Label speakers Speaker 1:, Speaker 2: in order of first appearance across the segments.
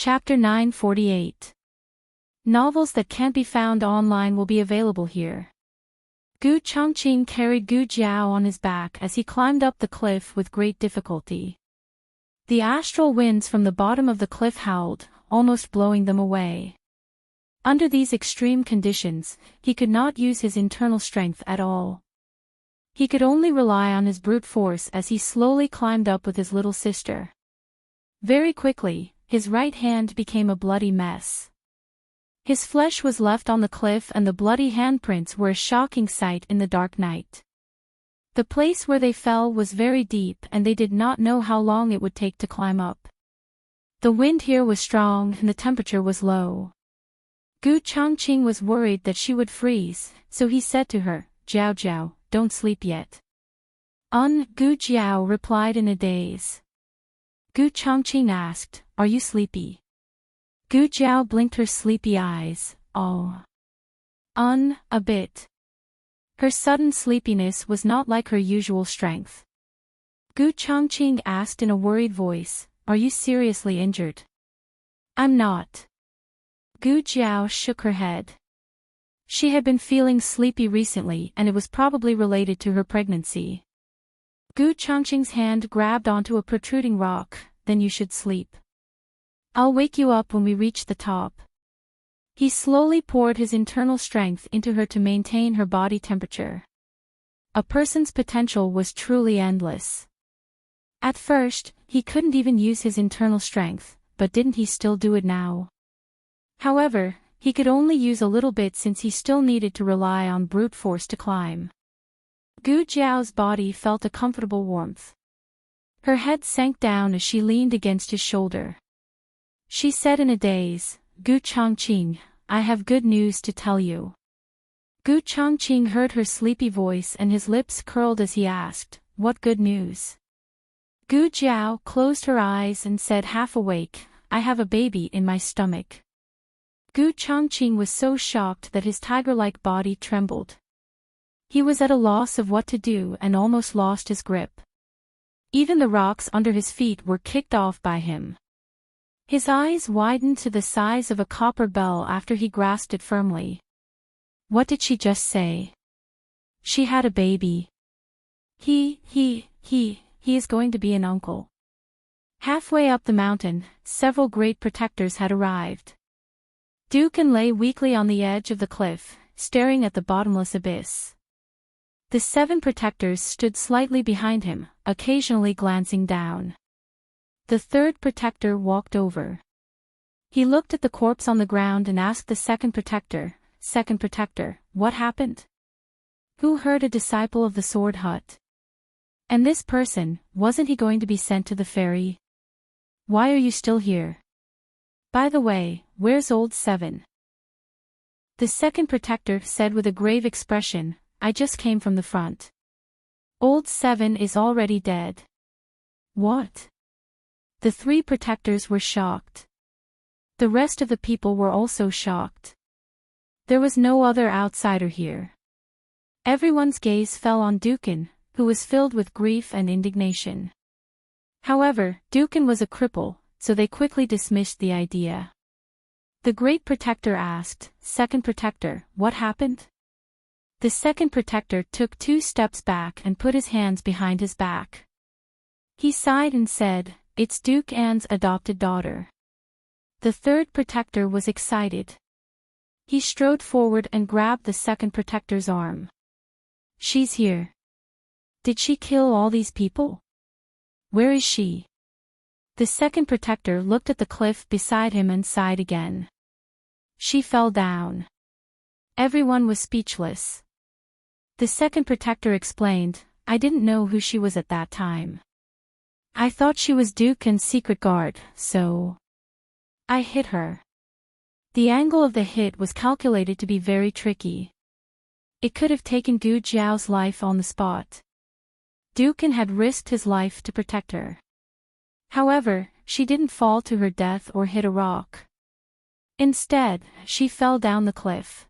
Speaker 1: Chapter 948. Novels that can't be found online will be available here. Gu Chongqing carried Gu Jiao on his back as he climbed up the cliff with great difficulty. The astral winds from the bottom of the cliff howled, almost blowing them away. Under these extreme conditions, he could not use his internal strength at all. He could only rely on his brute force as he slowly climbed up with his little sister. Very quickly, his right hand became a bloody mess. His flesh was left on the cliff and the bloody handprints were a shocking sight in the dark night. The place where they fell was very deep and they did not know how long it would take to climb up. The wind here was strong and the temperature was low. Gu Chongqing was worried that she would freeze, so he said to her, "Jiao Jiao, don't sleep yet." Gu Jiao replied in a daze. Gu Chongqing asked, "Are you sleepy?" Gu Jiao blinked her sleepy eyes. "Oh. A bit." Her sudden sleepiness was not like her usual strength. Gu Chongqing asked in a worried voice, "Are you seriously injured?" "I'm not." Gu Jiao shook her head. She had been feeling sleepy recently and it was probably related to her pregnancy. Gu Chongqing's hand grabbed onto a protruding rock. "Then you should sleep. I'll wake you up when we reach the top." He slowly poured his internal strength into her to maintain her body temperature. A person's potential was truly endless. At first, he couldn't even use his internal strength, but didn't he still do it now? However, he could only use a little bit since he still needed to rely on brute force to climb. Gu Jiao's body felt a comfortable warmth. Her head sank down as she leaned against his shoulder. She said in a daze, "Gu Chongqing, I have good news to tell you." Gu Chongqing heard her sleepy voice and his lips curled as he asked, "What good news?" Gu Jiao closed her eyes and said half awake, "I have a baby in my stomach." Gu Chongqing was so shocked that his tiger-like body trembled. He was at a loss of what to do and almost lost his grip. Even the rocks under his feet were kicked off by him. His eyes widened to the size of a copper bell after he grasped it firmly. What did she just say? She had a baby. He is going to be an uncle. Halfway up the mountain, several great protectors had arrived. Dukan lay weakly on the edge of the cliff, staring at the bottomless abyss. The 7 protectors stood slightly behind him, occasionally glancing down. The 3rd protector walked over. He looked at the corpse on the ground and asked the 2nd protector, "Second protector, what happened? Who hurt a disciple of the Sword Hut? And this person, wasn't he going to be sent to the ferry? Why are you still here? By the way, where's old 7? The 2nd protector said with a grave expression, "I just came from the front. Old 7 is already dead." What? The 3 protectors were shocked. The rest of the people were also shocked. There was no other outsider here. Everyone's gaze fell on Dukan, who was filled with grief and indignation. However, Dukan was a cripple, so they quickly dismissed the idea. The great protector asked, "Second protector, what happened?" The 2nd protector took 2 steps back and put his hands behind his back. He sighed and said, "It's Duke Anne's adopted daughter." The 3rd protector was excited. He strode forward and grabbed the 2nd protector's arm. "She's here. Did she kill all these people? Where is she?" The 2nd protector looked at the cliff beside him and sighed again. "She fell down." Everyone was speechless. The 2nd protector explained, "I didn't know who she was at that time. I thought she was Dukan's secret guard, so I hit her." The angle of the hit was calculated to be very tricky. It could have taken Gu Jiao's life on the spot. Dukan had risked his life to protect her. However, she didn't fall to her death or hit a rock. Instead, she fell down the cliff.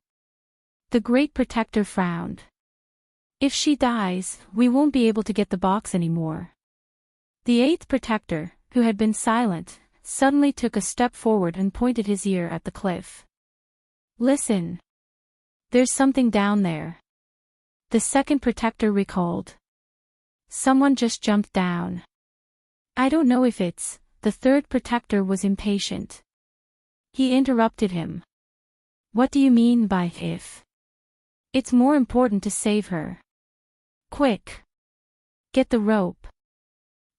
Speaker 1: The great protector frowned. "If she dies, we won't be able to get the box anymore." The 8th protector, who had been silent, suddenly took a step forward and pointed his ear at the cliff. Listen. There's something down there. The second protector recalled. Someone just jumped down. I don't know if it's. The third protector was impatient. He interrupted him. What do you mean by if? It's more important to save her. Quick. Get the rope.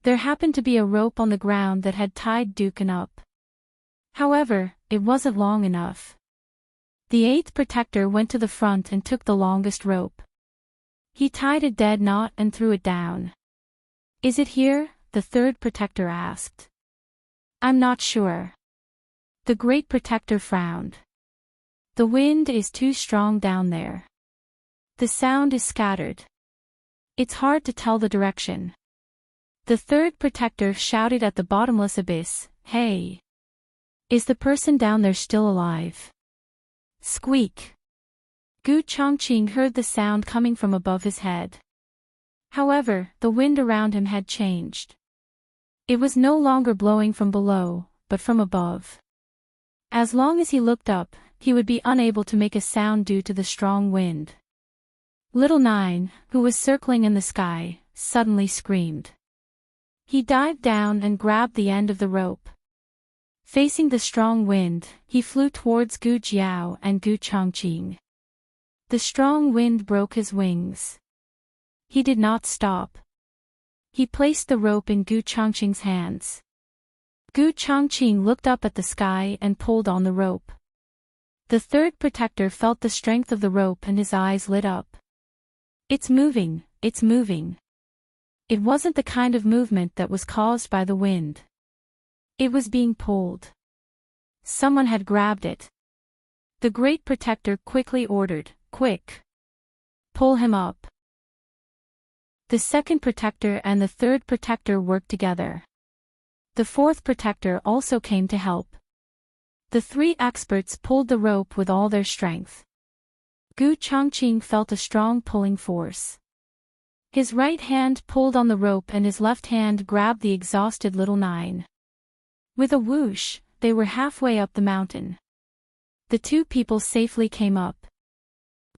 Speaker 1: There happened to be a rope on the ground that had tied Dukin up. However, it wasn't long enough. The eighth protector went to the front and took the longest rope. He tied a dead knot and threw it down. Is it here? The third protector asked. I'm not sure. The great protector frowned. The wind is too strong down there. The sound is scattered. It's hard to tell the direction. The third protector shouted at the bottomless abyss, Hey! Is the person down there still alive? Squeak! Gu Chongqing heard the sound coming from above his head. However, the wind around him had changed. It was no longer blowing from below, but from above. As long as he looked up, he would be unable to make a sound due to the strong wind. Little Nine, who was circling in the sky, suddenly screamed. He dived down and grabbed the end of the rope. Facing the strong wind, he flew towards Gu Jiao and Gu Chongqing. The strong wind broke his wings. He did not stop. He placed the rope in Gu Chongqing's hands. Gu Chongqing looked up at the sky and pulled on the rope. The third protector felt the strength of the rope and his eyes lit up. It's moving, it's moving. It wasn't the kind of movement that was caused by the wind. It was being pulled. Someone had grabbed it. The great protector quickly ordered, Quick! Pull him up. The second protector and the third protector worked together. The fourth protector also came to help. The three experts pulled the rope with all their strength. Gu Chongqing felt a strong pulling force. His right hand pulled on the rope and his left hand grabbed the exhausted Little Nine. With a whoosh, they were halfway up the mountain. The two people safely came up.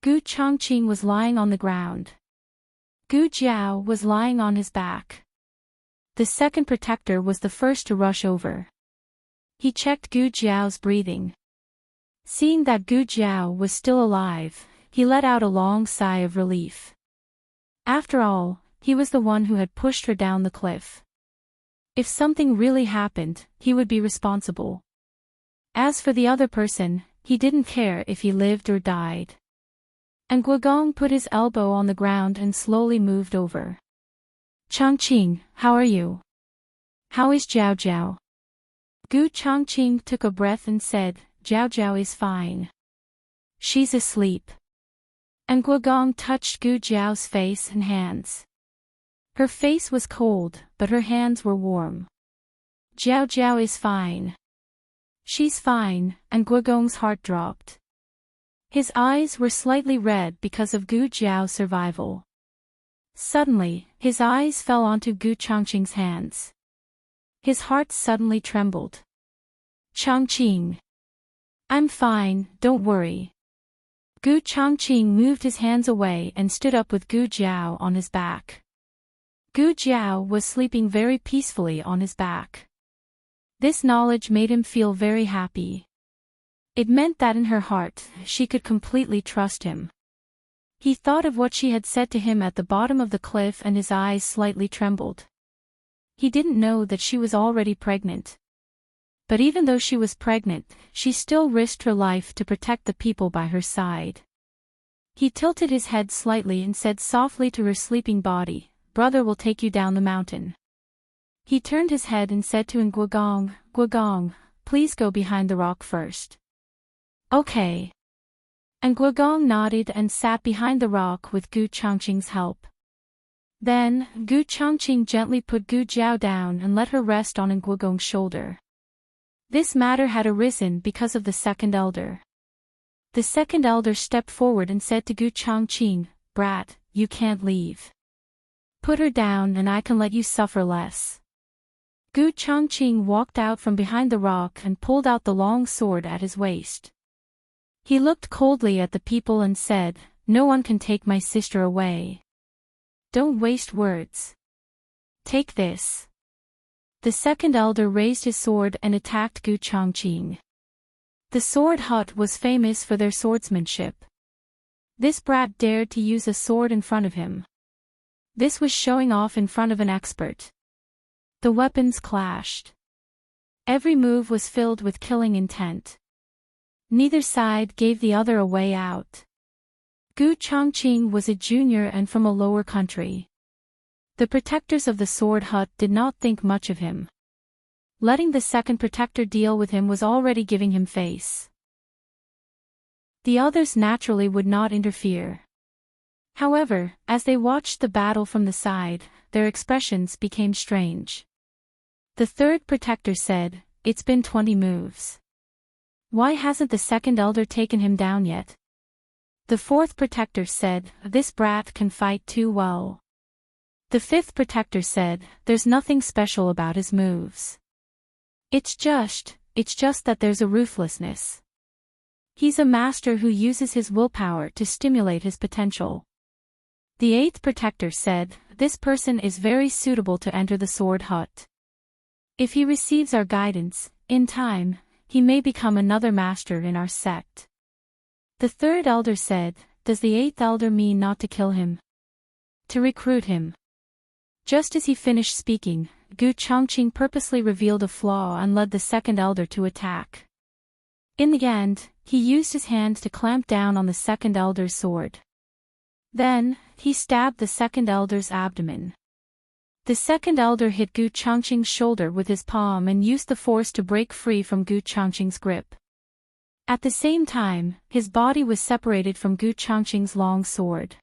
Speaker 1: Gu Chongqing was lying on the ground. Gu Jiao was lying on his back. The second protector was the first to rush over. He checked Gu Jiao's breathing. Seeing that Gu Jiao was still alive, he let out a long sigh of relief. After all, he was the one who had pushed her down the cliff. If something really happened, he would be responsible. As for the other person, he didn't care if he lived or died. And Guogong put his elbow on the ground and slowly moved over. Chongqing, how are you? How is Jiao Jiao? Gu Chongqing took a breath and said, Jiao Jiao is fine. She's asleep. And Guogong touched Gu Jiao's face and hands. Her face was cold, but her hands were warm. Jiao Jiao is fine. She's fine, and Guogong's heart dropped. His eyes were slightly red because of Gu Jiao's survival. Suddenly, his eyes fell onto Gu Chongqing's hands. His heart suddenly trembled. Chongqing. I'm fine, don't worry. Gu Chongqing moved his hands away and stood up with Gu Jiao on his back. Gu Jiao was sleeping very peacefully on his back. This knowledge made him feel very happy. It meant that in her heart, she could completely trust him. He thought of what she had said to him at the bottom of the cliff and his eyes slightly trembled. He didn't know that she was already pregnant. But even though she was pregnant, she still risked her life to protect the people by her side. He tilted his head slightly and said softly to her sleeping body, Brother will take you down the mountain. He turned his head and said to Guogong, Guogong, please go behind the rock first. Okay. And Guogong nodded and sat behind the rock with Gu Chongqing's help. Then, Gu Chongqing gently put Gu Jiao down and let her rest on Guogong's shoulder. This matter had arisen because of the second elder. The second elder stepped forward and said to Gu Chongqing, Brat, you can't leave. Put her down and I can let you suffer less. Gu Changqing walked out from behind the rock and pulled out the long sword at his waist. He looked coldly at the people and said, "No one can take my sister away. Don't waste words. Take this." The second elder raised his sword and attacked Gu Changqing. The sword hut was famous for their swordsmanship. This brat dared to use a sword in front of him. This was showing off in front of an expert. The weapons clashed. Every move was filled with killing intent. Neither side gave the other a way out. Gu Changqing was a junior and from a lower country. The protectors of the sword hut did not think much of him. Letting the second protector deal with him was already giving him face. The others naturally would not interfere. However, as they watched the battle from the side, their expressions became strange. The third protector said, "It's been 20 moves. Why hasn't the second elder taken him down yet?" The fourth protector said, "This brat can fight too well." The fifth protector said, "There's nothing special about his moves. It's just that there's a ruthlessness. He's a master who uses his willpower to stimulate his potential." The eighth protector said, "This person is very suitable to enter the sword hut. If he receives our guidance, in time, he may become another master in our sect." The third elder said, "Does the eighth elder mean not to kill him? To recruit him?" Just as he finished speaking, Gu Changqing purposely revealed a flaw and led the second elder to attack. In the end, he used his hand to clamp down on the second elder's sword. Then, he stabbed the second elder's abdomen. The second elder hit Gu Changqing's shoulder with his palm and used the force to break free from Gu Changqing's grip. At the same time, his body was separated from Gu Changqing's long sword.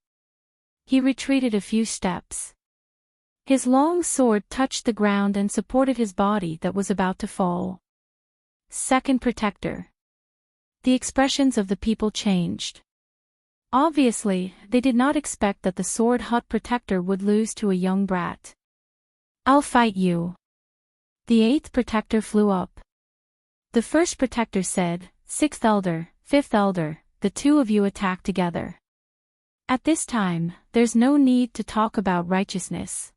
Speaker 1: He retreated a few steps. His long sword touched the ground and supported his body that was about to fall. Second protector. The expressions of the people changed. Obviously, they did not expect that the sword hut protector would lose to a young brat. "I'll fight you." The eighth protector flew up. The first protector said, "Sixth elder, fifth elder, the two of you attack together. At this time, there's no need to talk about righteousness.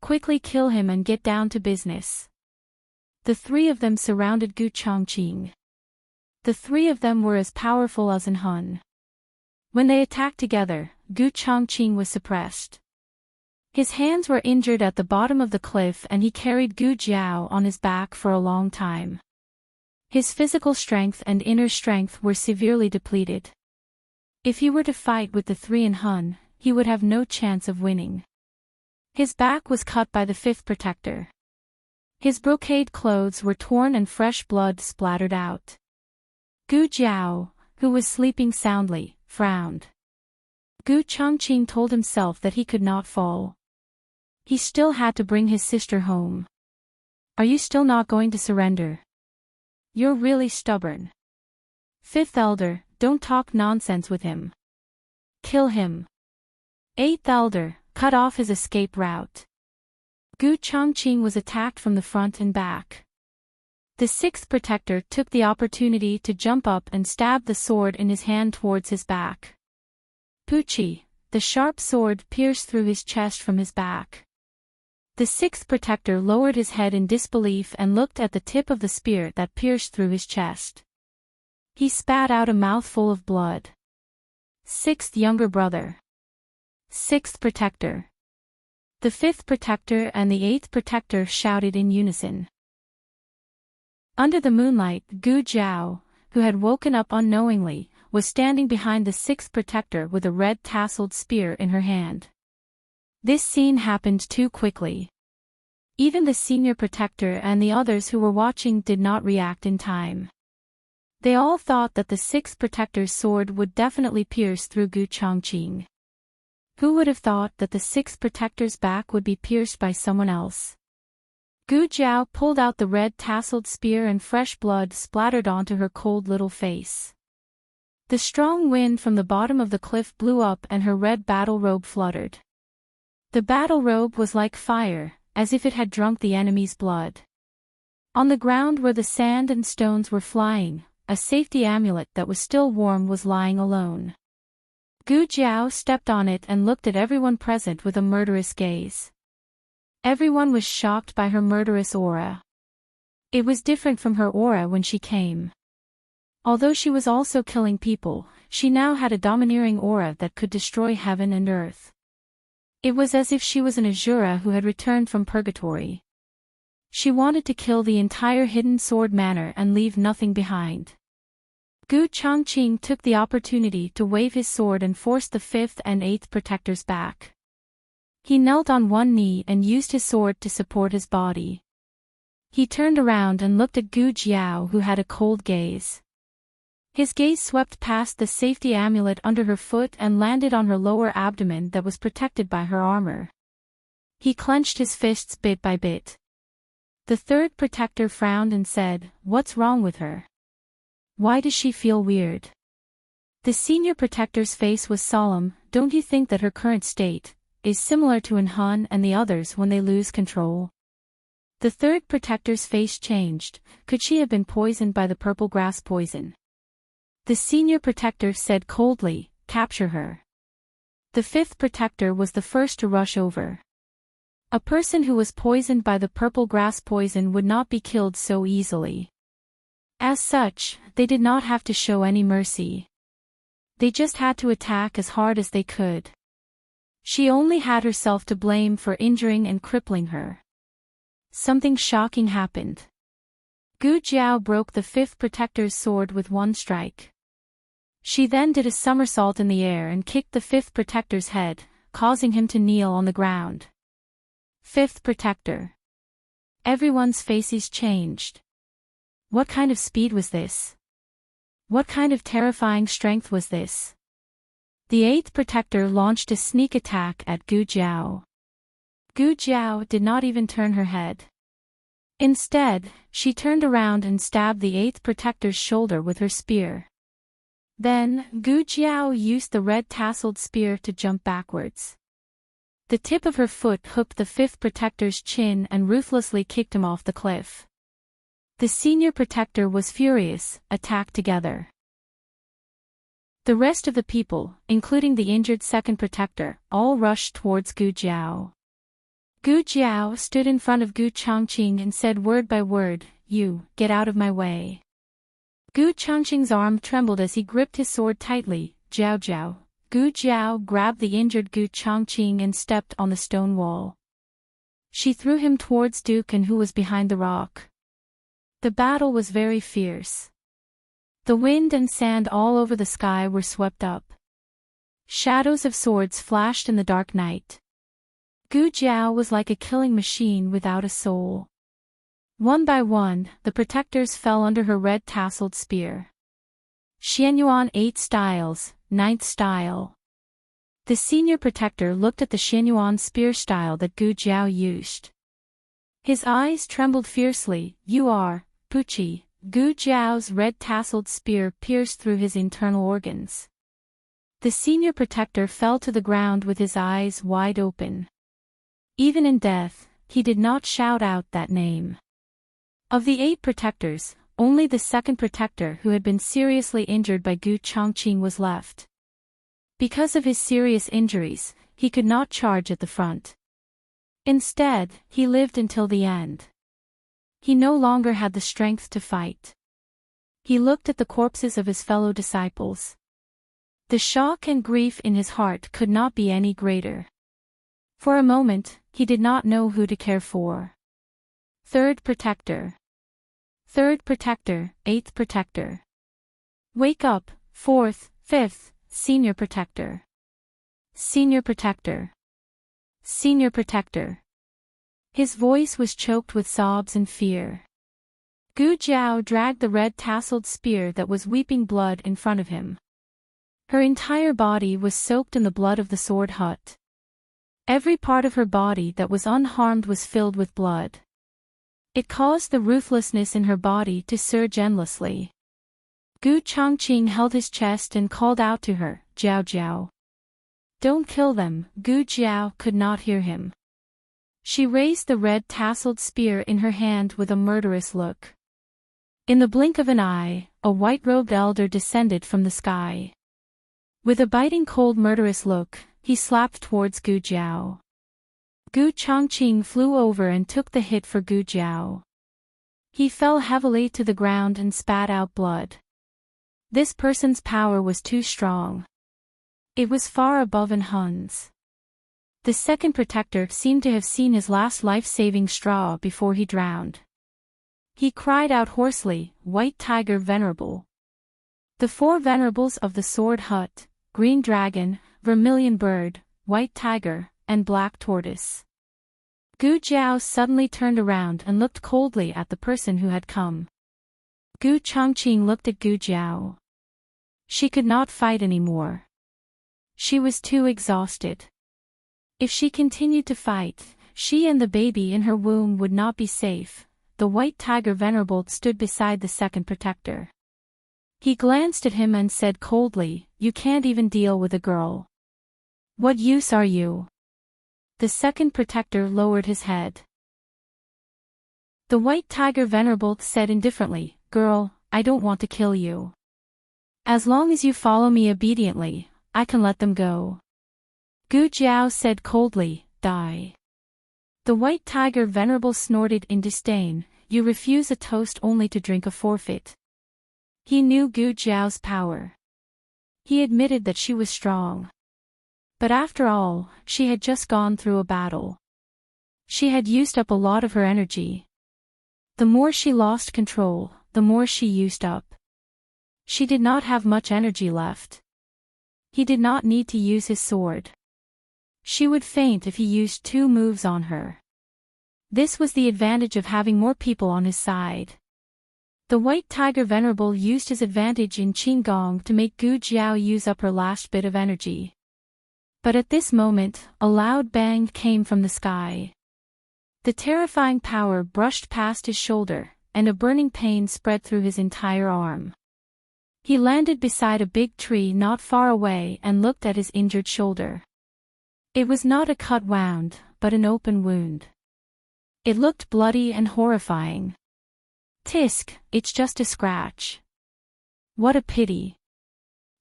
Speaker 1: Quickly kill him and get down to business." The three of them surrounded Gu Changqing. The three of them were as powerful as an Hun. When they attacked together, Gu Changqing was suppressed. His hands were injured at the bottom of the cliff and he carried Gu Jiao on his back for a long time. His physical strength and inner strength were severely depleted. If he were to fight with the three in Hun, he would have no chance of winning. His back was cut by the fifth protector. His brocade clothes were torn and fresh blood splattered out. Gu Jiao, who was sleeping soundly, frowned. Gu Changqing told himself that he could not fall. He still had to bring his sister home. "Are you still not going to surrender? You're really stubborn. Fifth elder, don't talk nonsense with him. Kill him. Eighth elder, cut off his escape route." Gu Changqing was attacked from the front and back. The sixth protector took the opportunity to jump up and stab the sword in his hand towards his back. Puchi, the sharp sword pierced through his chest from his back. The sixth protector lowered his head in disbelief and looked at the tip of the spear that pierced through his chest. He spat out a mouthful of blood. Sixth younger brother. Sixth protector. The fifth protector and the eighth protector shouted in unison. Under the moonlight, Gu Jiao, who had woken up unknowingly, was standing behind the sixth protector with a red tasseled spear in her hand. This scene happened too quickly. Even the senior protector and the others who were watching did not react in time. They all thought that the sixth protector's sword would definitely pierce through Gu Changqing. Who would have thought that the sixth protector's back would be pierced by someone else? Gu Jiao pulled out the red tasseled spear and fresh blood splattered onto her cold little face. The strong wind from the bottom of the cliff blew up and her red battle robe fluttered. The battle robe was like fire, as if it had drunk the enemy's blood. On the ground where the sand and stones were flying, a safety amulet that was still warm was lying alone. Gu Jiao stepped on it and looked at everyone present with a murderous gaze. Everyone was shocked by her murderous aura. It was different from her aura when she came. Although she was also killing people, she now had a domineering aura that could destroy heaven and earth. It was as if she was an Asura who had returned from purgatory. She wanted to kill the entire Hidden Sword Manor and leave nothing behind. Gu Changqing took the opportunity to wave his sword and forced the 5th and 8th protectors back. He knelt on one knee and used his sword to support his body. He turned around and looked at Gu Jiao, who had a cold gaze. His gaze swept past the safety amulet under her foot and landed on her lower abdomen that was protected by her armor. He clenched his fists bit by bit. The 3rd protector frowned and said, "What's wrong with her? Why does she feel weird?" The senior protector's face was solemn. "Don't you think that her current state is similar to Hun and the others when they lose control?" The 3rd protector's face changed. Could she have been poisoned by the purple grass poison? The senior protector said coldly, "Capture her." The 5th protector was the first to rush over. A person who was poisoned by the purple grass poison would not be killed so easily. As such, they did not have to show any mercy. They just had to attack as hard as they could. She only had herself to blame for injuring and crippling her. Something shocking happened. Gu Jiao broke the 5th protector's sword with one strike. She then did a somersault in the air and kicked the 5th protector's head, causing him to kneel on the ground. 5th protector. Everyone's faces changed. What kind of speed was this? What kind of terrifying strength was this? The 8th protector launched a sneak attack at Gu Jiao. Gu Jiao did not even turn her head. Instead, she turned around and stabbed the 8th protector's shoulder with her spear. Then, Gu Jiao used the red-tasseled spear to jump backwards. The tip of her foot hooked the 5th protector's chin and ruthlessly kicked him off the cliff. The senior protector was furious, attacked together. The rest of the people, including the injured 2nd protector, all rushed towards Gu Jiao. Gu Jiao stood in front of Gu Changqing and said word by word, "You, get out of my way." Gu Changqing's arm trembled as he gripped his sword tightly. "Jiao Jiao." Gu Jiao grabbed the injured Gu Changqing and stepped on the stone wall. She threw him towards Dukan, who was behind the rock. The battle was very fierce. The wind and sand all over the sky were swept up. Shadows of swords flashed in the dark night. Gu Jiao was like a killing machine without a soul. One by one, the protectors fell under her red-tasseled spear. Xianyuan 8 styles, 9th style. The senior protector looked at the Xianyuan spear style that Gu Jiao used. His eyes trembled fiercely. "You are, Puchi." Gu Jiao's red-tasseled spear pierced through his internal organs. The senior protector fell to the ground with his eyes wide open. Even in death, he did not shout out that name. Of the 8 protectors, only the 2nd protector who had been seriously injured by Gu Changqing was left. Because of his serious injuries, he could not charge at the front. Instead, he lived until the end. He no longer had the strength to fight. He looked at the corpses of his fellow disciples. The shock and grief in his heart could not be any greater. For a moment, he did not know who to care for. 3rd protector. 3rd protector, 8th protector. Wake up, 4th, 5th, senior protector. Senior protector. Senior protector. His voice was choked with sobs and fear. Gu Jiao dragged the red-tasseled spear that was weeping blood in front of him. Her entire body was soaked in the blood of the sword hut. Every part of her body that was unharmed was filled with blood. It caused the ruthlessness in her body to surge endlessly. Gu Changqing held his chest and called out to her, "Jiao Jiao. Don't kill them." Gu Jiao could not hear him. She raised the red tasseled spear in her hand with a murderous look. In the blink of an eye, a white-robed elder descended from the sky. With a biting cold murderous look, he slapped towards Gu Jiao. Gu Chongqing flew over and took the hit for Gu Jiao. He fell heavily to the ground and spat out blood. This person's power was too strong. It was far above An Hun's. The second protector seemed to have seen his last life-saving straw before he drowned. He cried out hoarsely, "White Tiger Venerable!" The four venerables of the Sword Hut, Green Dragon, Vermilion Bird, White Tiger, and Black Tortoise. Gu Jiao suddenly turned around and looked coldly at the person who had come. Gu Chongqing looked at Gu Jiao. She could not fight anymore. She was too exhausted. If she continued to fight, she and the baby in her womb would not be safe. The White Tiger Venerable stood beside the second protector. He glanced at him and said coldly, "You can't even deal with a girl. What use are you?" The second protector lowered his head. The White Tiger Venerable said indifferently, "Girl, I don't want to kill you. As long as you follow me obediently, I can let them go." Gu Jiao said coldly, "Die." The White Tiger Venerable snorted in disdain, "You refuse a toast only to drink a forfeit." He knew Gu Jiao's power. He admitted that she was strong. But after all, she had just gone through a battle. She had used up a lot of her energy. The more she lost control, the more she used up. She did not have much energy left. He did not need to use his sword. She would faint if he used 2 moves on her. This was the advantage of having more people on his side. The White Tiger Venerable used his advantage in Qinggong to make Gu Jiao use up her last bit of energy. But at this moment, a loud bang came from the sky. The terrifying power brushed past his shoulder, and a burning pain spread through his entire arm. He landed beside a big tree not far away and looked at his injured shoulder. It was not a cut wound, but an open wound. It looked bloody and horrifying. "Tisk, it's just a scratch. What a pity."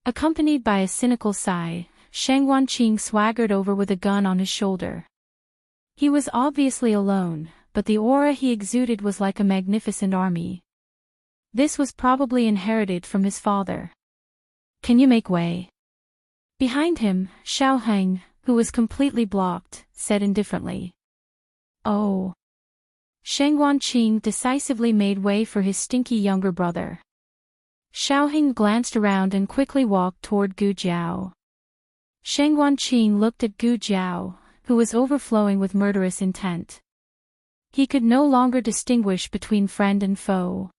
Speaker 1: Accompanied by a cynical sigh, Shang Wanqing swaggered over with a gun on his shoulder. He was obviously alone, but the aura he exuded was like a magnificent army. This was probably inherited from his father. "Can you make way?" Behind him, Xiaoheng, who was completely blocked, said indifferently. "Oh." Shang Wanqing decisively made way for his stinky younger brother. Xiaoheng glanced around and quickly walked toward Gu Jiao. Shang Wanqing looked at Gu Jiao, who was overflowing with murderous intent. He could no longer distinguish between friend and foe.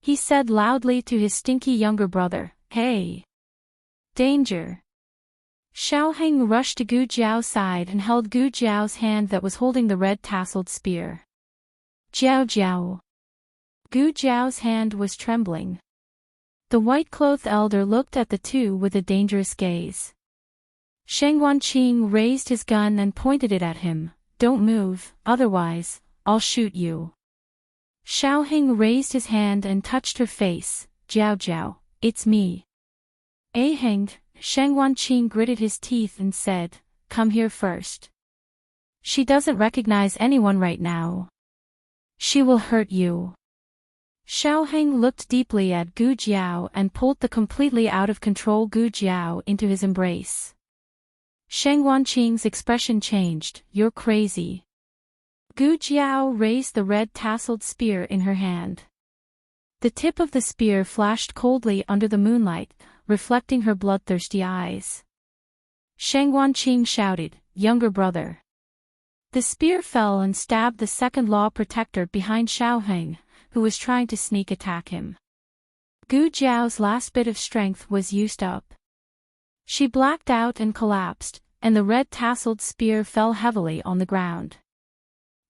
Speaker 1: He said loudly to his stinky younger brother, "Hey! Danger!" Xiaoheng rushed to Gu Jiao's side and held Gu Jiao's hand that was holding the red-tasseled spear. "Jiao Jiao." Gu Jiao's hand was trembling. The white-clothed elder looked at the two with a dangerous gaze. Shang Wanqing raised his gun and pointed it at him. "Don't move, otherwise, I'll shoot you." Xiaoheng raised his hand and touched her face. "Jiao Jiao, it's me." "Aheng," Shang Wanqing gritted his teeth and said, "Come here first. She doesn't recognize anyone right now. She will hurt you." Xiaoheng looked deeply at Gu Jiao and pulled the completely out of control Gu Jiao into his embrace. Shang Wanqing's expression changed. "You're crazy." Gu Jiao raised the red-tasseled spear in her hand. The tip of the spear flashed coldly under the moonlight, reflecting her bloodthirsty eyes. Shang Wanqing shouted, "Younger brother." The spear fell and stabbed the second law protector behind Xiaoheng, who was trying to sneak attack him. Gu Jiao's last bit of strength was used up. She blacked out and collapsed, and the red-tasseled spear fell heavily on the ground.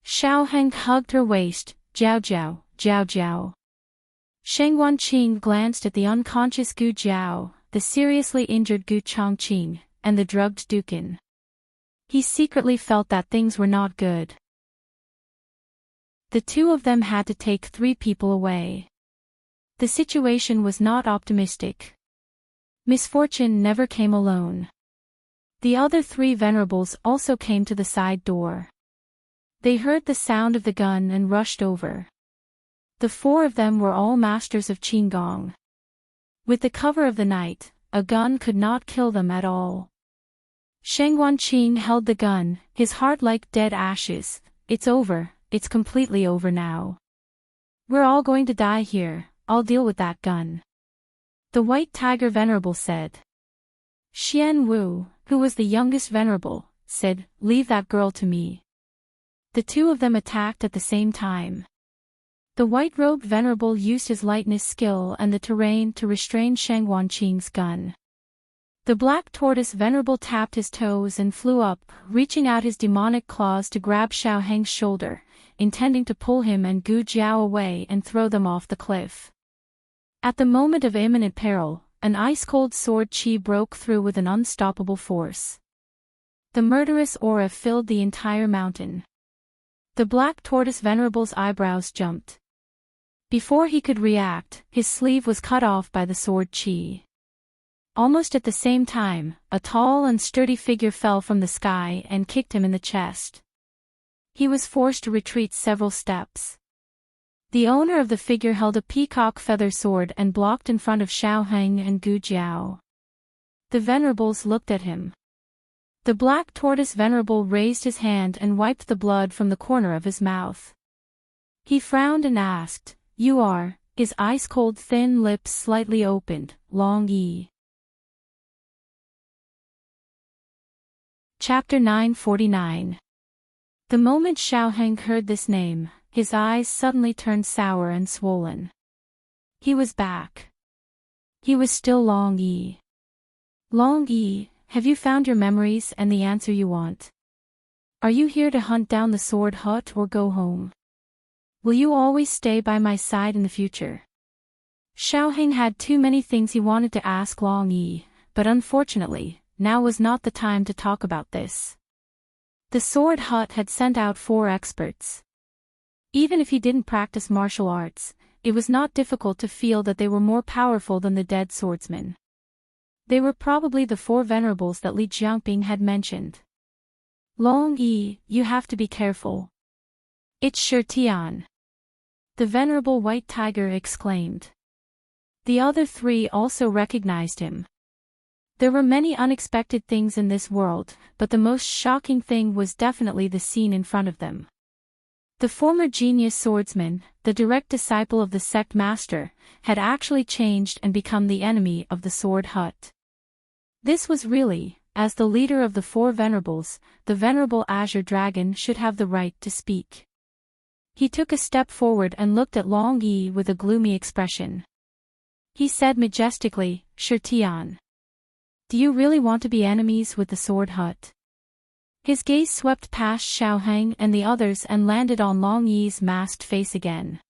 Speaker 1: Xiaoheng hugged her waist. "Jiao Jiao, Jiao Jiao." Shang Wanqing glanced at the unconscious Gu Jiao, the seriously injured Gu Chongqing, and the drugged Dukin. He secretly felt that things were not good. The two of them had to take 3 people away. The situation was not optimistic. Misfortune never came alone. The other 3 venerables also came to the side door. They heard the sound of the gun and rushed over. The 4 of them were all masters of Qigong. With the cover of the night, a gun could not kill them at all. Sheng Wanqing held the gun, his heart like dead ashes. It's over, it's completely over now. We're all going to die here, I'll deal with that gun. The White Tiger Venerable said. Xian Wu, who was the youngest venerable, said, leave that girl to me. The 2 of them attacked at the same time. The white-robed venerable used his lightness skill and the terrain to restrain Sheng Wanqing's gun. The black tortoise venerable tapped his toes and flew up, reaching out his demonic claws to grab Xiao Heng's shoulder, intending to pull him and Gu Jiao away and throw them off the cliff. At the moment of imminent peril, an ice-cold sword qi broke through with an unstoppable force. The murderous aura filled the entire mountain. The black tortoise venerable's eyebrows jumped. Before he could react, his sleeve was cut off by the sword qi. Almost at the same time, a tall and sturdy figure fell from the sky and kicked him in the chest. He was forced to retreat several steps. The owner of the figure held a peacock feather sword and blocked in front of Xiao Heng and Gu Jiao. The venerables looked at him. The black tortoise venerable raised his hand and wiped the blood from the corner of his mouth. He frowned and asked, "You are?" His ice-cold thin lips slightly opened, Long Yi. Chapter 949. The moment Xiao Heng heard this name, his eyes suddenly turned sour and swollen. He was back. He was still Long Yi. Long Yi, have you found your memories and the answer you want? Are you here to hunt down the sword hut or go home? Will you always stay by my side in the future? Xiao Heng had too many things he wanted to ask Long Yi, but unfortunately, now was not the time to talk about this. The sword hut had sent out 4 experts. Even if he didn't practice martial arts, it was not difficult to feel that they were more powerful than the dead swordsman. They were probably the 4 venerables that Li Jiangping had mentioned. Long Yi, you have to be careful. It's Shi Tian. The venerable white tiger exclaimed. The other 3 also recognized him. There were many unexpected things in this world, but the most shocking thing was definitely the scene in front of them. The former genius swordsman, the direct disciple of the sect master, had actually changed and become the enemy of the sword hut. This was really, as the leader of the 4 venerables, the venerable azure dragon should have the right to speak. He took a step forward and looked at Long Yi with a gloomy expression. He said majestically, Shi Tian. Do you really want to be enemies with the sword hut? His gaze swept past Xiao Heng and the others and landed on Long Yi's masked face again.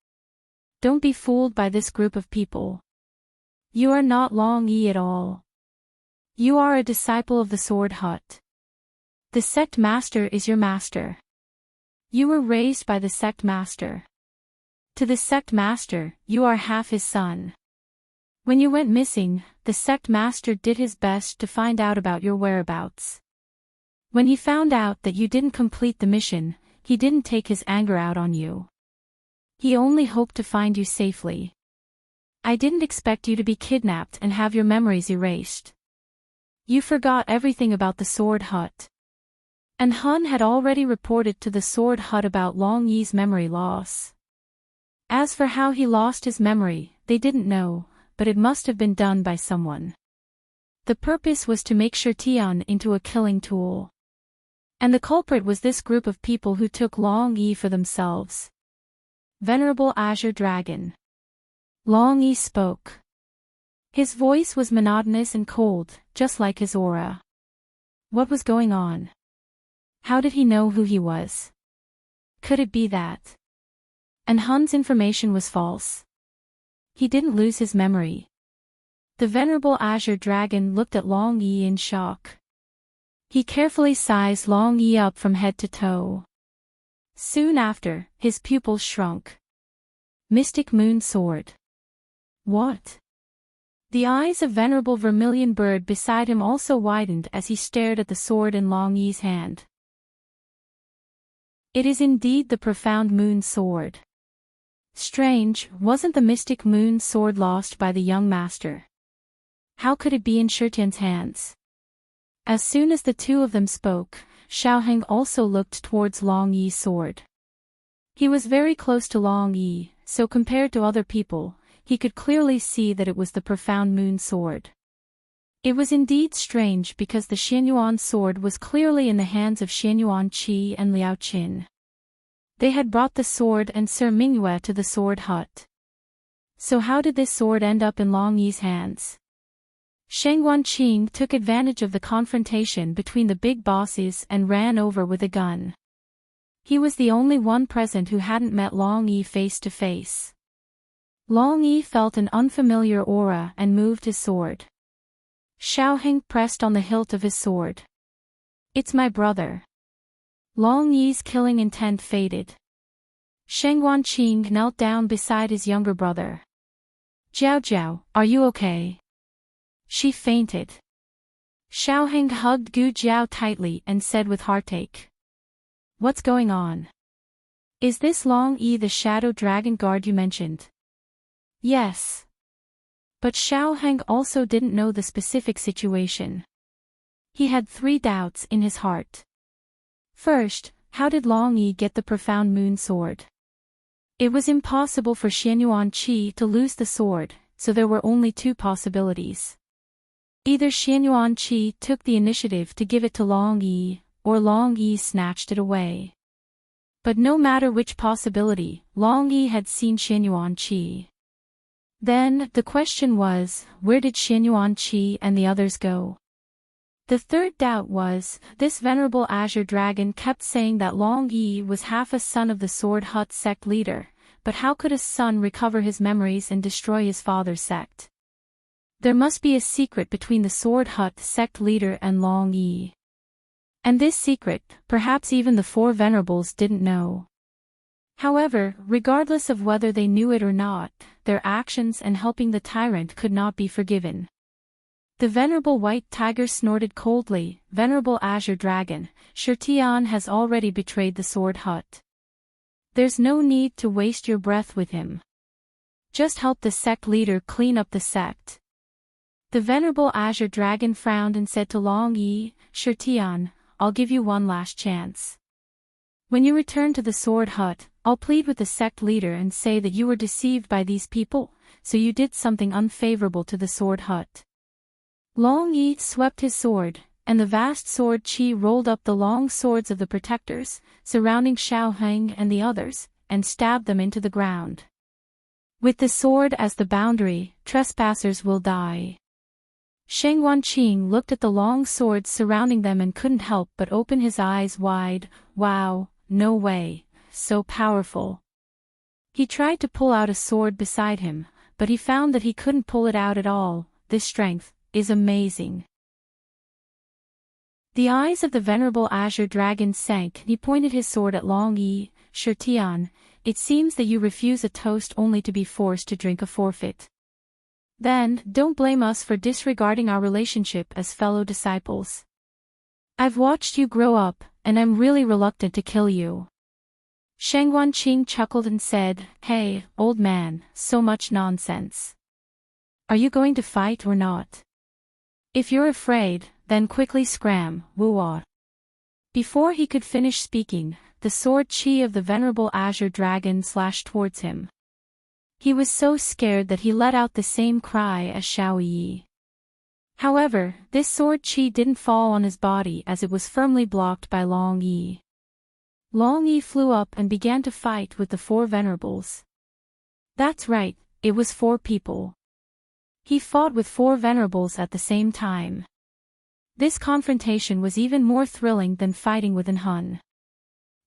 Speaker 1: Don't be fooled by this group of people. You are not Long Yi at all. You are a disciple of the sword hut. The sect master is your master. You were raised by the sect master. To the sect master, you are half his son. When you went missing, the sect master did his best to find out about your whereabouts. When he found out that you didn't complete the mission, he didn't take his anger out on you. He only hoped to find you safely. I didn't expect you to be kidnapped and have your memories erased. You forgot everything about the sword hut. And Hun had already reported to the sword hut about Long Yi's memory loss. As for how he lost his memory, they didn't know, but it must have been done by someone. The purpose was to make Shi Tian into a killing tool. And the culprit was this group of people who took Long Yi for themselves. Venerable Azure Dragon. Long Yi spoke. His voice was monotonous and cold, just like his aura. What was going on? How did he know who he was? Could it be that? And Hun's information was false. He didn't lose his memory. The venerable Azure Dragon looked at Long Yi in shock. He carefully sized Long Yi up from head to toe. Soon after, his pupils shrunk. Mystic Moon Sword. What? The eyes of Venerable Vermilion Bird beside him also widened as he stared at the sword in Long Yi's hand. It is indeed the profound moon sword. Strange, wasn't the mystic moon sword lost by the young master? How could it be in Shirtian's hands? As soon as the two of them spoke, Xiaoheng also looked towards Long Yi's sword. He was very close to Long Yi, so compared to other people, he could clearly see that it was the profound moon sword. It was indeed strange because the Xianyuan sword was clearly in the hands of Xianyuan Qi and Liao Qin. They had brought the sword and Sir Mingyue to the sword hut. So how did this sword end up in Long Yi's hands? Sheng Wanqing took advantage of the confrontation between the big bosses and ran over with a gun. He was the only one present who hadn't met Long Yi face to face. Long Yi felt an unfamiliar aura and moved his sword. Xiaoheng pressed on the hilt of his sword. It's my brother. Long Yi's killing intent faded. Sheng Wanqing knelt down beside his younger brother. Jiao Jiao, are you okay? She fainted. Xiaoheng hugged Gu Jiao tightly and said with heartache. What's going on? Is this Long Yi the shadow dragon guard you mentioned? Yes. But Xiaoheng also didn't know the specific situation. He had 3 doubts in his heart. First, how did Long Yi get the profound moon sword? It was impossible for Xianyuan Qi to lose the sword, so there were only 2 possibilities. Either Xianyuan Qi took the initiative to give it to Long Yi, or Long Yi snatched it away. But no matter which possibility, Long Yi had seen Xianyuan Qi. Then, the question was, where did Xianyuan Qi and the others go? The third doubt was, this venerable azure dragon kept saying that Long Yi was half a son of the Sword Hut sect leader, but how could a son recover his memories and destroy his father's sect? There must be a secret between the Sword Hut sect leader and Long Yi. And this secret, perhaps even the 4 venerables didn't know. However, regardless of whether they knew it or not, their actions and helping the tyrant could not be forgiven. The venerable white tiger snorted coldly, Venerable azure dragon, Shirtian has already betrayed the Sword Hut. There's no need to waste your breath with him. Just help the sect leader clean up the sect. The venerable azure dragon frowned and said to Long Yi, Shirtian, I'll give you one last chance. When you return to the Sword Hut, I'll plead with the sect leader and say that you were deceived by these people, so you did something unfavorable to the Sword Hut. Long Yi swept his sword, and the vast sword Qi rolled up the long swords of the protectors, surrounding Xiaoheng and the others, and stabbed them into the ground. With the sword as the boundary, trespassers will die. Sheng Wanqing looked at the long swords surrounding them and couldn't help but open his eyes wide. Wow, no way, so powerful. He tried to pull out a sword beside him, but he found that he couldn't pull it out at all. This strength is amazing. The eyes of the venerable azure dragon sank and he pointed his sword at Long Yi. Shirtian, it seems that you refuse a toast only to be forced to drink a forfeit. Then, don't blame us for disregarding our relationship as fellow disciples. I've watched you grow up, and I'm really reluctant to kill you. Sheng Wanqing chuckled and said, Hey, old man, so much nonsense. Are you going to fight or not? If you're afraid, then quickly scram, woo-ah. Before he could finish speaking, the sword Qi of the venerable azure dragon slashed towards him. He was so scared that he let out the same cry as Xiao Yi. However, this sword Qi didn't fall on his body as it was firmly blocked by Long Yi. Long Yi flew up and began to fight with the 4 venerables. That's right, it was 4 people. He fought with 4 venerables at the same time. This confrontation was even more thrilling than fighting with an Hun.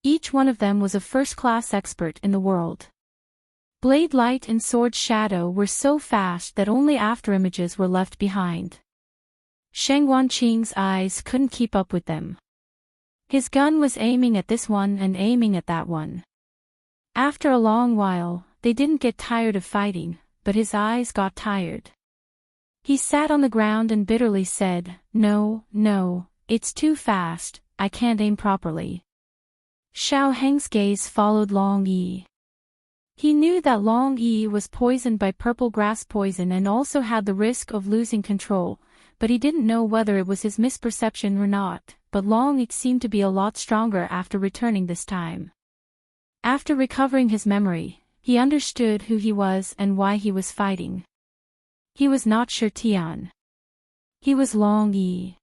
Speaker 1: Each one of them was a first-class expert in the world. Blade Light and Sword Shadow were so fast that only afterimages were left behind. Sheng Wanqing's eyes couldn't keep up with them. His gun was aiming at this one and aiming at that one. After a long while, they didn't get tired of fighting, but his eyes got tired. He sat on the ground and bitterly said, "No, no, it's too fast, I can't aim properly." Xiao Heng's gaze followed Long Yi. He knew that Long Yi was poisoned by purple grass poison and also had the risk of losing control, but he didn't know whether it was his misperception or not, but Long Yi seemed to be a lot stronger after returning this time. After recovering his memory, he understood who he was and why he was fighting. He was not Shirtian. He was Long Yi.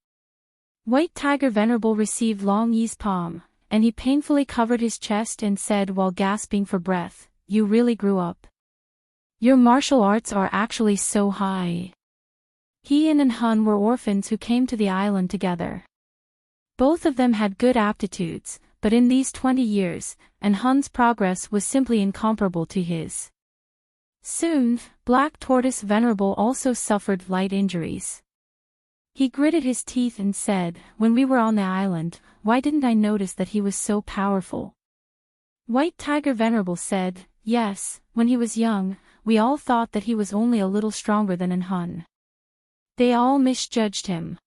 Speaker 1: White Tiger Venerable received Long Yi's palm, and he painfully covered his chest and said while gasping for breath, "You really grew up. Your martial arts are actually so high." He and Hun were orphans who came to the island together. Both of them had good aptitudes, but in these 20 years, Hun's progress was simply incomparable to his. Soon, Black Tortoise Venerable also suffered light injuries. He gritted his teeth and said, "When we were on the island, why didn't I notice that he was so powerful?" White Tiger Venerable said, "Yes, when he was young, we all thought that he was only a little stronger than Hun. They all misjudged him."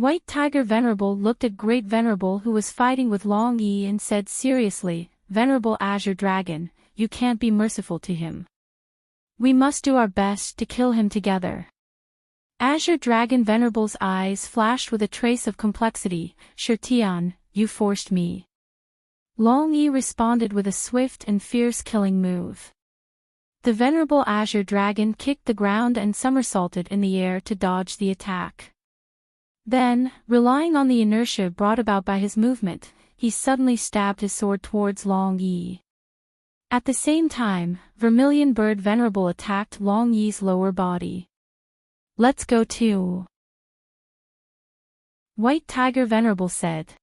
Speaker 1: White Tiger Venerable looked at Great Venerable who was fighting with Long Yi and said seriously, "Venerable Azure Dragon, you can't be merciful to him. We must do our best to kill him together." Azure Dragon Venerable's eyes flashed with a trace of complexity. "Shirtian, you forced me." Long Yi responded with a swift and fierce killing move. The Venerable Azure Dragon kicked the ground and somersaulted in the air to dodge the attack. Then, relying on the inertia brought about by his movement, he suddenly stabbed his sword towards Long Yi. At the same time, Vermilion Bird Venerable attacked Long Yi's lower body. "Let's go too," White Tiger Venerable said.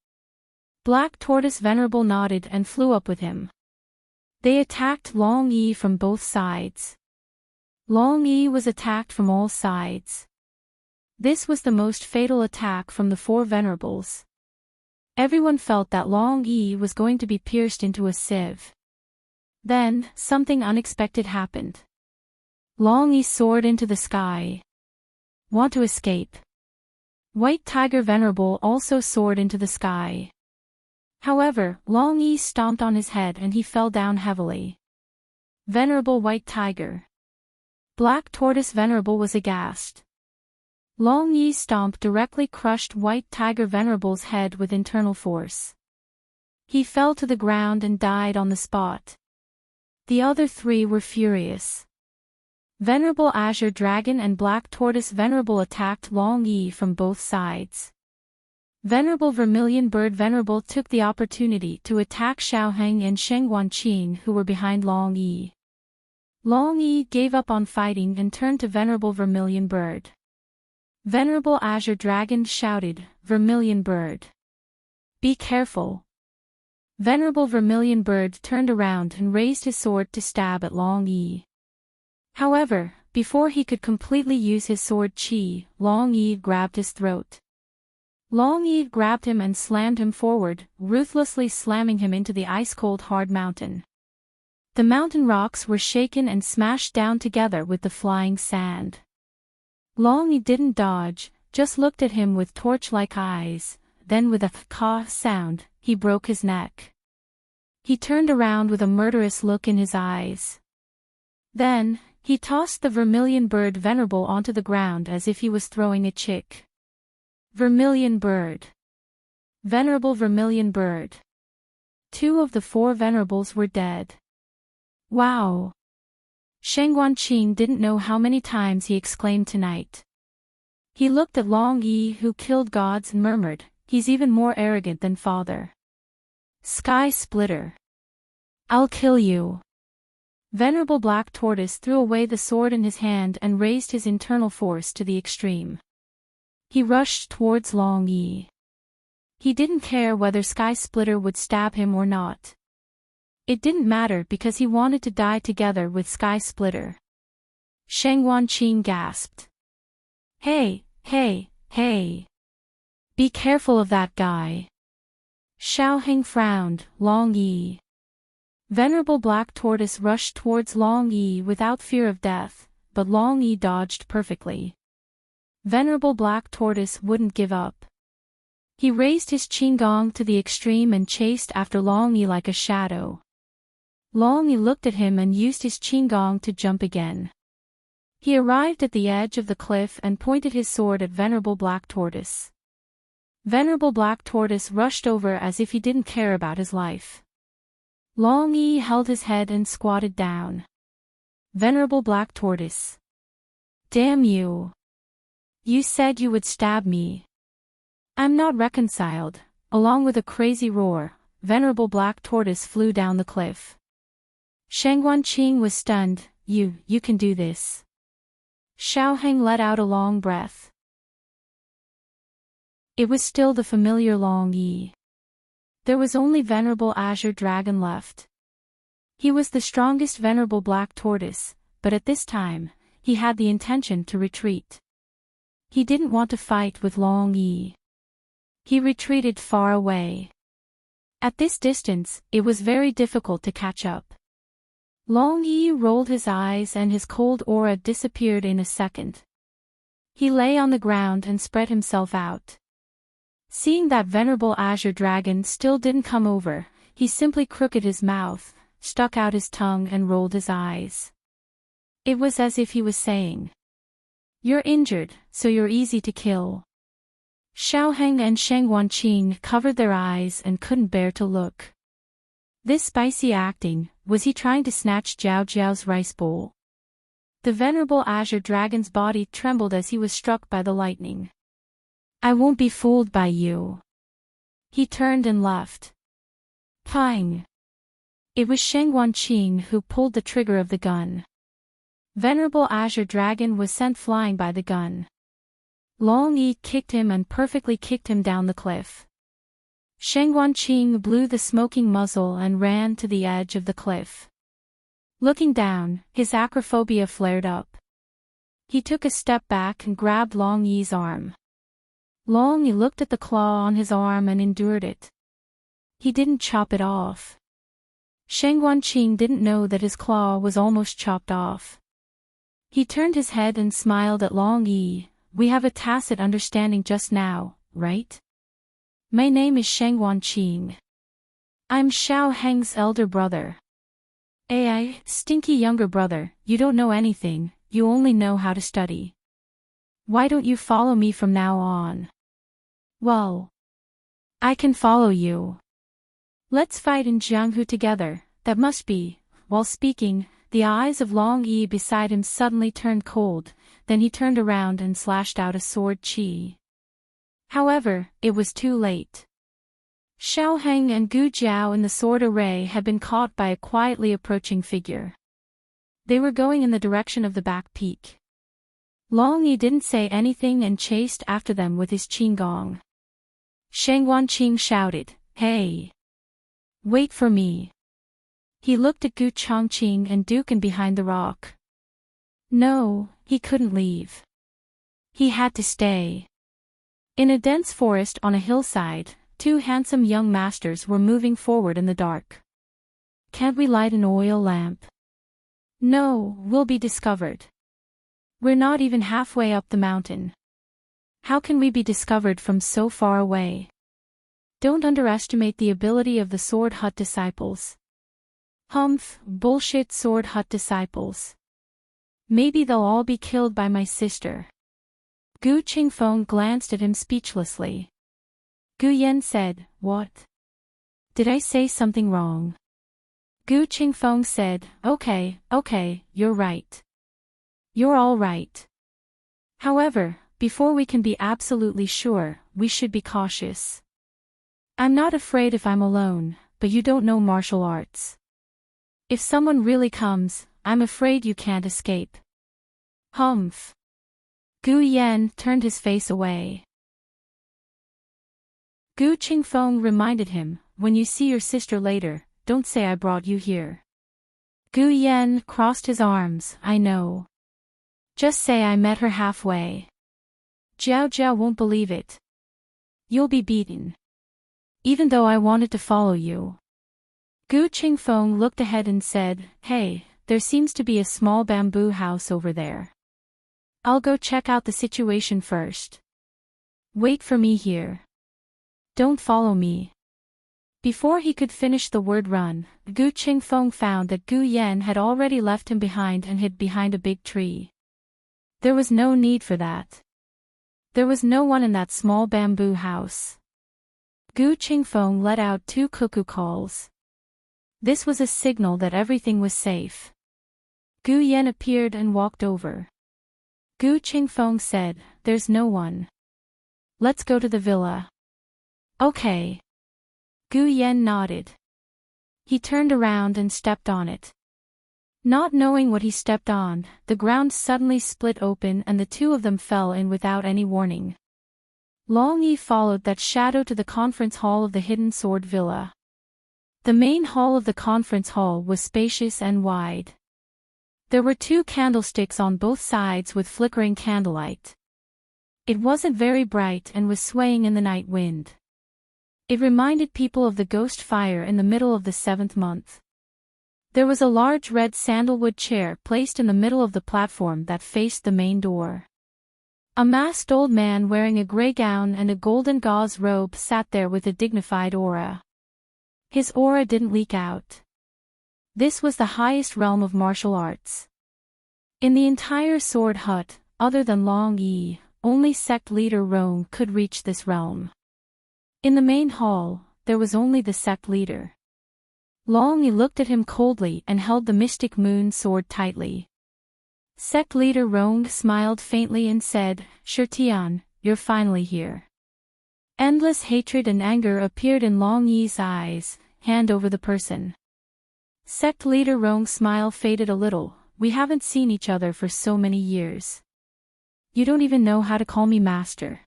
Speaker 1: Black Tortoise Venerable nodded and flew up with him. They attacked Long Yi from both sides. Long Yi was attacked from all sides. This was the most fatal attack from the four Venerables. Everyone felt that Long Yi was going to be pierced into a sieve. Then, something unexpected happened. Long Yi soared into the sky. "Want to escape?" White Tiger Venerable also soared into the sky. However, Long Yi stomped on his head and he fell down heavily. Venerable White Tiger. Black Tortoise Venerable was aghast. Long Yi's stomp directly crushed White Tiger Venerable's head with internal force. He fell to the ground and died on the spot. The other three were furious. Venerable Azure Dragon and Black Tortoise Venerable attacked Long Yi from both sides. Venerable Vermilion Bird Venerable took the opportunity to attack Xiaoheng and Sheng Wanqing who were behind Long Yi. Long Yi gave up on fighting and turned to Venerable Vermilion Bird. Venerable Azure Dragon shouted, "Vermilion Bird! Be careful!" Venerable Vermilion Bird turned around and raised his sword to stab at Long Yi. However, before he could completely use his sword chi, Long Yi grabbed his throat. Long Yi grabbed him and slammed him forward, ruthlessly slamming him into the ice-cold hard mountain. The mountain rocks were shaken and smashed down together with the flying sand. Long Yi didn't dodge, just looked at him with torch-like eyes, then with a caw sound, he broke his neck. He turned around with a murderous look in his eyes. Then, he tossed the Vermilion Bird Venerable onto the ground as if he was throwing a chick. Vermilion Bird. Venerable Vermilion Bird. 2 of the 4 Venerables were dead. Wow! Sheng Wanqing didn't know how many times he exclaimed tonight. He looked at Long Yi who killed gods and murmured, "He's even more arrogant than father." Sky Splitter. "I'll kill you." Venerable Black Tortoise threw away the sword in his hand and raised his internal force to the extreme. He rushed towards Long Yi. He didn't care whether Sky Splitter would stab him or not. It didn't matter because he wanted to die together with Sky Splitter. Sheng Wanqing gasped. Hey, hey, hey! Be careful of that guy. Xiao Heng frowned. Long Yi. Venerable Black Tortoise rushed towards Long Yi without fear of death, but Long Yi dodged perfectly. Venerable Black Tortoise wouldn't give up. He raised his qigong to the extreme and chased after Long Yi like a shadow. Long Yi looked at him and used his qigong to jump again. He arrived at the edge of the cliff and pointed his sword at Venerable Black Tortoise. Venerable Black Tortoise rushed over as if he didn't care about his life. Long Yi held his head and squatted down. Venerable Black Tortoise. Damn you. You said you would stab me. I'm not reconciled. Along with a crazy roar, Venerable Black Tortoise flew down the cliff. Shangguanqing was stunned. You can do this. Xiao Heng let out a long breath. It was still the familiar Long Yi. There was only Venerable Azure Dragon left. He was the strongest Venerable Black Tortoise, but at this time, he had the intention to retreat. He didn't want to fight with Long Yi. He retreated far away. At this distance, it was very difficult to catch up. Long Yi rolled his eyes and his cold aura disappeared in a second. He lay on the ground and spread himself out. Seeing that Venerable Azure Dragon still didn't come over, he simply crooked his mouth, stuck out his tongue and rolled his eyes. It was as if he was saying, "You're injured, so you're easy to kill." Xiao Heng and Shangguanqing covered their eyes and couldn't bear to look. This spicy acting, was he trying to snatch Jiao Jiao's rice bowl? The Venerable Azure Dragon's body trembled as he was struck by the lightning. I won't be fooled by you. He turned and left. Pang! It was Shangguanqing who pulled the trigger of the gun. Venerable Azure Dragon was sent flying by the gun. Long Yi kicked him and perfectly kicked him down the cliff. Shangguanqing blew the smoking muzzle and ran to the edge of the cliff. Looking down, his acrophobia flared up. He took a step back and grabbed Long Yi's arm. Long Yi looked at the claw on his arm and endured it. He didn't chop it off. Shangguanqing didn't know that his claw was almost chopped off. He turned his head and smiled at Long Yi. We have a tacit understanding just now, right? My name is Shangguanqing. I'm Xiao Heng's elder brother. AI, stinky younger brother, you don't know anything, you only know how to study. Why don't you follow me from now on? Well, I can follow you. Let's fight in Jianghu together, that must be. While speaking, the eyes of Long Yi beside him suddenly turned cold, then he turned around and slashed out a sword qi. However, it was too late. Xiao Heng and Gu Jiao in the sword array had been caught by a quietly approaching figure. They were going in the direction of the back peak. Long Yi didn't say anything and chased after them with his qigong. Shangguanqing shouted, "Hey! Wait for me!" He looked at Gu Chongqing and Dukan behind the rock. No, he couldn't leave. He had to stay. In a dense forest on a hillside, two handsome young masters were moving forward in the dark. Can't we light an oil lamp? No, we'll be discovered. We're not even halfway up the mountain. How can we be discovered from so far away? Don't underestimate the ability of the Sword Hut disciples. Humph, bullshit Sword Hut disciples. Maybe they'll all be killed by my sister. Gu Qingfeng glanced at him speechlessly. Gu Yan said, "What? Did I say something wrong?" Gu Qingfeng said, Okay, you're right. You're all right. However, before we can be absolutely sure, we should be cautious. I'm not afraid if I'm alone, but you don't know martial arts. If someone really comes, I'm afraid you can't escape. Humph. Gu Yan turned his face away. Gu Qingfeng reminded him, when you see your sister later, don't say I brought you here. Gu Yan crossed his arms, I know. Just say I met her halfway. Jiao Jiao won't believe it. You'll be beaten. even though I wanted to follow you. Gu Qingfeng looked ahead and said, "Hey, there seems to be a small bamboo house over there. I'll go check out the situation first. Wait for me here. Don't follow me." Before he could finish the word run, Gu Qingfeng found that Gu Yan had already left him behind and hid behind a big tree. There was no need for that. There was no one in that small bamboo house. Gu Qingfeng let out 2 cuckoo calls. This was a signal that everything was safe. Gu Yan appeared and walked over. Gu Qingfeng said, "There's no one. Let's go to the villa." "Okay." Gu Yan nodded. He turned around and stepped on it. Not knowing what he stepped on, the ground suddenly split open and the two of them fell in without any warning. Long Yi followed that shadow to the conference hall of the Hidden Sword Villa. The main hall of the conference hall was spacious and wide. There were 2 candlesticks on both sides with flickering candlelight. It wasn't very bright and was swaying in the night wind. It reminded people of the ghost fire in the middle of the 7th month. There was a large red sandalwood chair placed in the middle of the platform that faced the main door. A masked old man wearing a gray gown and a golden gauze robe sat there with a dignified aura. His aura didn't leak out. This was the highest realm of martial arts. In the entire sword hut, other than Long Yi, only sect leader Rong could reach this realm. In the main hall, there was only the sect leader. Long Yi looked at him coldly and held the mystic moon sword tightly. Sect leader Rong smiled faintly and said, "Shirtian, you're finally here." Endless hatred and anger appeared in Long Yi's eyes. "Hand over the person." Sect leader Rong's smile faded a little. "We haven't seen each other for so many years. You don't even know how to call me master."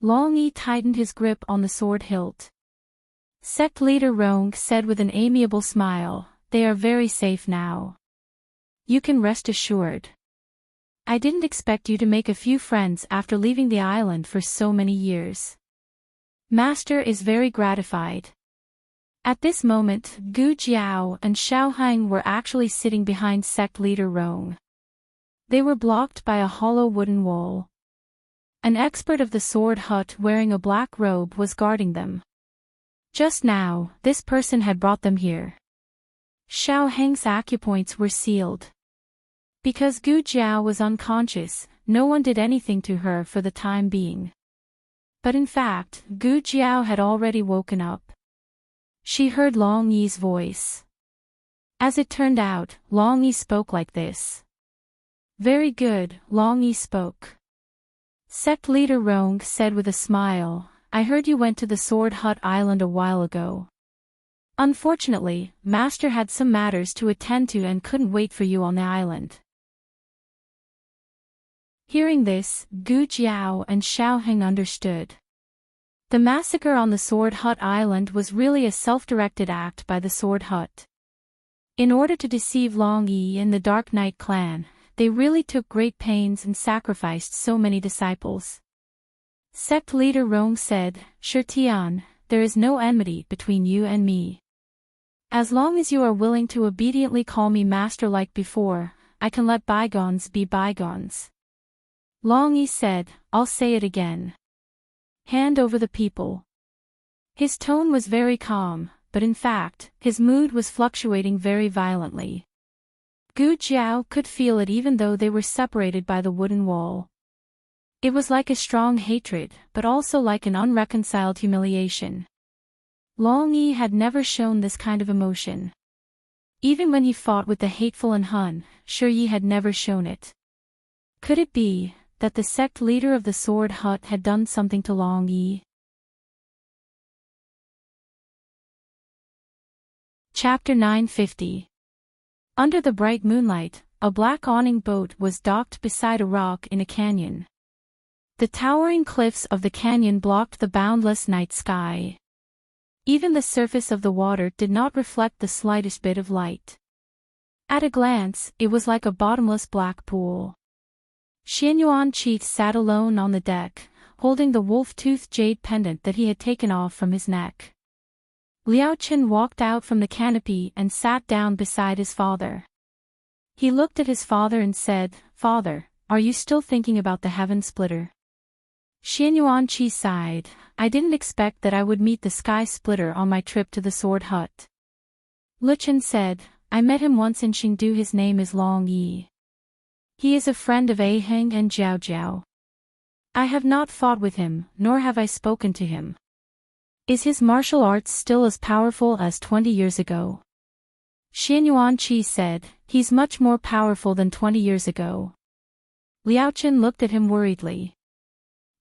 Speaker 1: Long Yi tightened his grip on the sword hilt. Sect leader Rong said with an amiable smile, "They are very safe now. You can rest assured. I didn't expect you to make a few friends after leaving the island for so many years. Master is very gratified." At this moment, Gu Jiao and Xiao Hang were actually sitting behind sect leader Rong. They were blocked by a hollow wooden wall. An expert of the sword hut wearing a black robe was guarding them. Just now, this person had brought them here. Xiao Heng's acupoints were sealed. Because Gu Jiao was unconscious, no one did anything to her for the time being. But in fact, Gu Jiao had already woken up. She heard Long Yi's voice. As it turned out, Long Yi spoke like this. "Very good," Long Yi spoke. Sect leader Rong said with a smile, "I heard you went to the Sword Hut Island a while ago. Unfortunately, Master had some matters to attend to and couldn't wait for you on the island." Hearing this, Gu Jiao and Xiao Heng understood. The massacre on the Sword Hut Island was really a self-directed act by the Sword Hut. In order to deceive Long Yi and the Dark Knight clan, they really took great pains and sacrificed so many disciples. Sect leader Rong said, "Shirtian, there is no enmity between you and me. As long as you are willing to obediently call me master like before, I can let bygones be bygones." Long Yi said, "I'll say it again. Hand over the people." His tone was very calm, but in fact, his mood was fluctuating very violently. Gu Jiao could feel it even though they were separated by the wooden wall. It was like a strong hatred, but also like an unreconciled humiliation. Long Yi had never shown this kind of emotion. Even when he fought with the hateful and Hun, Shi Yi had never shown it. Could it be that the sect leader of the Sword Hut had done something to Long Yi? Chapter 950. Under the bright moonlight, a black awning boat was docked beside a rock in a canyon. The towering cliffs of the canyon blocked the boundless night sky. Even the surface of the water did not reflect the slightest bit of light. At a glance, it was like a bottomless black pool. Xianyuan chief sat alone on the deck, holding the wolf-toothed jade pendant that he had taken off from his neck. Liao Chen walked out from the canopy and sat down beside his father. He looked at his father and said, "Father, are you still thinking about the heaven splitter?" Xian Yuanqi sighed. "I didn't expect that I would meet the sky splitter on my trip to the sword hut." Li Chen said, "I met him once in Chengdu. His name is Long Yi. He is a friend of A Heng and Jiao Jiao. I have not fought with him, nor have I spoken to him. Is his martial arts still as powerful as 20 years ago?" Xian Yuanqi said, "He's much more powerful than 20 years ago." Liao Chen looked at him worriedly.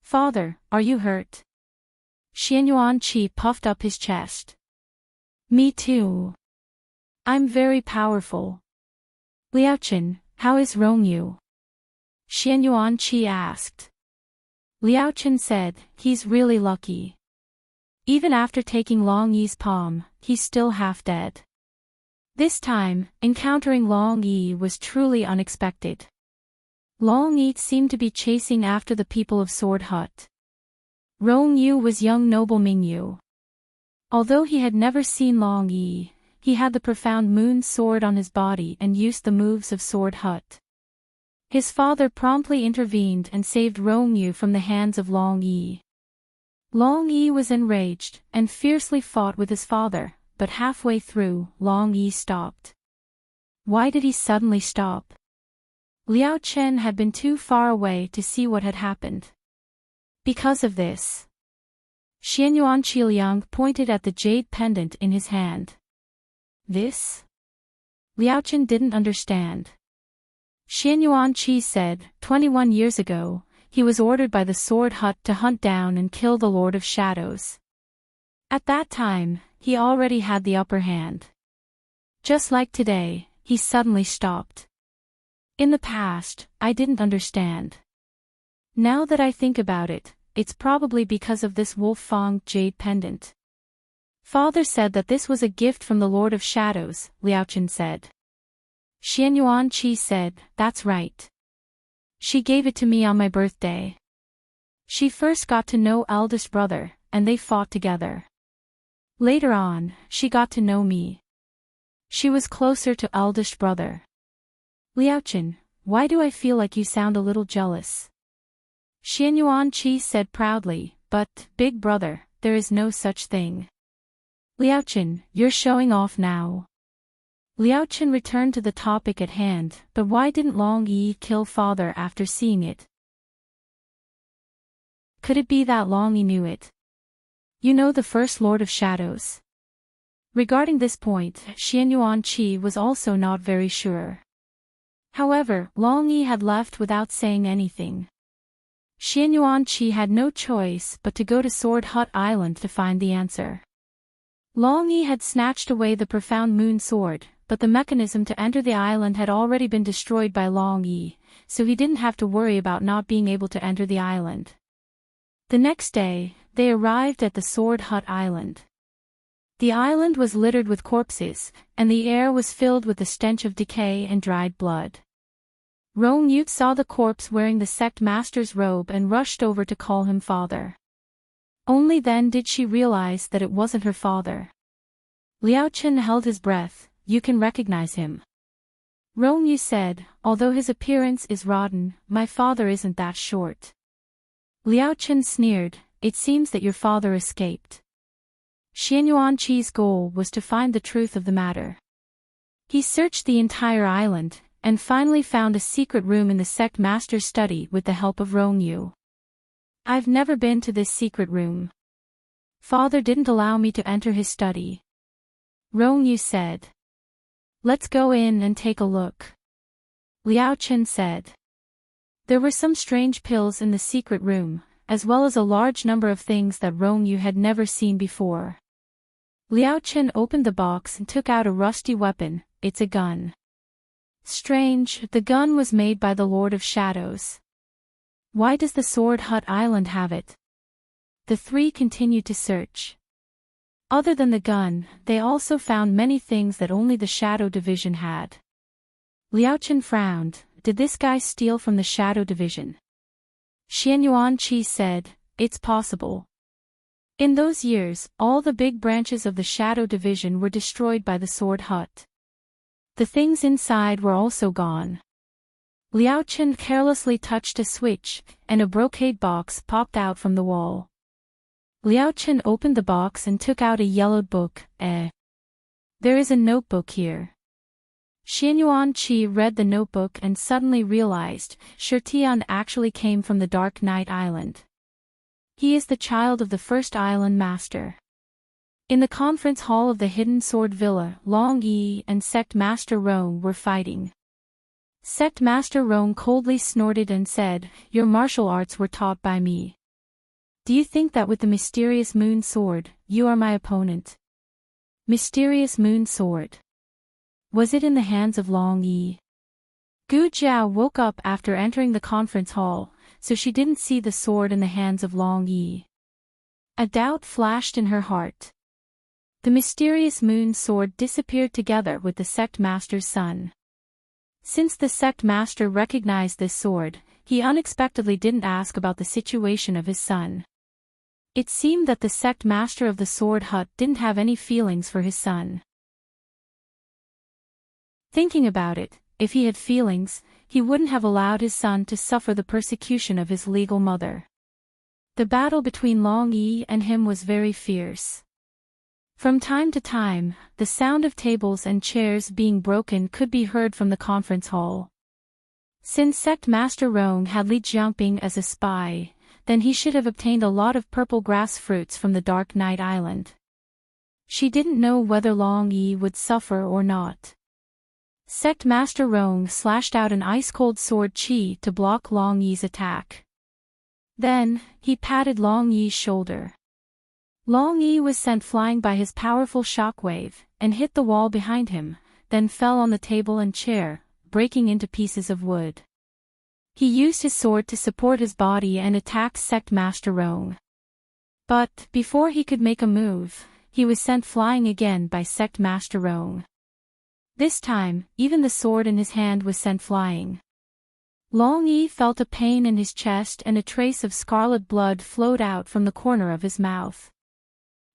Speaker 1: "Father, are you hurt?" Xian Yuanqi puffed up his chest. "Me too. I'm very powerful." "Liao Chen, how is Rongyu?" Xian Yuanqi asked. Liao Chen said, "He's really lucky. Even after taking Long Yi's palm, he's still half dead." This time, encountering Long Yi was truly unexpected. Long Yi seemed to be chasing after the people of Sword Hut. Rongyu was young noble Mingyu. Although he had never seen Long Yi, he had the profound moon sword on his body and used the moves of Sword Hut. His father promptly intervened and saved Rongyu from the hands of Long Yi. Long Yi was enraged and fiercely fought with his father, but halfway through, Long Yi stopped. Why did he suddenly stop? Liao Chen had been too far away to see what had happened. Because of this, Xian Yuanqi Liang pointed at the jade pendant in his hand. This? Liao Chen didn't understand. Xian Yuanqi said, 21 years ago, he was ordered by the Sword Hut to hunt down and kill the Lord of Shadows. At that time, he already had the upper hand. Just like today, he suddenly stopped. In the past, I didn't understand. Now that I think about it, it's probably because of this Wolf Fang jade pendant. Father said that this was a gift from the Lord of Shadows, Liao Chen said. Xian Yuanqi said, "That's right. She gave it to me on my birthday. She first got to know eldest brother, and they fought together. Later on, she got to know me. She was closer to eldest brother." Liao Chen, why do I feel like you sound a little jealous? Xian Yuanqi said proudly, "But, big brother, there is no such thing." Liao Chen, you're showing off now. Liao Chen returned to the topic at hand, but why didn't Long Yi kill father after seeing it? Could it be that Long Yi knew it? You know, the first Lord of Shadows. Regarding this point, Xian Yuanqi was also not very sure. However, Long Yi had left without saying anything. Xian Yuanqi had no choice but to go to Sword Hut Island to find the answer. Long Yi had snatched away the profound moon sword, but the mechanism to enter the island had already been destroyed by Long Yi, so he didn't have to worry about not being able to enter the island. The next day, they arrived at the Sword Hut Island. The island was littered with corpses, and the air was filled with the stench of decay and dried blood. Rongyu saw the corpse wearing the sect master's robe and rushed over to call him father. Only then did she realize that it wasn't her father. Liao Chen held his breath. "You can recognize him?" Rongyu said, "Although his appearance is rotten, my father isn't that short." Liao Chen sneered, "It seems that your father escaped." Xian Yuanqi's goal was to find the truth of the matter. He searched the entire island, and finally found a secret room in the sect master's study with the help of Rongyu. "I've never been to this secret room. Father didn't allow me to enter his study." Rongyu said. "Let's go in and take a look," Liao Chen said. There were some strange pills in the secret room, as well as a large number of things that Rongyu had never seen before. Liao Chen opened the box and took out a rusty weapon. "It's a gun." Strange, the gun was made by the Lord of Shadows. Why does the Sword Hut Island have it? The three continued to search. Other than the gun, they also found many things that only the Shadow Division had. Liao Chen frowned. Did this guy steal from the Shadow Division? Xian Yuanqi said, it's possible. In those years, all the big branches of the Shadow Division were destroyed by the Sword Hut. The things inside were also gone. Liao Chen carelessly touched a switch, and a brocade box popped out from the wall. Liao Chen opened the box and took out a yellowed book. There is a notebook here. Xianyuan Qi read the notebook and suddenly realized, Shirtian actually came from the Dark Night Island. He is the child of the first island master. In the conference hall of the Hidden Sword Villa, Long Yi and Sect Master Rong were fighting. Sect Master Rong coldly snorted and said, "Your martial arts were taught by me. Do you think that with the mysterious moon sword, you are my opponent?" Mysterious moon sword. Was it in the hands of Long Yi? Gu Jiao woke up after entering the conference hall, so she didn't see the sword in the hands of Long Yi. A doubt flashed in her heart. The mysterious moon sword disappeared together with the sect master's son. Since the sect master recognized this sword, he unexpectedly didn't ask about the situation of his son. It seemed that the sect master of the Sword Hut didn't have any feelings for his son. Thinking about it, if he had feelings, he wouldn't have allowed his son to suffer the persecution of his legal mother. The battle between Long Yi and him was very fierce. From time to time, the sound of tables and chairs being broken could be heard from the conference hall. Since Sect Master Rong had Li Jiangping as a spy, then he should have obtained a lot of purple grass fruits from the Dark Night Island. She didn't know whether Long Yi would suffer or not. Sect Master Rong slashed out an ice-cold sword Qi to block Long Yi's attack. Then, he patted Long Yi's shoulder. Long Yi was sent flying by his powerful shockwave, and hit the wall behind him, then fell on the table and chair, breaking into pieces of wood. He used his sword to support his body and attacked Sect Master Rong. But, before he could make a move, he was sent flying again by Sect Master Rong. This time, even the sword in his hand was sent flying. Long Yi felt a pain in his chest and a trace of scarlet blood flowed out from the corner of his mouth.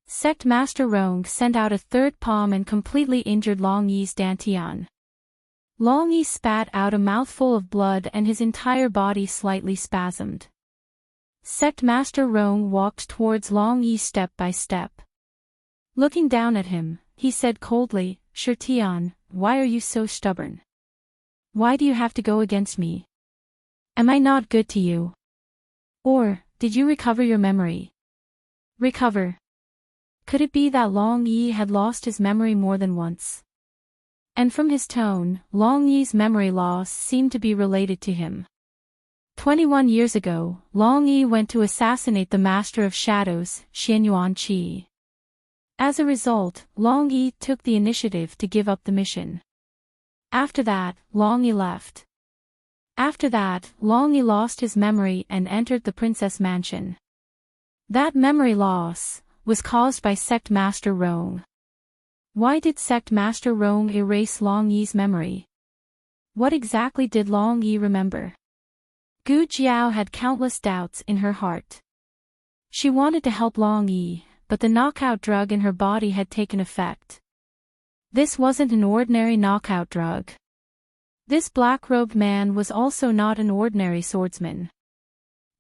Speaker 1: Sect Master Rong sent out a third palm and completely injured Long Yi's dantian. Long Yi spat out a mouthful of blood and his entire body slightly spasmed. Sect Master Rong walked towards Long Yi step by step. Looking down at him, he said coldly, "Shirtian, why are you so stubborn? Why do you have to go against me? Am I not good to you? Or, did you recover your memory?" Recover? Could it be that Long Yi had lost his memory more than once? And from his tone, Long Yi's memory loss seemed to be related to him. 21 years ago, Long Yi went to assassinate the Master of Shadows, Xianyuan Qi. As a result, Long Yi took the initiative to give up the mission. After that, Long Yi left. After that, Long Yi lost his memory and entered the Princess Mansion. That memory loss was caused by Sect Master Rong. Why did Sect Master Rong erase Long Yi's memory? What exactly did Long Yi remember? Gu Jiao had countless doubts in her heart. She wanted to help Long Yi, but the knockout drug in her body had taken effect. This wasn't an ordinary knockout drug. This black-robed man was also not an ordinary swordsman.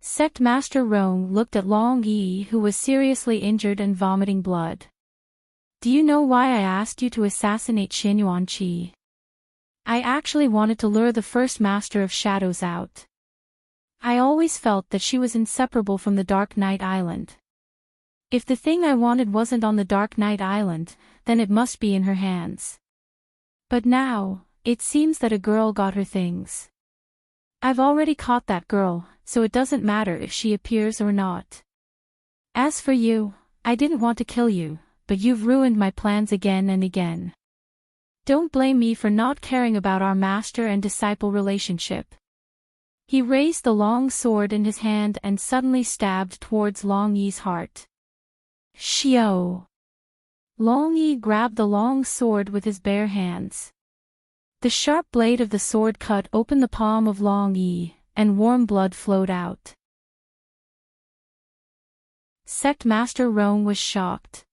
Speaker 1: Sect Master Rong looked at Long Yi, who was seriously injured and vomiting blood. "Do you know why I asked you to assassinate Xianyuan Qi? I actually wanted to lure the first Master of Shadows out. I always felt that she was inseparable from the Dark Night Island. If the thing I wanted wasn't on the Dark Night Island, then it must be in her hands. But now, it seems that a girl got her things. I've already caught that girl, so it doesn't matter if she appears or not. As for you, I didn't want to kill you, but you've ruined my plans again and again. Don't blame me for not caring about our master and disciple relationship." He raised the long sword in his hand and suddenly stabbed towards Long Yi's heart. Shio! Long Yi grabbed the long sword with his bare hands. The sharp blade of the sword cut open the palm of Long Yi, and warm blood flowed out. Sect Master Rong was shocked.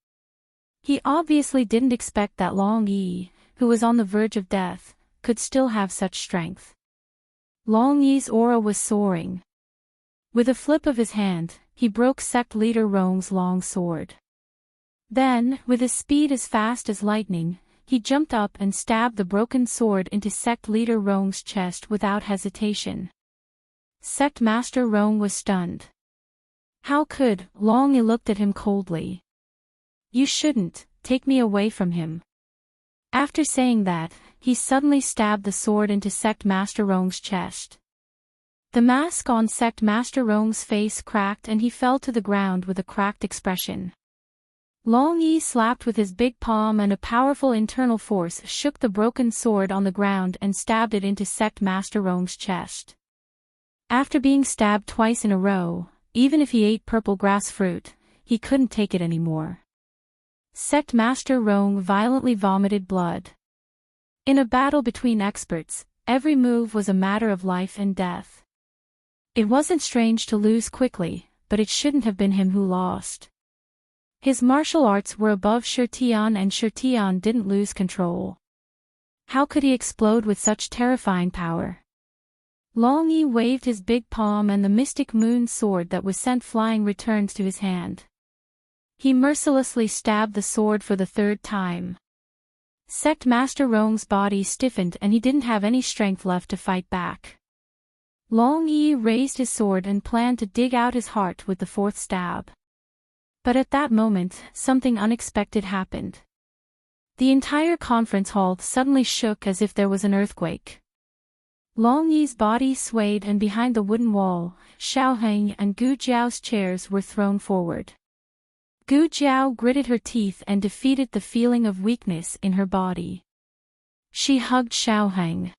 Speaker 1: He obviously didn't expect that Long Yi, who was on the verge of death, could still have such strength. Long Yi's aura was soaring. With a flip of his hand, he broke Sect Leader Rong's long sword. Then, with a speed as fast as lightning, he jumped up and stabbed the broken sword into Sect Leader Rong's chest without hesitation. Sect Master Rong was stunned. How could? Long Yi looked at him coldly. You shouldn't, take me away from him. After saying that, he suddenly stabbed the sword into Sect Master Rong's chest. The mask on Sect Master Rong's face cracked and he fell to the ground with a cracked expression. Long Yi slapped with his big palm and a powerful internal force shook the broken sword on the ground and stabbed it into Sect Master Rong's chest. After being stabbed twice in a row, even if he ate purple grass fruit, he couldn't take it anymore. Sect Master Rong violently vomited blood. In a battle between experts, every move was a matter of life and death. It wasn't strange to lose quickly, but it shouldn't have been him who lost. His martial arts were above Shirtian and Shirtian didn't lose control. How could he explode with such terrifying power? Long Yi waved his big palm and the mystic moon sword that was sent flying returned to his hand. He mercilessly stabbed the sword for the third time. Sect Master Rong's body stiffened and he didn't have any strength left to fight back. Long Yi raised his sword and planned to dig out his heart with the fourth stab. But at that moment, something unexpected happened. The entire conference hall suddenly shook as if there was an earthquake. Long Yi's body swayed and behind the wooden wall, Xiaoheng and Gu Jiao's chairs were thrown forward. Gu Jiao gritted her teeth and defeated the feeling of weakness in her body. She hugged Xiaoheng.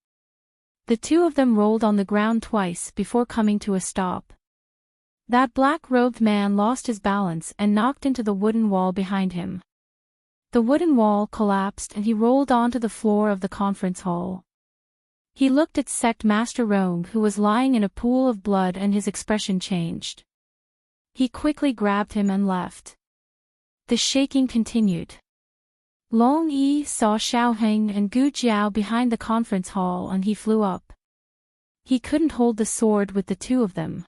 Speaker 1: The two of them rolled on the ground twice before coming to a stop. That black-robed man lost his balance and knocked into the wooden wall behind him. The wooden wall collapsed and he rolled onto the floor of the conference hall. He looked at Sect Master Rong who was lying in a pool of blood and his expression changed. He quickly grabbed him and left. The shaking continued. Long Yi saw Xiaoheng and Gu Jiao behind the conference hall and he flew up. He couldn't hold the sword with the two of them.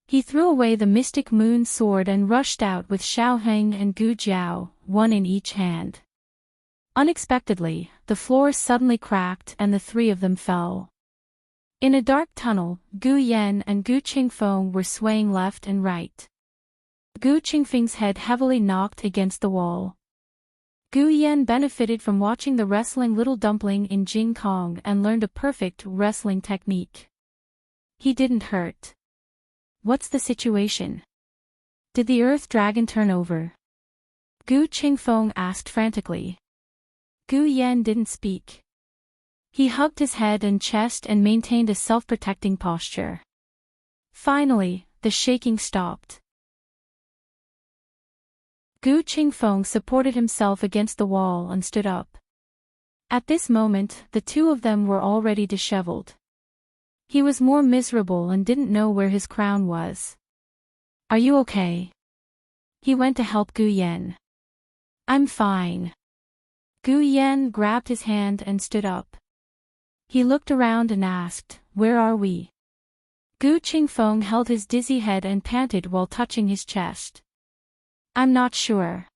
Speaker 1: He threw away the mystic moon sword and rushed out with Xiaoheng and Gu Jiao, one in each hand. Unexpectedly, the floor suddenly cracked and the three of them fell. In a dark tunnel, Gu Yan and Gu Qingfeng were swaying left and right. Gu Qingfeng's head heavily knocked against the wall. Gu Yan benefited from watching the wrestling little dumpling in Jing Kong and learned a perfect wrestling technique. He didn't hurt. What's the situation? Did the earth dragon turn over? Gu Qingfeng asked frantically. Gu Yan didn't speak. He hugged his head and chest and maintained a self-protecting posture. Finally, the shaking stopped. Gu Qingfeng supported himself against the wall and stood up. At this moment, the two of them were already disheveled. He was more miserable and didn't know where his crown was. Are you okay? He went to help Gu Yan. I'm fine. Gu Yan grabbed his hand and stood up. He looked around and asked, where are we? Gu Qingfeng held his dizzy head and panted while touching his chest. I'm not sure.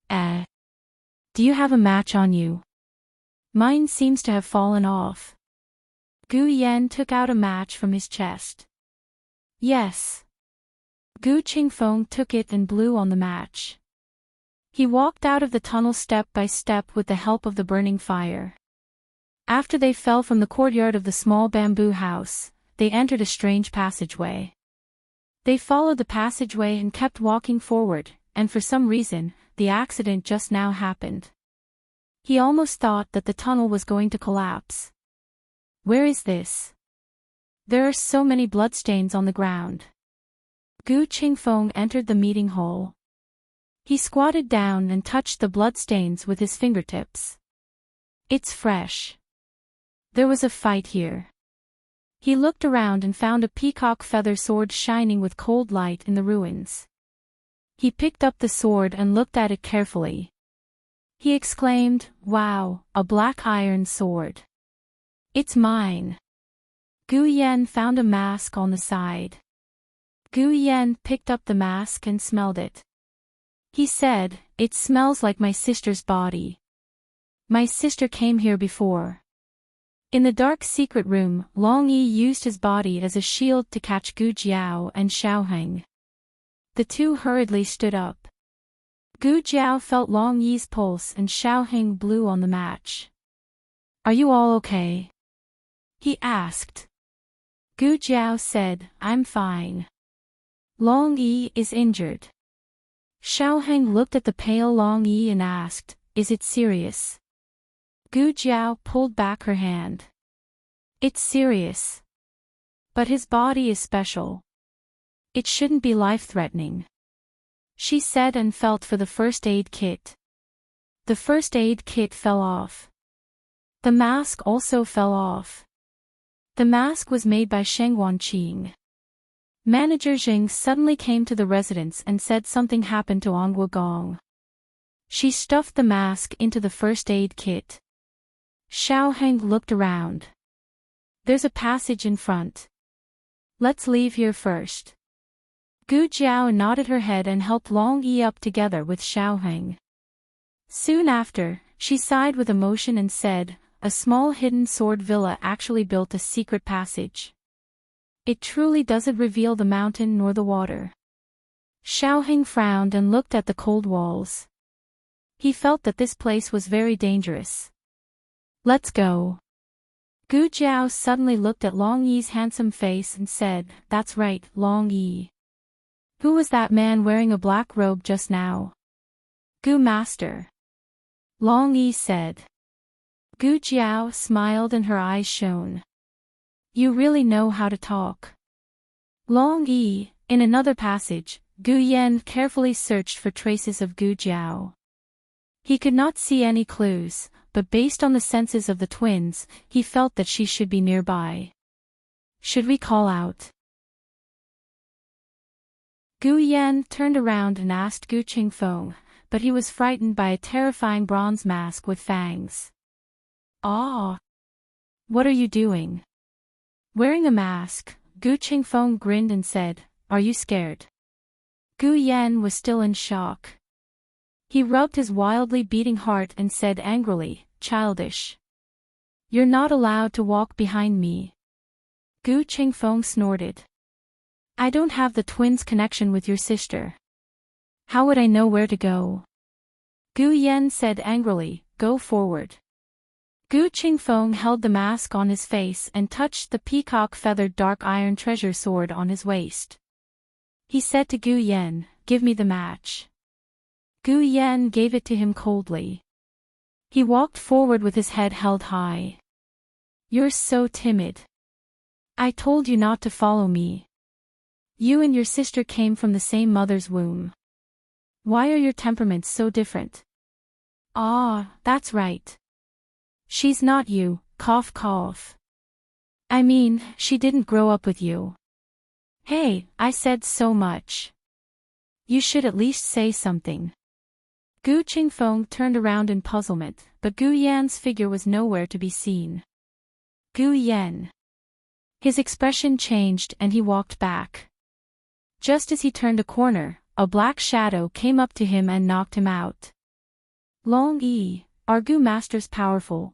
Speaker 1: Do you have a match on you? Mine seems to have fallen off. Gu Yan took out a match from his chest. Yes. Gu Qingfeng took it and blew on the match. He walked out of the tunnel step by step with the help of the burning fire. After they fell from the courtyard of the small bamboo house, they entered a strange passageway. They followed the passageway and kept walking forward, and for some reason, the accident just now happened. He almost thought that the tunnel was going to collapse. Where is this? There are so many bloodstains on the ground. Gu Qingfeng entered the meeting hall. He squatted down and touched the bloodstains with his fingertips. It's fresh. There was a fight here. He looked around and found a peacock feather sword shining with cold light in the ruins. He picked up the sword and looked at it carefully. He exclaimed, "Wow, a black iron sword. It's mine." Gu Yan found a mask on the side. Gu Yan picked up the mask and smelled it. He said, "It smells like my sister's body. My sister came here before." In the dark secret room, Long Yi used his body as a shield to catch Gu Jiao and Xiaoheng. The two hurriedly stood up. Gu Jiao felt Long Yi's pulse and Xiaoheng blew on the match. "Are you all okay?" he asked. Gu Jiao said, "I'm fine. Long Yi is injured." Xiaoheng looked at the pale Long Yi and asked, "Is it serious?" Gu Jiao pulled back her hand. "It's serious. But his body is special. It shouldn't be life-threatening," she said and felt for the first aid kit. The first aid kit fell off. The mask also fell off. The mask was made by Sheng Wanqing. Manager Jing suddenly came to the residence and said something happened to Ongwa Gong. She stuffed the mask into the first aid kit. Xiaoheng looked around. "There's a passage in front. Let's leave here first." Gu Jiao nodded her head and helped Long Yi up together with Xiaoheng. Soon after, she sighed with emotion and said, "A small hidden sword villa actually built a secret passage. It truly doesn't reveal the mountain nor the water." Xiaoheng frowned and looked at the cold walls. He felt that this place was very dangerous. "Let's go." Gu Jiao suddenly looked at Long Yi's handsome face and said, "That's right, Long Yi. Who was that man wearing a black robe just now?" "Gu Master." Long Yi said. Gu Jiao smiled and her eyes shone. "You really know how to talk." Long Yi, in another passage, Gu Yan carefully searched for traces of Gu Jiao. He could not see any clues, but based on the senses of the twins, he felt that she should be nearby. "Should we call out?" Gu Yan turned around and asked Gu Qingfeng, but he was frightened by a terrifying bronze mask with fangs. "Ah! What are you doing?" Wearing a mask, Gu Qingfeng grinned and said, "Are you scared?" Gu Yan was still in shock. He rubbed his wildly beating heart and said angrily, "Childish. You're not allowed to walk behind me." Gu Qingfeng snorted. "I don't have the twins' connection with your sister. How would I know where to go?" Gu Yan said angrily, "Go forward." Gu Qingfeng held the mask on his face and touched the peacock-feathered dark iron treasure sword on his waist. He said to Gu Yan, "Give me the match." Gu Yan gave it to him coldly. He walked forward with his head held high. "You're so timid. I told you not to follow me. You and your sister came from the same mother's womb. Why are your temperaments so different?" "Ah, that's right. She's not you, cough cough. I mean, she didn't grow up with you." "Hey, I said so much. You should at least say something." Gu Qingfeng turned around in puzzlement, but Gu Yan's figure was nowhere to be seen. Gu Yan. His expression changed and he walked back. Just as he turned a corner, a black shadow came up to him and knocked him out. "Long Yi, are Gu masters powerful?"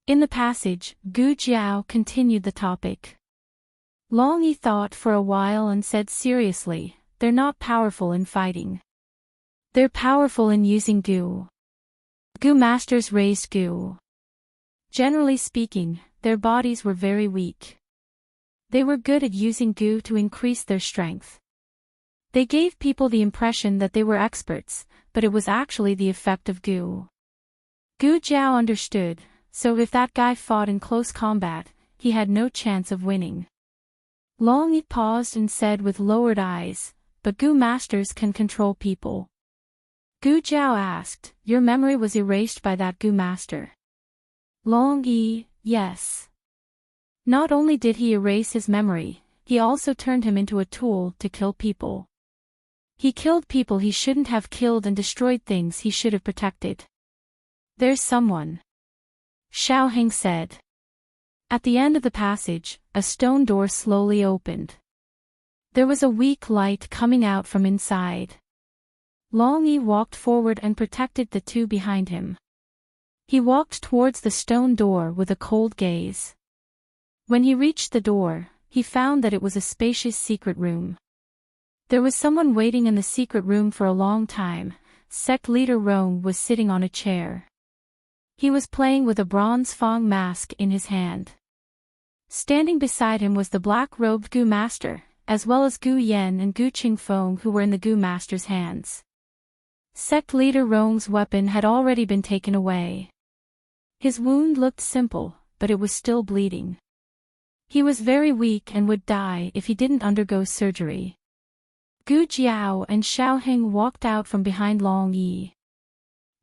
Speaker 1: In the passage, Gu Jiao continued the topic. Long Yi thought for a while and said seriously, "They're not powerful in fighting. They're powerful in using Gu. Gu masters raised Gu. Generally speaking, their bodies were very weak. They were good at using Gu to increase their strength. They gave people the impression that they were experts, but it was actually the effect of Gu." Gu Jiao understood, so if that guy fought in close combat, he had no chance of winning. Long Yi paused and said with lowered eyes, "But Gu masters can control people." Gu Jiao asked, "Your memory was erased by that Gu master?" Long Yi, "Yes. Not only did he erase his memory, he also turned him into a tool to kill people." He killed people he shouldn't have killed and destroyed things he should have protected. There's someone, Xiaoheng said. At the end of the passage, a stone door slowly opened. There was a weak light coming out from inside. Long Yi walked forward and protected the two behind him. He walked towards the stone door with a cold gaze. When he reached the door, he found that it was a spacious secret room. There was someone waiting in the secret room for a long time. Sect leader Rong was sitting on a chair. He was playing with a bronze Fang mask in his hand. Standing beside him was the black-robed Gu Master, as well as Gu Yen and Gu Qingfeng who were in the Gu Master's hands. Sect leader Rong's weapon had already been taken away. His wound looked simple, but it was still bleeding. He was very weak and would die if he didn't undergo surgery. Gu Jiao and Xiaoheng walked out from behind Long Yi.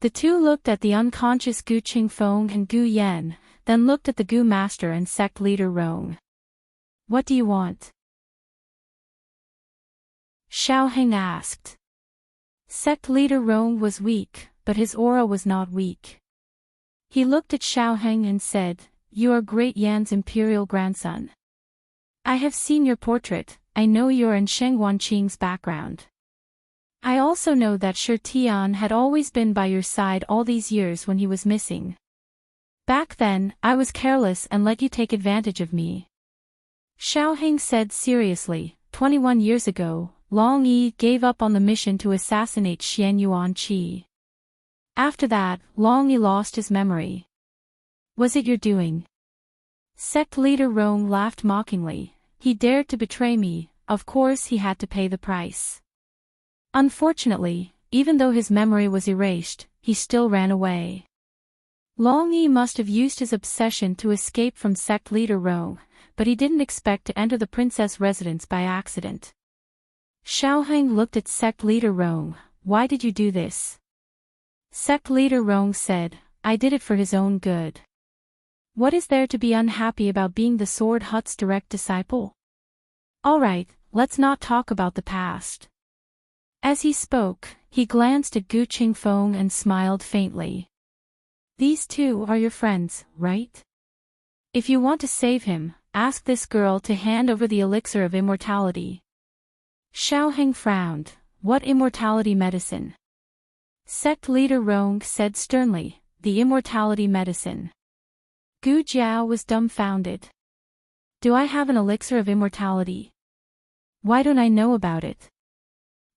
Speaker 1: The two looked at the unconscious Gu Qingfeng and Gu Yen, then looked at the Gu Master and sect leader Rong. "What do you want?" Xiaoheng asked. Sect leader Rong was weak, but his aura was not weak. He looked at Xiaoheng and said, "You are Great Yan's imperial grandson. I have seen your portrait, I know you're in Sheng Wanqing's background. I also know that Shi Tian had always been by your side all these years when he was missing. Back then, I was careless and let you take advantage of me." Xiaoheng said seriously, 21 years ago, Long Yi gave up on the mission to assassinate Xian Yuanqi. After that, Long Yi lost his memory. Was it your doing? Sect leader Rong laughed mockingly. He dared to betray me, of course he had to pay the price. Unfortunately, even though his memory was erased, he still ran away. Long Yi must have used his obsession to escape from sect leader Rong, but he didn't expect to enter the princess residence by accident. Xiaoheng looked at sect leader Rong. "Why did you do this?" Sect leader Rong said, "I did it for his own good. What is there to be unhappy about being the Sword Hut's direct disciple? Alright, let's not talk about the past." As he spoke, he glanced at Gu Qingfeng and smiled faintly. "These two are your friends, right? If you want to save him, ask this girl to hand over the elixir of immortality." Xiaoheng frowned. "What immortality medicine?" Sect leader Rong said sternly, "The immortality medicine." Gu Jiao was dumbfounded. "Do I have an elixir of immortality? Why don't I know about it?"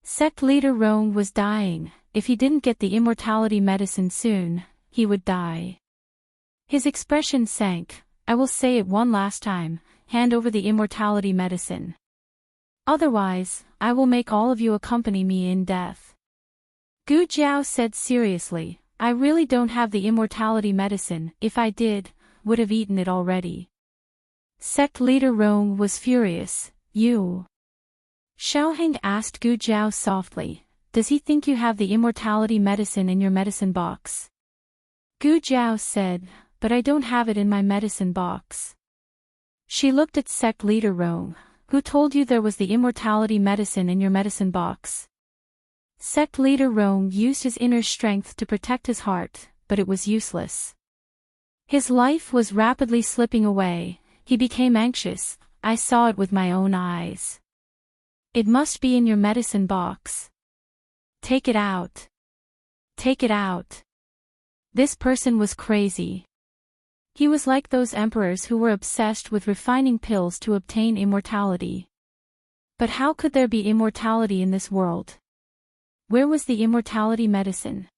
Speaker 1: Sect leader Rong was dying. If he didn't get the immortality medicine soon, he would die. His expression sank. "I will say it one last time, hand over the immortality medicine. Otherwise, I will make all of you accompany me in death." Gu Jiao said seriously, "I really don't have the immortality medicine. If I did, would have eaten it already." Sect leader Rong was furious. "You?" Xiaoheng asked Gu Jiao softly, "Does he think you have the immortality medicine in your medicine box?" Gu Jiao said, "But I don't have it in my medicine box." She looked at sect leader Rong. "Who told you there was the immortality medicine in your medicine box?" Sect leader Rong used his inner strength to protect his heart, but it was useless. His life was rapidly slipping away. He became anxious. "I saw it with my own eyes. It must be in your medicine box. Take it out. Take it out." This person was crazy. He was like those emperors who were obsessed with refining pills to obtain immortality. But how could there be immortality in this world? Where was the immortality medicine?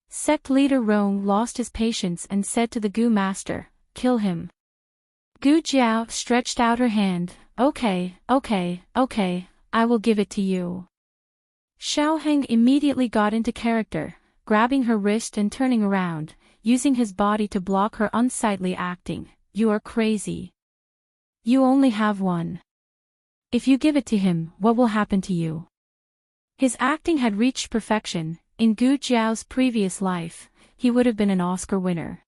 Speaker 1: Sect leader Rong lost his patience and said to the Gu Master, "Kill him." Gu Jiao stretched out her hand. Okay, I will give it to you." Xiaoheng immediately got into character, grabbing her wrist and turning around, using his body to block her unsightly acting. "You are crazy. You only have one. If you give it to him, what will happen to you?" His acting had reached perfection. In Gu Jiao's previous life, he would have been an Oscar winner.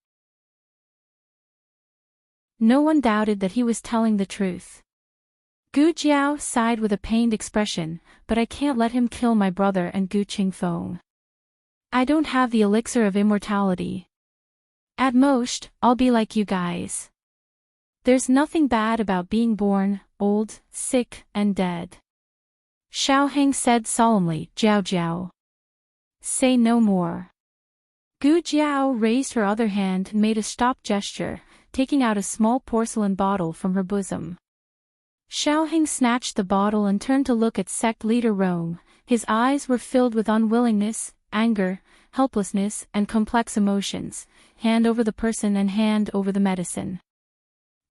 Speaker 1: No one doubted that he was telling the truth. Gu Jiao sighed with a pained expression, but I can't let him kill my brother and Gu Qingfeng. I don't have the elixir of immortality. At most, I'll be like you guys. There's nothing bad about being born, old, sick, and dead. Xiaoheng said solemnly, Jiao Jiao. Say no more. Gu Jiao raised her other hand and made a stop gesture, taking out a small porcelain bottle from her bosom. Xiaoheng snatched the bottle and turned to look at sect leader Rome. His eyes were filled with unwillingness, anger, helplessness, and complex emotions. Hand over the person and hand over the medicine.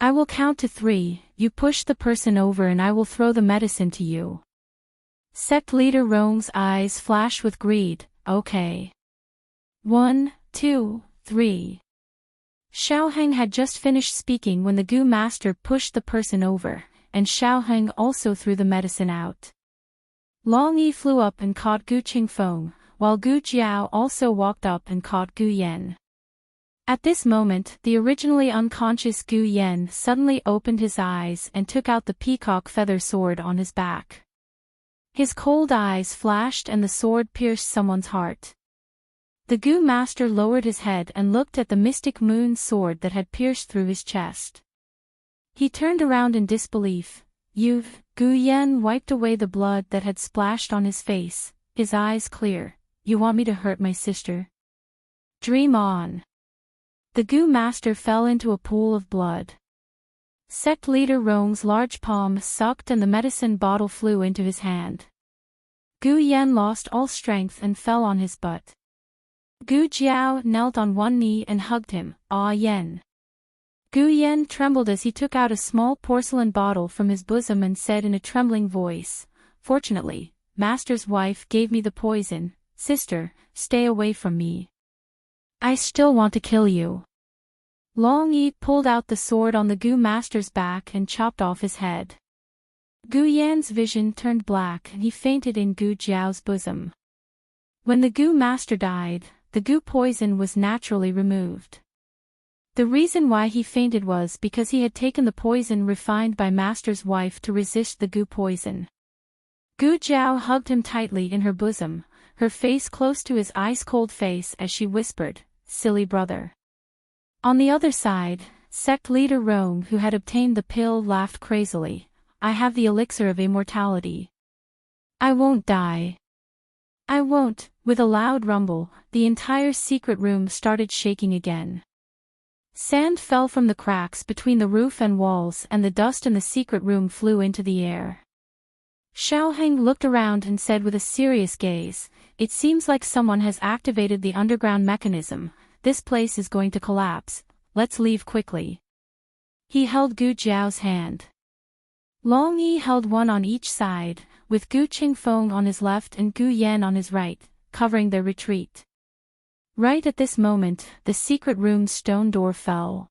Speaker 1: I will count to 3, you push the person over and I will throw the medicine to you. Sect leader Rome's eyes flashed with greed. Okay. 1, 2, 3. Xiaoheng had just finished speaking when the Gu master pushed the person over, and Xiaoheng also threw the medicine out. Long Yi flew up and caught Gu Qingfeng, while Gu Jiao also walked up and caught Gu Yan. At this moment, the originally unconscious Gu Yan suddenly opened his eyes and took out the peacock feather sword on his back. His cold eyes flashed and the sword pierced someone's heart. The Gu master lowered his head and looked at the mystic moon sword that had pierced through his chest. He turned around in disbelief. Gu Yan wiped away the blood that had splashed on his face, his eyes clear. You want me to hurt my sister? Dream on. The Gu master fell into a pool of blood. Sect leader Rong's large palm sucked and the medicine bottle flew into his hand. Gu Yan lost all strength and fell on his butt. Gu Jiao knelt on one knee and hugged him. Ah Yan. Gu Yan trembled as he took out a small porcelain bottle from his bosom and said in a trembling voice, Fortunately, Master's wife gave me the poison. Sister, stay away from me. I still want to kill you. Long Yi pulled out the sword on the Gu master's back and chopped off his head. Gu Yan's vision turned black and he fainted in Gu Jiao's bosom. When the Gu master died, the Gu poison was naturally removed. The reason why he fainted was because he had taken the poison refined by Master's wife to resist the Gu poison. Gu Jiao hugged him tightly in her bosom, her face close to his ice-cold face as she whispered, Silly brother. On the other side, sect leader Rome, who had obtained the pill, laughed crazily. I have the elixir of immortality. I won't die. I won't. With a loud rumble, the entire secret room started shaking again. Sand fell from the cracks between the roof and walls and the dust in the secret room flew into the air. Xiaoheng looked around and said with a serious gaze, It seems like someone has activated the underground mechanism. This place is going to collapse. Let's leave quickly. He held Gu Jiao's hand. Long Yi held one on each side, with Gu Qingfeng on his left and Gu Yan on his right, covering their retreat. Right at this moment, the secret room's stone door fell.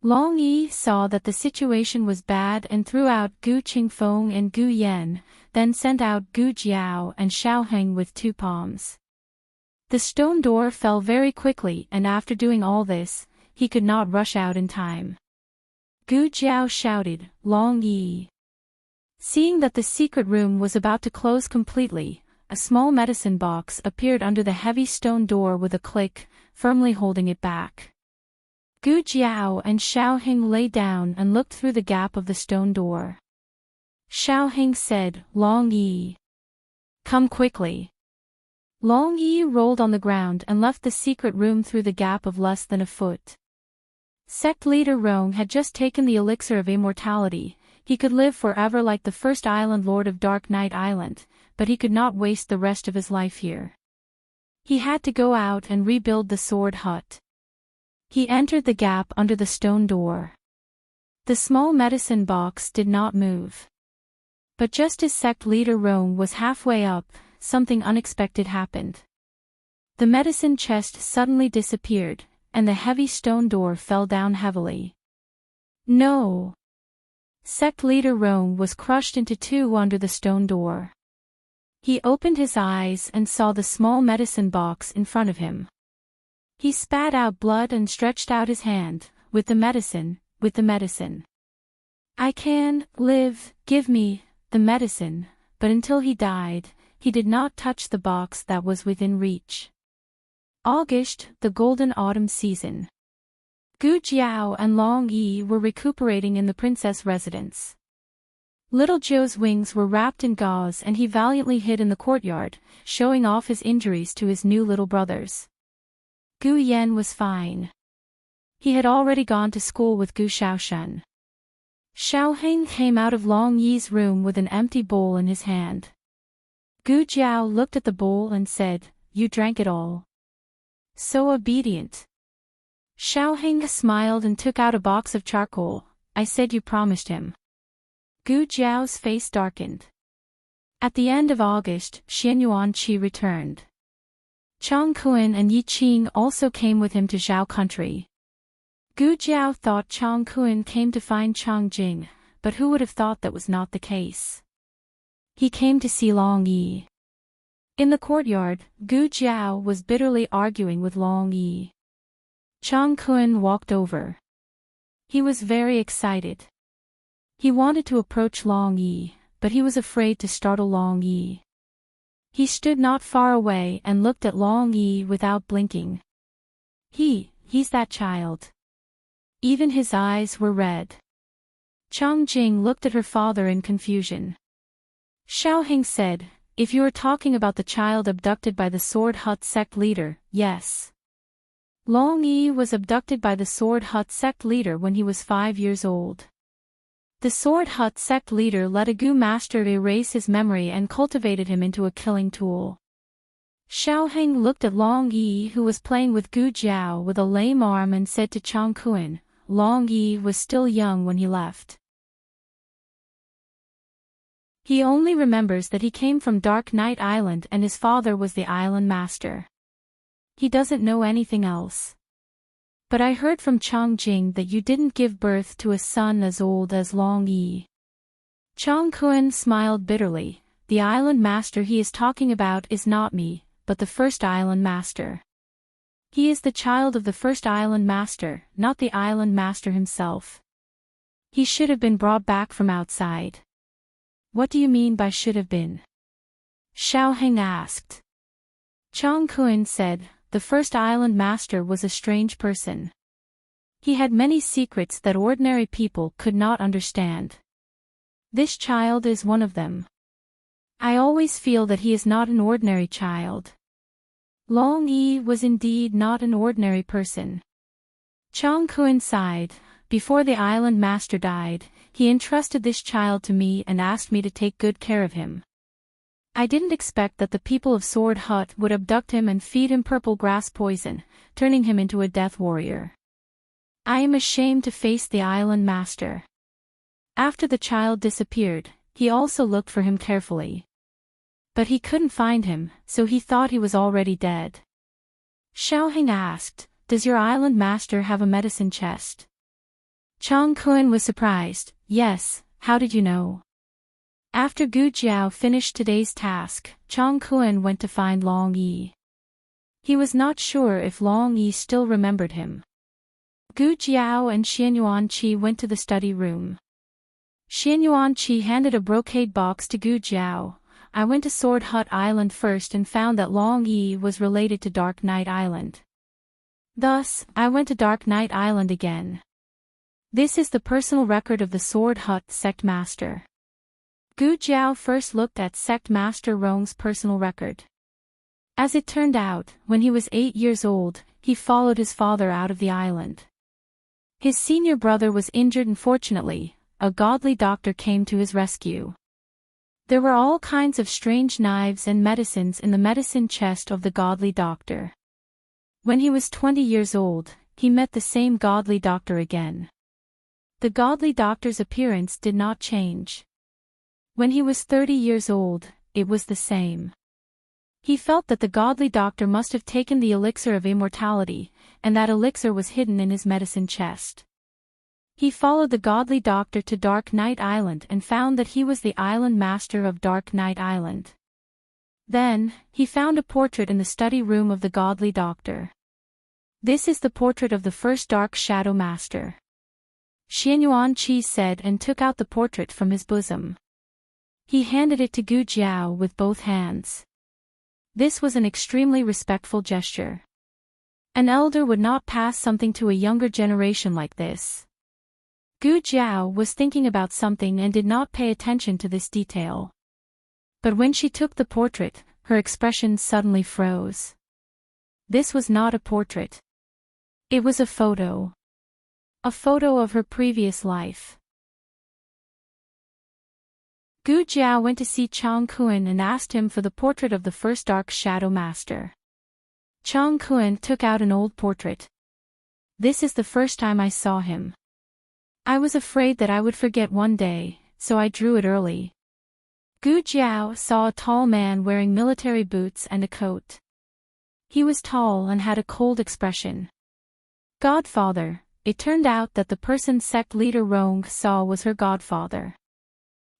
Speaker 1: Long Yi saw that the situation was bad and threw out Gu Qingfeng and Gu Yan, then sent out Gu Jiao and Xiaoheng with 2 palms. The stone door fell very quickly and after doing all this, he could not rush out in time. Gu Jiao shouted, Long Yi. Seeing that the secret room was about to close completely, a small medicine box appeared under the heavy stone door with a click, firmly holding it back. Gu Jiao and Xiaoheng lay down and looked through the gap of the stone door. Xiaoheng said, Long Yi. Come quickly. Long Yi rolled on the ground and left the secret room through the gap of less than a foot. Sect leader Rong had just taken the elixir of immortality. He could live forever like the first island lord of Dark Knight Island, but he could not waste the rest of his life here. He had to go out and rebuild the sword hut. He entered the gap under the stone door. The small medicine box did not move. But just as sect leader Rome was halfway up, something unexpected happened. The medicine chest suddenly disappeared, and the heavy stone door fell down heavily. No! Sect leader Rome was crushed into 2 under the stone door. He opened his eyes and saw the small medicine box in front of him. He spat out blood and stretched out his hand, with the medicine. I can live, give me the medicine, but until he died, he did not touch the box that was within reach. August, the golden autumn season. Gu Jiao and Long Yi were recuperating in the princess residence. Little Zhou's wings were wrapped in gauze and he valiantly hid in the courtyard, showing off his injuries to his new little brothers. Gu Yan was fine. He had already gone to school with Gu Xiaoshen. Xiaoheng came out of Long Yi's room with an empty bowl in his hand. Gu Jiao looked at the bowl and said, "You drank it all. So obedient." Xiaoheng smiled and took out a box of charcoal. "I said you promised him." Gu Jiao's face darkened. At the end of August, Xianyuan Qi returned. Chang Kuan and Yi Qing also came with him to Zhao country. Gu Jiao thought Chang Kuan came to find Chang Jing, but who would have thought that was not the case? He came to see Long Yi. In the courtyard, Gu Jiao was bitterly arguing with Long Yi. Chang Kuan walked over. He was very excited. He wanted to approach Long Yi, but he was afraid to startle Long Yi. He stood not far away and looked at Long Yi without blinking. He's that child. Even his eyes were red. Chang Jing looked at her father in confusion. Xiaoheng said, "If you are talking about the child abducted by the Sword Hut sect leader, yes. Long Yi was abducted by the Sword Hut sect leader when he was 5 years old. The Sword Hut sect leader let a Gu master erase his memory and cultivated him into a killing tool." Xiaoheng looked at Long Yi who was playing with Gu Jiao with a lame arm and said to Chang Kuan, "Long Yi was still young when he left. He only remembers that he came from Dark Night Island and his father was the island master. He doesn't know anything else. But I heard from Chang Jing that you didn't give birth to a son as old as Long Yi." Chang Kuan smiled bitterly. "The island master he is talking about is not me, but the first island master. He is the child of the first island master, not the island master himself. He should have been brought back from outside." "What do you mean by should have been?" Xiaoheng asked. Chang Kuan said, "The first island master was a strange person. He had many secrets that ordinary people could not understand. This child is one of them. I always feel that he is not an ordinary child." Long Yi was indeed not an ordinary person. Chang Kuan sighed. "Before the island master died, he entrusted this child to me and asked me to take good care of him. I didn't expect that the people of Sword Hut would abduct him and feed him purple grass poison, turning him into a death warrior. I am ashamed to face the island master." After the child disappeared, he also looked for him carefully. But he couldn't find him, so he thought he was already dead. Xiaoheng asked, "Does your island master have a medicine chest?" Chang Kuan was surprised. "Yes, how did you know?" After Gu Jiao finished today's task, Chang Kuan went to find Long Yi. He was not sure if Long Yi still remembered him. Gu Jiao and Xianyuan Qi went to the study room. Xianyuan Qi handed a brocade box to Gu Jiao. "I went to Sword Hut Island first and found that Long Yi was related to Dark Night Island. Thus, I went to Dark Night Island again. This is the personal record of the Sword Hut sect master." Gu Jiao first looked at sect master Rong's personal record. As it turned out, when he was 8 years old, he followed his father out of the island. His senior brother was injured and fortunately, a godly doctor came to his rescue. There were all kinds of strange knives and medicines in the medicine chest of the godly doctor. When he was 20 years old, he met the same godly doctor again. The godly doctor's appearance did not change. When he was 30 years old, it was the same. He felt that the godly doctor must have taken the elixir of immortality, and that elixir was hidden in his medicine chest. He followed the godly doctor to Dark Night Island and found that he was the island master of Dark Night Island. Then, he found a portrait in the study room of the godly doctor. This is the portrait of the first Dark Shadow Master. Xianyuan Qi said and took out the portrait from his bosom. He handed it to Gu Jiao with both hands. This was an extremely respectful gesture. An elder would not pass something to a younger generation like this. Gu Jiao was thinking about something and did not pay attention to this detail. But when she took the portrait, her expression suddenly froze. This was not a portrait. It was a photo. A photo of her previous life. Gu Jiao went to see Chang Kuan and asked him for the portrait of the first Dark Shadow Master. Chang Kuan took out an old portrait. This is the first time I saw him. I was afraid that I would forget one day, so I drew it early. Gu Jiao saw a tall man wearing military boots and a coat. He was tall and had a cold expression. Godfather, it turned out that the person sect leader Rong saw was her godfather.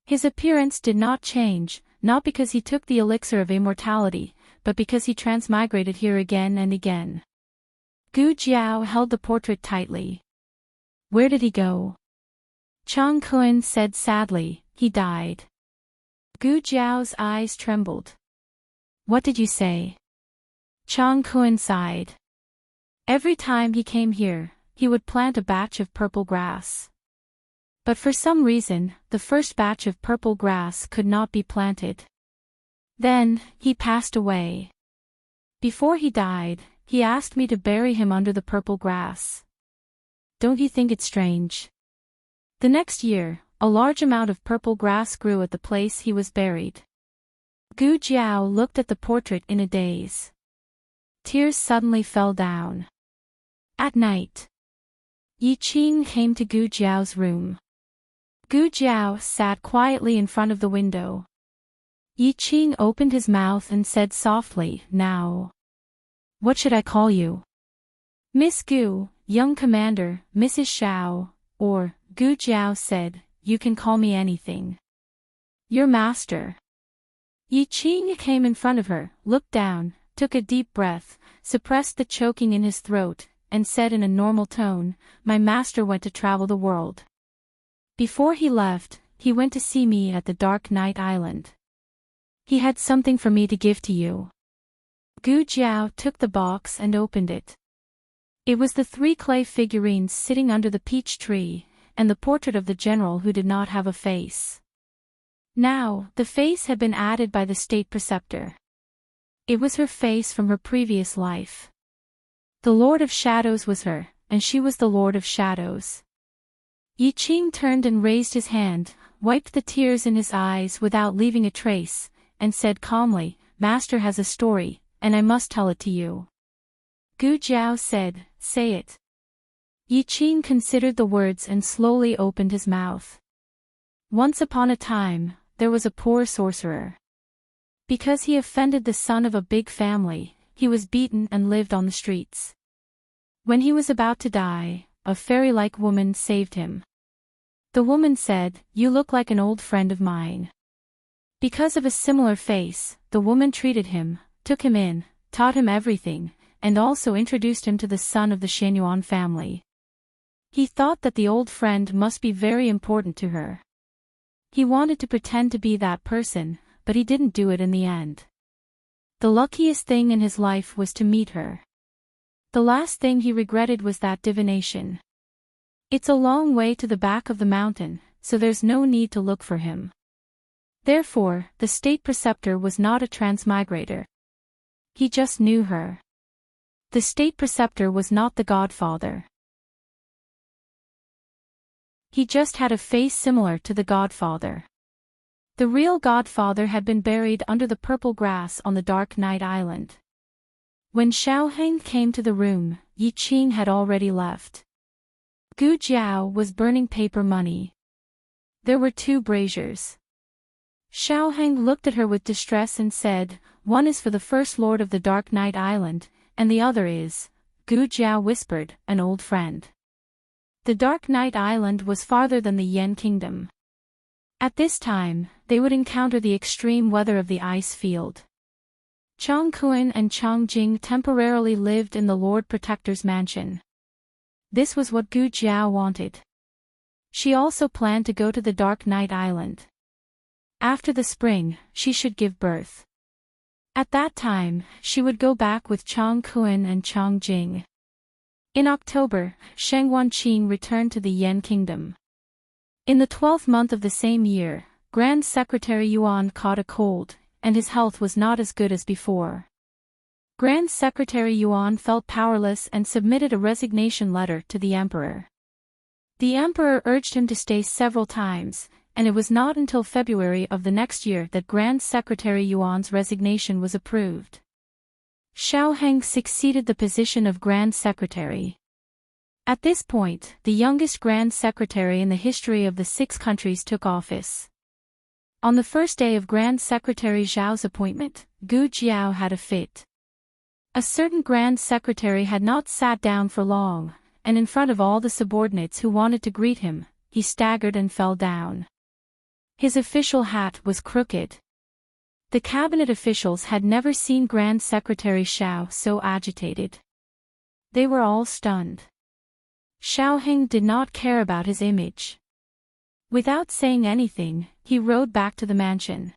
Speaker 1: His appearance did not change, not because he took the elixir of immortality, but because he transmigrated here again and again. Gu Jiao held the portrait tightly. Where did he go? Chang Kuan said sadly, he died. Gu Jiao's eyes trembled. What did you say? Chang Kuan sighed. Every time he came here, he would plant a batch of purple grass. But for some reason, the first batch of purple grass could not be planted. Then, he passed away. Before he died, he asked me to bury him under the purple grass. Don't you think it strange? The next year, a large amount of purple grass grew at the place he was buried. Gu Jiao looked at the portrait in a daze. Tears suddenly fell down. At night, Yi Qing came to Gu Jiao's room. Gu Jiao sat quietly in front of the window. Yi Qing opened his mouth and said softly, Now. What should I call you? Miss Gu, young commander, Mrs. Shao, or, Gu Jiao said, You can call me anything. Your master. Yi Qing came in front of her, looked down, took a deep breath, suppressed the choking in his throat, and said in a normal tone, My master went to travel the world. Before he left, he went to see me at the Dark Night Island. He had something for me to give to you. Gu Jiao took the box and opened it. It was the 3 clay figurines sitting under the peach tree, and the portrait of the general who did not have a face. Now, the face had been added by the state preceptor. It was her face from her previous life. The Lord of Shadows was her, and she was the Lord of Shadows. Yi Qing turned and raised his hand, wiped the tears in his eyes without leaving a trace, and said calmly, Master has a story, and I must tell it to you. Gu Jiao said, Say it. Yi Qing considered the words and slowly opened his mouth. Once upon a time, there was a poor sorcerer. Because he offended the son of a big family, he was beaten and lived on the streets. When he was about to die, a fairy-like woman saved him. The woman said, You look like an old friend of mine. Because of a similar face, the woman treated him, took him in, taught him everything, and also introduced him to the son of the Xianyuan family. He thought that the old friend must be very important to her. He wanted to pretend to be that person, but he didn't do it in the end. The luckiest thing in his life was to meet her. The last thing he regretted was that divination. It's a long way to the back of the mountain, so there's no need to look for him. Therefore, the state preceptor was not a transmigrator. He just knew her. The state preceptor was not the godfather. He just had a face similar to the godfather. The real godfather had been buried under the purple grass on the Dark Night Island. When Xiaoheng came to the room, Yi Qing had already left. Gu Jiao was burning paper money. There were 2 braziers. Xiaoheng looked at her with distress and said, One is for the first lord of the Dark Night Island, and the other is, Gu Jiao whispered, an old friend. The Dark Night Island was farther than the Yen Kingdom. At this time, they would encounter the extreme weather of the ice field. Chang Kuan and Chang Jing temporarily lived in the Lord Protector's mansion. This was what Gu Jiao wanted. She also planned to go to the Dark Night Island. After the spring, she should give birth. At that time, she would go back with Chong Kun and Chong Jing. In October, Sheng Wanqing returned to the Yan Kingdom. In the 12th month of the same year, Grand Secretary Yuan caught a cold, and his health was not as good as before. Grand Secretary Yuan felt powerless and submitted a resignation letter to the emperor. The emperor urged him to stay several times, and it was not until February of the next year that Grand Secretary Yuan's resignation was approved. Xiao Heng succeeded the position of Grand Secretary. At this point, the youngest Grand Secretary in the history of the 6 countries took office. On the first day of Grand Secretary Zhao's appointment, Gu Jiao had a fit. A certain Grand Secretary had not sat down for long, and in front of all the subordinates who wanted to greet him, he staggered and fell down. His official hat was crooked. The cabinet officials had never seen Grand Secretary Xiao so agitated. They were all stunned. Xiao Heng did not care about his image. Without saying anything, he rode back to the mansion.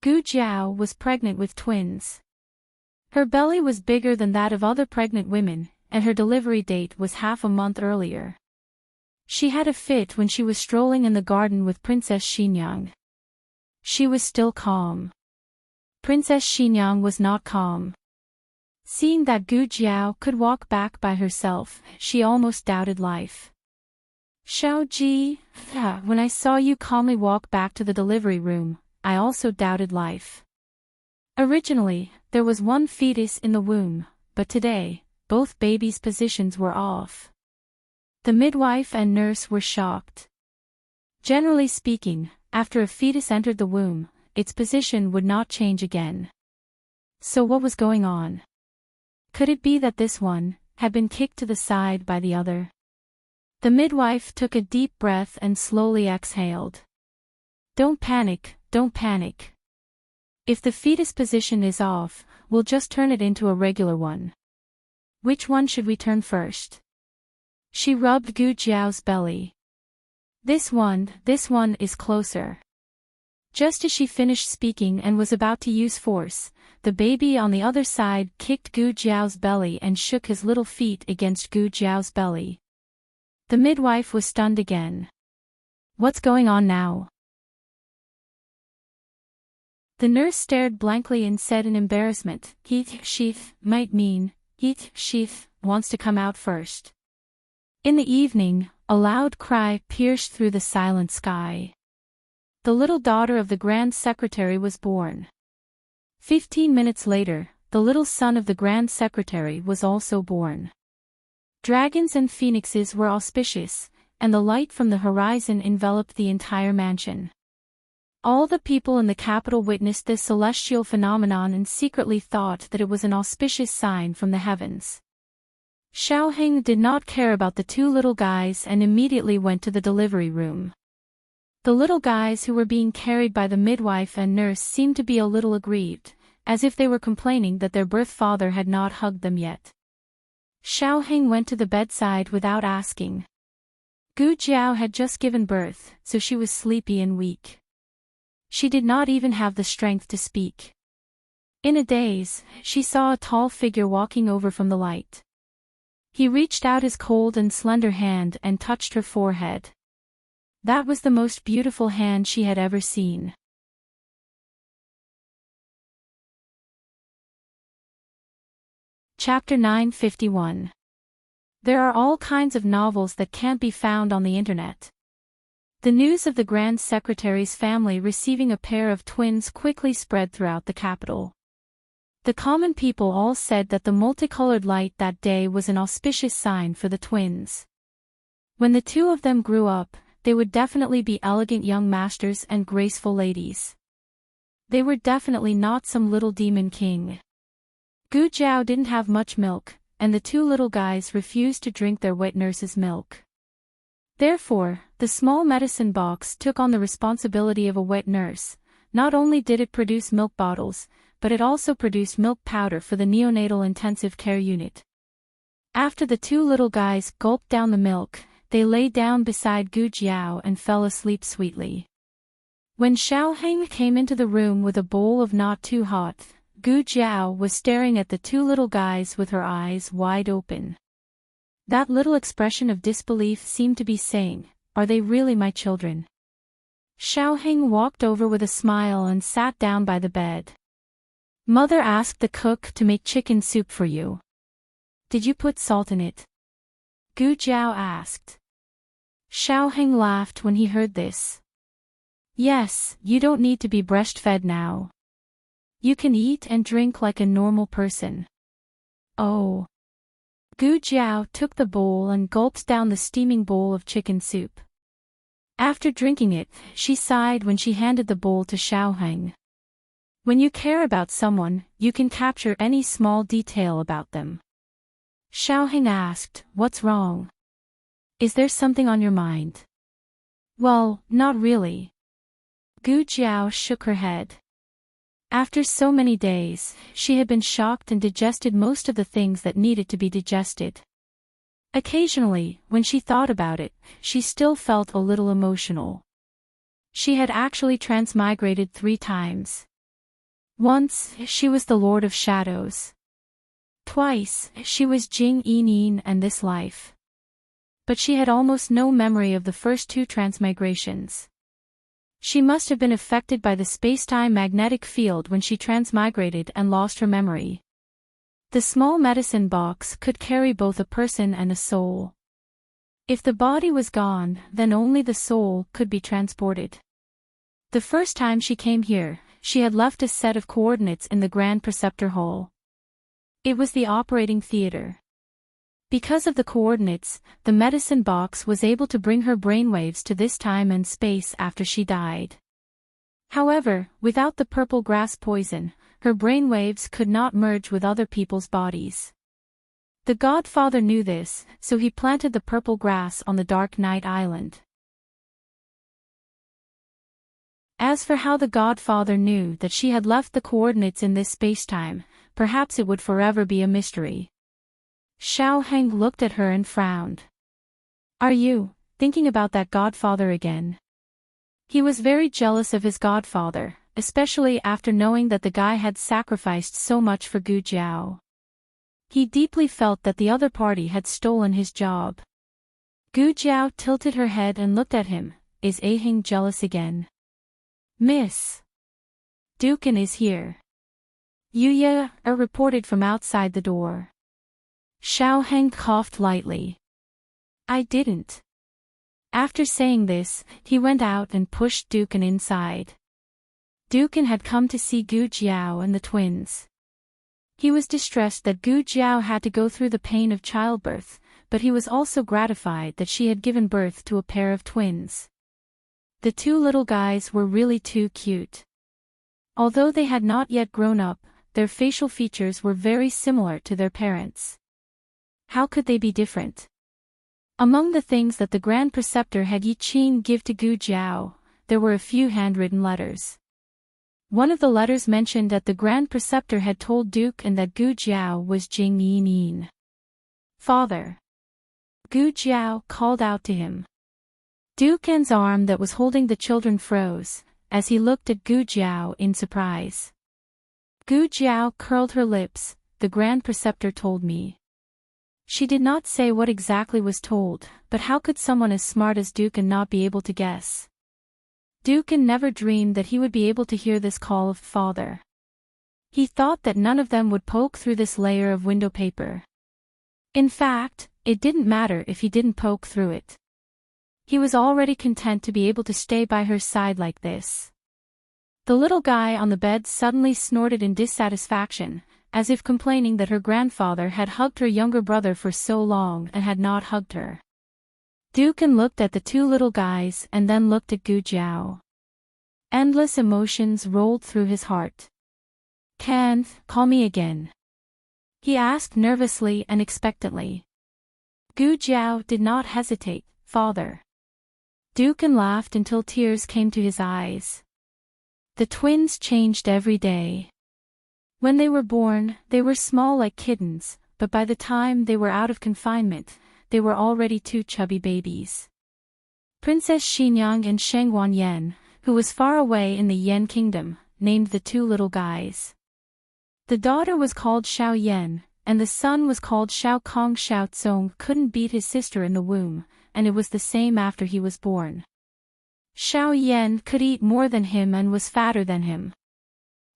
Speaker 1: Gu Jiao was pregnant with twins. Her belly was bigger than that of other pregnant women, and her delivery date was half a month earlier. She had a fit when she was strolling in the garden with Princess Xinyang. She was still calm. Princess Xinyang was not calm. Seeing that Gu Jiao could walk back by herself, she almost doubted life. Xiao Ji, when I saw you calmly walk back to the delivery room, I also doubted life. Originally, there was one fetus in the womb, but today, both babies' positions were off. The midwife and nurse were shocked. Generally speaking, after a fetus entered the womb, its position would not change again. So what was going on? Could it be that this one had been kicked to the side by the other? The midwife took a deep breath and slowly exhaled. Don't panic, don't panic. If the fetus position is off, we'll just turn it into a regular one. Which one should we turn first? She rubbed Gu Jiao's belly. This one is closer. Just as she finished speaking and was about to use force, the baby on the other side kicked Gu Jiao's belly and shook his little feet against Gu Jiao's belly. The midwife was stunned again. What's going on now? The nurse stared blankly and said in embarrassment, Heat Sheath might mean, Heat Sheath wants to come out first. In the evening, a loud cry pierced through the silent sky. The little daughter of the Grand Secretary was born. 15 minutes later, the little son of the Grand Secretary was also born. Dragons and phoenixes were auspicious, and the light from the horizon enveloped the entire mansion. All the people in the capital witnessed this celestial phenomenon and secretly thought that it was an auspicious sign from the heavens. Xiao Heng did not care about the 2 little guys and immediately went to the delivery room. The little guys who were being carried by the midwife and nurse seemed to be a little aggrieved, as if they were complaining that their birth father had not hugged them yet. Xiao Heng went to the bedside without asking. Gu Jiao had just given birth, so she was sleepy and weak. She did not even have the strength to speak. In a daze, she saw a tall figure walking over from the light. He reached out his cold and slender hand and touched her forehead. That was the most beautiful hand she had ever seen. Chapter 951. There are all kinds of novels that can't be found on the internet. The news of the Grand Secretary's family receiving a pair of twins quickly spread throughout the capital. The common people all said that the multicolored light that day was an auspicious sign for the twins. When the 2 of them grew up, they would definitely be elegant young masters and graceful ladies. They were definitely not some little demon king. Gu Jiao didn't have much milk, and the 2 little guys refused to drink their wet nurse's milk. Therefore, the small medicine box took on the responsibility of a wet nurse. Not only did it produce milk bottles, but it also produced milk powder for the neonatal intensive care unit. After the 2 little guys gulped down the milk, they lay down beside Gu Jiao and fell asleep sweetly. When Xiaoheng came into the room with a bowl of not too hot, Gu Jiao was staring at the two little guys with her eyes wide open. That little expression of disbelief seemed to be saying, "Are they really my children?" Xiaoheng walked over with a smile and sat down by the bed. "Mother asked the cook to make chicken soup for you. Did you put salt in it?" Gu Jiao asked. Xiaoheng laughed when he heard this. "Yes, you don't need to be breastfed now. You can eat and drink like a normal person." "Oh." Gu Jiao took the bowl and gulped down the steaming bowl of chicken soup. After drinking it, she sighed when she handed the bowl to Xiaoheng. When you care about someone, you can capture any small detail about them. Xiaoheng asked, "What's wrong? Is there something on your mind?" "Well, not really." Gu Jiao shook her head. After so many days, she had been shocked and digested most of the things that needed to be digested. Occasionally, when she thought about it, she still felt a little emotional. She had actually transmigrated 3 times. Once, she was the Lord of Shadows. Twice, she was Jing Yinin and this life. But she had almost no memory of the first 2 transmigrations. She must have been affected by the space-time magnetic field when she transmigrated and lost her memory. The small medicine box could carry both a person and a soul. If the body was gone, then only the soul could be transported. The first time she came here, she had left a set of coordinates in the Grand Preceptor Hall. It was the operating theater. Because of the coordinates, the medicine box was able to bring her brainwaves to this time and space after she died. However, without the purple grass poison, her brainwaves could not merge with other people's bodies. The Godfather knew this, so he planted the purple grass on the Dark Night Island. As for how the Godfather knew that she had left the coordinates in this spacetime, perhaps it would forever be a mystery. Xiaoheng looked at her and frowned. "Are you thinking about that Godfather again?" He was very jealous of his Godfather, especially after knowing that the guy had sacrificed so much for Gu Jiao. He deeply felt that the other party had stolen his job. Gu Jiao tilted her head and looked at him. "Is Aheng jealous again?" "Miss Dukin is here." Yuya reported from outside the door. Xiaoheng coughed lightly. "I didn't." After saying this, he went out and pushed Dukin inside. Dukin had come to see Gu Jiao and the twins. He was distressed that Gu Jiao had to go through the pain of childbirth, but he was also gratified that she had given birth to a pair of twins. The 2 little guys were really too cute. Although they had not yet grown up, their facial features were very similar to their parents. How could they be different? Among the things that the Grand Preceptor had Yi Qin give to Gu Jiao, there were a few handwritten letters. One of the letters mentioned that the Grand Preceptor had told Duke and that Gu Jiao was Jing Yinin. "Father!" Gu Jiao called out to him. Duke's arm that was holding the children froze, as he looked at Gu Jiao in surprise. Gu Jiao curled her lips. "The Grand Preceptor told me." She did not say what exactly was told, but how could someone as smart as Dukin not be able to guess? Dukin never dreamed that he would be able to hear this call of father. He thought that none of them would poke through this layer of window paper. In fact, it didn't matter if he didn't poke through it. He was already content to be able to stay by her side like this. The little guy on the bed suddenly snorted in dissatisfaction, as if complaining that her grandfather had hugged her younger brother for so long and had not hugged her. Dukin looked at the 2 little guys and then looked at Gu Jiao. Endless emotions rolled through his heart. "Can call me again?" he asked nervously and expectantly. Gu Jiao did not hesitate. "Father." Dukin laughed until tears came to his eyes. The twins changed every day. When they were born, they were small like kittens, but by the time they were out of confinement, they were already two chubby babies. Princess Xinyang and Shengwan Yen, who was far away in the Yen kingdom, named the two little guys. The daughter was called Xiao Yen, and the son was called Xiao Kong. Xiao Tsong couldn't beat his sister in the womb, and it was the same after he was born. Xiao Yen could eat more than him and was fatter than him.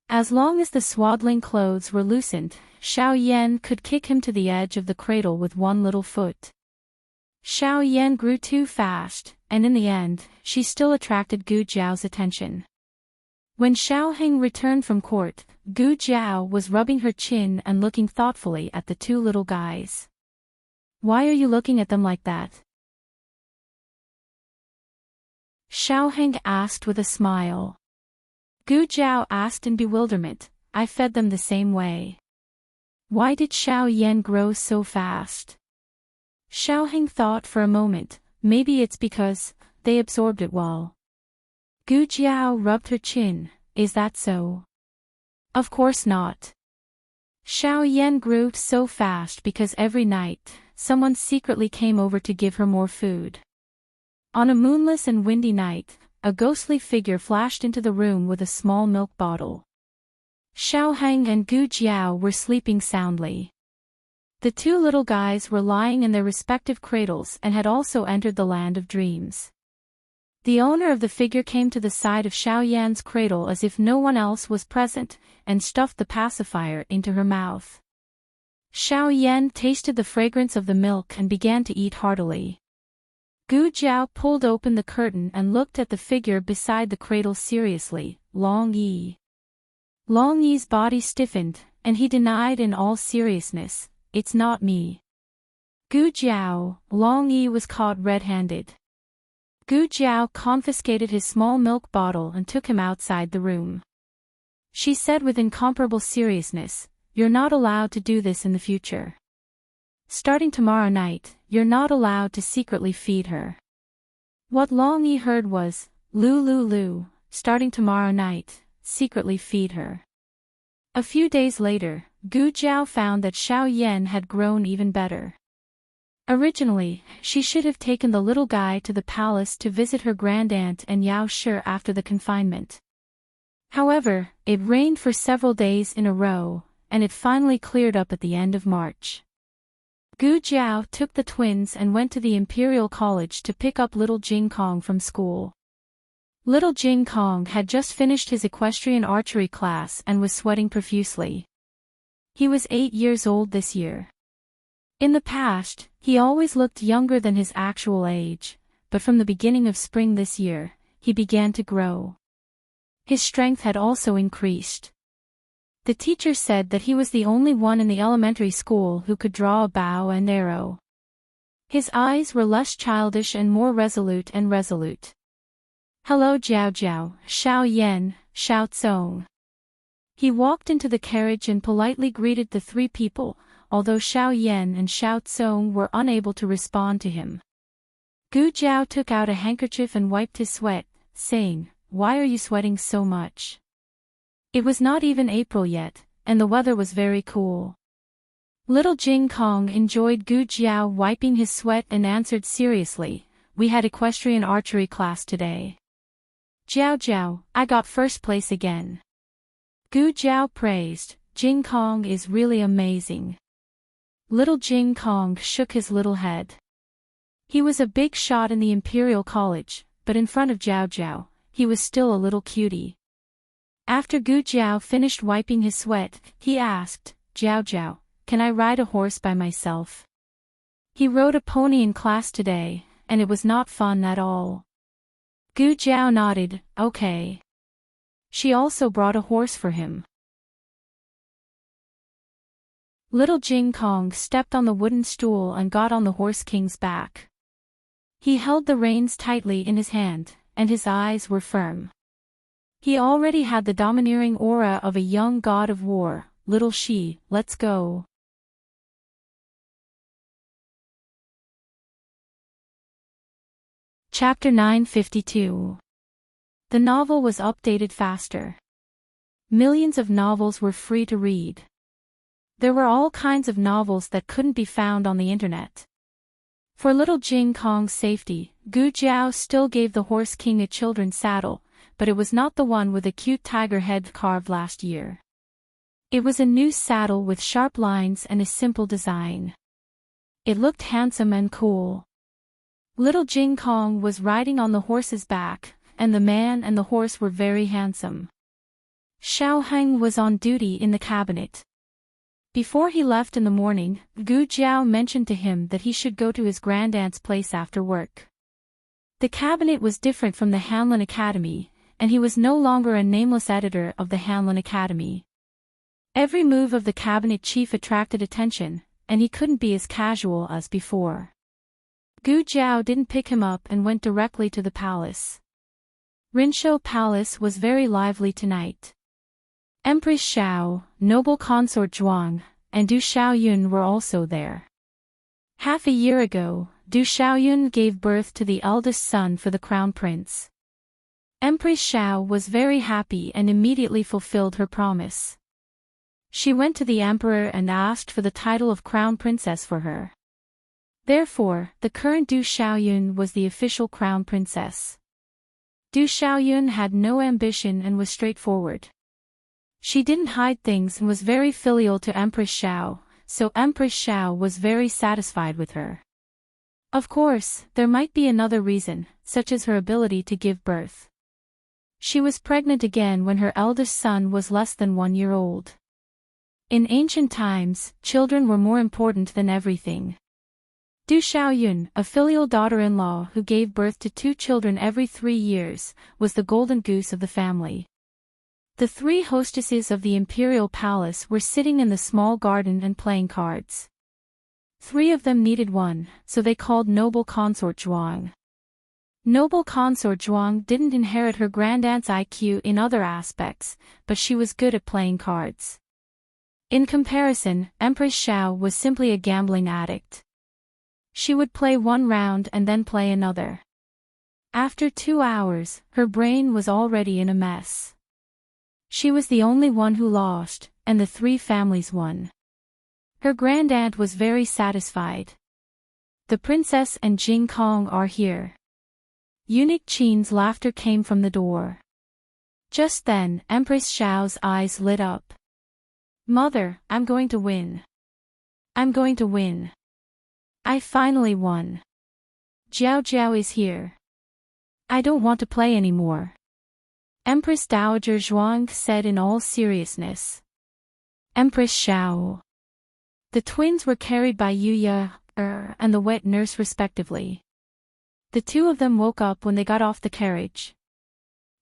Speaker 1: As long as the swaddling clothes were loosened, Xiao Yen could kick him to the edge of the cradle with one little foot. Xiao Yen grew too fast, and in the end, she still attracted Gu Jiao's attention. When Xiao Heng returned from court, Gu Jiao was rubbing her chin and looking thoughtfully at the two little guys. "Why are you looking at them like that?" Xiao Heng asked with a smile. Gu Jiao asked in bewilderment. "I fed them the same way." Why did Xiao Yen grow so fast? Xiao Heng thought for a moment. Maybe it's because they absorbed it well. Gu Jiao rubbed her chin. "Is that so?" "Of course not." Xiao Yen grew so fast because every night, someone secretly came over to give her more food. On a moonless and windy night, a ghostly figure flashed into the room with a small milk bottle. Xiao Heng and Gu Jiao were sleeping soundly. The two little guys were lying in their respective cradles and had also entered the land of dreams. The owner of the figure came to the side of Xiao Yan's cradle as if no one else was present, and stuffed the pacifier into her mouth. Xiao Yan tasted the fragrance of the milk and began to eat heartily. Gu Jiao pulled open the curtain and looked at the figure beside the cradle seriously. Long Yi. Long Yi's body stiffened, and he denied in all seriousness, "It's not me." Gu Jiao, Long Yi was caught red-handed. Gu Jiao confiscated his small milk bottle and took him outside the room. She said with incomparable seriousness, "You're not allowed to do this in the future. Starting tomorrow night, you're not allowed to secretly feed her." What Long Yi heard was, "Lu, starting tomorrow night, secretly feed her." A few days later, Gu Jiao found that Xiao Yan had grown even better. Originally, she should have taken the little guy to the palace to visit her grandaunt and Yao Shi after the confinement. However, it rained for several days in a row, and it finally cleared up at the end of March. Gu Jiao took the twins and went to the Imperial College to pick up little Jing Kong from school. Little Jing Kong had just finished his equestrian archery class and was sweating profusely. He was 8 years old this year. In the past, he always looked younger than his actual age, but from the beginning of spring this year, he began to grow. His strength had also increased. The teacher said that he was the only one in the elementary school who could draw a bow and arrow. His eyes were less childish and more resolute. "Hello Jiao Jiao, Xiao Yan, Xiao Tsong." He walked into the carriage and politely greeted the three people, although Xiao Yan and Xiao Tsong were unable to respond to him. Gu Jiao took out a handkerchief and wiped his sweat, saying, "Why are you sweating so much?" It was not even April yet, and the weather was very cool. Little Jing Kong enjoyed Gu Jiao wiping his sweat and answered seriously, "We had equestrian archery class today. Jiao Jiao, I got first place again." Gu Jiao praised, "Jing Kong is really amazing." Little Jing Kong shook his little head. He was a big shot in the Imperial College, but in front of Jiao Jiao, he was still a little cutie. After Gu Jiao finished wiping his sweat, he asked, "Jiao Jiao, can I ride a horse by myself?" He rode a pony in class today, and it was not fun at all. Gu Jiao nodded, "Okay." She also brought a horse for him. Little Jing Kong stepped on the wooden stool and got on the Horse King's back. He held the reins tightly in his hand, and his eyes were firm. He already had the domineering aura of a young god of war. "Little Shi, let's go." Chapter 952. The novel was updated faster. Millions of novels were free to read. There were all kinds of novels that couldn't be found on the internet. For little Jing Kong's safety, Gu Jiao still gave the Horse King a children's saddle, but it was not the one with a cute tiger head carved last year. It was a new saddle with sharp lines and a simple design. It looked handsome and cool. Little Jing Kong was riding on the horse's back, and the man and the horse were very handsome. Xiao Heng was on duty in the cabinet. Before he left in the morning, Gu Jiao mentioned to him that he should go to his grandaunt's place after work. The cabinet was different from the Hanlin Academy, and he was no longer a nameless editor of the Hanlin Academy. Every move of the cabinet chief attracted attention, and he couldn't be as casual as before. Gu Jiao didn't pick him up and went directly to the palace. Rinshou Palace was very lively tonight. Empress Xiao, noble consort Zhuang, and Du Xiaoyun were also there. Half a year ago, Du Xiaoyun gave birth to the eldest son for the crown prince. Empress Xiao was very happy and immediately fulfilled her promise. She went to the emperor and asked for the title of crown princess for her. Therefore, the current Du Xiaoyun was the official crown princess. Du Xiaoyun had no ambition and was straightforward. She didn't hide things and was very filial to Empress Xiao, so Empress Xiao was very satisfied with her. Of course, there might be another reason, such as her ability to give birth. She was pregnant again when her eldest son was less than 1 year old. In ancient times, children were more important than everything. Du Xiaoyun, a filial daughter-in-law who gave birth to 2 children every 3 years, was the golden goose of the family. The 3 hostesses of the imperial palace were sitting in the small garden and playing cards. 3 of them needed one, so they called noble consort Zhuang. Noble consort Zhuang didn't inherit her grandaunt's IQ in other aspects, but she was good at playing cards. In comparison, Empress Xiao was simply a gambling addict. She would play 1 round and then play another. After 2 hours, her brain was already in a mess. She was the only one who lost, and the 3 families won. Her grandaunt was very satisfied. The princess and Jing Kong are here. Eunuch Qin's laughter came from the door. Just then, Empress Xiao's eyes lit up. Mother, I'm going to win. I'm going to win. I finally won. Jiao Jiao is here. I don't want to play anymore. Empress Dowager Zhuang said in all seriousness. Empress Xiao. The twins were carried by Yuya, and the wet nurse respectively. The 2 of them woke up when they got off the carriage.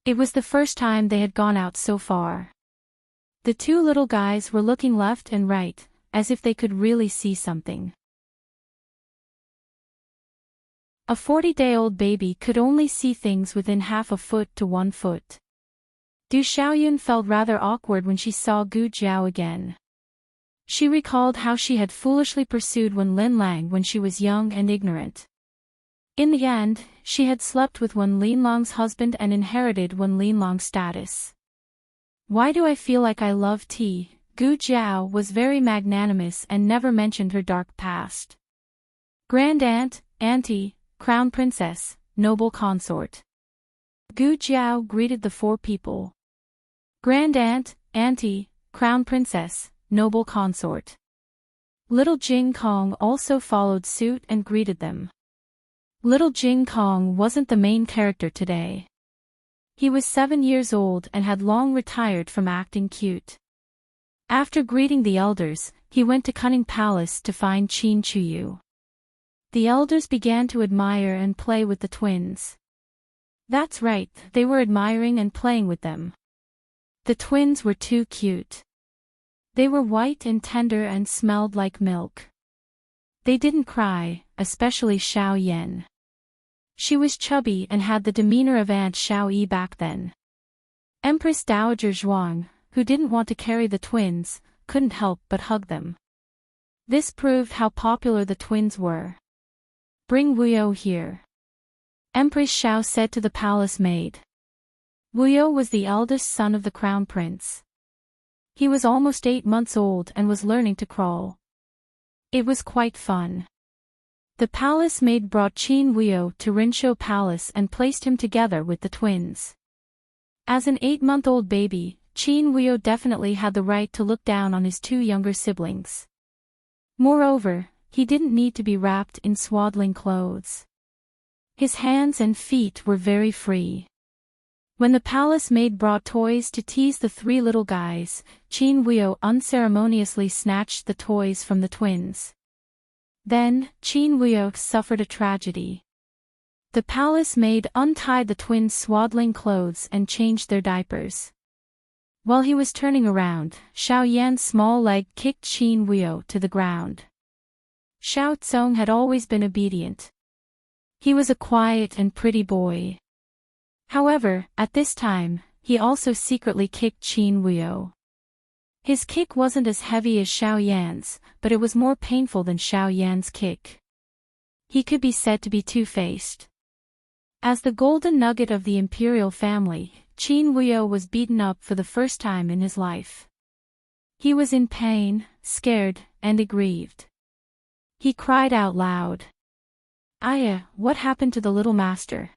Speaker 1: It was the first time they had gone out so far. The 2 little guys were looking left and right, as if they could really see something. A 40-day-old baby could only see things within half a foot to 1 foot. Du Xiaoyun felt rather awkward when she saw Gu Jiao again. She recalled how she had foolishly pursued Wen Linlang when she was young and ignorant. In the end, she had slept with Wen Linlang's husband and inherited Wen Linlang's status. Why do I feel like I love tea? Gu Jiao was very magnanimous and never mentioned her dark past. Grandaunt, auntie, crown princess, noble consort. Gu Jiao greeted the 4 people. Grandaunt, auntie, crown princess, noble consort. Little Jing Kong also followed suit and greeted them. Little Jing Kong wasn't the main character today. He was 7 years old and had long retired from acting cute. After greeting the elders, he went to Cunning Palace to find Qin Chuyu. The elders began to admire and play with the twins. That's right, they were admiring and playing with them. The twins were too cute. They were white and tender and smelled like milk. They didn't cry, especially Xiao Yan. She was chubby and had the demeanor of Aunt Xiao Yi back then. Empress Dowager Zhuang, who didn't want to carry the twins, couldn't help but hug them. This proved how popular the twins were. Bring Wuyo here. Empress Xiao said to the palace maid. Wuyo was the eldest son of the crown prince. He was almost 8 months old and was learning to crawl. It was quite fun. The palace maid brought Qin Huio to Rinshou Palace and placed him together with the twins. As an 8-month-old baby, Qin Huio definitely had the right to look down on his 2 younger siblings. Moreover, he didn't need to be wrapped in swaddling clothes. His hands and feet were very free. When the palace maid brought toys to tease the 3 little guys, Qin Huio unceremoniously snatched the toys from the twins. Then, Qin Huio suffered a tragedy. The palace maid untied the twins' swaddling clothes and changed their diapers. While he was turning around, Xiao Yan's small leg kicked Qin Huio to the ground. Xiao Tsong had always been obedient. He was a quiet and pretty boy. However, at this time, he also secretly kicked Qin Huio. His kick wasn't as heavy as Xiao Yan's, but it was more painful than Xiao Yan's kick. He could be said to be two-faced. As the golden nugget of the imperial family, Qin Huio was beaten up for the first time in his life. He was in pain, scared, and aggrieved. He cried out loud. "Aya, what happened to the little master?"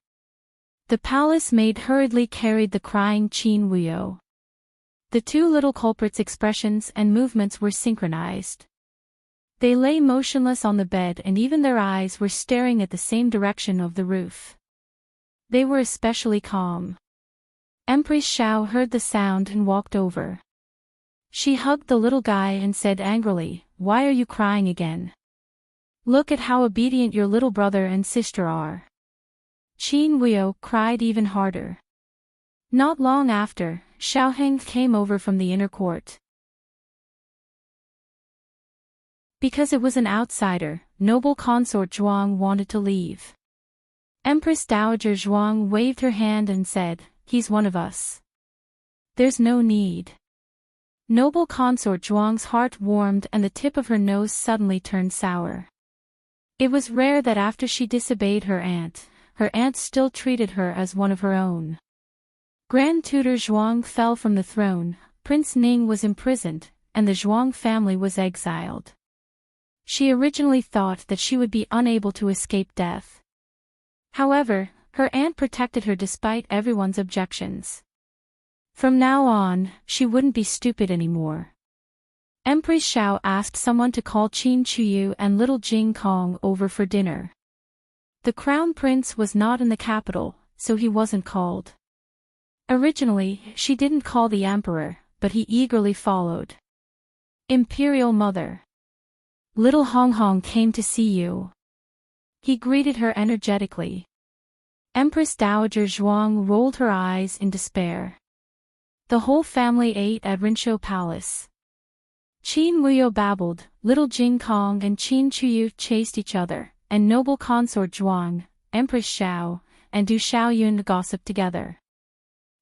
Speaker 1: The palace maid hurriedly carried the crying Qin Huio. The 2 little culprits' expressions and movements were synchronized. They lay motionless on the bed and even their eyes were staring at the same direction of the roof. They were especially calm. Empress Xiao heard the sound and walked over. She hugged the little guy and said angrily, "Why are you crying again? Look at how obedient your little brother and sister are." Qin Huio cried even harder. Not long after, Xiao Heng came over from the inner court. Because it was an outsider, noble consort Zhuang wanted to leave. Empress Dowager Zhuang waved her hand and said, "He's one of us. There's no need." Noble consort Zhuang's heart warmed and the tip of her nose suddenly turned sour. It was rare that after she disobeyed her aunt still treated her as one of her own. Grand Tutor Zhuang fell from the throne, Prince Ning was imprisoned, and the Zhuang family was exiled. She originally thought that she would be unable to escape death. However, her aunt protected her despite everyone's objections. From now on, she wouldn't be stupid anymore. Empress Xiao asked someone to call Qin Chuyu and little Jing Kong over for dinner. The crown prince was not in the capital, so he wasn't called. Originally, she didn't call the emperor, but he eagerly followed. "Imperial Mother. Little Hong Hong came to see you." He greeted her energetically. Empress Dowager Zhuang rolled her eyes in despair. The whole family ate at Rinshou Palace. Qin Huio babbled, little Jing Kong and Qin Chuyu chased each other, and noble consort Zhuang, Empress Xiao, and Du Xiaoyun gossiped together.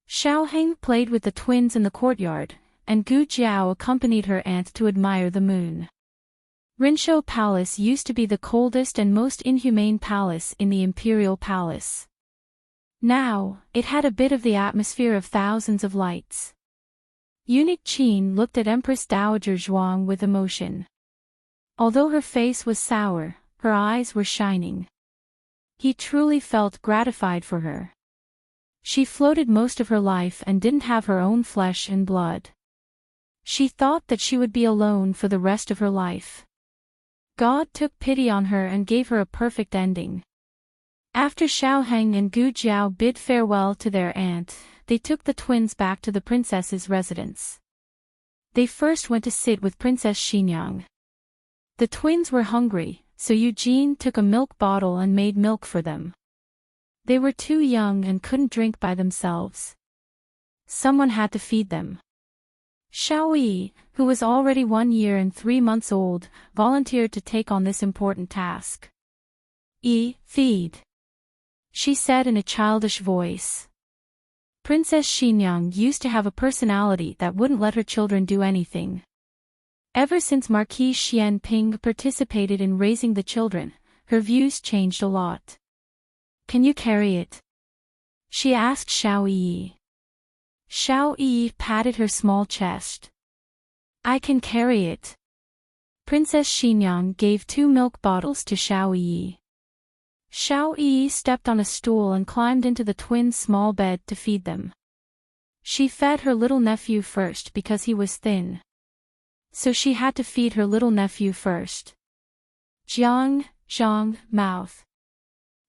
Speaker 1: Xiao Heng played with the twins in the courtyard, and Gu Jiao accompanied her aunt to admire the moon. Rinshou Palace used to be the coldest and most inhumane palace in the imperial palace. Now, it had a bit of the atmosphere of thousands of lights. Eunuch Qin looked at Empress Dowager Zhuang with emotion. Although her face was sour, her eyes were shining. He truly felt gratified for her. She floated most of her life and didn't have her own flesh and blood. She thought that she would be alone for the rest of her life. God took pity on her and gave her a perfect ending. After Xiao Heng and Gu Jiao bid farewell to their aunt, they took the twins back to the princess's residence. They first went to sit with Princess Xinyang. The twins were hungry, so Eugene took a milk bottle and made milk for them. They were too young and couldn't drink by themselves. Someone had to feed them. Xiao Yi, who was already 1 year and 3 months old, volunteered to take on this important task. Feed," she said in a childish voice. Princess Xinyang used to have a personality that wouldn't let her children do anything. Ever since Marquis Xian Ping participated in raising the children, her views changed a lot. "Can you carry it?" she asked Xiao Yi. Xiao Yi patted her small chest. "I can carry it." Princess Xinyang gave 2 milk bottles to Xiao Yi. Xiao Yi stepped on a stool and climbed into the twins' small bed to feed them. She fed her little nephew first because he was thin. So she had to feed her little nephew first. Jiang, Zhang, mouth.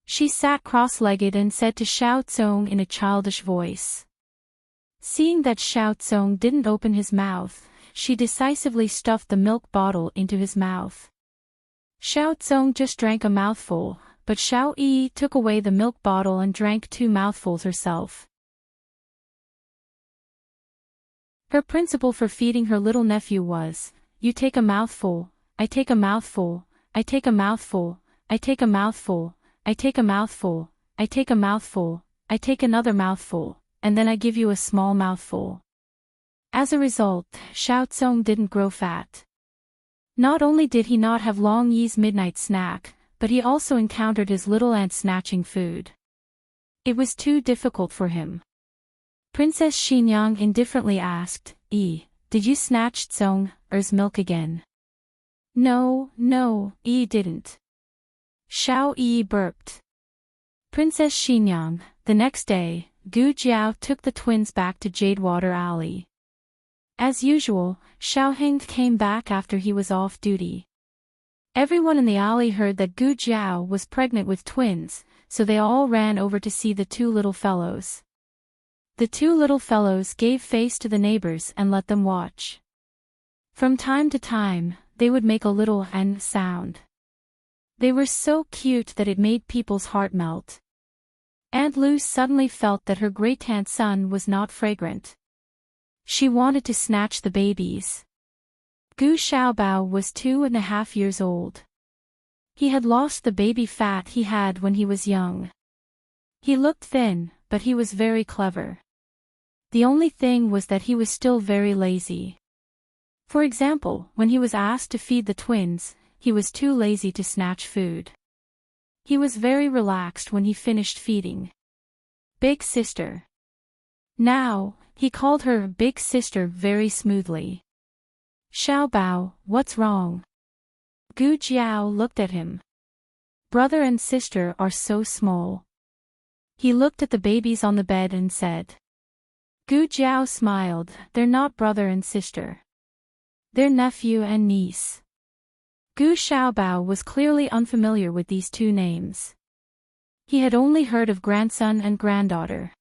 Speaker 1: She sat cross-legged and said to Xiao Zong in a childish voice. Seeing that Xiao Zong didn't open his mouth, she decisively stuffed the milk bottle into his mouth. Xiao Zong just drank a mouthful, but Xiao Yi took away the milk bottle and drank 2 mouthfuls herself. Her principle for feeding her little nephew was, you take a mouthful, I take a mouthful, I take a mouthful, I take a mouthful, I take a mouthful, I take a mouthful, I take another mouthful, and then I give you a small mouthful. As a result, Xiao Zong didn't grow fat. Not only did he not have Long Yi's midnight snack, but he also encountered his little aunt snatching food. It was too difficult for him. Princess Xinyang indifferently asked, did you snatch Zong's milk again? No, Yi didn't. Xiao Yi burped. Princess Xinyang, the next day, Gu Jiao took the twins back to Jadewater Alley. As usual, Xiao Heng came back after he was off duty. Everyone in the alley heard that Gu Jiao was pregnant with twins, so they all ran over to see the 2 little fellows. The 2 little fellows gave face to the neighbors and let them watch. From time to time, they would make a little "n" sound. They were so cute that it made people's heart melt. Aunt Lu suddenly felt that her great-aunt's son was not fragrant. She wanted to snatch the babies. Gu Xiaobao was 2.5 years old. He had lost the baby fat he had when he was young. He looked thin, but he was very clever. The only thing was that he was still very lazy. For example, when he was asked to feed the twins, he was too lazy to snatch food. He was very relaxed when he finished feeding. Big sister. Now, he called her big sister very smoothly. Xiaobao, what's wrong? Gu Jiao looked at him. Brother and sister are so small. He looked at the babies on the bed and said. Gu Jiao smiled, they're not brother and sister. They're nephew and niece. Gu Xiaobao was clearly unfamiliar with these 2 names. He had only heard of grandson and granddaughter.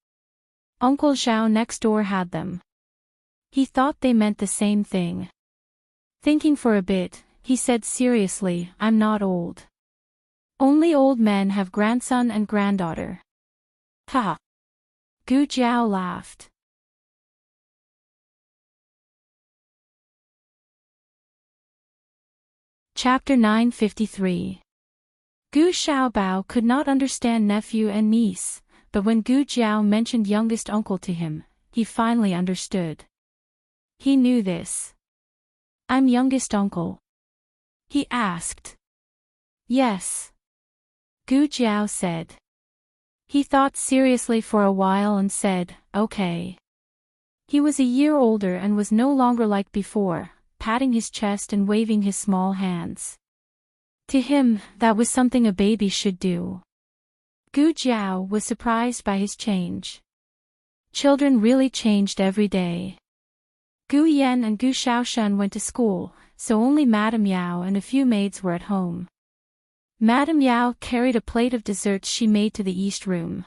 Speaker 1: Uncle Zhao next door had them. He thought they meant the same thing. Thinking for a bit, he said seriously, I'm not old. Only old men have grandson and granddaughter. Ha! Gu Jiao laughed. Chapter 953. Gu Xiaobao could not understand nephew and niece, but when Gu Jiao mentioned youngest uncle to him, he finally understood. He knew this. I'm youngest uncle? He asked. Yes. Gu Jiao said. He thought seriously for a while and said, okay. He was a year older and was no longer like before, patting his chest and waving his small hands. To him, that was something a baby should do. Gu Jiao was surprised by his change. Children really changed every day. Gu Yan and Gu Xiaoshan went to school, so only Madame Yao and a few maids were at home. Madame Yao carried a plate of desserts she made to the east room.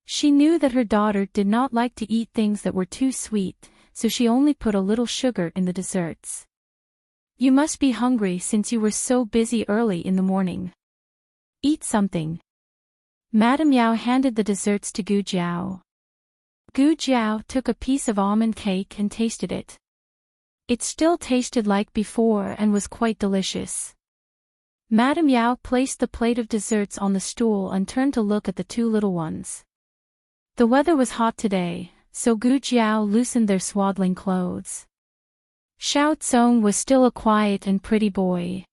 Speaker 1: She knew that her daughter did not like to eat things that were too sweet, so she only put a little sugar in the desserts. You must be hungry since you were so busy early in the morning. Eat something. Madame Yao handed the desserts to Gu Jiao. Gu Jiao took a piece of almond cake and tasted it. It still tasted like before and was quite delicious. Madame Yao placed the plate of desserts on the stool and turned to look at the 2 little ones. The weather was hot today, so Gu Jiao loosened their swaddling clothes. Xiao Zong was still a quiet and pretty boy.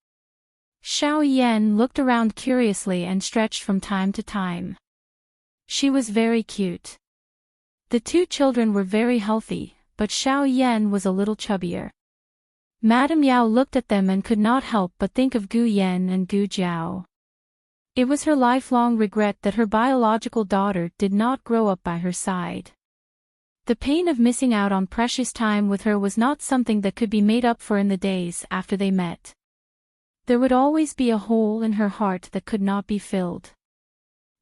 Speaker 1: Xiao Yan looked around curiously and stretched from time to time. She was very cute. The 2 children were very healthy, but Xiao Yan was a little chubbier. Madame Yao looked at them and could not help but think of Gu Yen and Gu Jiao. It was her lifelong regret that her biological daughter did not grow up by her side. The pain of missing out on precious time with her was not something that could be made up for in the days after they met. There would always be a hole in her heart that could not be filled.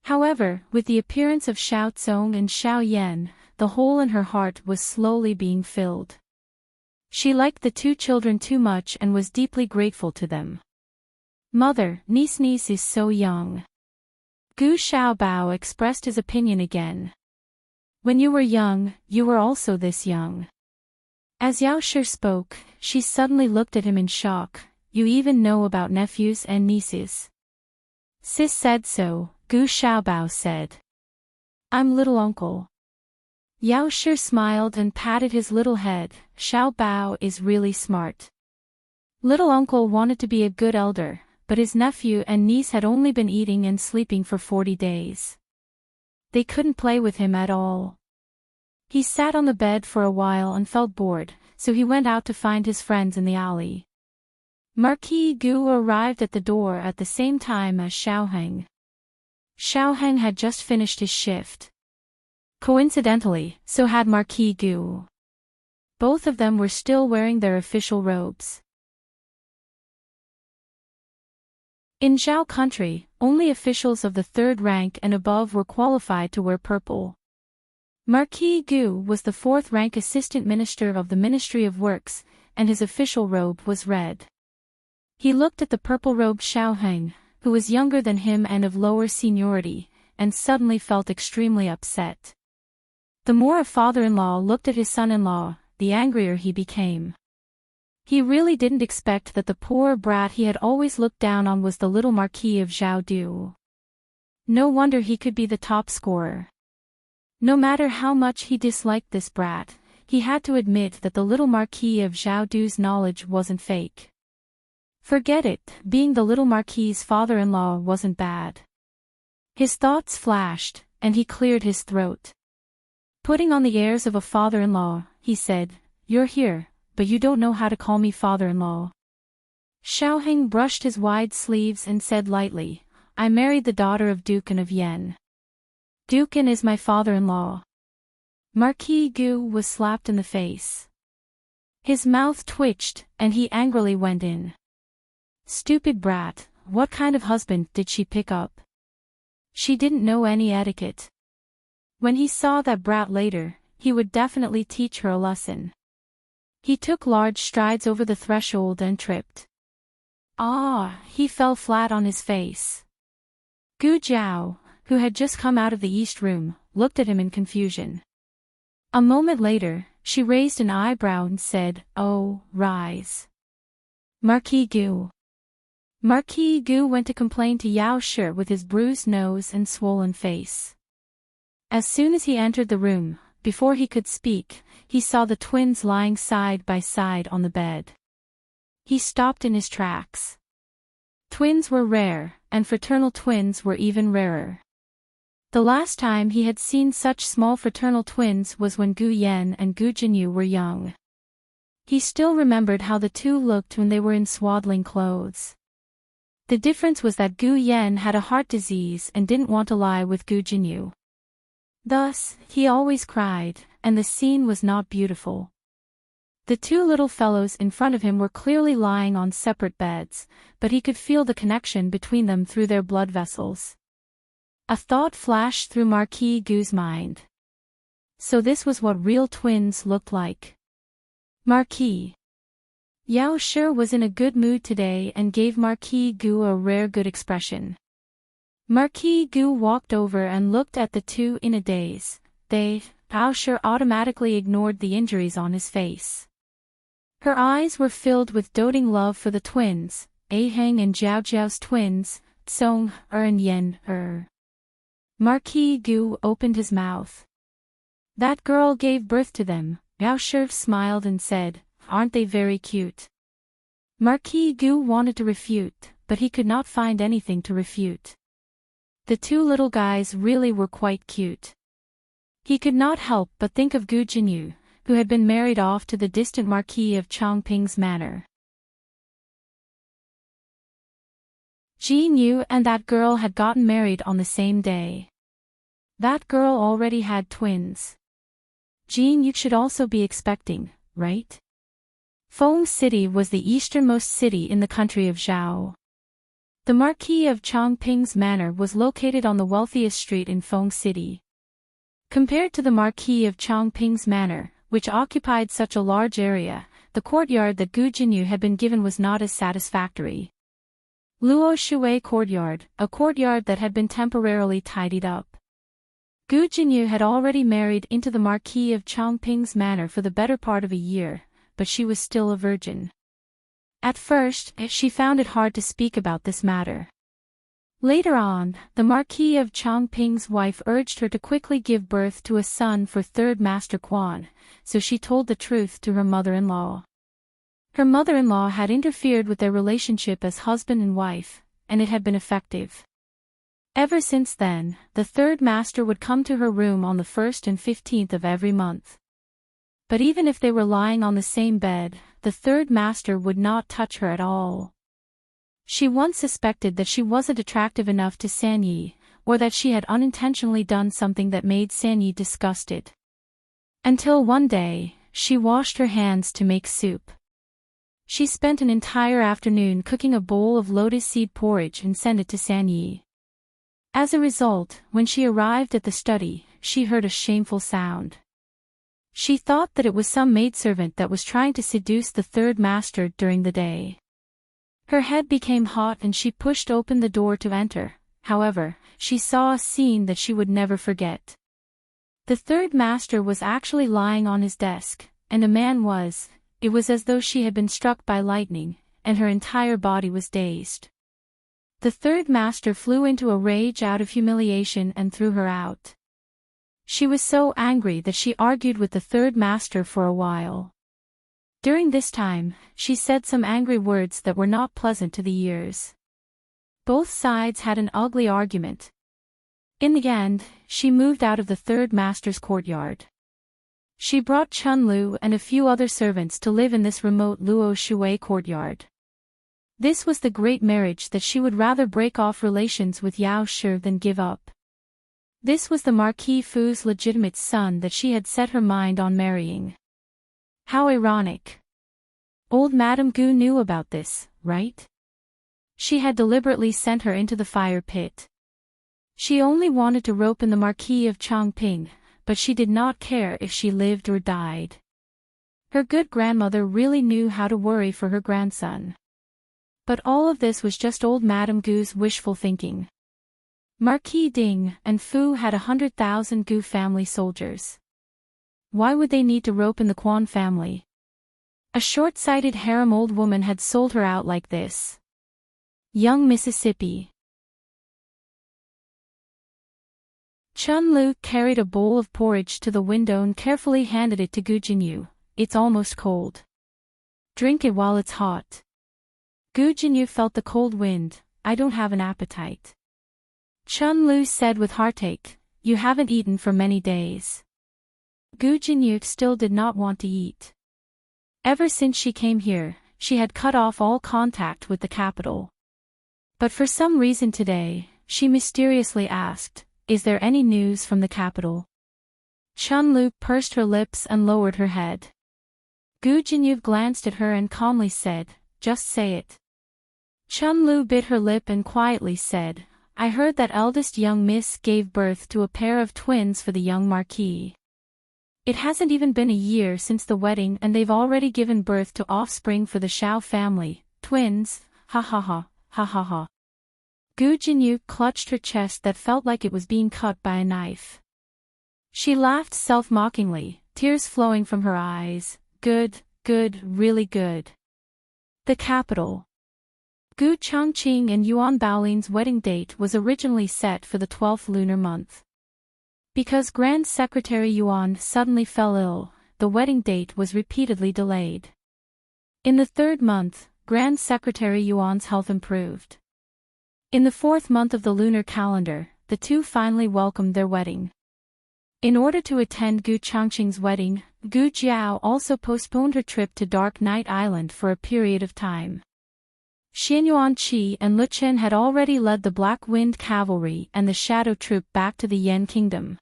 Speaker 1: However, with the appearance of Xiao Zong and Xiao Yan, the hole in her heart was slowly being filled. She liked the two children too much and was deeply grateful to them. Mother, niece is so young. Gu Xiaobao expressed his opinion again. When you were young, you were also this young. As Yao Shi spoke, she suddenly looked at him in shock. You even know about nephews and nieces. Sis said so, Gu Xiaobao said. I'm little uncle. Yao Shi smiled and patted his little head. Xiaobao is really smart. Little uncle wanted to be a good elder, but his nephew and niece had only been eating and sleeping for 40 days. They couldn't play with him at all. He sat on the bed for a while and felt bored, so he went out to find his friends in the alley. Marquis Gu arrived at the door at the same time as Xiaoheng. Xiaoheng had just finished his shift. Coincidentally, so had Marquis Gu. Both of them were still wearing their official robes. In Zhao country, only officials of the third rank and above were qualified to wear purple. Marquis Gu was the fourth-rank assistant minister of the Ministry of Works, and his official robe was red. He looked at the purple-robed Xiaoheng, who was younger than him and of lower seniority, and suddenly felt extremely upset. The more a father-in-law looked at his son-in-law, the angrier he became. He really didn't expect that the poor brat he had always looked down on was the little Marquis of Zhaodu. No wonder he could be the top scorer. No matter how much he disliked this brat, he had to admit that the little Marquis of Zhaodu's knowledge wasn't fake. Forget it, being the little Marquis's father-in-law wasn't bad. His thoughts flashed, and he cleared his throat. Putting on the airs of a father-in-law, he said, You're here, but you don't know how to call me father-in-law. Xiaoheng brushed his wide sleeves and said lightly, I married the daughter of Dukan of Yen. Dukan is my father-in-law. Marquis Gu was slapped in the face. His mouth twitched, and he angrily went in. Stupid brat, what kind of husband did she pick up? She didn't know any etiquette. When he saw that brat later, he would definitely teach her a lesson. He took large strides over the threshold and tripped. He fell flat on his face. Gu Jiao, who had just come out of the east room, looked at him in confusion. A moment later, she raised an eyebrow and said, Oh, rise. Marquis Gu. Marquis Gu went to complain to Yao Shi with his bruised nose and swollen face. As soon as he entered the room, before he could speak, he saw the twins lying side by side on the bed. He stopped in his tracks. Twins were rare, and fraternal twins were even rarer. The last time he had seen such small fraternal twins was when Gu Yan and Gu Jinyu were young. He still remembered how the two looked when they were in swaddling clothes. The difference was that Gu Yan had a heart disease and didn't want to lie with Gu Jinyu. Thus, he always cried, and the scene was not beautiful. The two little fellows in front of him were clearly lying on separate beds, but he could feel the connection between them through their blood vessels. A thought flashed through Marquis Gu's mind. So this was what real twins looked like. Marquis. Yao Shi was in a good mood today and gave Marquis Gu a rare good expression. Marquis Gu walked over and looked at the two in a daze. Yao Shi automatically ignored the injuries on his face. Her eyes were filled with doting love for the twins, Aheng and Jiao Jiao's twins, Tsong and Yen Marquis Gu opened his mouth. That girl gave birth to them. Yao Shi smiled and said, Aren't they very cute? Marquis Gu wanted to refute, but he could not find anything to refute. The two little guys really were quite cute. He could not help but think of Gu Jinyu, who had been married off to the distant Marquis of Chongping's manor. Jin Yu and that girl had gotten married on the same day. That girl already had twins. Jin Yu should also be expecting, right? Feng City was the easternmost city in the country of Zhao. The Marquis of Chongping's manor was located on the wealthiest street in Feng City. Compared to the Marquis of Chongping's manor, which occupied such a large area, the courtyard that Gu Jinyu had been given was not as satisfactory. Luo Shui Courtyard, a courtyard that had been temporarily tidied up. Gu Jinyu had already married into the Marquis of Chongping's manor for the better part of a year, but she was still a virgin. At first, she found it hard to speak about this matter. Later on, the Marquis of Chongping's wife urged her to quickly give birth to a son for Third Master Quan, so she told the truth to her mother-in-law. Her mother-in-law had interfered with their relationship as husband and wife, and it had been effective. Ever since then, the Third Master would come to her room on the 1st and 15th of every month. But even if they were lying on the same bed, the Third Master would not touch her at all. She once suspected that she wasn't attractive enough to Sanyi, or that she had unintentionally done something that made Sanyi disgusted. Until one day, she washed her hands to make soup. She spent an entire afternoon cooking a bowl of lotus seed porridge and sent it to Sanyi. As a result, when she arrived at the study, she heard a shameful sound. She thought that it was some maidservant that was trying to seduce the Third Master during the day. Her head became hot and she pushed open the door to enter. However, she saw a scene that she would never forget. The Third Master was actually lying on his desk, and a man was. It was as though she had been struck by lightning, and her entire body was dazed. The Third Master flew into a rage out of humiliation and threw her out. She was so angry that she argued with the Third Master for a while. During this time, she said some angry words that were not pleasant to the ears. Both sides had an ugly argument. In the end, she moved out of the Third Master's courtyard. She brought Chun Lu and a few other servants to live in this remote Luo Shui courtyard. This was the great marriage that she would rather break off relations with Yao Shi than give up. This was the Marquis Fu's legitimate son that she had set her mind on marrying. How ironic. Old Madame Gu knew about this, right? She had deliberately sent her into the fire pit. She only wanted to rope in the Marquis of Chongping, but she did not care if she lived or died. Her good grandmother really knew how to worry for her grandson. But all of this was just old Madame Gu's wishful thinking. Marquis Ding and Fu had 100,000 Gu family soldiers. Why would they need to rope in the Quan family? A short-sighted harem old woman had sold her out like this. Young Mississippi. Chun Lu carried a bowl of porridge to the window and carefully handed it to Gu Jinyu. It's almost cold. Drink it while it's hot. Gu Jinyu felt the cold wind. I don't have an appetite. Chun Lu said with heartache, you haven't eaten for many days. Gu Jinyu still did not want to eat. Ever since she came here, she had cut off all contact with the capital. But for some reason today, she mysteriously asked, is there any news from the capital? Chun Lu pursed her lips and lowered her head. Gu Jinyu glanced at her and calmly said, just say it. Chun Lu bit her lip and quietly said, I heard that eldest young miss gave birth to a pair of twins for the young Marquis. It hasn't even been a year since the wedding and they've already given birth to offspring for the Shao family, twins, ha ha ha, ha ha ha. Gu Jinyu clutched her chest that felt like it was being cut by a knife. She laughed self-mockingly, tears flowing from her eyes. Good, good, really good. The capital. Gu Chongqing and Yuan Baolin's wedding date was originally set for the 12th lunar month. Because Grand Secretary Yuan suddenly fell ill, the wedding date was repeatedly delayed. In the 3rd month, Grand Secretary Yuan's health improved. In the 4th month of the lunar calendar, the two finally welcomed their wedding. In order to attend Gu Chongqing's wedding, Gu Jiao also postponed her trip to Dark Knight Island for a period of time. Xianyuan Qi and Lu Chen had already led the Black Wind Cavalry and the Shadow Troop back to the Yen Kingdom.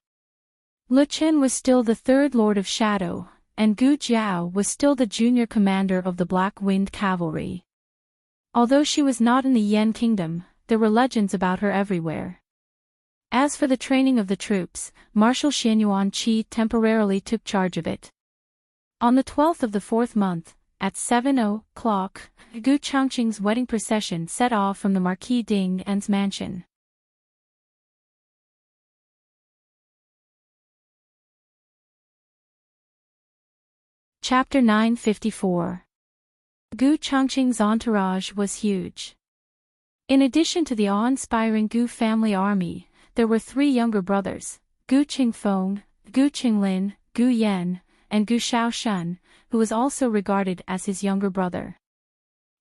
Speaker 1: Lu Chen was still the third Lord of Shadow, and Gu Jiao was still the junior commander of the Black Wind Cavalry. Although she was not in the Yen Kingdom, there were legends about her everywhere. As for the training of the troops, Marshal Xianyuan Qi temporarily took charge of it. On the 12th of the 4th month, at 7:00, Gu Changqing's wedding procession set off from the Marquis Ding En's mansion. Chapter 954. Gu Changqing's entourage was huge. In addition to the awe-inspiring Gu family army, there were three younger brothers, Gu Qingfeng, Gu Qinglin, Gu Yan, and Gu Shaoshun, who was also regarded as his younger brother.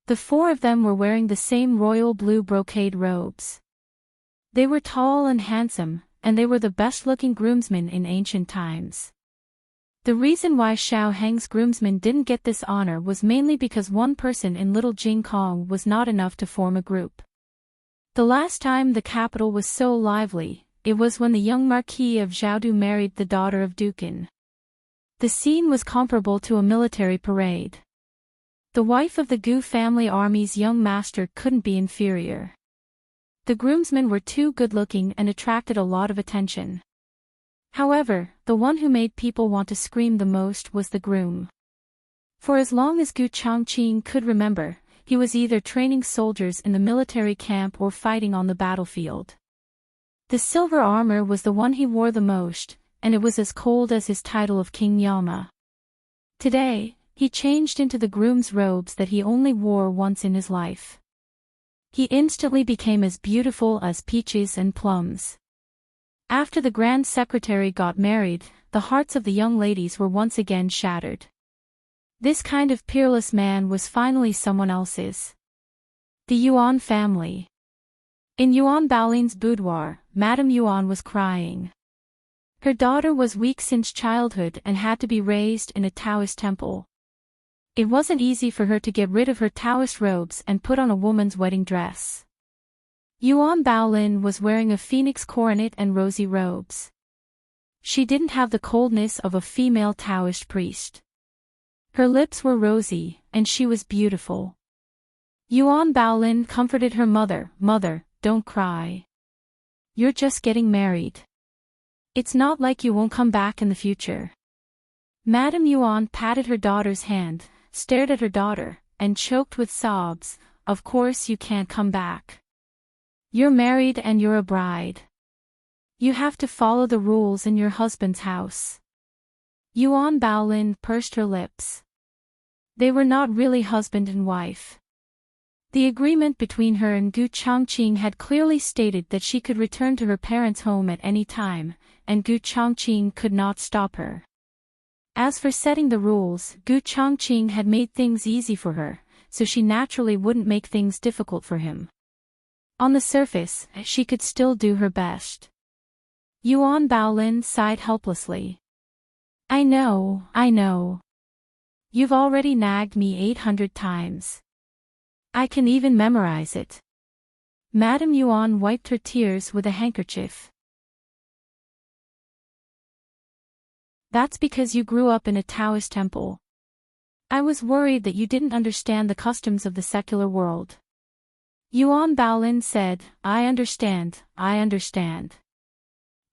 Speaker 1: The four of them were wearing the same royal blue brocade robes. They were tall and handsome, and they were the best-looking groomsmen in ancient times. The reason why Xiao Heng's groomsmen didn't get this honor was mainly because one person in Little Jing Kong was not enough to form a group. The last time the capital was so lively, it was when the young Marquis of Zhaodu married the daughter of Dukin. The scene was comparable to a military parade. The wife of the Gu family army's young master couldn't be inferior. The groomsmen were too good-looking and attracted a lot of attention. However, the one who made people want to scream the most was the groom. For as long as Gu Changqing could remember, he was either training soldiers in the military camp or fighting on the battlefield. The silver armor was the one he wore the most, and it was as cold as his title of King Yama. Today, he changed into the groom's robes that he only wore once in his life. He instantly became as beautiful as peaches and plums. After the Grand Secretary got married, the hearts of the young ladies were once again shattered. This kind of peerless man was finally someone else's. The Yuan family. In Yuan Baolin's boudoir, Madame Yuan was crying. Her daughter was weak since childhood and had to be raised in a Taoist temple. It wasn't easy for her to get rid of her Taoist robes and put on a woman's wedding dress. Yuan Baolin was wearing a phoenix coronet and rosy robes. She didn't have the coldness of a female Taoist priest. Her lips were rosy, and she was beautiful. Yuan Baolin comforted her mother, "Mother, don't cry. You're just getting married. It's not like you won't come back in the future." Madame Yuan patted her daughter's hand, stared at her daughter, and choked with sobs. "Of course you can't come back. You're married and you're a bride. You have to follow the rules in your husband's house." Yuan Baolin pursed her lips. They were not really husband and wife. The agreement between her and Gu Changqing had clearly stated that she could return to her parents' home at any time, and Gu Changqing could not stop her. As for setting the rules, Gu Changqing had made things easy for her, so she naturally wouldn't make things difficult for him. On the surface, she could still do her best. Yuan Baolin sighed helplessly. I know. You've already nagged me 800 times. I can even memorize it." Madame Yuan wiped her tears with a handkerchief. "That's because you grew up in a Taoist temple. I was worried that you didn't understand the customs of the secular world." Yuan Baolin said, I understand.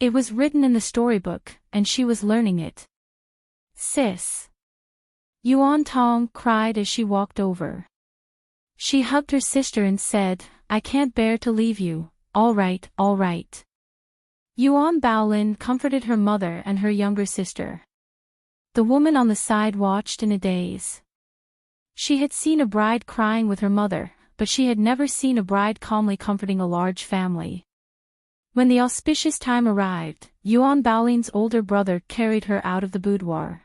Speaker 1: It was written in the storybook, and she was learning it." "Sis." Yuan Tong cried as she walked over. She hugged her sister and said, "I can't bear to leave you." All right. Yuan Baolin comforted her mother and her younger sister. The woman on the side watched in a daze. She had seen a bride crying with her mother, but she had never seen a bride calmly comforting a large family. When the auspicious time arrived, Yuan Baolin's older brother carried her out of the boudoir.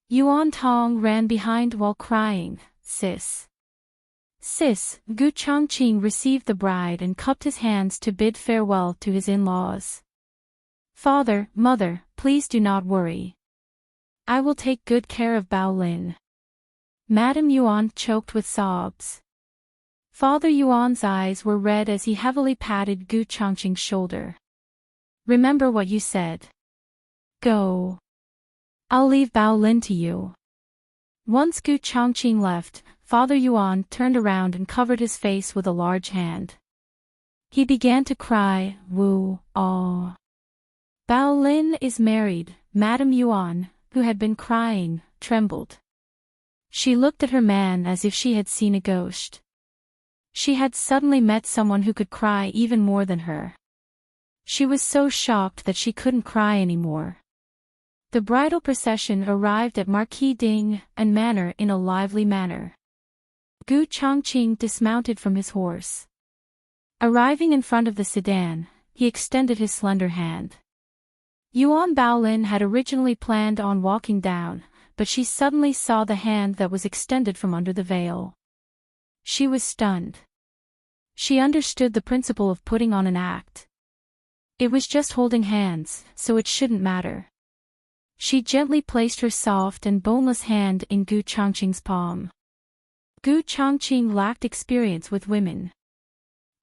Speaker 1: Yuan Tong ran behind while crying, Sis. Gu Changqing received the bride and cupped his hands to bid farewell to his in-laws. "Father, mother, please do not worry. I will take good care of Bao Lin. Madame Yuan choked with sobs. Father Yuan's eyes were red as he heavily patted Gu Changqing's shoulder. Remember what you said. Go. I'll leave Bao Lin to you. Once Gu Changqing left, Father Yuan turned around and covered his face with a large hand. He began to cry, woo, aw. Bao Lin is married, Madame Yuan, who had been crying, trembled. She looked at her man as if she had seen a ghost. She had suddenly met someone who could cry even more than her. She was so shocked that she couldn't cry anymore. The bridal procession arrived at Marquis Ding and Manor in a lively manner. Gu Changqing dismounted from his horse. Arriving in front of the sedan, he extended his slender hand. Yuan Baolin had originally planned on walking down, but she suddenly saw the hand that was extended from under the veil. She was stunned. She understood the principle of putting on an act. It was just holding hands, so it shouldn't matter. She gently placed her soft and boneless hand in Gu Changqing's palm. Gu Changqing lacked experience with women.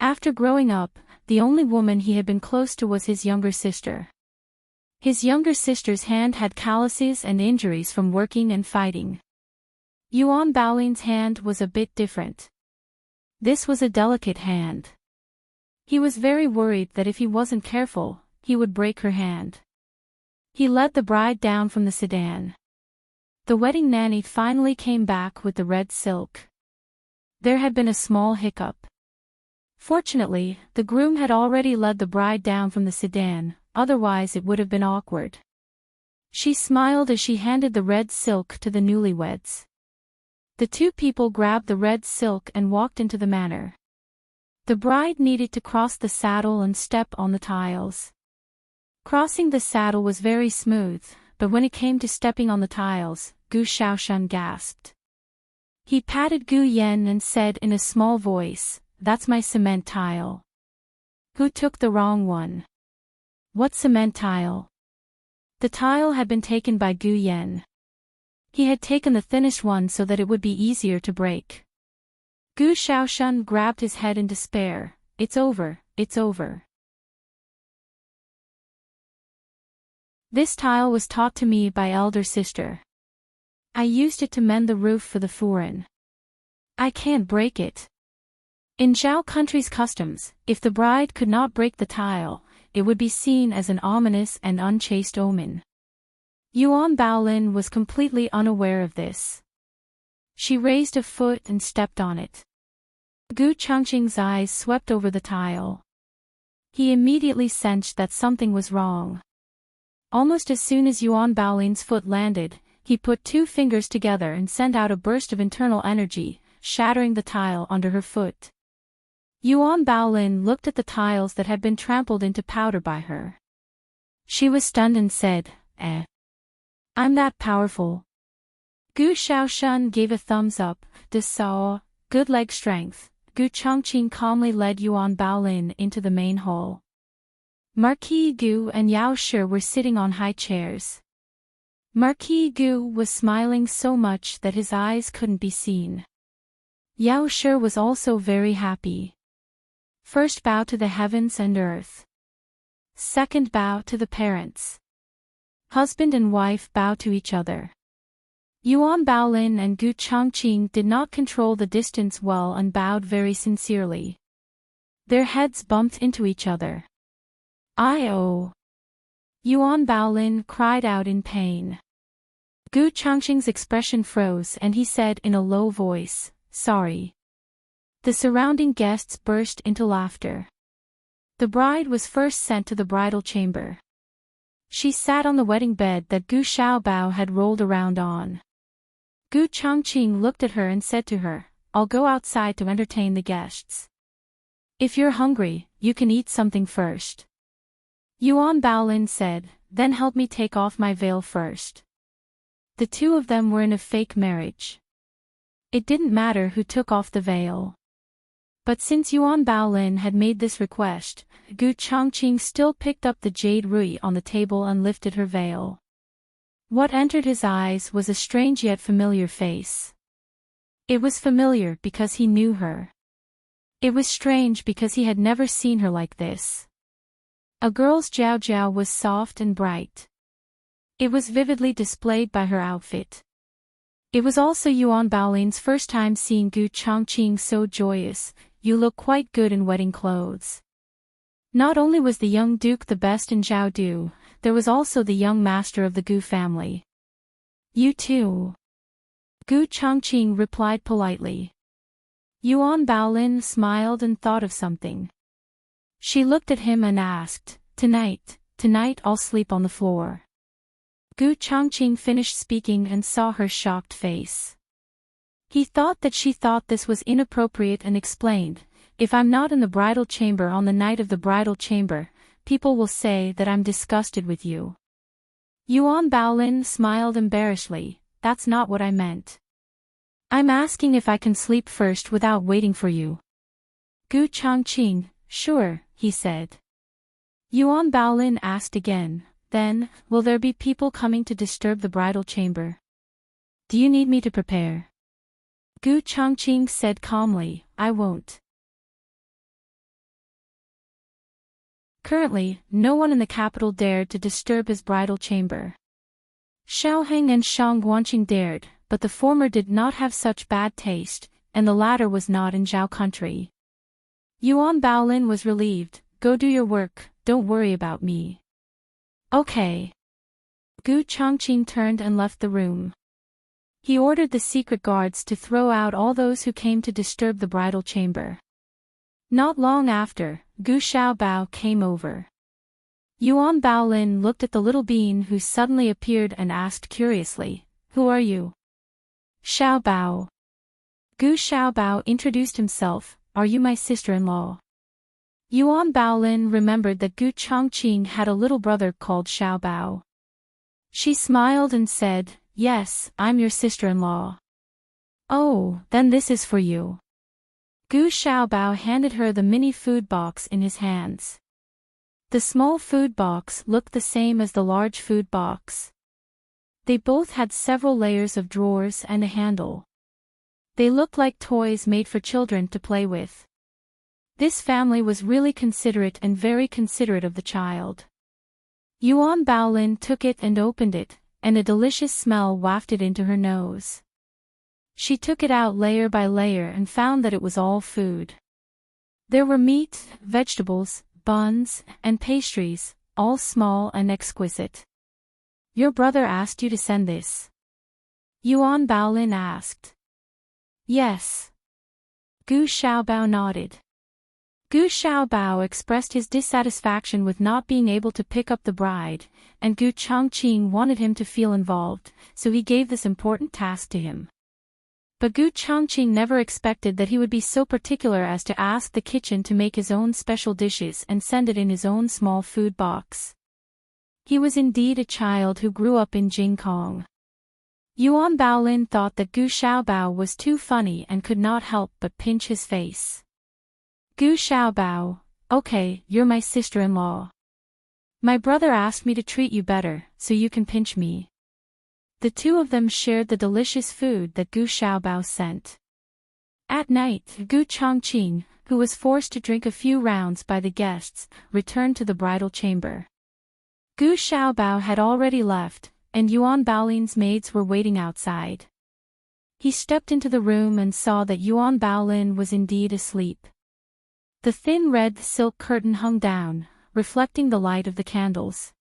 Speaker 1: After growing up, the only woman he had been close to was his younger sister. His younger sister's hand had calluses and injuries from working and fighting. Yuan Baolin's hand was a bit different. This was a delicate hand. He was very worried that if he wasn't careful, he would break her hand. He led the bride down from the sedan. The wedding nanny finally came back with the red silk. There had been a small hiccup. Fortunately, the groom had already led the bride down from the sedan, otherwise it would have been awkward. She smiled as she handed the red silk to the newlyweds. The two people grabbed the red silk and walked into the manor. The bride needed to cross the saddle and step on the tiles. Crossing the saddle was very smooth, but when it came to stepping on the tiles, Gu Shaoshan gasped. He patted Gu Yen and said in a small voice, "That's my cement tile." Who took the wrong one? What cement tile? The tile had been taken by Gu Yen. He had taken the thinnest one so that it would be easier to break. Gu Shaoshan grabbed his head in despair. It's over, it's over. This tile was taught to me by elder sister. I used it to mend the roof for the furin. I can't break it. In Zhao country's customs, if the bride could not break the tile, it would be seen as an ominous and unchaste omen. Yuan Baolin was completely unaware of this. She raised a foot and stepped on it. Gu Changqing's eyes swept over the tile. He immediately sensed that something was wrong. Almost as soon as Yuan Baolin's foot landed, he put two fingers together and sent out a burst of internal energy, shattering the tile under her foot. Yuan Baolin looked at the tiles that had been trampled into powder by her. She was stunned and said, I'm that powerful. Gu Shaoshan gave a thumbs up, "Desaw, good leg strength." Gu Changqing calmly led Yuan Baolin into the main hall. Marquis Gu and Yao Shi were sitting on high chairs. Marquis Gu was smiling so much that his eyes couldn't be seen. Yao Shi was also very happy. First bow to the heavens and earth. Second bow to the parents. Husband and wife bow to each other. Yuan Baolin and Gu Changqing did not control the distance well and bowed very sincerely. Their heads bumped into each other. "I-oh!" Yuan Baolin cried out in pain. Gu Changqing's expression froze and he said in a low voice, "Sorry." The surrounding guests burst into laughter. The bride was first sent to the bridal chamber. She sat on the wedding bed that Gu Xiaobao had rolled around on. Gu Changqing looked at her and said to her, "I'll go outside to entertain the guests. If you're hungry, you can eat something first." Yuan Baolin said, "Then help me take off my veil first." The two of them were in a fake marriage. It didn't matter who took off the veil. But since Yuan Baolin had made this request, Gu Changqing still picked up the jade rui on the table and lifted her veil. What entered his eyes was a strange yet familiar face. It was familiar because he knew her. It was strange because he had never seen her like this. A girl's jiao jiao was soft and bright. It was vividly displayed by her outfit. It was also Yuan Baolin's first time seeing Gu Chongqing so joyous. You look quite good in wedding clothes. Not only was the young duke the best in Jiaodu, there was also the young master of the Gu family. You too. Gu Chongqing replied politely. Yuan Baolin smiled and thought of something. She looked at him and asked, Tonight I'll sleep on the floor. Gu Chongqing finished speaking and saw her shocked face. He thought that she thought this was inappropriate and explained, If I'm not in the bridal chamber on the night of the bridal chamber, people will say that I'm disgusted with you. Yuan Baolin smiled embarrassedly, That's not what I meant. I'm asking if I can sleep first without waiting for you. Gu Chongqing, Sure, he said. Yuan Baolin asked again, Then, will there be people coming to disturb the bridal chamber? Do you need me to prepare? Gu Chongqing said calmly, I won't. Currently, no one in the capital dared to disturb his bridal chamber. Xiaoheng and Shang Guanqing dared, but the former did not have such bad taste, and the latter was not in Zhao country. Yuan Baolin was relieved, Go do your work, don't worry about me. Okay. Gu Chongqing turned and left the room. He ordered the secret guards to throw out all those who came to disturb the bridal chamber. Not long after, Gu Xiaobao came over. Yuan Baolin looked at the little being who suddenly appeared and asked curiously, Who are you? Xiaobao. Gu Xiaobao introduced himself, Are you my sister-in-law? Yuan Baolin remembered that Gu Chongqing had a little brother called Xiaobao. She smiled and said, Yes, I'm your sister-in-law. Oh, then this is for you. Gu Xiaobao handed her the mini food box in his hands. The small food box looked the same as the large food box. They both had several layers of drawers and a handle. They looked like toys made for children to play with. This family was really considerate and very considerate of the child. Yuan Baolin took it and opened it, and a delicious smell wafted into her nose. She took it out layer by layer and found that it was all food. There were meat, vegetables, buns, and pastries, all small and exquisite. Your brother asked you to send this? Yuan Baolin asked. Yes. Gu Xiaobao nodded. Gu Xiaobao expressed his dissatisfaction with not being able to pick up the bride, and Gu Chongqing wanted him to feel involved, so he gave this important task to him. But Gu Chongqing never expected that he would be so particular as to ask the kitchen to make his own special dishes and send it in his own small food box. He was indeed a child who grew up in Jingkong. Yuan Baolin thought that Gu Xiaobao was too funny and could not help but pinch his face. Gu Xiaobao, Okay, you're my sister-in-law. My brother asked me to treat you better, so you can pinch me. The two of them shared the delicious food that Gu Xiaobao sent. At night, Gu Chongqing, who was forced to drink a few rounds by the guests, returned to the bridal chamber. Gu Xiaobao had already left, and Yuan Baolin's maids were waiting outside. He stepped into the room and saw that Yuan Baolin was indeed asleep. The thin red silk curtain hung down, reflecting the light of the candles.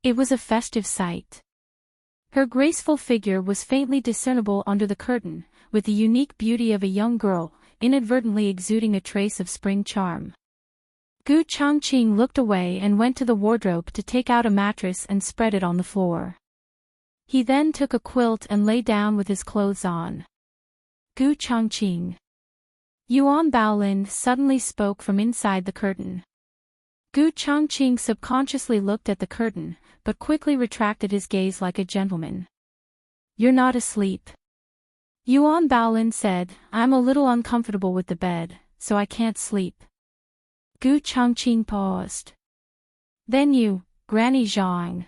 Speaker 1: It was a festive sight. Her graceful figure was faintly discernible under the curtain, with the unique beauty of a young girl, inadvertently exuding a trace of spring charm. Gu Chongqing looked away and went to the wardrobe to take out a mattress and spread it on the floor. He then took a quilt and lay down with his clothes on. Gu Chongqing. Yuan Baolin suddenly spoke from inside the curtain. Gu Chongqing subconsciously looked at the curtain, but quickly retracted his gaze like a gentleman. You're not asleep. Yuan Baolin said, I'm a little uncomfortable with the bed, so I can't sleep. Gu Chongqing paused. Then you, Granny Zhang.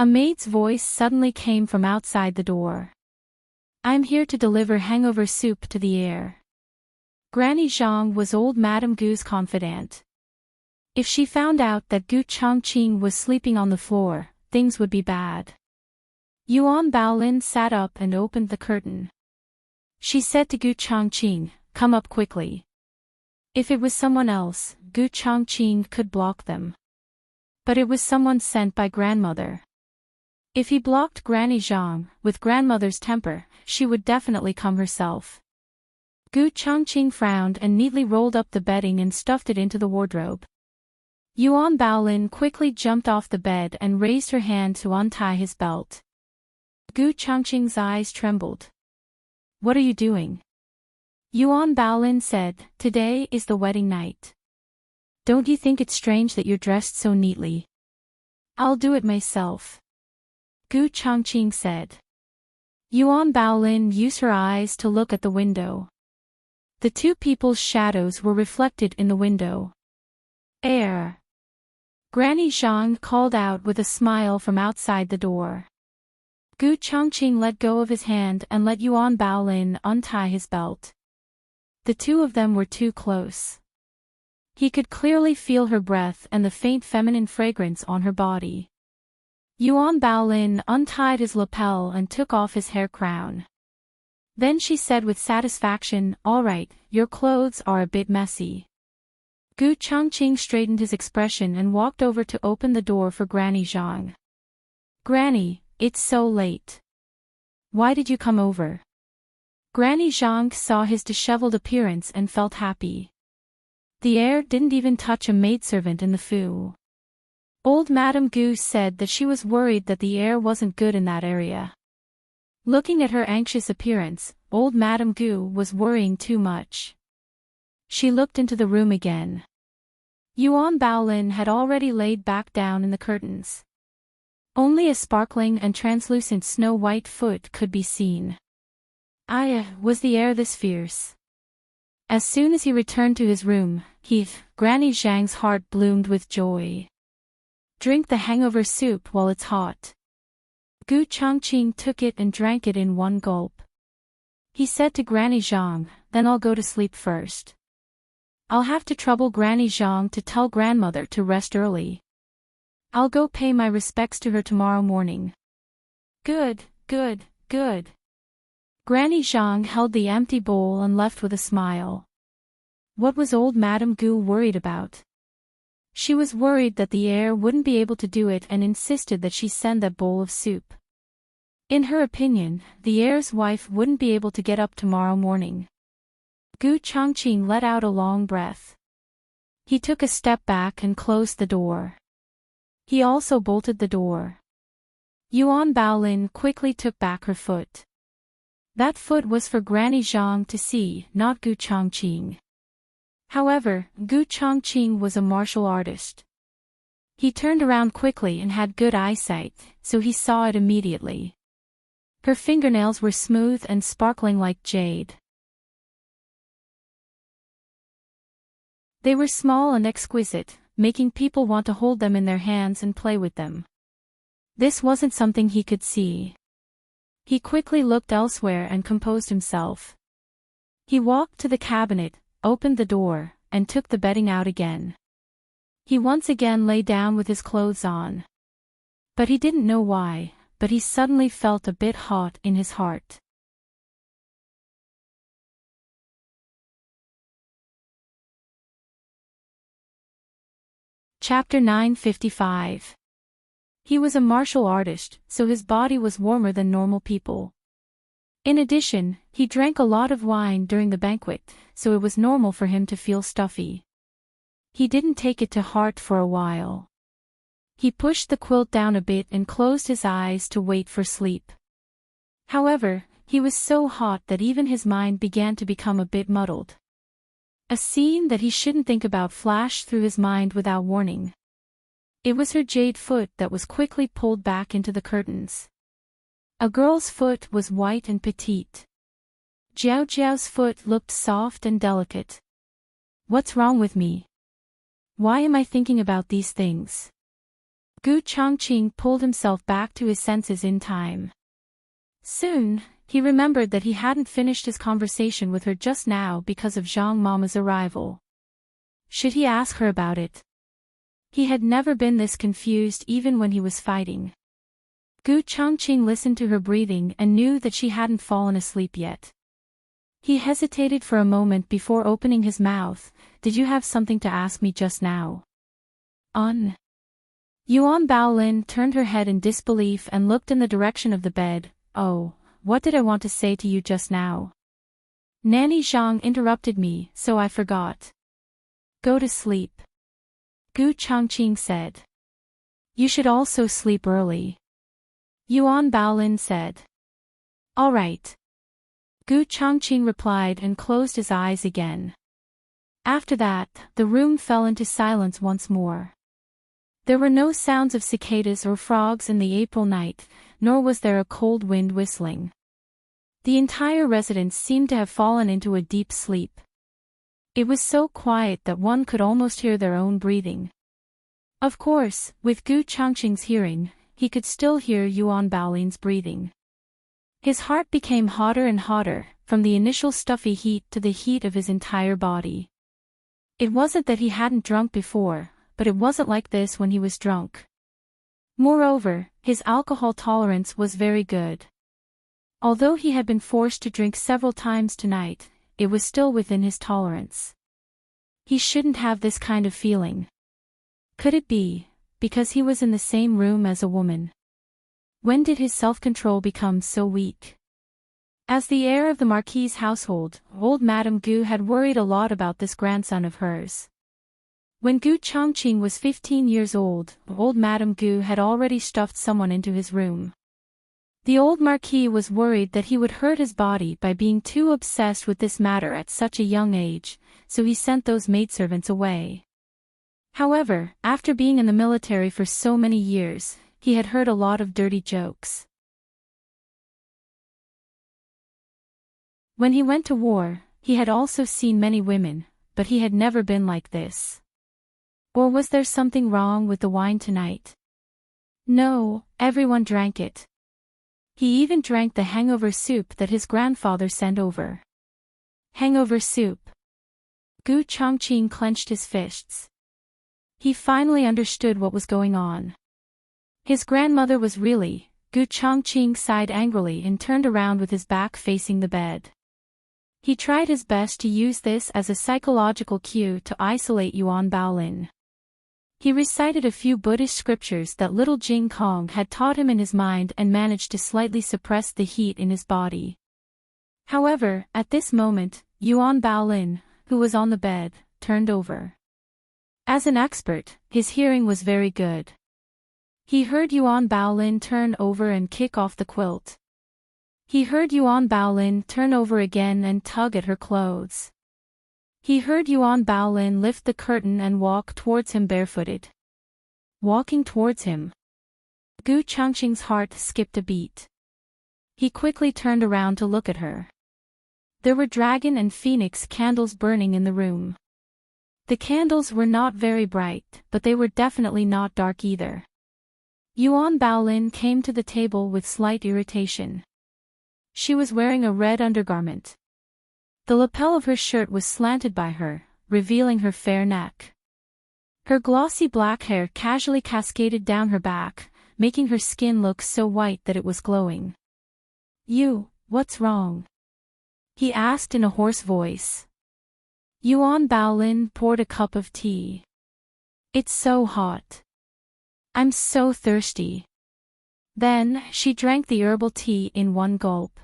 Speaker 1: A maid's voice suddenly came from outside the door. I'm here to deliver hangover soup to the heir. Granny Zhang was old Madame Gu's confidant. If she found out that Gu Chongqing was sleeping on the floor, things would be bad. Yuan Baolin sat up and opened the curtain. She said to Gu Chongqing, come up quickly. If it was someone else, Gu Chongqing could block them. But it was someone sent by grandmother. If he blocked Granny Zhang, with grandmother's temper, she would definitely come herself. Gu Chongqing frowned and neatly rolled up the bedding and stuffed it into the wardrobe. Yuan Baolin quickly jumped off the bed and raised her hand to untie his belt. Gu Chongqing's eyes trembled. What are you doing? Yuan Baolin said, today is the wedding night. Don't you think it's strange that you're dressed so neatly? I'll do it myself. Gu Chongqing said. Yuan Baolin used her eyes to look at the window. The two people's shadows were reflected in the window. Heir. Granny Zhang called out with a smile from outside the door. Gu Chongqing let go of his hand and let Yuan Baolin untie his belt. The two of them were too close. He could clearly feel her breath and the faint feminine fragrance on her body. Yuan Baolin untied his lapel and took off his hair crown. Then she said with satisfaction, all right, your clothes are a bit messy. Gu Chongqing straightened his expression and walked over to open the door for Granny Zhang. Granny, it's so late. Why did you come over? Granny Zhang saw his disheveled appearance and felt happy. The heir didn't even touch a maidservant in the foo. Old Madame Gu said that she was worried that the heir wasn't good in that area. Looking at her anxious appearance, old Madame Gu was worrying too much. She looked into the room again. Yuan Baolin had already laid back down in the curtains. Only a sparkling and translucent snow-white foot could be seen. Was the heir this fierce? As soon as he returned to his room, Granny Zhang's heart bloomed with joy. Drink the hangover soup while it's hot. Gu Chongqing took it and drank it in one gulp. He said to Granny Zhang, then I'll go to sleep first. I'll have to trouble Granny Zhang to tell grandmother to rest early. I'll go pay my respects to her tomorrow morning. Good, good, good. Granny Zhang held the empty bowl and left with a smile. What was old Madame Gu worried about? She was worried that the heir wouldn't be able to do it and insisted that she send that bowl of soup. In her opinion, the heir's wife wouldn't be able to get up tomorrow morning. Gu Chongqing let out a long breath. He took a step back and closed the door. He also bolted the door. Yuan Baolin quickly took back her foot. That foot was for Granny Zhang to see, not Gu Chongqing. However, Gu Chongqing was a martial artist. He turned around quickly and had good eyesight, so he saw it immediately. Her fingernails were smooth and sparkling like jade. They were small and exquisite, making people want to hold them in their hands and play with them. This wasn't something he could see. He quickly looked elsewhere and composed himself. He walked to the cabinet, opened the door, and took the bedding out again. He once again lay down with his clothes on. But he didn't know why, but he suddenly felt a bit hot in his heart. Chapter 955. He was a martial artist, so his body was warmer than normal people. In addition, he drank a lot of wine during the banquet, so it was normal for him to feel stuffy. He didn't take it to heart for a while. He pushed the quilt down a bit and closed his eyes to wait for sleep. However, he was so hot that even his mind began to become a bit muddled. A scene that he shouldn't think about flashed through his mind without warning. It was her jade foot that was quickly pulled back into the curtains. A girl's foot was white and petite. Jiao Jiao's foot looked soft and delicate. What's wrong with me? Why am I thinking about these things? Gu Changqing pulled himself back to his senses in time. Soon, he remembered that he hadn't finished his conversation with her just now because of Zhang Mama's arrival. Should he ask her about it? He had never been this confused even when he was fighting. Gu Changqing listened to her breathing and knew that she hadn't fallen asleep yet. He hesitated for a moment before opening his mouth. Did you have something to ask me just now? Yuan Baolin turned her head in disbelief and looked in the direction of the bed. Oh, what did I want to say to you just now? Nanny Zhang interrupted me, so I forgot. Go to sleep. Gu Changqing said. You should also sleep early. Yuan Baolin said. All right. Gu Changqing replied and closed his eyes again. After that, the room fell into silence once more. There were no sounds of cicadas or frogs in the April night, nor was there a cold wind whistling. The entire residence seemed to have fallen into a deep sleep. It was so quiet that one could almost hear their own breathing. Of course, with Gu Changqing's hearing, he could still hear Yuan Baolin's breathing. His heart became hotter and hotter, from the initial stuffy heat to the heat of his entire body. It wasn't that he hadn't drunk before, but it wasn't like this when he was drunk. Moreover, his alcohol tolerance was very good. Although he had been forced to drink several times tonight, it was still within his tolerance. He shouldn't have this kind of feeling. Could it be because he was in the same room as a woman? When did his self-control become so weak? As the heir of the Marquis's household, old Madame Gu had worried a lot about this grandson of hers. When Gu Changqing was 15 years old, old Madame Gu had already stuffed someone into his room. The old Marquis was worried that he would hurt his body by being too obsessed with this matter at such a young age, so he sent those maidservants away. However, after being in the military for so many years, he had heard a lot of dirty jokes. When he went to war, he had also seen many women, but he had never been like this. Or was there something wrong with the wine tonight? No, everyone drank it. He even drank the hangover soup that his grandfather sent over. Hangover soup. Gu Changqing clenched his fists. He finally understood what was going on. His grandmother was really. Gu Changqing sighed angrily and turned around with his back facing the bed. He tried his best to use this as a psychological cue to isolate Yuan Baolin. He recited a few Buddhist scriptures that little Jing Kong had taught him in his mind and managed to slightly suppress the heat in his body. However, at this moment, Yuan Baolin, who was on the bed, turned over. As an expert, his hearing was very good. He heard Yuan Baolin turn over and kick off the quilt. He heard Yuan Baolin turn over again and tug at her clothes. He heard Yuan Baolin lift the curtain and walk towards him barefooted. Walking towards him. Gu Changqing's heart skipped a beat. He quickly turned around to look at her. There were dragon and phoenix candles burning in the room. The candles were not very bright, but they were definitely not dark either. Yuan Baolin came to the table with slight irritation. She was wearing a red undergarment. The lapel of her shirt was slanted by her, revealing her fair neck. Her glossy black hair casually cascaded down her back, making her skin look so white that it was glowing. What's wrong? He asked in a hoarse voice. Yuan Baolin poured a cup of tea. It's so hot. I'm so thirsty. Then, she drank the herbal tea in one gulp.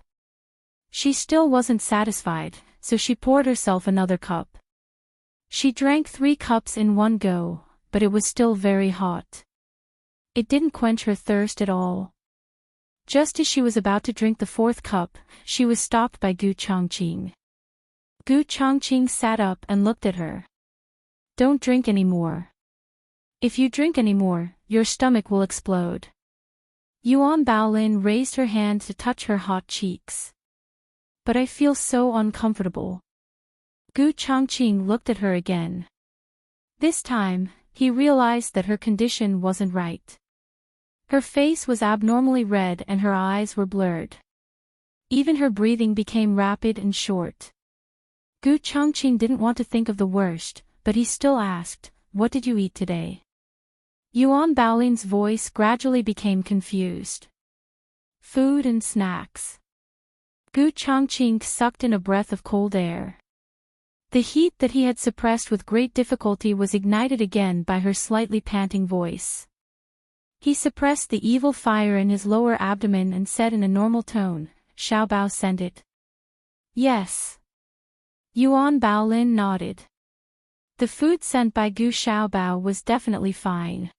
Speaker 1: She still wasn't satisfied, so she poured herself another cup. She drank 3 cups in one go, but it was still very hot. It didn't quench her thirst at all. Just as she was about to drink the 4th cup, she was stopped by Gu Changqing. Gu Changqing sat up and looked at her. Don't drink anymore. If you drink anymore, your stomach will explode. Yuan Baolin raised her hand to touch her hot cheeks. But I feel so uncomfortable. Gu Changqing looked at her again. This time, he realized that her condition wasn't right. Her face was abnormally red and her eyes were blurred. Even her breathing became rapid and short. Gu Changqing didn't want to think of the worst, but he still asked, "What did you eat today?" Yuan Baolin's voice gradually became confused. "Food and snacks." Gu Changqing sucked in a breath of cold air. The heat that he had suppressed with great difficulty was ignited again by her slightly panting voice. He suppressed the evil fire in his lower abdomen and said in a normal tone, "Xiaobao sent it?" "Yes." Yuan Baolin nodded. The food sent by Gu Xiaobao was definitely fine.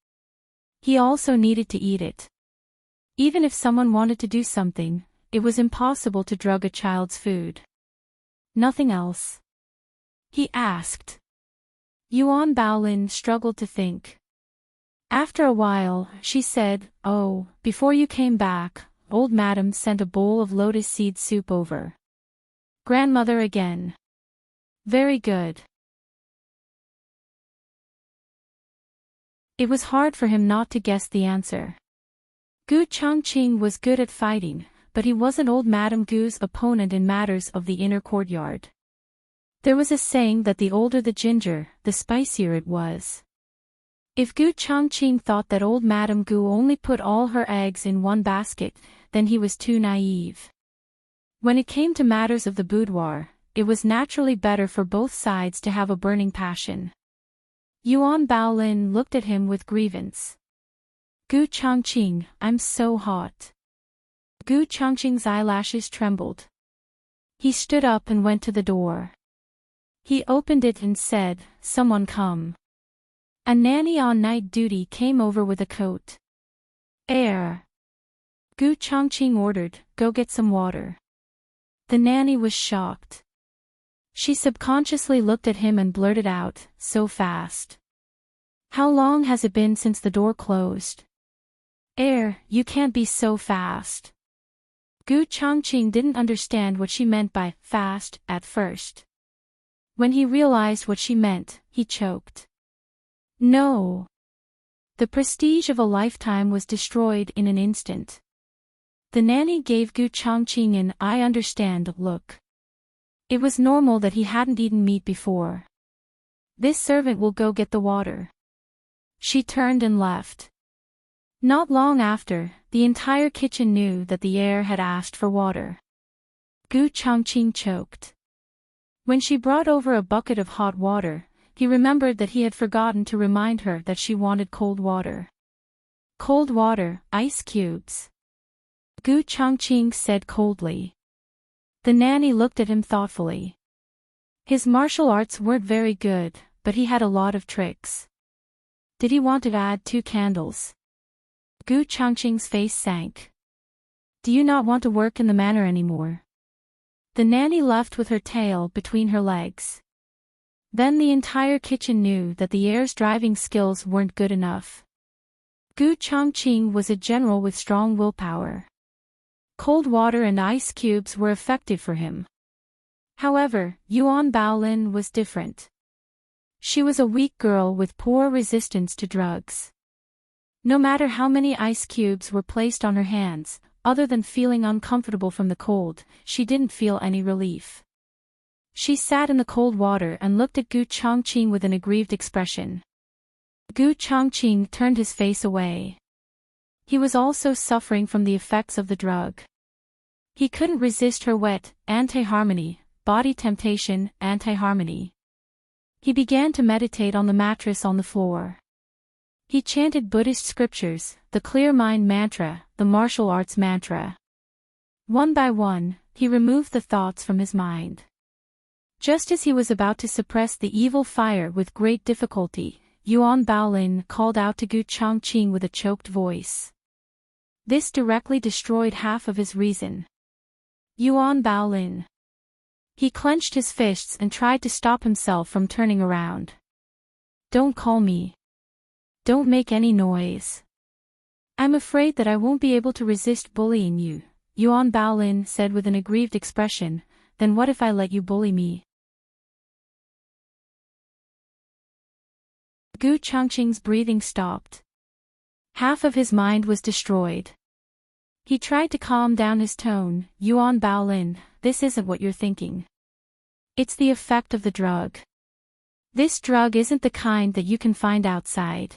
Speaker 1: He also needed to eat it. Even if someone wanted to do something, it was impossible to drug a child's food. "Nothing else?" he asked. Yuan Baolin struggled to think. After a while, she said, "Oh, before you came back, old madam sent a bowl of lotus seed soup over." "Grandmother again." "Very good." It was hard for him not to guess the answer. Gu Changqing was good at fighting, but he wasn't old Madame Gu's opponent in matters of the inner courtyard. There was a saying that the older the ginger, the spicier it was. If Gu Changqing thought that old Madame Gu only put all her eggs in one basket, then he was too naive. When it came to matters of the boudoir, it was naturally better for both sides to have a burning passion. Yuan Baolin looked at him with grievance. "Gu Changqing, I'm so hot." Gu Changqing's eyelashes trembled. He stood up and went to the door. He opened it and said, "Someone come." A nanny on night duty came over with a coat. "Air." Gu Changqing ordered, "Go get some water." The nanny was shocked. She subconsciously looked at him and blurted out, "So fast. How long has it been since the door closed?" "Air, you can't be so fast." Gu Changqing didn't understand what she meant by fast at first. When he realized what she meant, he choked. No. The prestige of a lifetime was destroyed in an instant. The nanny gave Gu Changqing an "I understand" look. It was normal that he hadn't eaten meat before. "This servant will go get the water." She turned and left. Not long after, the entire kitchen knew that the heir had asked for water. Gu Changqing choked. When she brought over a bucket of hot water, he remembered that he had forgotten to remind her that she wanted cold water. "Cold water, ice cubes," Gu Changqing said coldly. The nanny looked at him thoughtfully. His martial arts weren't very good, but he had a lot of tricks. Did he want to add 2 candles? Gu Changqing's face sank. "Do you not want to work in the manor anymore?" The nanny left with her tail between her legs. Then the entire kitchen knew that the heir's driving skills weren't good enough. Gu Changqing was a general with strong willpower. Cold water and ice cubes were effective for him. However, Yuan Baolin was different. She was a weak girl with poor resistance to drugs. No matter how many ice cubes were placed on her hands, other than feeling uncomfortable from the cold, she didn't feel any relief. She sat in the cold water and looked at Gu Changqing with an aggrieved expression. Gu Changqing turned his face away. He was also suffering from the effects of the drug. He couldn't resist her wet, anti-harmony, body temptation, anti-harmony. He began to meditate on the mattress on the floor. He chanted Buddhist scriptures, the clear mind mantra, the martial arts mantra. One by one, he removed the thoughts from his mind. Just as he was about to suppress the evil fire with great difficulty, Yuan Baolin called out to Gu Changqing with a choked voice. This directly destroyed half of his reason. Yuan Baolin. He clenched his fists and tried to stop himself from turning around. "Don't call me. Don't make any noise. I'm afraid that I won't be able to resist bullying you," Yuan Baolin said with an aggrieved expression. "Then what if I let you bully me?" Gu Changqing's breathing stopped. Half of his mind was destroyed. He tried to calm down his tone. Yuan Baolin, this isn't what you're thinking. It's the effect of the drug. This drug isn't the kind that you can find outside.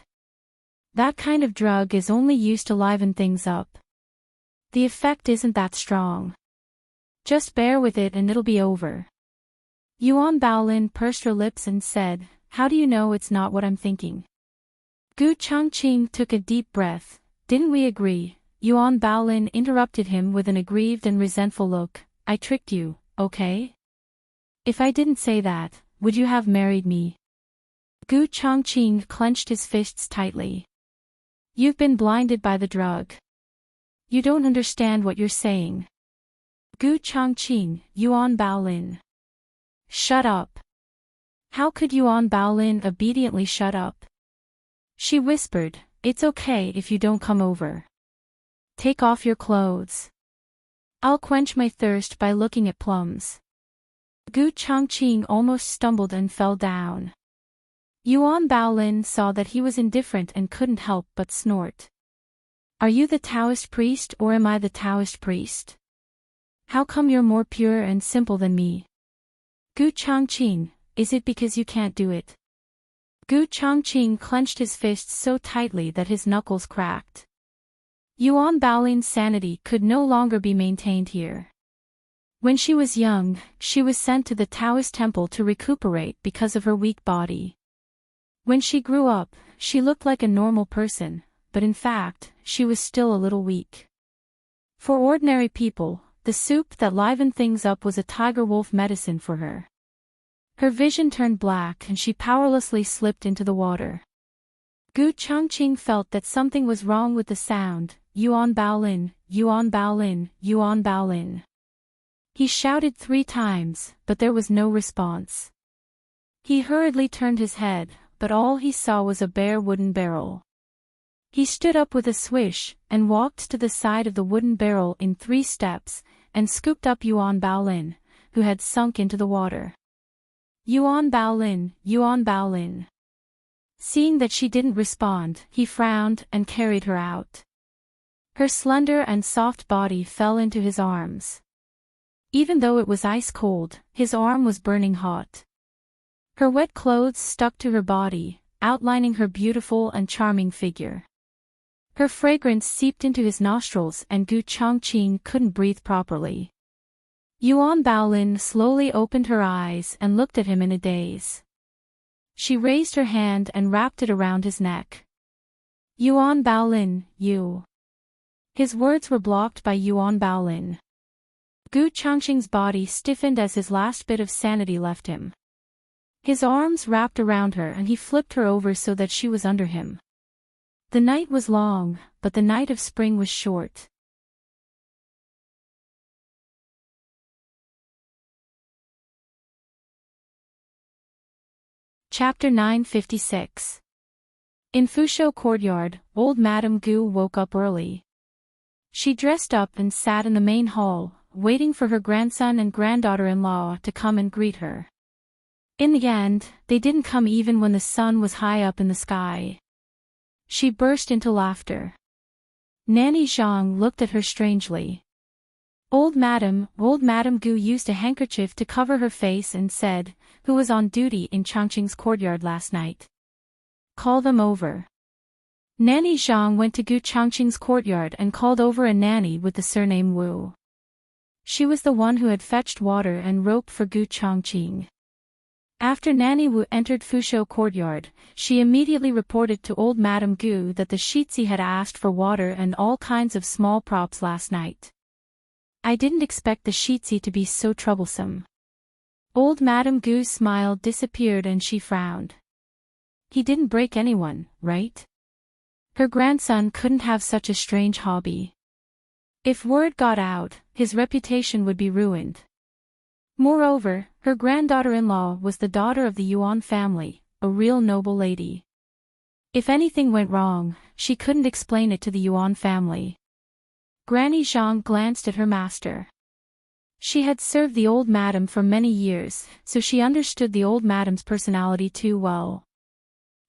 Speaker 1: That kind of drug is only used to liven things up. The effect isn't that strong. Just bear with it and it'll be over. Yuan Baolin pursed her lips and said, how do you know it's not what I'm thinking? Gu Changqing took a deep breath. Didn't we agree? Yuan Baolin interrupted him with an aggrieved and resentful look. I tricked you, okay? If I didn't say that, would you have married me? Gu Changqing clenched his fists tightly. You've been blinded by the drug. You don't understand what you're saying. Gu Changqing, Yuan Baolin. Shut up. How could Yuan Baolin obediently shut up? She whispered, it's okay if you don't come over. Take off your clothes. I'll quench my thirst by looking at plums. Gu Changqing almost stumbled and fell down. Yuan Baolin saw that he was indifferent and couldn't help but snort. Are you the Taoist priest or am I the Taoist priest? How come you're more pure and simple than me? Gu Changqing, is it because you can't do it? Gu Changqing clenched his fists so tightly that his knuckles cracked. Yuan Baolin's sanity could no longer be maintained here. When she was young, she was sent to the Taoist temple to recuperate because of her weak body. When she grew up, she looked like a normal person, but in fact, she was still a little weak. For ordinary people, the soup that livened things up was a tiger-wolf medicine for her. Her vision turned black and she powerlessly slipped into the water. Gu Changqing felt that something was wrong with the sound. Yuan Baolin, Yuan Baolin, Yuan Baolin. He shouted 3 times, but there was no response. He hurriedly turned his head, but all he saw was a bare wooden barrel. He stood up with a swish, and walked to the side of the wooden barrel in 3 steps, and scooped up Yuan Baolin, who had sunk into the water. Yuan Baolin, Yuan Baolin. Seeing that she didn't respond, he frowned and carried her out. Her slender and soft body fell into his arms. Even though it was ice cold, his arm was burning hot. Her wet clothes stuck to her body, outlining her beautiful and charming figure. Her fragrance seeped into his nostrils and Gu Changqing couldn't breathe properly. Yuan Baolin slowly opened her eyes and looked at him in a daze. She raised her hand and wrapped it around his neck. Yuan Baolin, you. His words were blocked by Yuan Baolin. Gu Changqing's body stiffened as his last bit of sanity left him. His arms wrapped around her and he flipped her over so that she was under him. The night was long, but the night of spring was short. Chapter 956. In Fusho Courtyard, old Madame Gu woke up early. She dressed up and sat in the main hall, waiting for her grandson and granddaughter-in-law to come and greet her. In the end, they didn't come even when the sun was high up in the sky. She burst into laughter. Nanny Zhang looked at her strangely. Old Madame Gu used a handkerchief to cover her face and said, who was on duty in Changqing's courtyard last night? Call them over. Nanny Zhang went to Gu Changqing's courtyard and called over a nanny with the surname Wu. She was the one who had fetched water and rope for Gu Changqing. After Nanny Wu entered Fusho Courtyard, she immediately reported to old Madame Gu that the Shitzi had asked for water and all kinds of small props last night. I didn't expect the Shitzi to be so troublesome. Old Madame Gu's smile disappeared and she frowned. He didn't break anyone, right? Her grandson couldn't have such a strange hobby. If word got out, his reputation would be ruined. Moreover, her granddaughter-in-law was the daughter of the Yuan family, a real noble lady. If anything went wrong, she couldn't explain it to the Yuan family. Granny Zhang glanced at her master. She had served the old madam for many years, so she understood the old madam's personality too well.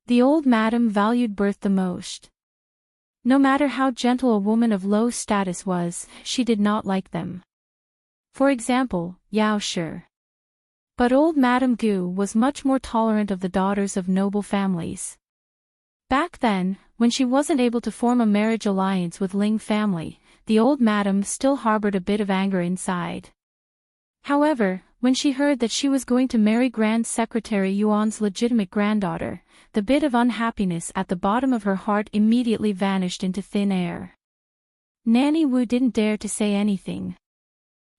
Speaker 1: The old madam valued birth the most. No matter how gentle a woman of low status was, she did not like them. For example, Yao Shi. But old Madame Gu was much more tolerant of the daughters of noble families. Back then, when she wasn't able to form a marriage alliance with Ling family, the old madam still harbored a bit of anger inside. However, when she heard that she was going to marry Grand Secretary Yuan's legitimate granddaughter, the bit of unhappiness at the bottom of her heart immediately vanished into thin air. Nanny Wu didn't dare to say anything.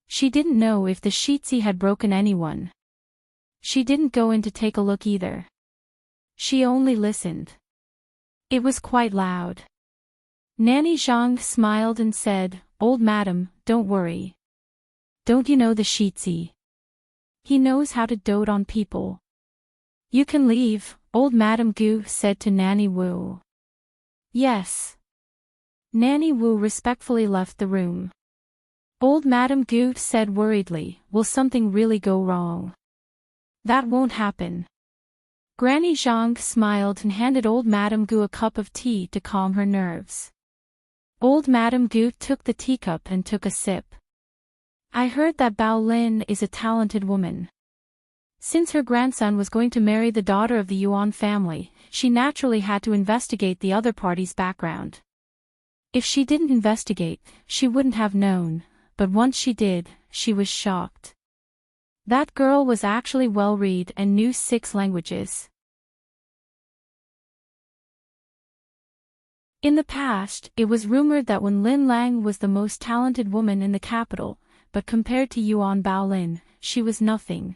Speaker 1: She didn't know if the Shitzi had broken anyone. She didn't go in to take a look either. She only listened. It was quite loud. Nanny Zhang smiled and said, "Old madam, don't worry. Don't you know the Shitzi? He knows how to dote on people. You can leave," old Madame Gu said to Nanny Wu. "Yes." Nanny Wu respectfully left the room. Old Madame Gu said worriedly, "Will something really go wrong?" "That won't happen." Granny Zhang smiled and handed old Madame Gu a cup of tea to calm her nerves. Old Madame Gu took the teacup and took a sip. "I heard that Bao Lin is a talented woman. Since her grandson was going to marry the daughter of the Yuan family, she naturally had to investigate the other party's background. If she didn't investigate, she wouldn't have known, but once she did, she was shocked. That girl was actually well-read and knew 6 languages. In the past, it was rumored that when Lin Lang was the most talented woman in the capital, but compared to Yuan Baolin, she was nothing.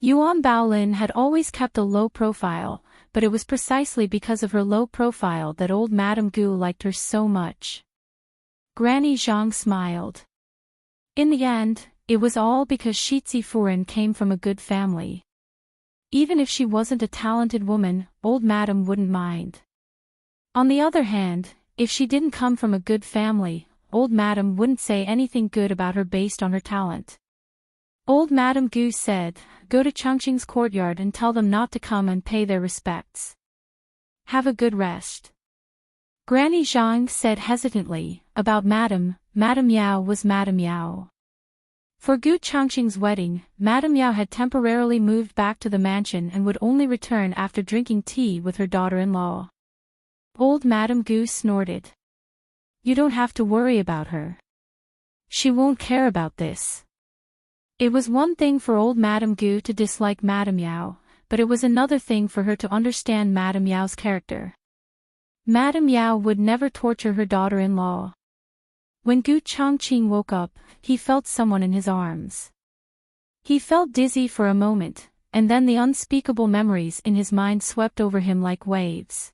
Speaker 1: Yuan Baolin had always kept a low profile, but it was precisely because of her low profile that old Madame Gu liked her so much. Granny Zhang smiled. In the end, it was all because Shitzi Furen came from a good family. Even if she wasn't a talented woman, old Madame wouldn't mind. On the other hand, if she didn't come from a good family, old Madame wouldn't say anything good about her based on her talent. Old Madame Gu said, "Go to Chongqing's courtyard and tell them not to come and pay their respects. Have a good rest." Granny Zhang said hesitantly, about Madame Yao was Madame Yao. For Gu Chongqing's wedding, Madame Yao had temporarily moved back to the mansion and would only return after drinking tea with her daughter-in-law. Old Madame Gu snorted. "You don't have to worry about her. She won't care about this." It was one thing for old Madame Gu to dislike Madame Yao, but it was another thing for her to understand Madame Yao's character. Madame Yao would never torture her daughter-in-law. When Gu Chongqing woke up, he felt someone in his arms. He felt dizzy for a moment, and then the unspeakable memories in his mind swept over him like waves.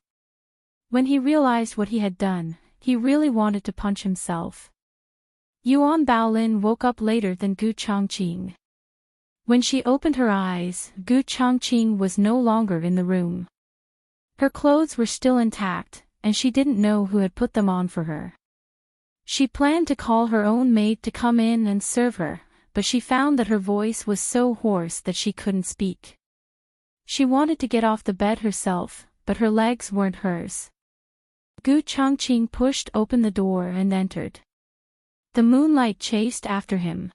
Speaker 1: When he realized what he had done, he really wanted to punch himself. Yuan Baolin woke up later than Gu Chongqing. When she opened her eyes, Gu Chongqing was no longer in the room. Her clothes were still intact, and she didn't know who had put them on for her. She planned to call her own maid to come in and serve her, but she found that her voice was so hoarse that she couldn't speak. She wanted to get off the bed herself, but her legs weren't hers. Gu Chongqing pushed open the door and entered. The moonlight chased after him.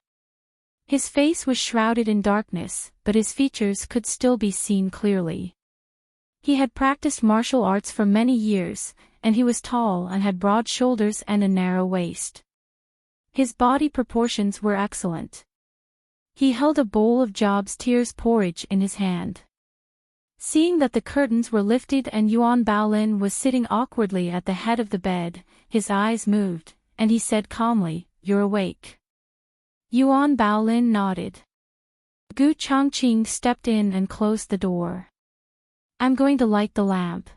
Speaker 1: His face was shrouded in darkness, but his features could still be seen clearly. He had practiced martial arts for many years, and he was tall and had broad shoulders and a narrow waist. His body proportions were excellent. He held a bowl of Job's tears porridge in his hand. Seeing that the curtains were lifted and Yuan Baolin was sitting awkwardly at the head of the bed, his eyes moved, and he said calmly, "You're awake." Yuan Baolin nodded. Gu Chongqing stepped in and closed the door. "I'm going to light the lamp."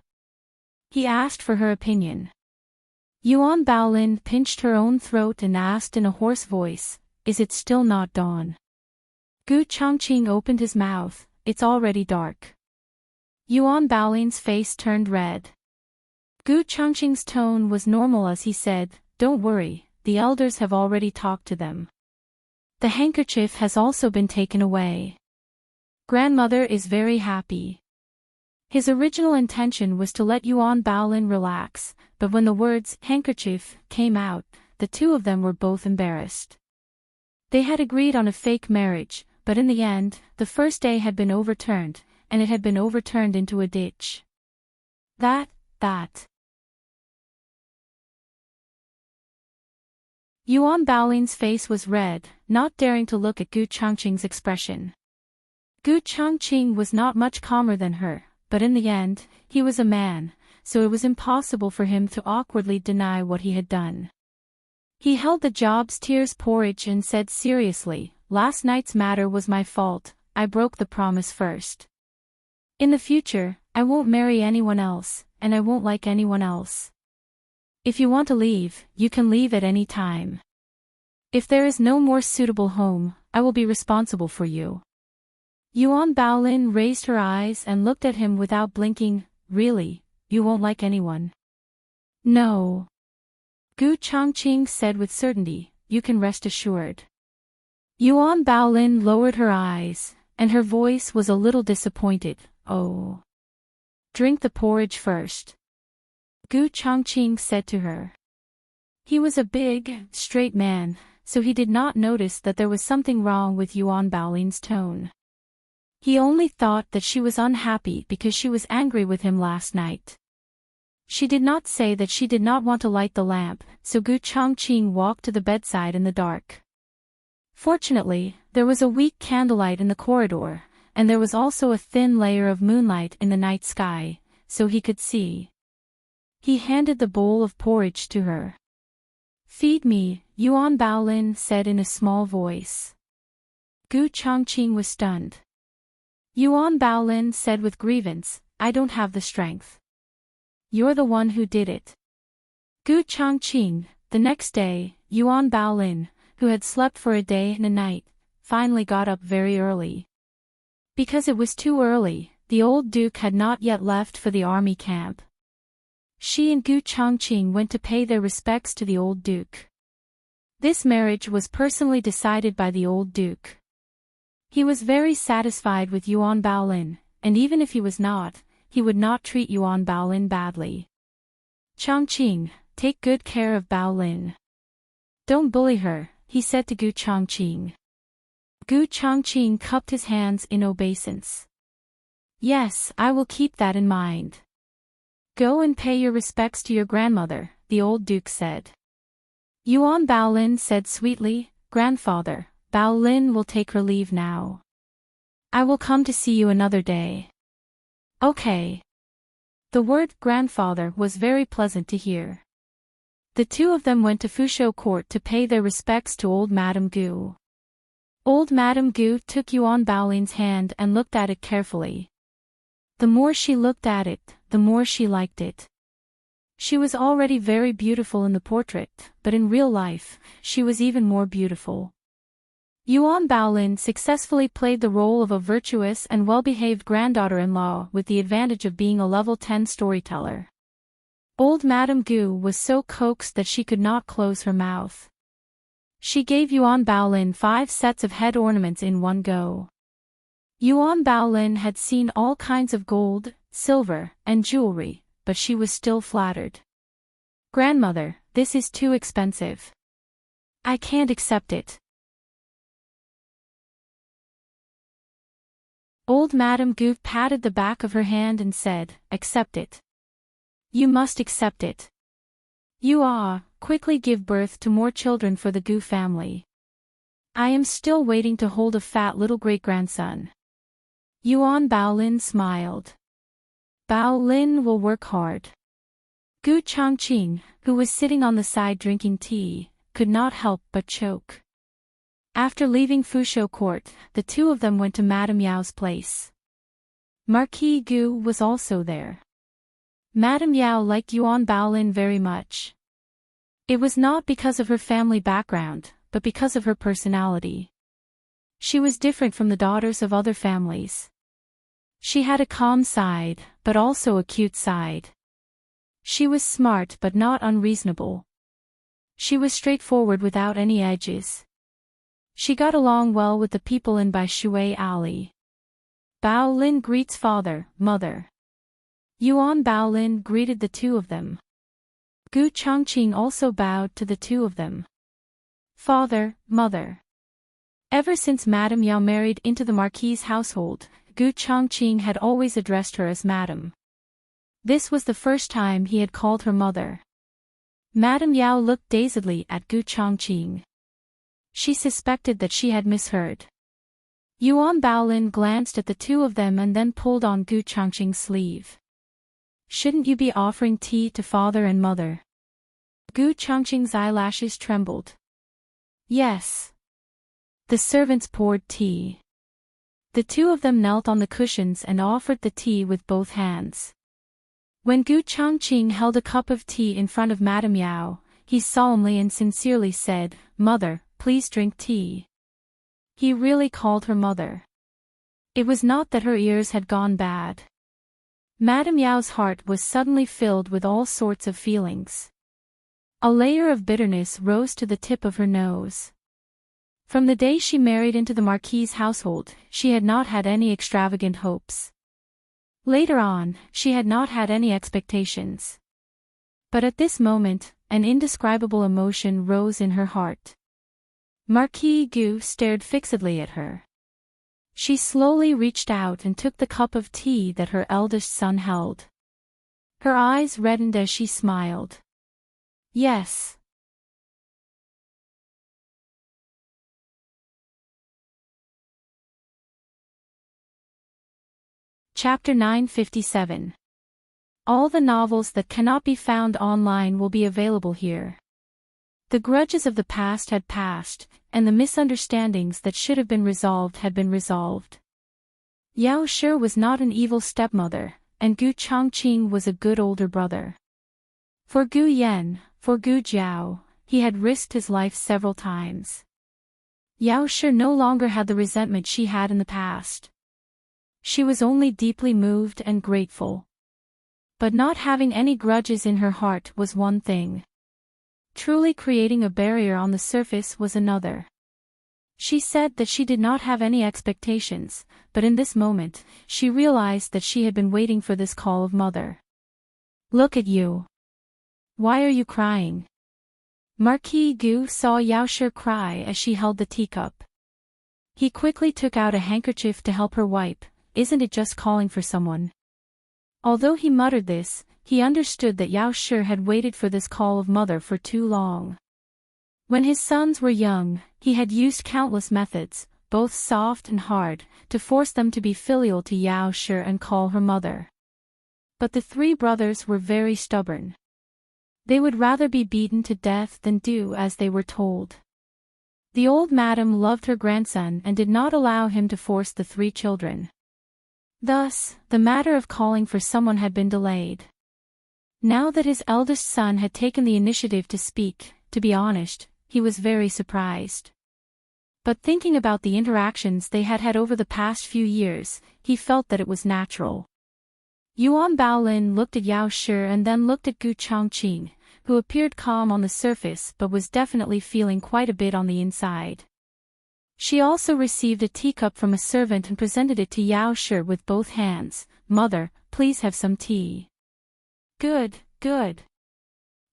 Speaker 1: He asked for her opinion. Yuan Baolin pinched her own throat and asked in a hoarse voice, "Is it still not dawn?" Gu Chongqing opened his mouth, "It's already dark." Yuan Baolin's face turned red. Gu Chongqing's tone was normal as he said, "Don't worry, the elders have already talked to them. The handkerchief has also been taken away. Grandmother is very happy." His original intention was to let Yuan Baolin relax, but when the words handkerchief came out, the two of them were both embarrassed. They had agreed on a fake marriage, but in the end, the first day had been overturned, and it had been overturned into a ditch. That. Yuan Baolin's face was red, not daring to look at Gu Changqing's expression. Gu Changqing was not much calmer than her, but in the end, he was a man, so it was impossible for him to awkwardly deny what he had done. He held the Job's tears porridge and said seriously, "Last night's matter was my fault, I broke the promise first. In the future, I won't marry anyone else, and I won't like anyone else. If you want to leave, you can leave at any time. If there is no more suitable home, I will be responsible for you." Yuan Baolin raised her eyes and looked at him without blinking. "Really, you won't like anyone?" "No." Gu Changqing said with certainty, "You can rest assured." Yuan Baolin lowered her eyes, and her voice was a little disappointed. "Oh. Drink the porridge first," Gu Changqing said to her. He was a big, straight man, so he did not notice that there was something wrong with Yuan Baolin's tone. He only thought that she was unhappy because she was angry with him last night. She did not say that she did not want to light the lamp, so Gu Changqing walked to the bedside in the dark. Fortunately, there was a weak candlelight in the corridor, and there was also a thin layer of moonlight in the night sky, so he could see. He handed the bowl of porridge to her. "Feed me," Yuan Baolin said in a small voice. Gu Changqing was stunned. Yuan Baolin said with grievance, "I don't have the strength." "You're the one who did it." Gu Changqing. The next day, Yuan Baolin, who had slept for a day and a night, finally got up very early. Because it was too early, the old duke had not yet left for the army camp. She and Gu Changqing went to pay their respects to the old duke. This marriage was personally decided by the old duke. He was very satisfied with Yuan Baolin, and even if he was not, he would not treat Yuan Baolin badly. "Changqing, take good care of Baolin. Don't bully her," he said to Gu Changqing. Gu Changqing cupped his hands in obeisance. "Yes, I will keep that in mind." "Go and pay your respects to your grandmother," the old duke said. Yuan Baolin said sweetly, "Grandfather, Baolin will take her leave now. I will come to see you another day." "Okay." The word grandfather was very pleasant to hear. The two of them went to Fusho Court to pay their respects to old Madame Gu. Old Madame Gu took Yuan Baolin's hand and looked at it carefully. The more she looked at it, the more she liked it. She was already very beautiful in the portrait, but in real life, she was even more beautiful. Yuan Baolin successfully played the role of a virtuous and well-behaved granddaughter-in-law with the advantage of being a level 10 storyteller. Old Madame Gu was so coaxed that she could not close her mouth. She gave Yuan Baolin 5 sets of head ornaments in one go. Yuan Baolin had seen all kinds of gold, silver, and jewelry, but she was still flattered. "Grandmother, this is too expensive. I can't accept it." Old Madame Gu patted the back of her hand and said, "Accept it. You must accept it. You quickly give birth to more children for the Gu family. I am still waiting to hold a fat little great-grandson." Yuan Baolin smiled. "Baolin will work hard." Gu Changqing, who was sitting on the side drinking tea, could not help but choke. After leaving Fusho Court, the two of them went to Madame Yao's place. Marquis Gu was also there. Madame Yao liked Yuan Baolin very much. It was not because of her family background, but because of her personality. She was different from the daughters of other families. She had a calm side, but also a cute side. She was smart but not unreasonable. She was straightforward without any edges. She got along well with the people in Bai Shui Alley. Baolin greets father, mother. Yuan Baolin greeted the two of them. Gu Chongqing also bowed to the two of them. Father, mother. Ever since Madame Yao married into the Marquis's household, Gu Chongqing had always addressed her as Madame. This was the first time he had called her mother. Madame Yao looked dazedly at Gu Chongqing. She suspected that she had misheard. Yuan Baolin glanced at the two of them and then pulled on Gu Chongqing's sleeve. Shouldn't you be offering tea to father and mother? Gu Chongqing's eyelashes trembled. Yes. The servants poured tea. The two of them knelt on the cushions and offered the tea with both hands. When Gu Chongqing held a cup of tea in front of Madame Yao, he solemnly and sincerely said, "Mother, please drink tea." He really called her mother. It was not that her ears had gone bad. Madame Yao's heart was suddenly filled with all sorts of feelings. A layer of bitterness rose to the tip of her nose. From the day she married into the Marquis's household, she had not had any extravagant hopes. Later on, she had not had any expectations. But at this moment, an indescribable emotion rose in her heart. Marquis Gu stared fixedly at her. She slowly reached out and took the cup of tea that her eldest son held. Her eyes reddened as she smiled. Yes. Chapter 957. All the novels that cannot be found online will be available here. The grudges of the past had passed, and the misunderstandings that should have been resolved had been resolved. Yao Shi was not an evil stepmother, and Gu Chongqing was a good older brother. For Gu Yan, for Gu Jiao, he had risked his life several times. Yao Shi no longer had the resentment she had in the past. She was only deeply moved and grateful. But not having any grudges in her heart was one thing. Truly creating a barrier on the surface was another. She said that she did not have any expectations, but in this moment, she realized that she had been waiting for this call of mother. Look at you. Why are you crying? Marquis Gu saw Yao Shi cry as she held the teacup. He quickly took out a handkerchief to help her wipe. Isn't it just calling for someone? Although he muttered this, he understood that Yao Shi had waited for this call of mother for too long. When his sons were young, he had used countless methods, both soft and hard, to force them to be filial to Yao Shi and call her mother. But the three brothers were very stubborn. They would rather be beaten to death than do as they were told. The old madam loved her grandson and did not allow him to force the three children. Thus, the matter of calling for someone had been delayed. Now that his eldest son had taken the initiative to speak, to be honest, he was very surprised. But thinking about the interactions they had had over the past few years, he felt that it was natural. Yuan Baolin looked at Yao Shi and then looked at Gu Chongqing, who appeared calm on the surface but was definitely feeling quite a bit on the inside. She also received a teacup from a servant and presented it to Yao Shi with both hands. Mother, please have some tea. Good, good.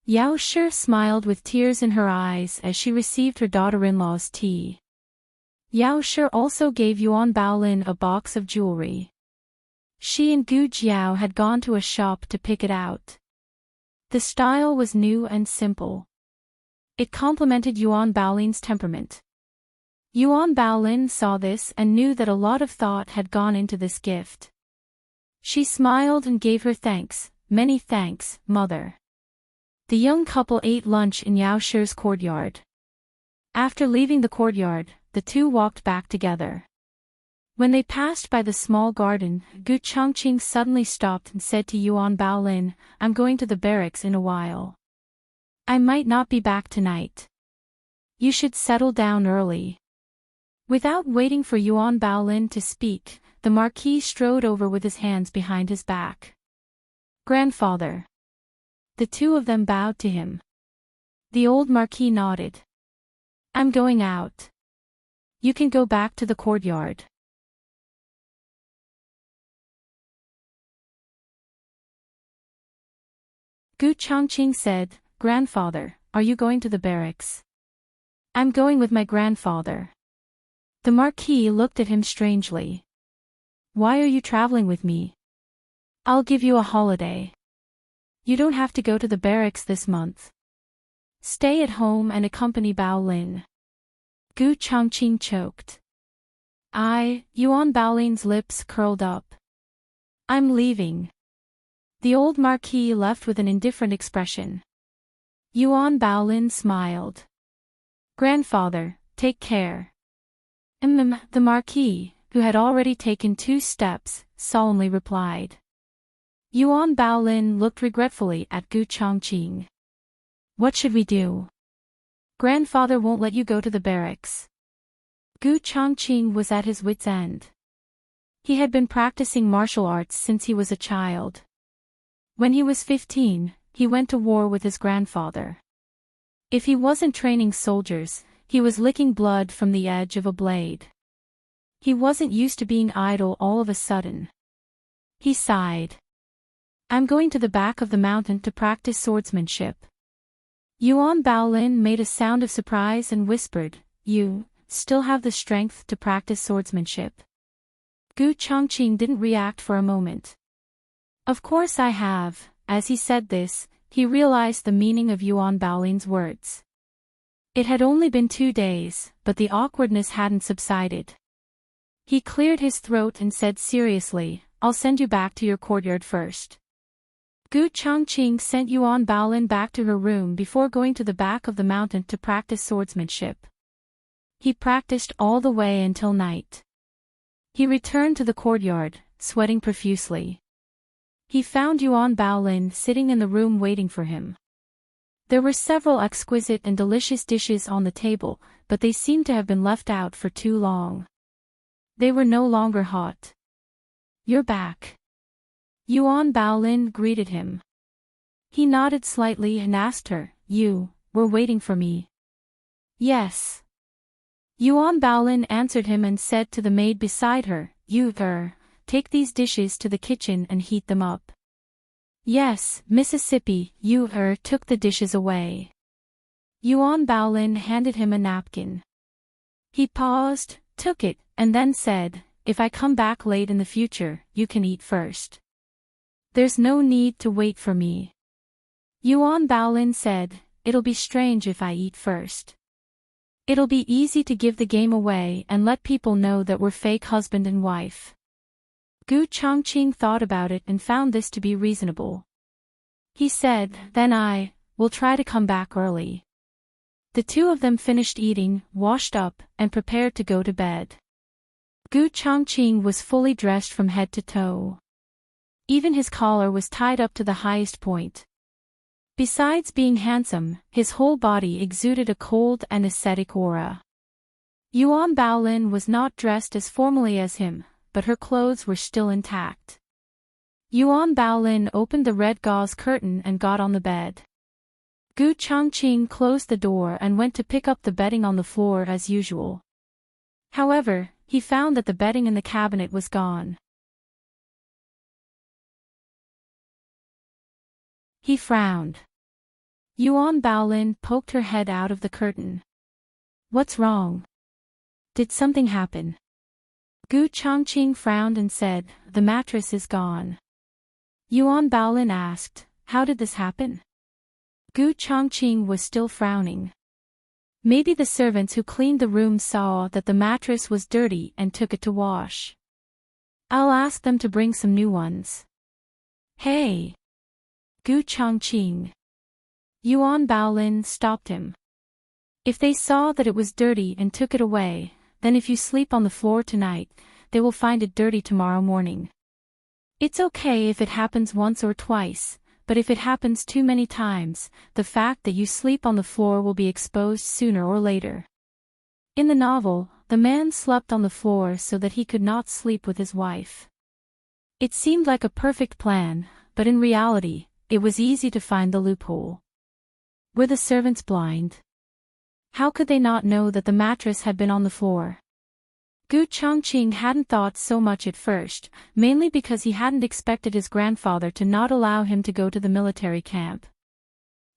Speaker 1: Yao Shi smiled with tears in her eyes as she received her daughter-in-law's tea. Yao Shi also gave Yuan Baolin a box of jewelry. She and Gu Jiao had gone to a shop to pick it out. The style was new and simple. It complemented Yuan Baolin's temperament. Yuan Baolin saw this and knew that a lot of thought had gone into this gift. She smiled and gave her thanks. Many thanks, mother. The young couple ate lunch in Yao Shi's courtyard. After leaving the courtyard, the two walked back together. When they passed by the small garden, Gu Chongqing suddenly stopped and said to Yuan Baolin, "I'm going to the barracks in a while. I might not be back tonight. You should settle down early." Without waiting for Yuan Baolin to speak, the Marquis strode over with his hands behind his back. "Grandfather." The two of them bowed to him. The old Marquis nodded. "I'm going out. You can go back to the courtyard." Gu Changqing said, "Grandfather, are you going to the barracks?" "I'm going with my grandfather." The Marquis looked at him strangely. "Why are you traveling with me? I'll give you a holiday. You don't have to go to the barracks this month. Stay at home and accompany Bao Lin." Gu Changqing choked. Yuan Baolin's lips curled up. "I'm leaving." The old Marquis left with an indifferent expression. Yuan Baolin smiled. "Grandfather, take care." The Marquis, who had already taken 2 steps, solemnly replied. Yuan Baolin looked regretfully at Gu Changqing. "What should we do? Grandfather won't let you go to the barracks." Gu Changqing was at his wits' end. He had been practicing martial arts since he was a child. When he was 15, he went to war with his grandfather. If he wasn't training soldiers, he was licking blood from the edge of a blade. He wasn't used to being idle all of a sudden. He sighed. "I'm going to the back of the mountain to practice swordsmanship." Yuan Baolin made a sound of surprise and whispered, "You still have the strength to practice swordsmanship?" Gu Changqing didn't react for a moment. "Of course I have." As he said this, he realized the meaning of Yuan Baolin's words. It had only been 2 days, but the awkwardness hadn't subsided. He cleared his throat and said seriously, "I'll send you back to your courtyard first." Gu Changqing sent Yuan Baolin back to her room before going to the back of the mountain to practice swordsmanship. He practiced all the way until night. He returned to the courtyard, sweating profusely. He found Yuan Baolin sitting in the room waiting for him. There were several exquisite and delicious dishes on the table, but they seemed to have been left out for too long. They were no longer hot. "You're back." Yuan Baolin greeted him. He nodded slightly and asked her, "You were waiting for me?" "Yes." Yuan Baolin answered him and said to the maid beside her, "Take these dishes to the kitchen and heat them up." "Yes, Mississippi." Took the dishes away. Yuan Baolin handed him a napkin. He paused, took it, and then said, "If I come back late in the future, you can eat first. There's no need to wait for me." Yuan Baolin said, "It'll be strange if I eat first. It'll be easy to give the game away and let people know that we're fake husband and wife." Gu Changqing thought about it and found this to be reasonable. He said, "Then I will try to come back early." The two of them finished eating, washed up, and prepared to go to bed. Gu Changqing was fully dressed from head to toe. Even his collar was tied up to the highest point. Besides being handsome, his whole body exuded a cold and ascetic aura. Yuan Baolin was not dressed as formally as him, but her clothes were still intact. Yuan Baolin opened the red gauze curtain and got on the bed. Gu Changqing closed the door and went to pick up the bedding on the floor as usual. However, he found that the bedding in the cabinet was gone. He frowned. Yuan Baolin poked her head out of the curtain. "What's wrong? Did something happen?" Gu Changqing frowned and said, "The mattress is gone." Yuan Baolin asked, "How did this happen?" Gu Changqing was still frowning. "Maybe the servants who cleaned the room saw that the mattress was dirty and took it to wash. I'll ask them to bring some new ones." "Hey! Gu Changqing." Yuan Baolin stopped him. "If they saw that it was dirty and took it away, then if you sleep on the floor tonight, they will find it dirty tomorrow morning. It's okay if it happens once or twice, but if it happens too many times, the fact that you sleep on the floor will be exposed sooner or later." In the novel, the man slept on the floor so that he could not sleep with his wife. It seemed like a perfect plan, but in reality, it was easy to find the loophole. Were the servants blind? How could they not know that the mattress had been on the floor? Gu Chongqing hadn't thought so much at first, mainly because he hadn't expected his grandfather to not allow him to go to the military camp.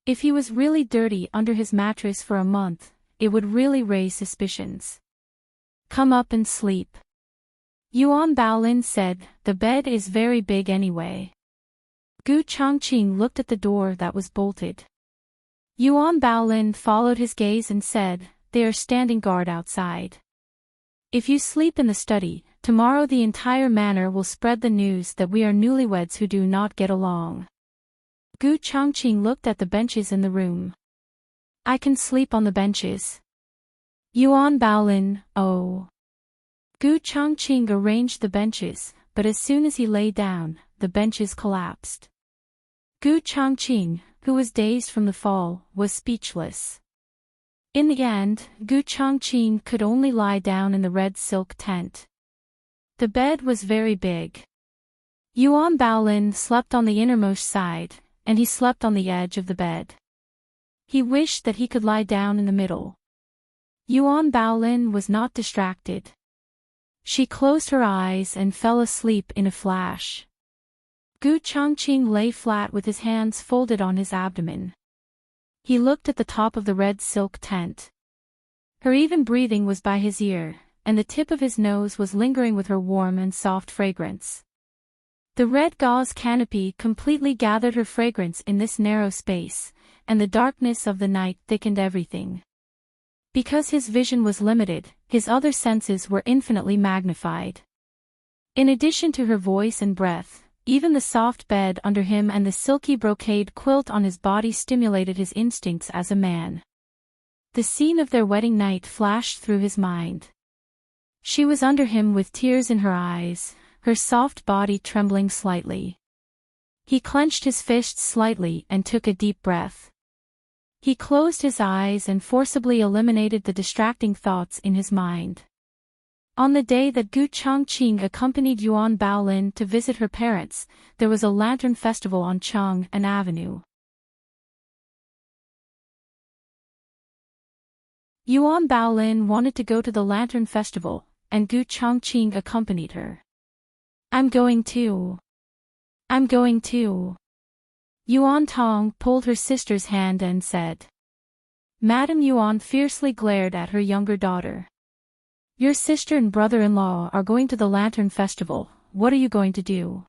Speaker 1: If he was really dirty under his mattress for a month, it would really raise suspicions. Come up and sleep. Yuan Baolin said, the bed is very big anyway. Gu Chongqing looked at the door that was bolted. Yuan Baolin followed his gaze and said, they are standing guard outside. If you sleep in the study, tomorrow the entire manor will spread the news that we are newlyweds who do not get along. Gu Chongqing looked at the benches in the room. I can sleep on the benches. Yuan Baolin, oh. Gu Chongqing arranged the benches, but as soon as he lay down, the benches collapsed. Gu Chongqing, who was dazed from the fall, was speechless. In the end, Gu Chongqing could only lie down in the red silk tent. The bed was very big. Yuan Baolin slept on the innermost side, and he slept on the edge of the bed. He wished that he could lie down in the middle. Yuan Baolin was not distracted. She closed her eyes and fell asleep in a flash. Gu Chongqing lay flat with his hands folded on his abdomen. He looked at the top of the red silk tent. Her even breathing was by his ear, and the tip of his nose was lingering with her warm and soft fragrance. The red gauze canopy completely gathered her fragrance in this narrow space, and the darkness of the night thickened everything. Because his vision was limited, his other senses were infinitely magnified. In addition to her voice and breath, even the soft bed under him and the silky brocade quilt on his body stimulated his instincts as a man. The scene of their wedding night flashed through his mind. She was under him with tears in her eyes, her soft body trembling slightly. He clenched his fists slightly and took a deep breath. He closed his eyes and forcibly eliminated the distracting thoughts in his mind. On the day that Gu Chongqing accompanied Yuan Baolin to visit her parents, there was a lantern festival on Chang'an Avenue. Yuan Baolin wanted to go to the lantern festival, and Gu Chongqing accompanied her. I'm going too. I'm going too. Yuan Tong pulled her sister's hand and said. Madame Yuan fiercely glared at her younger daughter. Your sister and brother-in-law are going to the lantern festival, what are you going to do?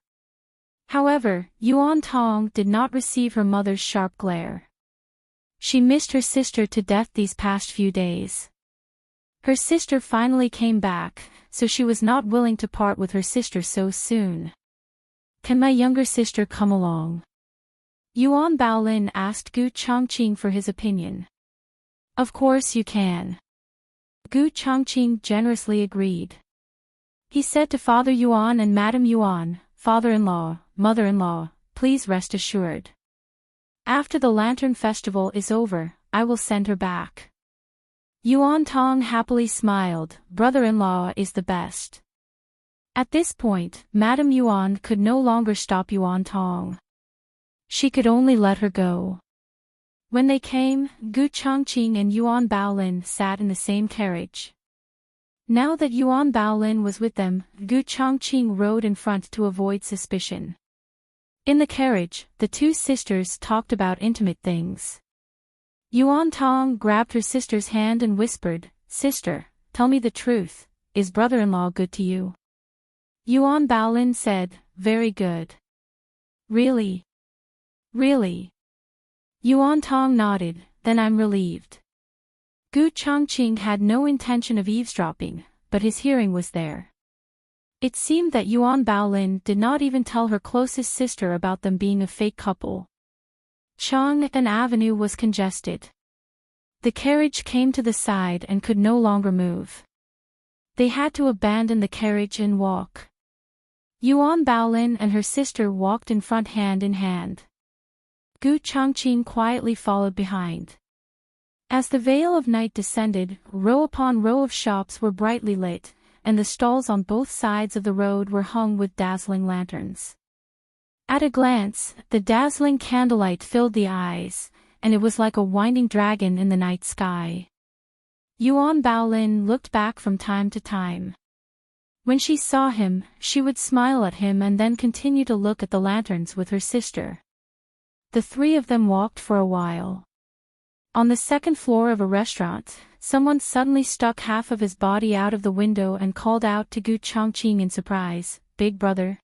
Speaker 1: However, Yuan Tong did not receive her mother's sharp glare. She missed her sister to death these past few days. Her sister finally came back, so she was not willing to part with her sister so soon. Can my younger sister come along? Yuan Baolin asked Gu Chongqing for his opinion. Of course you can. Gu Chongqing generously agreed. He said to Father Yuan and Madame Yuan, father-in-law, mother-in-law, please rest assured. After the lantern festival is over, I will send her back. Yuan Tong happily smiled, brother-in-law is the best. At this point, Madame Yuan could no longer stop Yuan Tong. She could only let her go. When they came, Gu Chongqing and Yuan Baolin sat in the same carriage. Now that Yuan Baolin was with them, Gu Chongqing rode in front to avoid suspicion. In the carriage, the two sisters talked about intimate things. Yuan Tong grabbed her sister's hand and whispered, Sister, tell me the truth, is brother-in-law good to you? Yuan Baolin said, very good. Really? Really? Yuan Tong nodded, then I'm relieved. Gu Chongqing had no intention of eavesdropping, but his hearing was there. It seemed that Yuan Baolin did not even tell her closest sister about them being a fake couple. Chang'an Avenue was congested. The carriage came to the side and could no longer move. They had to abandon the carriage and walk. Yuan Baolin and her sister walked in front hand in hand. Gu Chongqing quietly followed behind. As the veil of night descended, row upon row of shops were brightly lit, and the stalls on both sides of the road were hung with dazzling lanterns. At a glance, the dazzling candlelight filled the eyes, and it was like a winding dragon in the night sky. Yuan Baolin looked back from time to time. When she saw him, she would smile at him and then continue to look at the lanterns with her sister. The three of them walked for a while. On the second floor of a restaurant, someone suddenly stuck half of his body out of the window and called out to Gu Chongqing in surprise, "Big brother."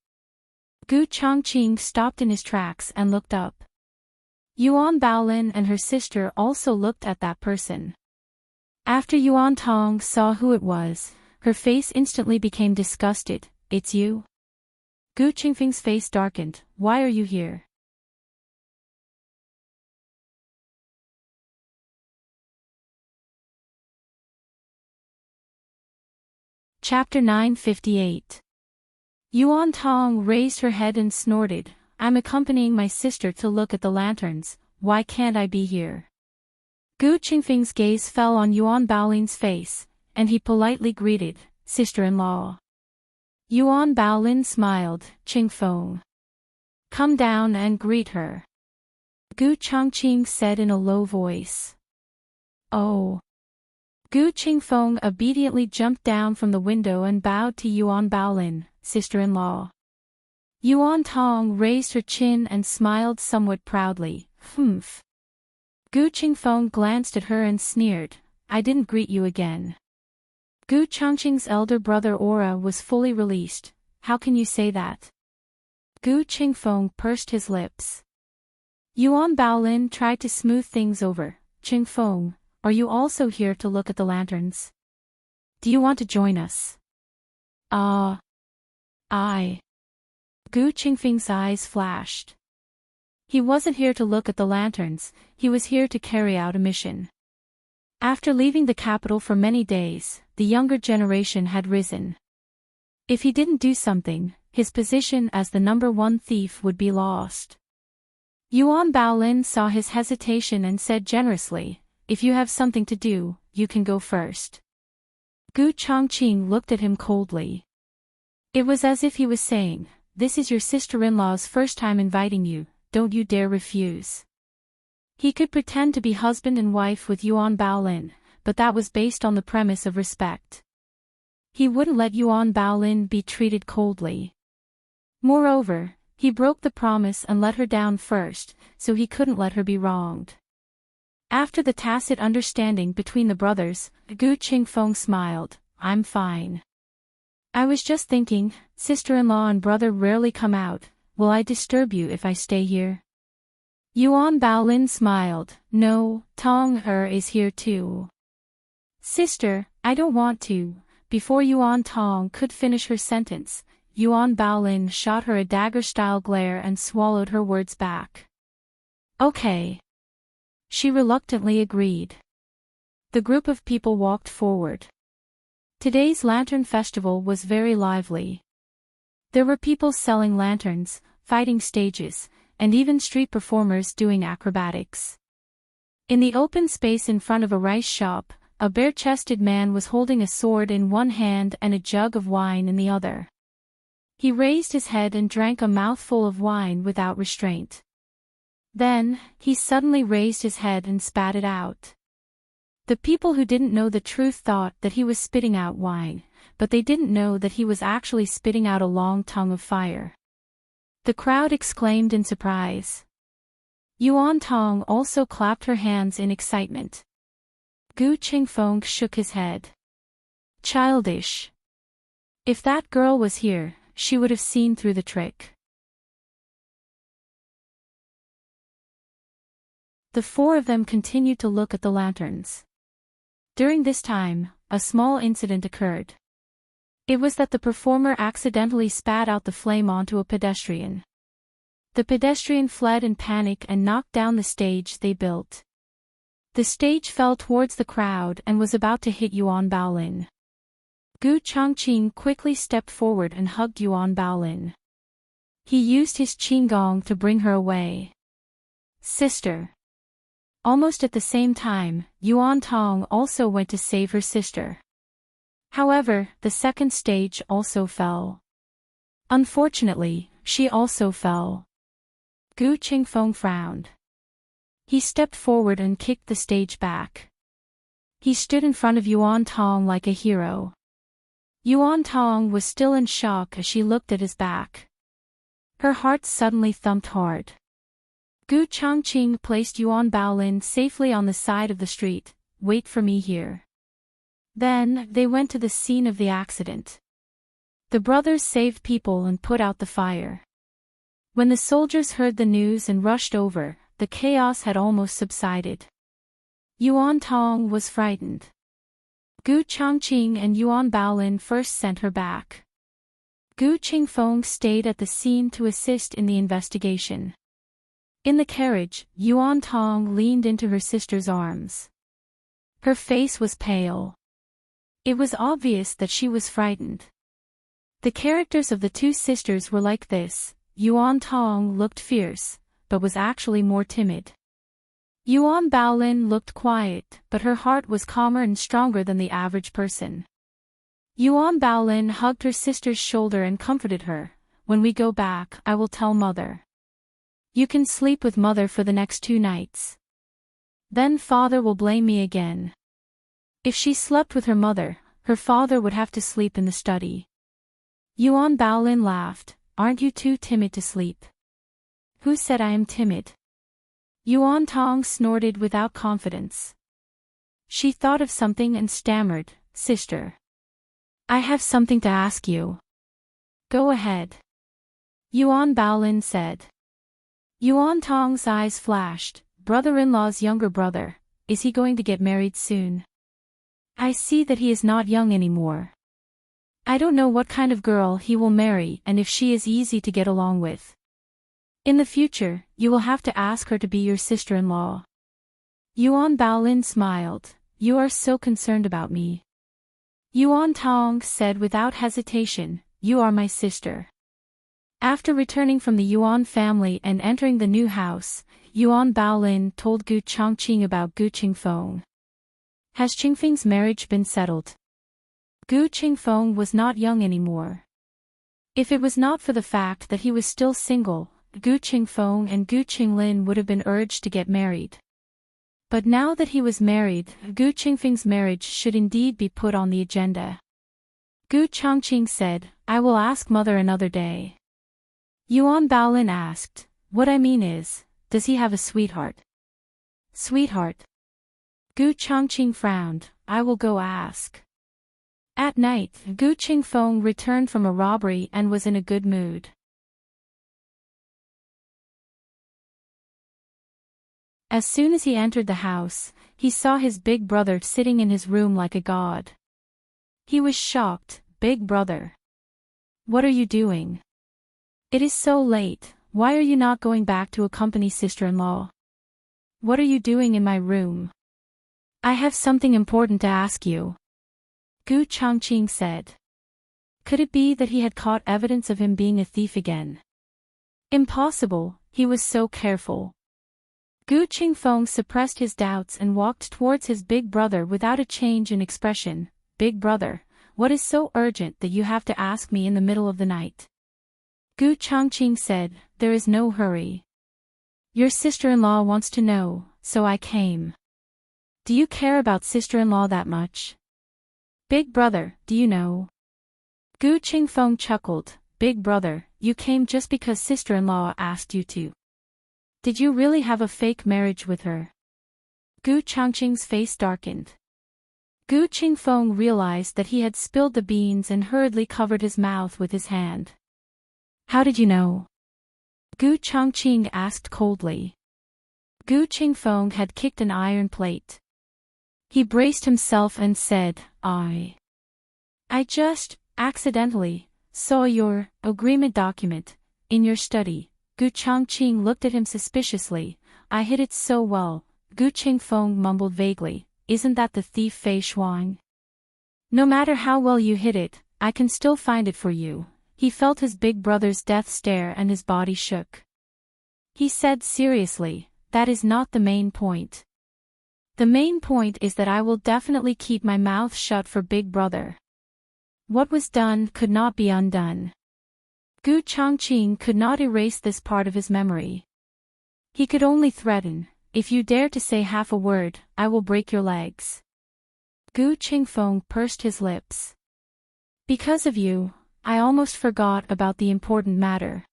Speaker 1: Gu Chongqing stopped in his tracks and looked up. Yuan Baolin and her sister also looked at that person. After Yuan Tong saw who it was, her face instantly became disgusted. "It's you?" Gu Qingfeng's face darkened. "Why are you here?" Chapter 958. Yuan Tong raised her head and snorted, "I'm accompanying my sister to look at the lanterns, why can't I be here?" Gu Qingfeng's gaze fell on Yuan Baolin's face, and he politely greeted, "Sister-in-law." Yuan Baolin smiled, "Qingfeng. Come down and greet her." Gu Chongqing said in a low voice. "Oh." Gu Qingfeng obediently jumped down from the window and bowed to Yuan Baolin, "Sister-in-law." Yuan Tong raised her chin and smiled somewhat proudly, "Humph." Gu Qingfeng glanced at her and sneered, "I didn't greet you again." Gu Chongqing's elder brother aura was fully released. "How can you say that?" Gu Qingfeng pursed his lips. Yuan Baolin tried to smooth things over. "Qingfeng, are you also here to look at the lanterns? Do you want to join us?" I. Gu Qingfeng's eyes flashed. He wasn't here to look at the lanterns, he was here to carry out a mission. After leaving the capital for many days, the younger generation had risen. If he didn't do something, his position as the #1 thief would be lost. Yuan Baolin saw his hesitation and said generously, "If you have something to do, you can go first." Gu Chongqing looked at him coldly. It was as if he was saying, "This is your sister-in-law's first time inviting you, don't you dare refuse." He could pretend to be husband and wife with Yuan Baolin, but that was based on the premise of respect. He wouldn't let Yuan Baolin be treated coldly. Moreover, he broke the promise and let her down first, so he couldn't let her be wronged. After the tacit understanding between the brothers, Gu Qingfeng smiled, "I'm fine. I was just thinking, sister-in-law and brother rarely come out, will I disturb you if I stay here?" Yuan Baolin smiled, "No, Tong-er is here too." "Sister, I don't want to." Before Yuan Tong could finish her sentence, Yuan Baolin shot her a dagger-style glare and swallowed her words back. "Okay." She reluctantly agreed. The group of people walked forward. Today's lantern festival was very lively. There were people selling lanterns, fighting stages, and even street performers doing acrobatics. In the open space in front of a rice shop, a bare-chested man was holding a sword in one hand and a jug of wine in the other. He raised his head and drank a mouthful of wine without restraint. Then, he suddenly raised his head and spat it out. The people who didn't know the truth thought that he was spitting out wine, but they didn't know that he was actually spitting out a long tongue of fire. The crowd exclaimed in surprise. Yuan Tong also clapped her hands in excitement. Gu Qingfeng shook his head. Childish. If that girl was here, she would have seen through the trick. The four of them continued to look at the lanterns. During this time, a small incident occurred. It was that the performer accidentally spat out the flame onto a pedestrian. The pedestrian fled in panic and knocked down the stage they built. The stage fell towards the crowd and was about to hit Yuan Baolin. Gu Chongqing quickly stepped forward and hugged Yuan Baolin. He used his qinggong to bring her away. "Sister." Almost at the same time, Yuan Tong also went to save her sister. However, the second stage also fell. Unfortunately, she also fell. Gu Qingfeng frowned. He stepped forward and kicked the stage back. He stood in front of Yuan Tong like a hero. Yuan Tong was still in shock as she looked at his back. Her heart suddenly thumped hard. Gu Changqing placed Yuan Baolin safely on the side of the street. Wait for me here. Then, they went to the scene of the accident. The brothers saved people and put out the fire. When the soldiers heard the news and rushed over, the chaos had almost subsided. Yuan Tong was frightened. Gu Changqing and Yuan Baolin first sent her back. Gu Qingfeng stayed at the scene to assist in the investigation. In the carriage, Yuan Tong leaned into her sister's arms. Her face was pale. It was obvious that she was frightened. The characters of the two sisters were like this. Yuan Tong looked fierce, but was actually more timid. Yuan Baolin looked quiet, but her heart was calmer and stronger than the average person. Yuan Baolin hugged her sister's shoulder and comforted her. When we go back, I will tell mother. You can sleep with mother for the next 2 nights. Then father will blame me again. If she slept with her mother, her father would have to sleep in the study. Yuan Baolin laughed. Aren't you too timid to sleep? Who said I am timid? Yuan Tong snorted without confidence. She thought of something and stammered, Sister. I have something to ask you. Go ahead. Yuan Baolin said. Yuan Tong's eyes flashed. Brother-in-law's younger brother, is he going to get married soon? I see that he is not young anymore. I don't know what kind of girl he will marry and if she is easy to get along with. In the future, you will have to ask her to be your sister-in-law. Yuan Baolin smiled. You are so concerned about me. Yuan Tong said without hesitation, you are my sister. After returning from the Yuan family and entering the new house, Yuan Baolin told Gu Changqing about Gu Qingfeng. Has Qingfeng's marriage been settled? Gu Qingfeng was not young anymore. If it was not for the fact that he was still single, Gu Qingfeng and Gu Qinglin would have been urged to get married. But now that he was married, Gu Qingfeng's marriage should indeed be put on the agenda. Gu Changqing said, I will ask mother another day. Yuan Baolin asked, what I mean is, does he have a sweetheart? Sweetheart? Gu Changqing frowned, I will go ask. At night, Gu Qingfeng returned from a robbery and was in a good mood. As soon as he entered the house, he saw his big brother sitting in his room like a god. He was shocked. Big brother. What are you doing? It is so late, why are you not going back to accompany sister-in-law? What are you doing in my room? I have something important to ask you. Gu Changqing said. Could it be that he had caught evidence of him being a thief again? Impossible, he was so careful. Gu Qingfeng suppressed his doubts and walked towards his big brother without a change in expression. Big brother, what is so urgent that you have to ask me in the middle of the night? Gu Changqing said, there is no hurry. Your sister-in-law wants to know, so I came. Do you care about sister-in-law that much? Big brother, do you know? Gu Qingfeng chuckled, Big brother, you came just because sister-in-law asked you to. Did you really have a fake marriage with her? Gu Changqing's face darkened. Gu Qingfeng realized that he had spilled the beans and hurriedly covered his mouth with his hand. How did you know? Gu Changqing asked coldly. Gu Qingfeng had kicked an iron plate. He braced himself and said, I just, accidentally, saw your agreement document in your study. Gu Changqing looked at him suspiciously. I hid it so well. Gu Qingfeng mumbled vaguely, isn't that the thief Fei Shuang? No matter how well you hid it, I can still find it for you. He felt his big brother's death stare and his body shook. He said seriously, that is not the main point. The main point is that I will definitely keep my mouth shut for big brother. What was done could not be undone. Gu Changqing could not erase this part of his memory. He could only threaten, if you dare to say half a word, I will break your legs. Gu Qingfeng pursed his lips. Because of you, I almost forgot about the important matter.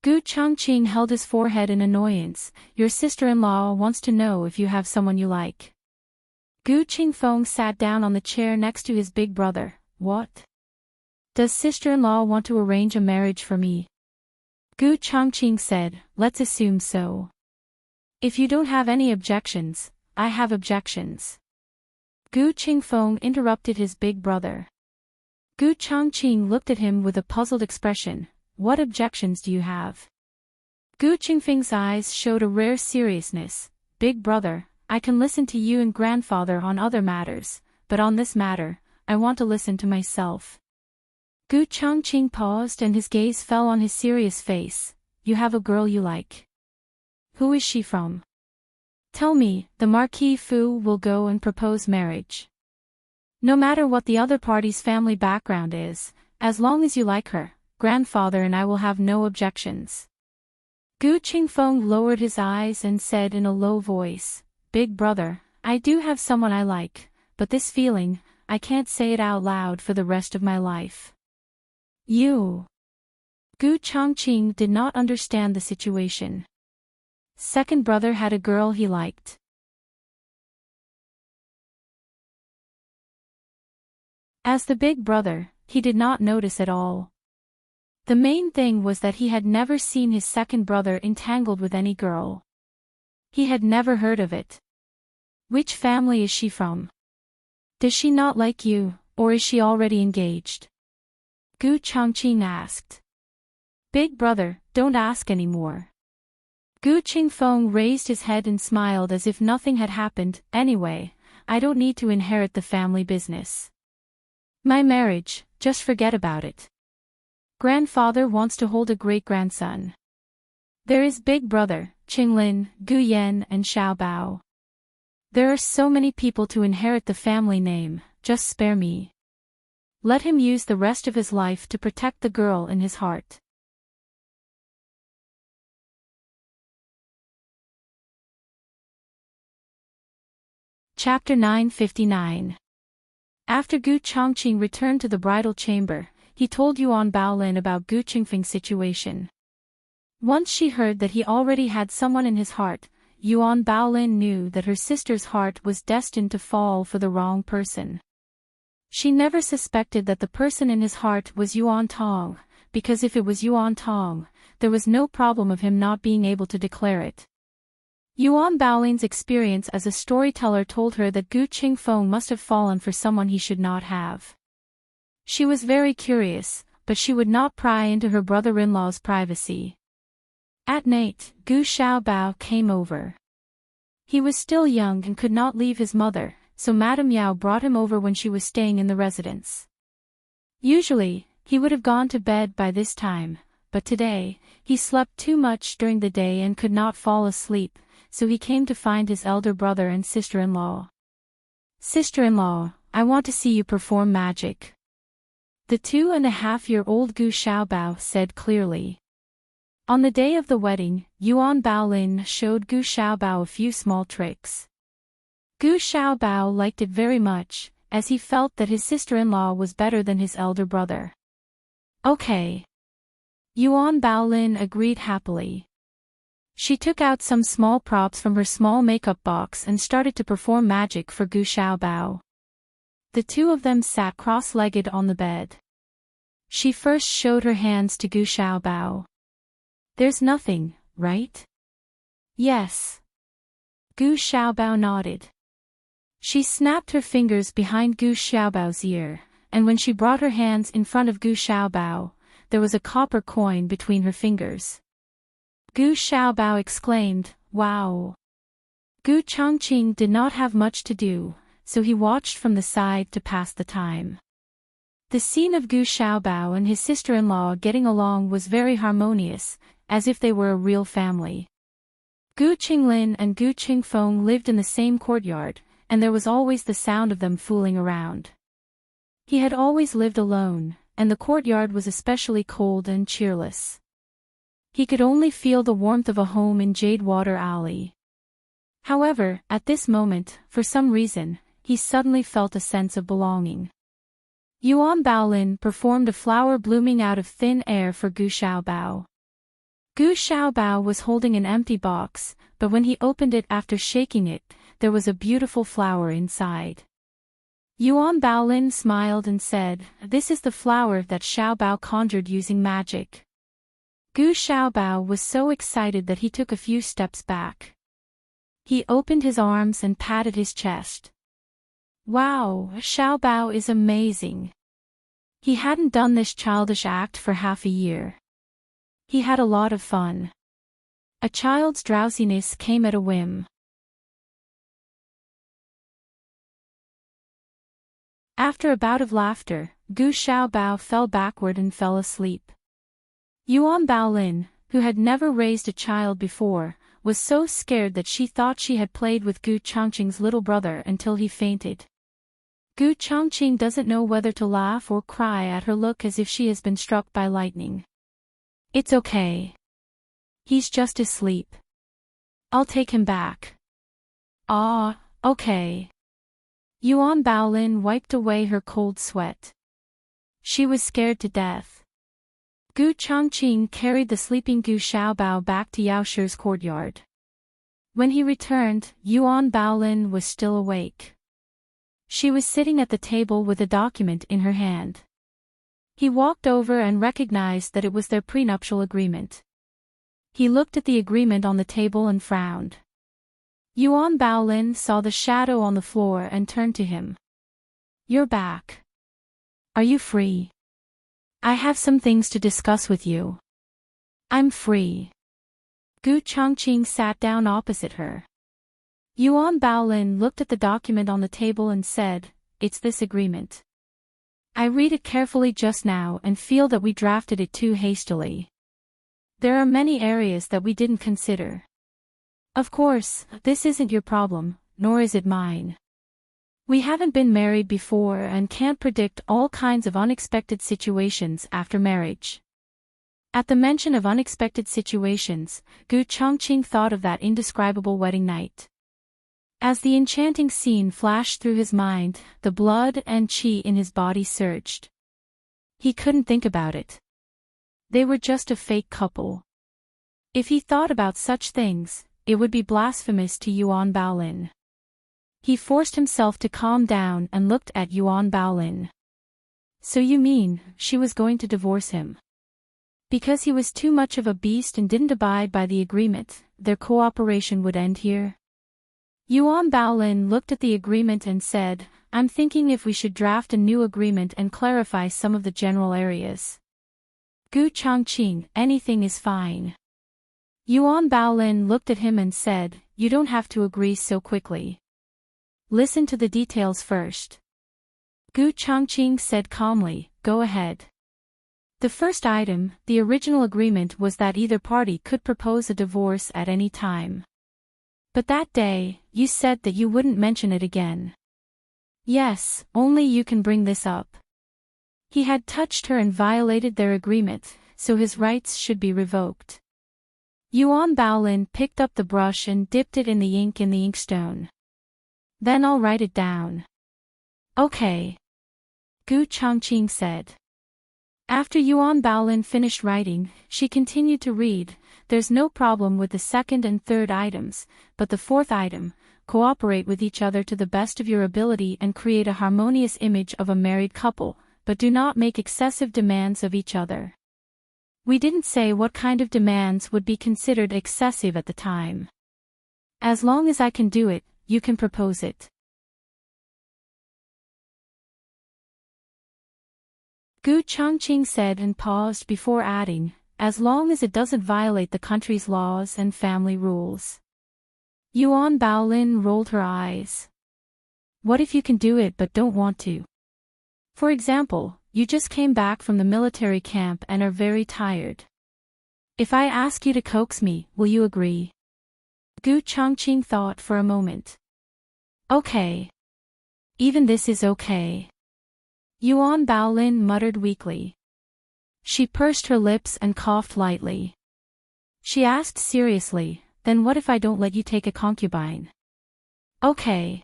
Speaker 1: Gu Changqing held his forehead in annoyance. Your sister-in-law wants to know if you have someone you like. Gu Qingfeng sat down on the chair next to his big brother. What? Does sister-in-law want to arrange a marriage for me? Gu Changqing said, let's assume so. If you don't have any objections, I have objections. Gu Qingfeng interrupted his big brother. Gu Changqing looked at him with a puzzled expression. What objections do you have? Gu Qingfeng's eyes showed a rare seriousness. Big brother, I can listen to you and grandfather on other matters, but on this matter, I want to listen to myself. Gu Changqing paused and his gaze fell on his serious face. You have a girl you like. Who is she from? Tell me, the Marquis Fu will go and propose marriage. No matter what the other party's family background is, as long as you like her, grandfather and I will have no objections. Gu Qingfeng lowered his eyes and said in a low voice, Big brother, I do have someone I like, but this feeling, I can't say it out loud for the rest of my life. You. Gu Changqing did not understand the situation. Second brother had a girl he liked. As the big brother, he did not notice at all. The main thing was that he had never seen his second brother entangled with any girl. He had never heard of it. Which family is she from? Does she not like you, or is she already engaged? Gu Changqing asked. Big brother, don't ask any more. Gu Qingfeng raised his head and smiled as if nothing had happened. Anyway, I don't need to inherit the family business. My marriage, just forget about it. Grandfather wants to hold a great-grandson. There is big brother, Qinglin, Gu Yan and Xiao Bao. There are so many people to inherit the family name, just spare me. Let him use the rest of his life to protect the girl in his heart. Chapter 959. After Gu Changqing returned to the bridal chamber, he told Yuan Baolin about Gu Qingfeng's situation. Once she heard that he already had someone in his heart, Yuan Baolin knew that her sister's heart was destined to fall for the wrong person. She never suspected that the person in his heart was Yuan Tong, because if it was Yuan Tong, there was no problem of him not being able to declare it. Yuan Baolin's experience as a storyteller told her that Gu Qingfeng must have fallen for someone he should not have. She was very curious, but she would not pry into her brother-in-law's privacy. At night, Gu Xiaobao came over. He was still young and could not leave his mother, so Madame Yao brought him over when she was staying in the residence. Usually, he would have gone to bed by this time, but today, he slept too much during the day and could not fall asleep, so he came to find his elder brother and sister-in-law. Sister-in-law, I want to see you perform magic. The 2.5-year-old Gu Xiaobao said clearly. On the day of the wedding, Yuan Baolin showed Gu Xiaobao a few small tricks. Gu Xiaobao liked it very much, as he felt that his sister-in-law was better than his elder brother. Okay. Yuan Baolin agreed happily. She took out some small props from her small makeup box and started to perform magic for Gu Xiaobao. The two of them sat cross-legged on the bed. She first showed her hands to Gu Xiaobao. There's nothing, right? Yes. Gu Xiaobao nodded. She snapped her fingers behind Gu Xiaobao's ear, and when she brought her hands in front of Gu Xiaobao, there was a copper coin between her fingers. Gu Xiaobao exclaimed, "Wow!" Gu Changqing did not have much to do, so he watched from the side to pass the time. The scene of Gu Xiaobao and his sister-in-law getting along was very harmonious, as if they were a real family. Gu Qinglin and Gu Qingfeng lived in the same courtyard, and there was always the sound of them fooling around. He had always lived alone, and the courtyard was especially cold and cheerless. He could only feel the warmth of a home in Jadewater Alley. However, at this moment, for some reason, he suddenly felt a sense of belonging. Yuan Baolin performed a flower blooming out of thin air for Gu Xiaobao. Gu Xiaobao was holding an empty box, but when he opened it after shaking it, there was a beautiful flower inside. Yuan Baolin smiled and said, "This is the flower that Xiaobao conjured using magic." Gu Xiaobao was so excited that he took a few steps back. He opened his arms and patted his chest. Wow, Xiaobao is amazing. He hadn't done this childish act for half a year. He had a lot of fun. A child's drowsiness came at a whim. After a bout of laughter, Gu Xiaobao fell backward and fell asleep. Yuan Baolin, who had never raised a child before, was so scared that she thought she had played with Gu Changqing's little brother until he fainted. Gu Changqing doesn't know whether to laugh or cry at her look as if she has been struck by lightning. It's okay. He's just asleep. I'll take him back. Ah, okay. Yuan Baolin wiped away her cold sweat. She was scared to death. Gu Changqing carried the sleeping Gu Xiaobao back to Yao Shi's courtyard. When he returned, Yuan Baolin was still awake. She was sitting at the table with a document in her hand. He walked over and recognized that it was their prenuptial agreement. He looked at the agreement on the table and frowned. Yuan Baolin saw the shadow on the floor and turned to him. "You're back. Are you free? I have some things to discuss with you." "I'm free." Gu Changqing sat down opposite her. Yuan Baolin looked at the document on the table and said, "It's this agreement. I read it carefully just now and feel that we drafted it too hastily. There are many areas that we didn't consider. Of course, this isn't your problem, nor is it mine. We haven't been married before and can't predict all kinds of unexpected situations after marriage." At the mention of unexpected situations, Gu Changqing thought of that indescribable wedding night. As the enchanting scene flashed through his mind, the blood and qi in his body surged. He couldn't think about it. They were just a fake couple. If he thought about such things, it would be blasphemous to Yuan Baolin. He forced himself to calm down and looked at Yuan Baolin. "So you mean, she was going to divorce him? Because he was too much of a beast and didn't abide by the agreement, their cooperation would end here?" Yuan Baolin looked at the agreement and said, "I'm thinking if we should draft a new agreement and clarify some of the general areas." Gu Changqing, "Anything is fine." Yuan Baolin looked at him and said, "You don't have to agree so quickly. Listen to the details first." Gu Changqing said calmly, "Go ahead." The first item, the original agreement, was that either party could propose a divorce at any time. But that day, you said that you wouldn't mention it again. "Yes, only you can bring this up." He had touched her and violated their agreement, so his rights should be revoked. Yuan Baolin picked up the brush and dipped it in the ink in the inkstone. "Then I'll write it down." "Okay," Gu Changqing said. After Yuan Baolin finished writing, she continued to read. "There's no problem with the second and third items, but the fourth item, cooperate with each other to the best of your ability and create a harmonious image of a married couple, but do not make excessive demands of each other." We didn't say what kind of demands would be considered excessive at the time. As long as I can do it, you can propose it. Gu Changqing said and paused before adding, "As long as it doesn't violate the country's laws and family rules." Yuan Baolin rolled her eyes. "What if you can do it but don't want to? For example, you just came back from the military camp and are very tired. If I ask you to coax me, will you agree?" Gu Changqing thought for a moment. "Okay. Even this is okay." Yuan Baolin muttered weakly. She pursed her lips and coughed lightly. She asked seriously, "Then what if I don't let you take a concubine?" "Okay."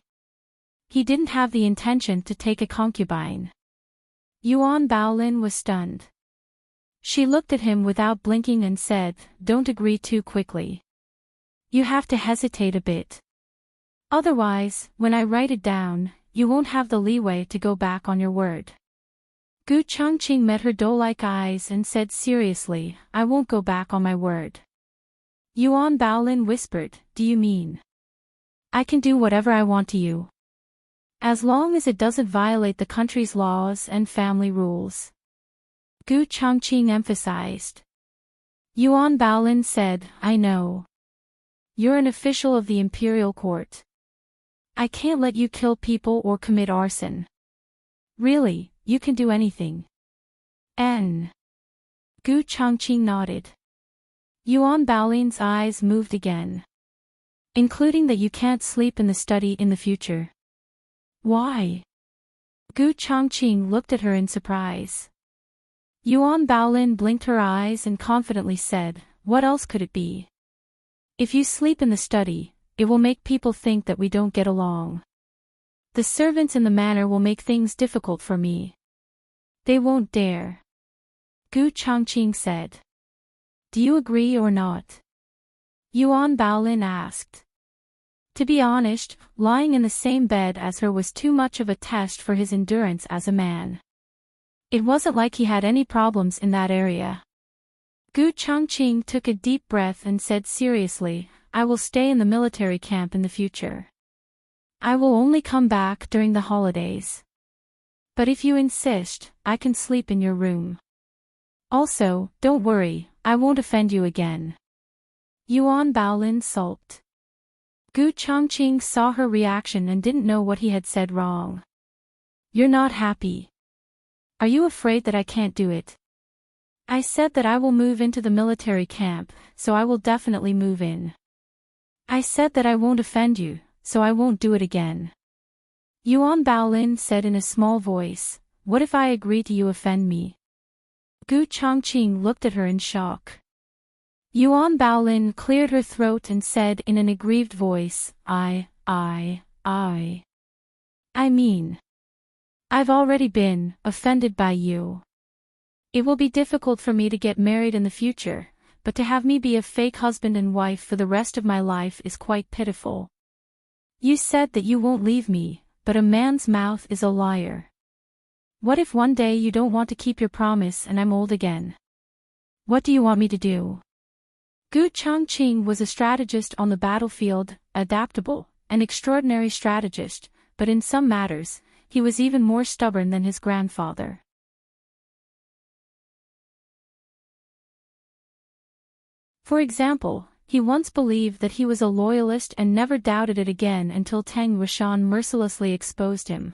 Speaker 1: He didn't have the intention to take a concubine. Yuan Baolin was stunned. She looked at him without blinking and said, "Don't agree too quickly. You have to hesitate a bit. Otherwise, when I write it down, you won't have the leeway to go back on your word." Gu Changqing met her doe-like eyes and said seriously, "I won't go back on my word." Yuan Baolin whispered, "Do you mean I can do whatever I want to you? As long as it doesn't violate the country's laws and family rules?" Gu Changqing emphasized. Yuan Baolin said, "I know. You're an official of the imperial court. I can't let you kill people or commit arson. Really, you can do anything." Gu Changqing nodded. Yuan Baolin's eyes moved again. "Including that you can't sleep in the study in the future." "Why?" Gu Changqing looked at her in surprise. Yuan Baolin blinked her eyes and confidently said, "What else could it be? If you sleep in the study, it will make people think that we don't get along. The servants in the manor will make things difficult for me. They won't dare." Gu Changqing said. "Do you agree or not?" Yuan Baolin asked. To be honest, lying in the same bed as her was too much of a test for his endurance as a man. It wasn't like he had any problems in that area. Gu Changqing took a deep breath and said seriously, "I will stay in the military camp in the future. I will only come back during the holidays. But if you insist, I can sleep in your room. Also, don't worry, I won't offend you again." Yuan Baolin sulked. Gu Changqing saw her reaction and didn't know what he had said wrong. "You're not happy. Are you afraid that I can't do it?" "I said that I will move into the military camp, so I will definitely move in. I said that I won't offend you, so I won't do it again." Yuan Baolin said in a small voice, "What if I agree to you offend me?" Gu Changqing looked at her in shock. Yuan Baolin cleared her throat and said in an aggrieved voice, I mean, I've already been offended by you. It will be difficult for me to get married in the future, but to have me be a fake husband and wife for the rest of my life is quite pitiful. You said that you won't leave me, but a man's mouth is a liar. What if one day you don't want to keep your promise and I'm old again? What do you want me to do?" Gu Changqing was a strategist on the battlefield, adaptable, an extraordinary strategist, but in some matters, he was even more stubborn than his grandfather. For example, he once believed that he was a loyalist and never doubted it again until Tang Rishan mercilessly exposed him.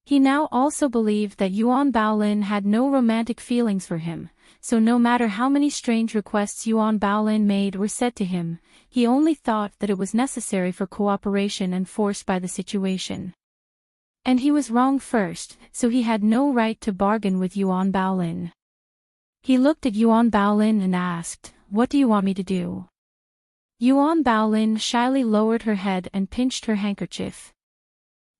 Speaker 1: He now also believed that Yuan Baolin had no romantic feelings for him, so no matter how many strange requests Yuan Baolin made or said to him, he only thought that it was necessary for cooperation and forced by the situation. And he was wrong first, so he had no right to bargain with Yuan Baolin. He looked at Yuan Baolin and asked, "What do you want me to do?" Yuan Baolin shyly lowered her head and pinched her handkerchief.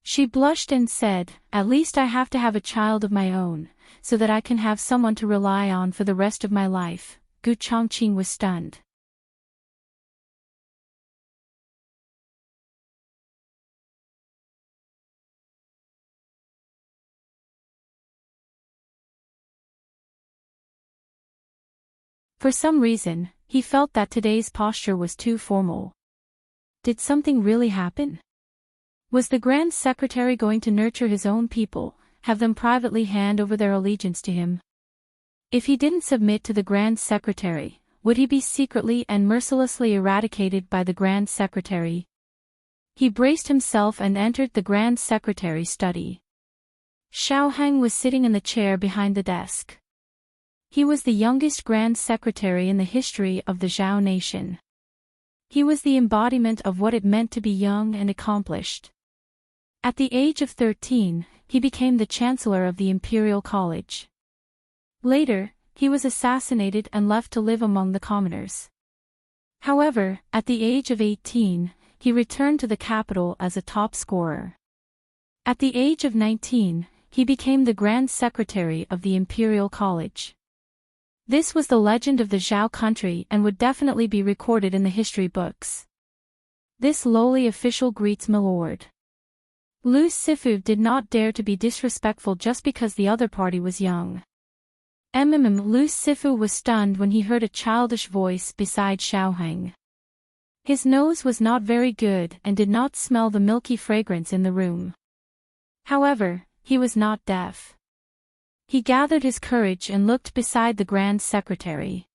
Speaker 1: She blushed and said, "At least I have to have a child of my own, so that I can have someone to rely on for the rest of my life." Gu Changqing was stunned. For some reason, he felt that today's posture was too formal. Did something really happen? Was the Grand Secretary going to nurture his own people, have them privately hand over their allegiance to him? If he didn't submit to the Grand Secretary, would he be secretly and mercilessly eradicated by the Grand Secretary? He braced himself and entered the Grand Secretary's study. Xiao Heng was sitting in the chair behind the desk. He was the youngest Grand Secretary in the history of the Zhao nation. He was the embodiment of what it meant to be young and accomplished. At the age of 13, he became the Chancellor of the Imperial College. Later, he was assassinated and left to live among the commoners. However, at the age of 18, he returned to the capital as a top scorer. At the age of 19, he became the Grand Secretary of the Imperial College. This was the legend of the Zhao country and would definitely be recorded in the history books. This lowly official greets Milord. Lu Sifu did not dare to be disrespectful just because the other party was young. Lu Sifu was stunned when he heard a childish voice beside Xiaoheng. His nose was not very good and did not smell the milky fragrance in the room. However, he was not deaf. He gathered his courage and looked beside the Grand Secretary.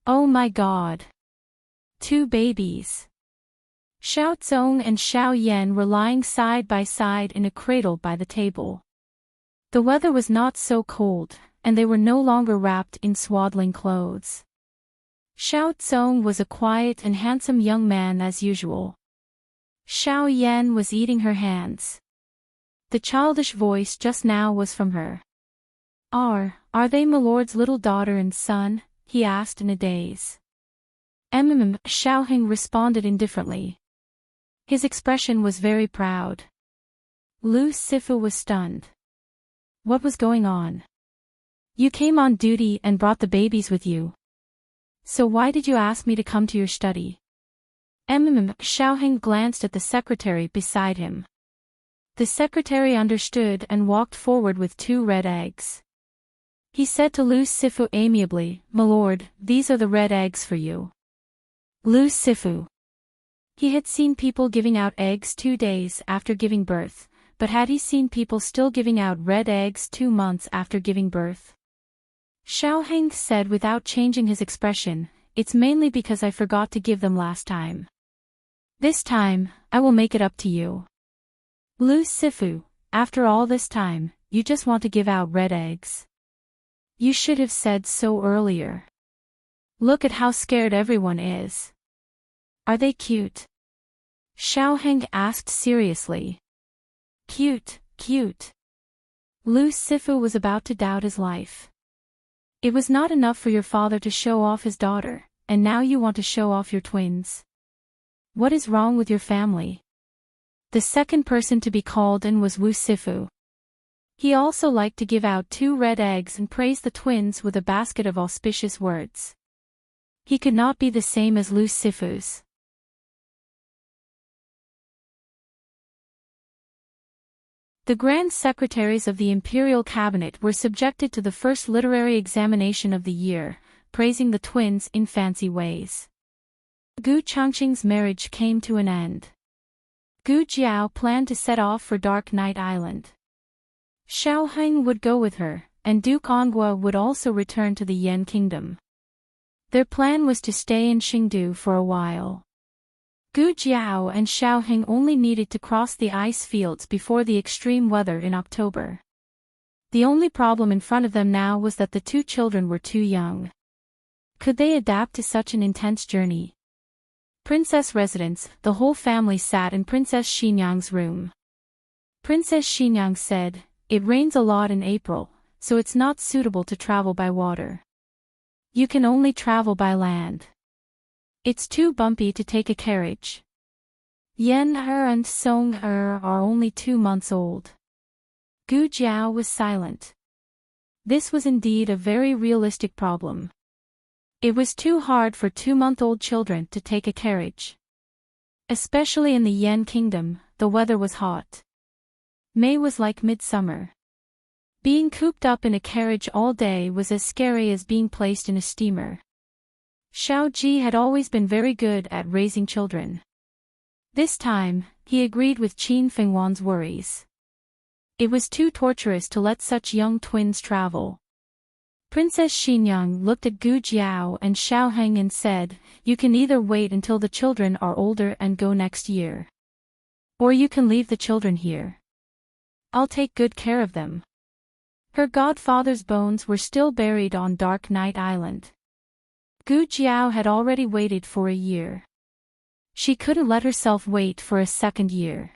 Speaker 1: Oh my God! 2 babies. Xiao Zong and Xiao Yan were lying side by side in a cradle by the table. The weather was not so cold, and they were no longer wrapped in swaddling clothes. Xiao Zong was a quiet and handsome young man as usual. Xiao Yan was eating her hands. The childish voice just now was from her. Are they Milord's little daughter and son? He asked in a daze. Xiaoheng responded indifferently. His expression was very proud. Lu Sifu was stunned. What was going on? You came on duty and brought the babies with you. So why did you ask me to come to your study? Xiaoheng glanced at the secretary beside him. The secretary understood and walked forward with 2 red eggs. He said to Lu Sifu amiably, "Milord, these are the red eggs for you." Lu Sifu. He had seen people giving out eggs 2 days after giving birth, but had he seen people still giving out red eggs 2 months after giving birth? Xiaoheng said without changing his expression, "It's mainly because I forgot to give them last time. This time, I will make it up to you." Lu Sifu, after all this time, you just want to give out red eggs? You should have said so earlier. Look at how scared everyone is. Are they cute? Xiaoheng asked seriously. Cute, cute. Lu Sifu was about to doubt his life. It was not enough for your father to show off his daughter, and now you want to show off your twins. What is wrong with your family? The second person to be called in was Wu Sifu. He also liked to give out 2 red eggs and praise the twins with a basket of auspicious words. He could not be the same as Lu Sifu's. The Grand Secretaries of the Imperial Cabinet were subjected to the first literary examination of the year, praising the twins in fancy ways. Gu Changqing's marriage came to an end. Gu Jiao planned to set off for Dark Knight Island. Xiaoheng would go with her, and Duke Ongua would also return to the Yan Kingdom. Their plan was to stay in Xingdu for a while. Gu Jiao and Xiaoheng only needed to cross the ice fields before the extreme weather in October. The only problem in front of them now was that the 2 children were too young. Could they adapt to such an intense journey? Princess residence, the whole family sat in Princess Xinyang's room. Princess Xinyang said, "It rains a lot in April, so it's not suitable to travel by water. You can only travel by land. It's too bumpy to take a carriage." Yan and Song are only 2 months old. Gu Jiao was silent. This was indeed a very realistic problem. It was too hard for 2-month-old children to take a carriage. Especially in the Yan Kingdom, the weather was hot. May was like midsummer. Being cooped up in a carriage all day was as scary as being placed in a steamer. Xiao Ji had always been very good at raising children. This time, he agreed with Qin Fengwan's worries. It was too torturous to let such young twins travel. Princess Xinyang looked at Gu Jiao and Xiaoheng and said, "You can either wait until the children are older and go next year. Or you can leave the children here. I'll take good care of them." Her godfather's bones were still buried on Dark Knight Island. Gu Jiao had already waited for a year. She couldn't let herself wait for a second year.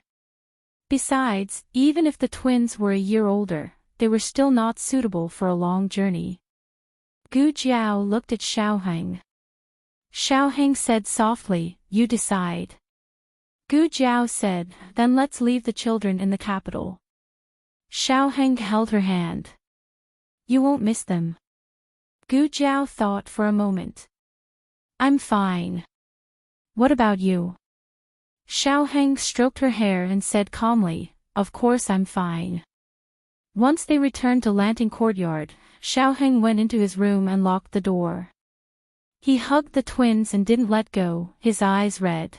Speaker 1: Besides, even if the twins were a year older, they were still not suitable for a long journey. Gu Jiao looked at Xiaoheng. Xiaoheng said softly, "You decide." Gu Jiao said, "Then let's leave the children in the capital." Xiaoheng held her hand. You won't miss them. Gu Jiao thought for a moment. I'm fine. What about you? Xiaoheng stroked her hair and said calmly, Of course I'm fine. Once they returned to Lanting Courtyard, Xiaoheng went into his room and locked the door. He hugged the twins and didn't let go, his eyes red.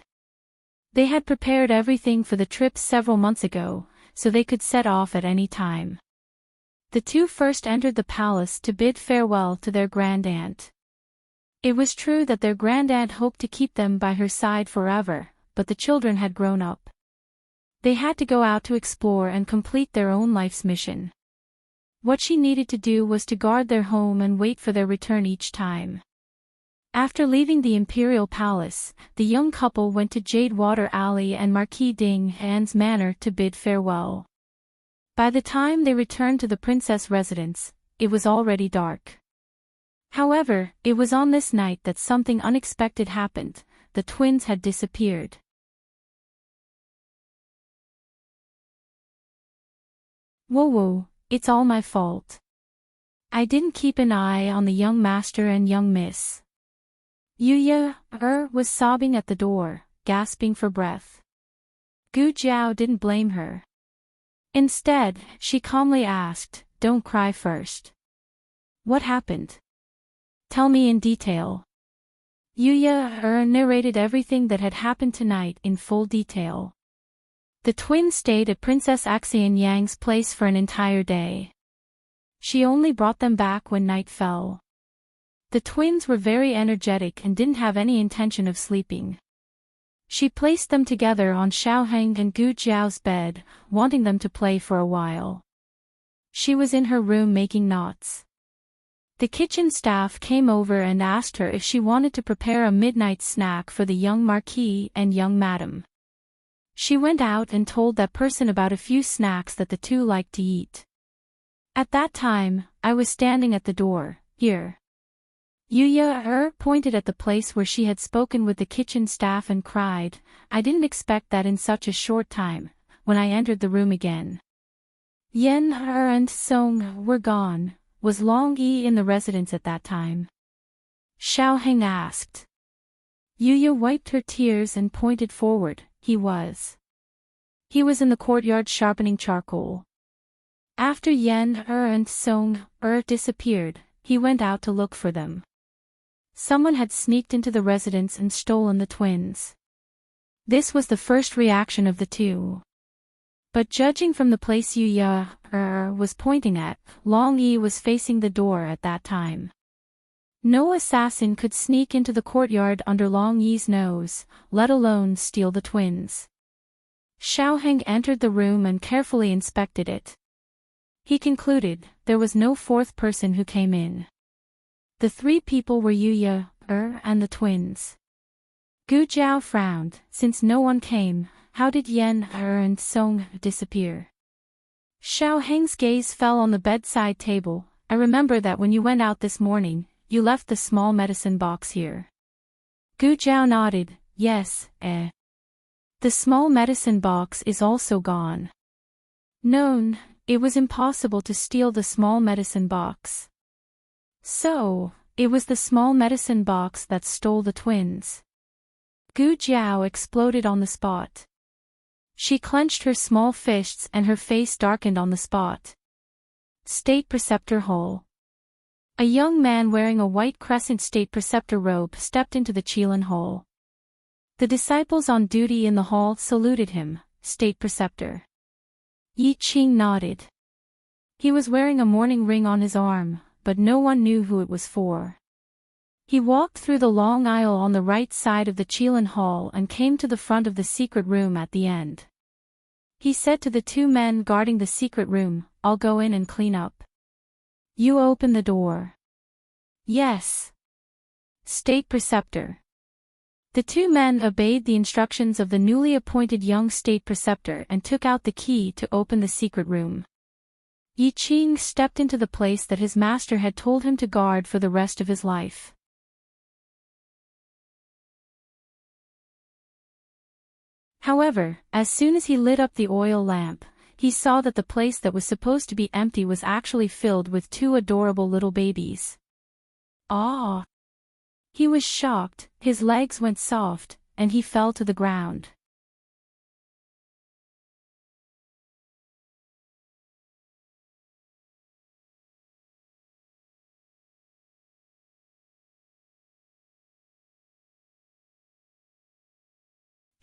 Speaker 1: They had prepared everything for the trip several months ago, so they could set off at any time. The two first entered the palace to bid farewell to their grandaunt. It was true that their grandaunt hoped to keep them by her side forever, but the children had grown up. They had to go out to explore and complete their own life's mission. What she needed to do was to guard their home and wait for their return each time. After leaving the Imperial Palace, the young couple went to Jadewater Alley and Marquis Ding Han's manor to bid farewell. By the time they returned to the princess residence, it was already dark. However, it was on this night that something unexpected happened. The twins had disappeared. Whoa, it's all my fault. I didn't keep an eye on the young master and young miss. Yuya was sobbing at the door, gasping for breath. Gu Jiao didn't blame her. Instead, she calmly asked, Don't cry first. What happened? Tell me in detail. Yuya narrated everything that had happened tonight in full detail. The twins stayed at Princess Axian Yang's place for an entire day. She only brought them back when night fell. The twins were very energetic and didn't have any intention of sleeping. She placed them together on Xiaoheng and Gu Jiao's bed, wanting them to play for a while. She was in her room making knots. The kitchen staff came over and asked her if she wanted to prepare a midnight snack for the young Marquis and young Madam. She went out and told that person about a few snacks that the two liked to eat. At that time, I was standing at the door, here. Yuya pointed at the place where she had spoken with the kitchen staff and cried, I didn't expect that in such a short time, when I entered the room again. Yen and Song were gone. Was Long Yi in the residence at that time? Xiaoheng asked. Yuya wiped her tears and pointed forward, he was. He was in the courtyard sharpening charcoal. After Yen and Song disappeared, he went out to look for them. Someone had sneaked into the residence and stolen the twins. This was the first reaction of the two. But judging from the place Yuya was pointing at, Long Yi was facing the door at that time. No assassin could sneak into the courtyard under Long Yi's nose, let alone steal the twins. Xiaoheng entered the room and carefully inspected it. He concluded there was no fourth person who came in. The three people were Yuya, and the twins. Gu Jiao frowned. Since no one came, how did Yen and Song disappear? Xiaoheng's gaze fell on the bedside table. I remember that when you went out this morning, you left the small medicine box here. Gu Jiao nodded, yes, The small medicine box is also gone. No, it was impossible to steal the small medicine box. So, it was the small medicine box that stole the twins. Gu Jiao exploded on the spot. She clenched her small fists and her face darkened on the spot. State Preceptor Hall. A young man wearing a white crescent State Preceptor robe stepped into the Qilin Hall. The disciples on duty in the hall saluted him, State Preceptor. Yi Qing nodded. He was wearing a mourning ring on his arm, but no one knew who it was for. He walked through the long aisle on the right side of the Qilin Hall and came to the front of the secret room at the end. He said to the two men guarding the secret room, I'll go in and clean up. You open the door. Yes. State Preceptor. The two men obeyed the instructions of the newly appointed young State Preceptor and took out the key to open the secret room. Yi Qing stepped into the place that his master had told him to guard for the rest of his life. However, as soon as he lit up the oil lamp, he saw that the place that was supposed to be empty was actually filled with two adorable little babies. Ah! He was shocked, his legs went soft, and he fell to the ground.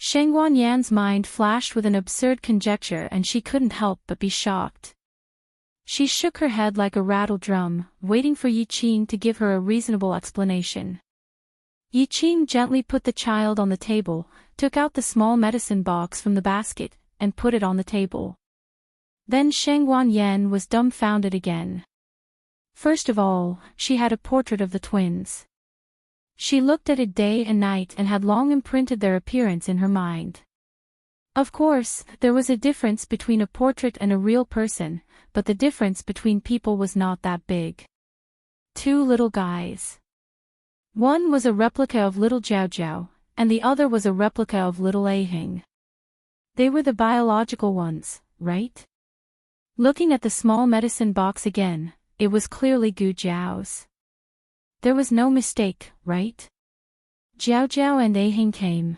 Speaker 1: Shangguan Yan's mind flashed with an absurd conjecture and she couldn't help but be shocked. She shook her head like a rattle drum, waiting for Yi Qing to give her a reasonable explanation. Yi Qing gently put the child on the table, took out the small medicine box from the basket, and put it on the table. Then Shangguan Yan was dumbfounded again. First of all, she had a portrait of the twins. She looked at it day and night and had long imprinted their appearance in her mind. Of course, there was a difference between a portrait and a real person, but the difference between people was not that big. Two little guys. One was a replica of little Jiao Jiao, and the other was a replica of little Aheng. They were the biological ones, right? Looking at the small medicine box again, it was clearly Gu Jiao's. There was no mistake, right? Jiao Jiao and Aheng came.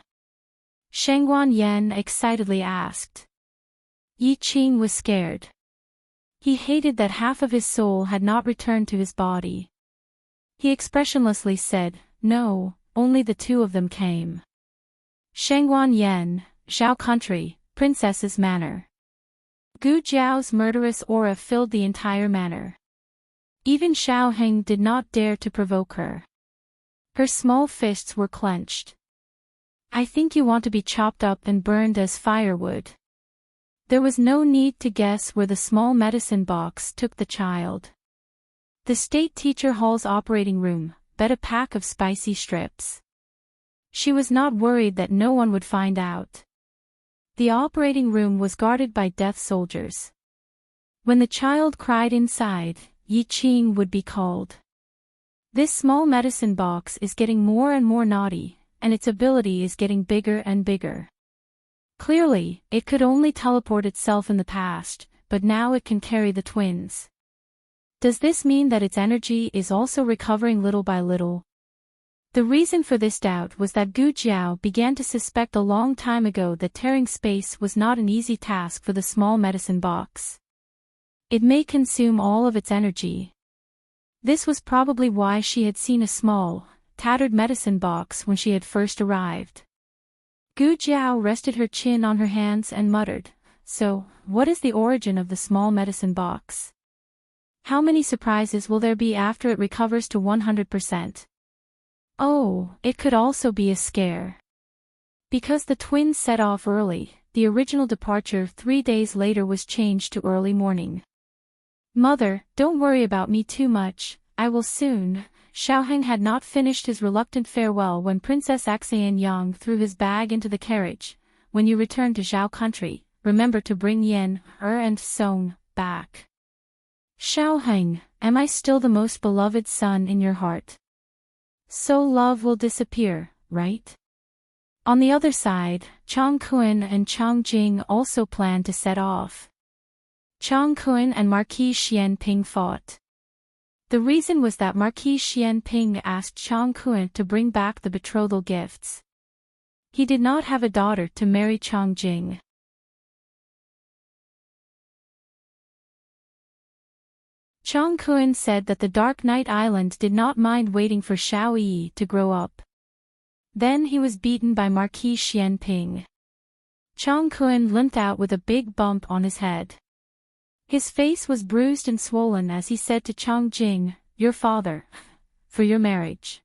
Speaker 1: Shangguan Yan excitedly asked. Yi Qing was scared. He hated that half of his soul had not returned to his body. He expressionlessly said, "No, only the two of them came." Shangguan Yan, Zhao Country, Princess's Manor. Gu Jiao's murderous aura filled the entire manor. Even Xiaoheng did not dare to provoke her. Her small fists were clenched. "I think you want to be chopped up and burned as firewood." There was no need to guess where the small medicine box took the child. The State Teacher Hall's operating room, bet a pack of spicy strips. She was not worried that no one would find out. The operating room was guarded by death soldiers. When the child cried inside, Yi Qing would be called. This small medicine box is getting more and more naughty, and its ability is getting bigger and bigger. Clearly, it could only teleport itself in the past, but now it can carry the twins. Does this mean that its energy is also recovering little by little? The reason for this doubt was that Gu Jiao began to suspect a long time ago that tearing space was not an easy task for the small medicine box. It may consume all of its energy. This was probably why she had seen a small, tattered medicine box when she had first arrived. Gu Jiao rested her chin on her hands and muttered, "So, what is the origin of the small medicine box? How many surprises will there be after it recovers to 100%? Oh, it could also be a scare." Because the twins set off early, the original departure 3 days later was changed to early morning. "Mother, don't worry about me too much, I will soon." Xiaoheng had not finished his reluctant farewell when Princess Axayan Yang threw his bag into the carriage. "When you return to Zhao Country, remember to bring Yan, and Song back." "Xiaoheng, am I still the most beloved son in your heart? So love will disappear, right?" On the other side, Chang Kun and Chang Jing also planned to set off. Chang Kun and Marquis Xian Ping fought. The reason was that Marquis Xian Ping asked Chang Kun to bring back the betrothal gifts. He did not have a daughter to marry Chang Jing. Chang Kun said that the Dark Night Island did not mind waiting for Xiao Yi to grow up. Then he was beaten by Marquis Xian Ping. Chang Kun limped out with a big bump on his head. His face was bruised and swollen as he said to Chang Jing, "Your father, for your marriage."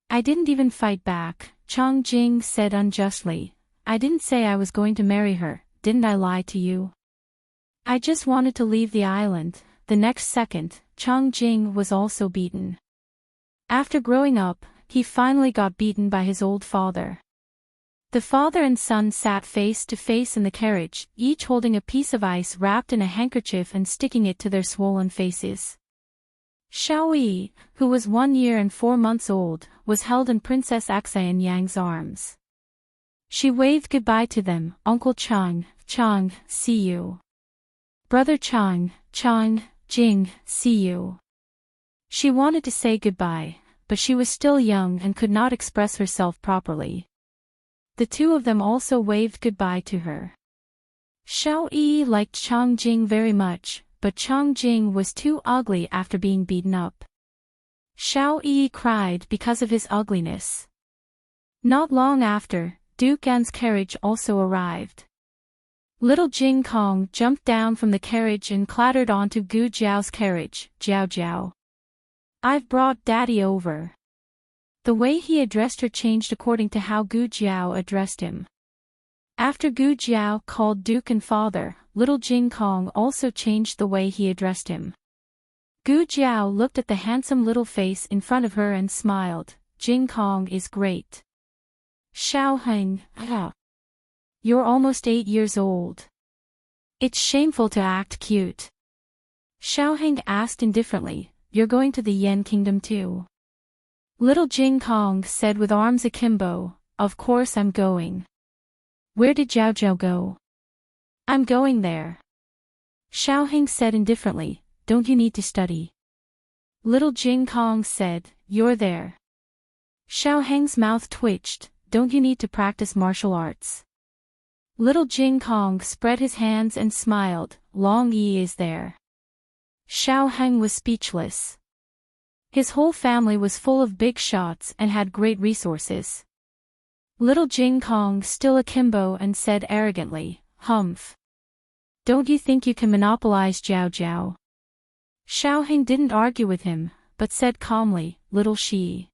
Speaker 1: "I didn't even fight back," Chang Jing said unjustly. "I didn't say I was going to marry her, didn't I lie to you? I just wanted to leave the island." The next second, Chang Jing was also beaten. After growing up, he finally got beaten by his old father. The father and son sat face to face in the carriage, each holding a piece of ice wrapped in a handkerchief and sticking it to their swollen faces. Xiao Yi, who was 1 year and 4 months old, was held in Princess Axayan Yang's arms. She waved goodbye to them. "Uncle Chang, see you." Brother Chang, Jing, see you. She wanted to say goodbye, but she was still young and could not express herself properly. The two of them also waved goodbye to her. Xiao Yi liked Chang Jing very much, but Chang Jing was too ugly after being beaten up. Xiao Yi cried because of his ugliness. Not long after, Duke An's carriage also arrived. Little Jing Kong jumped down from the carriage and clattered onto Gu Jiao's carriage. Jiao Jiao. I've brought Daddy over. The way he addressed her changed according to how Gu Jiao addressed him. After Gu Jiao called Duke and father, little Jing Kong also changed the way he addressed him. Gu Jiao looked at the handsome little face in front of her and smiled. Jing Kong is great. Xiao Heng, you're almost 8 years old. It's shameful to act cute. Xiao Heng asked indifferently, you're going to the Yen Kingdom too? Little Jing Kong said with arms akimbo, of course I'm going. Where did Jiao Jiao go? I'm going there. Xiao Heng said indifferently, don't you need to study? Little Jing Kong said, you're there. Xiao Heng's mouth twitched, don't you need to practice martial arts? Little Jing Kong spread his hands and smiled, Long Yi is there. Xiao Heng was speechless. His whole family was full of big shots and had great resources. Little Jing Kong still akimbo and said arrogantly, humph. Don't you think you can monopolize Jiao Jiao? Xiao Heng didn't argue with him, but said calmly, little Shi.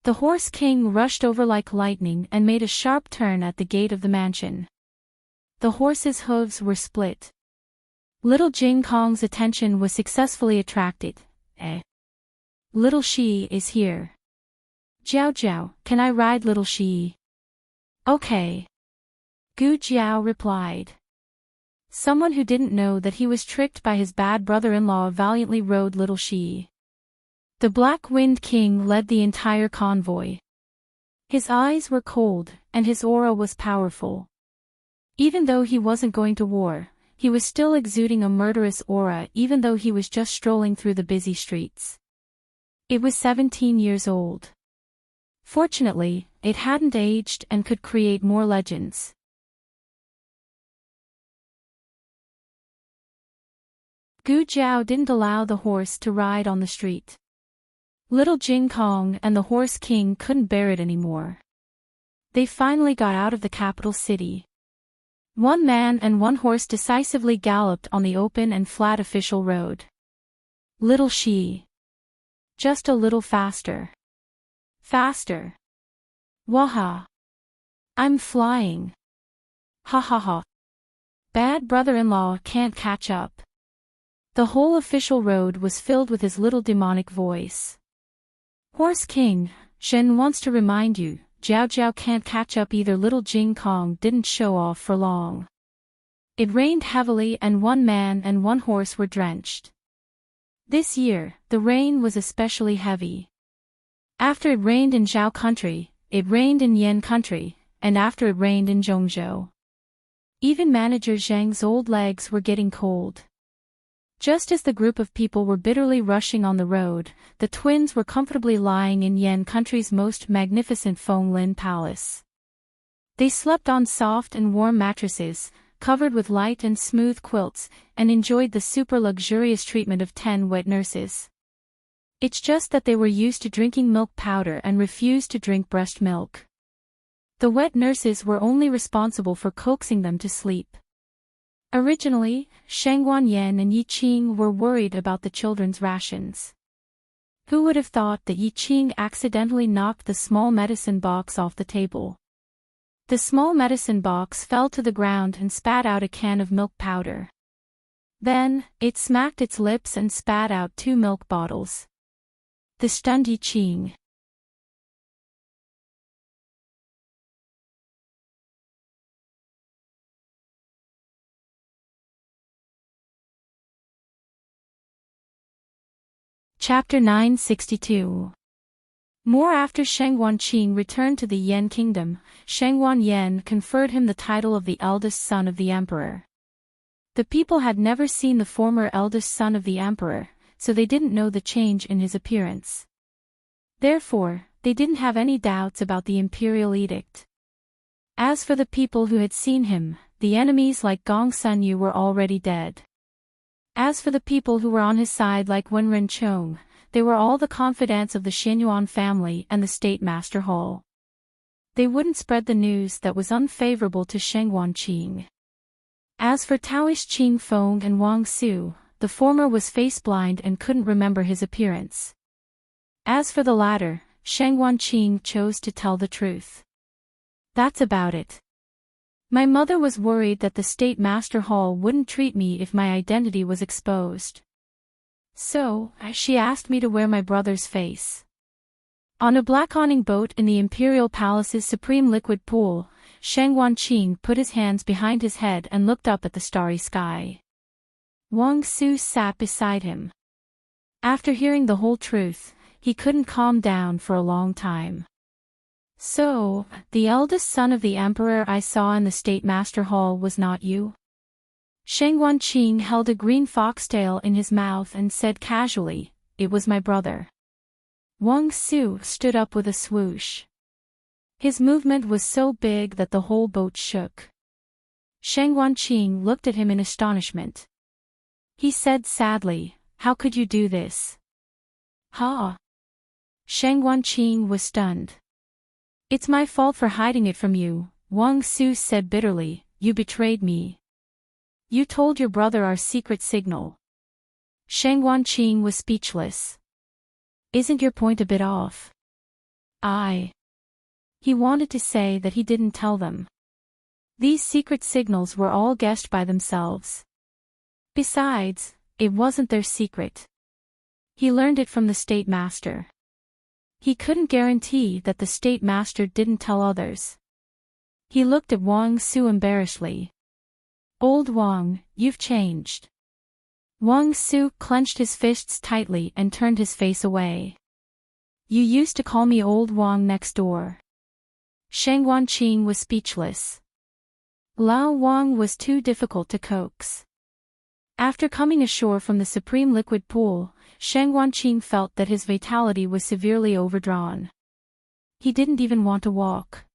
Speaker 1: The Horse King rushed over like lightning and made a sharp turn at the gate of the mansion. The horse's hooves were split. Little Jing Kong's attention was successfully attracted. Little Shi is here. Jiao Jiao, can I ride little Shi? Okay. Gu Jiao replied. Someone who didn't know that he was tricked by his bad brother-in-law valiantly rode little Shi. The Black Wind King led the entire convoy. His eyes were cold, and his aura was powerful. Even though he wasn't going to war, he was still exuding a murderous aura even though he was just strolling through the busy streets. It was 17 years old. Fortunately, it hadn't aged and could create more legends. Gu Jiao didn't allow the horse to ride on the street. Little Jing Kong and the Horse King couldn't bear it anymore. They finally got out of the capital city. One man and one horse decisively galloped on the open and flat official road. Little Shi. Just a little faster. Faster. Waha. I'm flying. Ha ha ha. Bad brother-in-law can't catch up. The whole official road was filled with his little demonic voice. Horse King, Shen wants to remind you, Jiao Jiao can't catch up either. Little Jing Kong didn't show off for long. It rained heavily and one man and one horse were drenched. This year, the rain was especially heavy. After it rained in Zhao country, it rained in Yan country, and after it rained in Zhongzhou. Even manager Zhang's old legs were getting cold. Just as the group of people were bitterly rushing on the road, the twins were comfortably lying in Yan country's most magnificent Fenglin palace. They slept on soft and warm mattresses, covered with light and smooth quilts, and enjoyed the super luxurious treatment of 10 wet nurses. It's just that they were used to drinking milk powder and refused to drink breast milk. The wet nurses were only responsible for coaxing them to sleep. Originally, Shangguan Yan and Yi Qing were worried about the children's rations. Who would have thought that Yi Qing accidentally knocked the small medicine box off the table? The small medicine box fell to the ground and spat out a can of milk powder. Then, it smacked its lips and spat out 2 milk bottles. The stunned Yi Qing. Chapter 962. More after Shangguan Qing returned to the Yan kingdom, Shangguan Yan conferred him the title of the eldest son of the emperor. The people had never seen the former eldest son of the emperor, so they didn't know the change in his appearance. Therefore, they didn't have any doubts about the imperial edict. As for the people who had seen him, the enemies like Gong Sunyu were already dead. As for the people who were on his side like Wenren Chong, they were all the confidants of the Xinyuan family and the State Master Hall. They wouldn't spread the news that was unfavorable to Sheng Wanqing. As for Taoish Qing Feng and Wang Su, the former was face-blind and couldn't remember his appearance. As for the latter, Sheng Wanqing chose to tell the truth. That's about it. My mother was worried that the State Master Hall wouldn't treat me if my identity was exposed. So, she asked me to wear my brother's face. On a black-awning boat in the Imperial Palace's supreme liquid pool, Sheng Wanqing put his hands behind his head and looked up at the starry sky. Wang Su sat beside him. After hearing the whole truth, he couldn't calm down for a long time. So, the eldest son of the emperor I saw in the State Master Hall was not you? Sheng Wanqing held a green foxtail in his mouth and said casually, "It was my brother." Wang Su stood up with a swoosh. His movement was so big that the whole boat shook. Sheng Wanqing looked at him in astonishment. He said sadly, "How could you do this?" "Ha!" Sheng Wanqing was stunned. "It's my fault for hiding it from you," Wang Su said bitterly. "You betrayed me. You told your brother our secret signal." Sheng Wanqing was speechless. "Isn't your point a bit off?" He wanted to say that he didn't tell them. These secret signals were all guessed by themselves. Besides, it wasn't their secret. He learned it from the State Master. He couldn't guarantee that the State Master didn't tell others. He looked at Wang Su embarrassedly. "Old Wang, you've changed." Wang Su clenched his fists tightly and turned his face away. "You used to call me Old Wang next door." Sheng Wanqing was speechless. Lao Wang was too difficult to coax. After coming ashore from the supreme liquid pool, Sheng Wanqing felt that his vitality was severely overdrawn. He didn't even want to walk.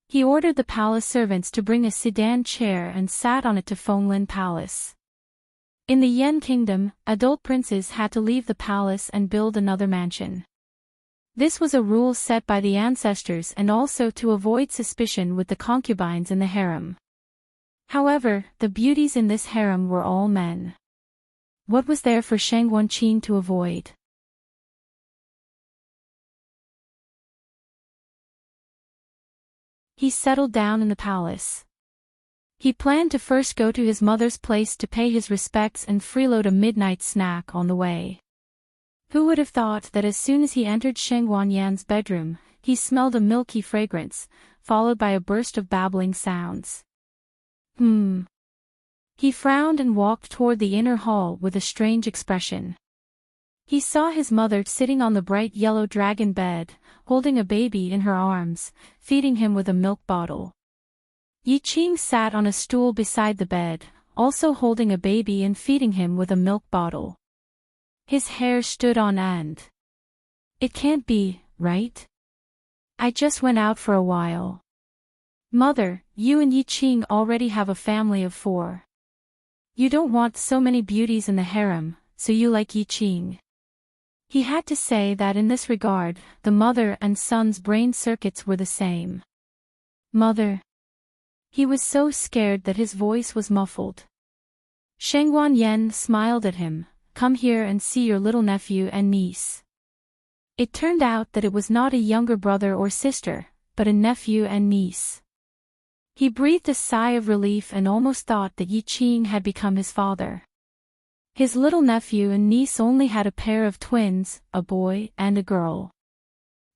Speaker 1: He ordered the palace servants to bring a sedan chair and sat on it to Fenglin Palace. In the Yen Kingdom, adult princes had to leave the palace and build another mansion. This was a rule set by the ancestors and also to avoid suspicion with the concubines in the harem. However, the beauties in this harem were all men. What was there for Sheng Wanqing to avoid? He settled down in the palace. He planned to first go to his mother's place to pay his respects and freeload a midnight snack on the way. Who would have thought that as soon as he entered Sheng Wanyan's bedroom, he smelled a milky fragrance, followed by a burst of babbling sounds. He frowned and walked toward the inner hall with a strange expression. He saw his mother sitting on the bright yellow dragon bed, holding a baby in her arms, feeding him with a milk bottle. Yi Qing sat on a stool beside the bed, also holding a baby and feeding him with a milk bottle. His hair stood on end. "It can't be, right? I just went out for a while." "Mother, you and Yi Qing already have a family of 4. You don't want so many beauties in the harem, so you like Yi Qing." He had to say that in this regard, the mother and son's brain circuits were the same. "Mother." He was so scared that his voice was muffled. Sheng Wanyan smiled at him. "Come here and see your little nephew and niece." It turned out that it was not a younger brother or sister, but a nephew and niece. He breathed a sigh of relief and almost thought that Yi Qing had become his father. His little nephew and niece only had a pair of twins, a boy and a girl.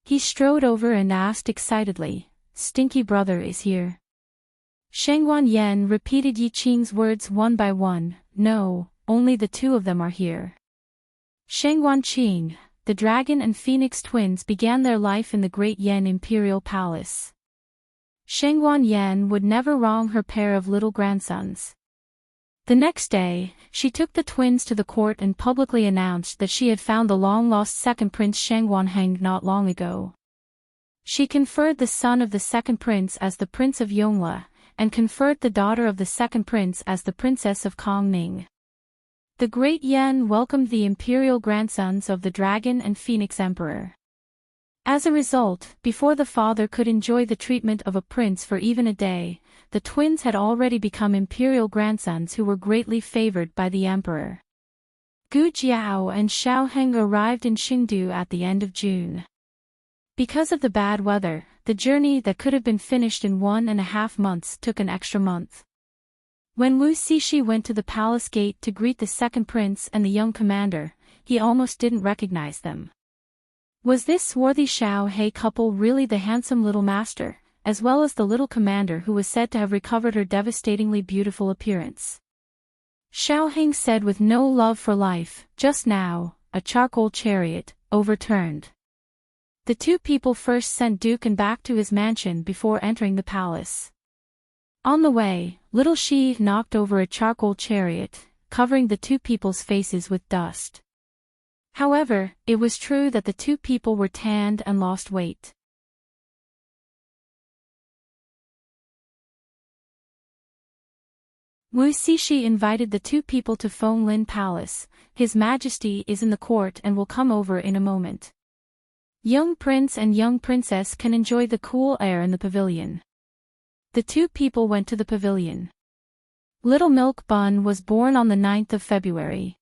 Speaker 1: He strode over and asked excitedly, "Stinky brother is here?" Sheng Wanyan repeated Yi Qing's words one by one. "No, only the 2 of them are here." Sheng Wanqing, the dragon and phoenix twins began their life in the great Yen imperial palace. Sheng Wanyan would never wrong her pair of little grandsons. The next day, she took the twins to the court and publicly announced that she had found the long-lost second prince Shangwanheng not long ago. She conferred the son of the second prince as the Prince of Yongle, and conferred the daughter of the second prince as the Princess of Kongning. The great Yen welcomed the imperial grandsons of the Dragon and Phoenix Emperor. As a result, before the father could enjoy the treatment of a prince for even a day, the twins had already become imperial grandsons who were greatly favored by the emperor. Gu Jiao and Xiao Heng arrived in Qingdu at the end of June. Because of the bad weather, the journey that could have been finished in 1.5 months took an extra month. When Wu Cixi went to the palace gate to greet the second prince and the young commander, he almost didn't recognize them. Was this swarthy Xiao He couple really the handsome little master, as well as the little commander who was said to have recovered her devastatingly beautiful appearance? Xiao Heng said with no love for life, "Just now, a charcoal chariot overturned." The two people first sent Dukan back to his mansion before entering the palace. On the way, little Shi knocked over a charcoal chariot, covering the two people's faces with dust. However, it was true that the two people were tanned and lost weight. Wu Cixi invited the two people to Fenglin Palace. His Majesty is in the court and will come over in a moment. Young prince and young princess can enjoy the cool air in the pavilion. The two people went to the pavilion. Little Milk Bun was born on the 9th of February.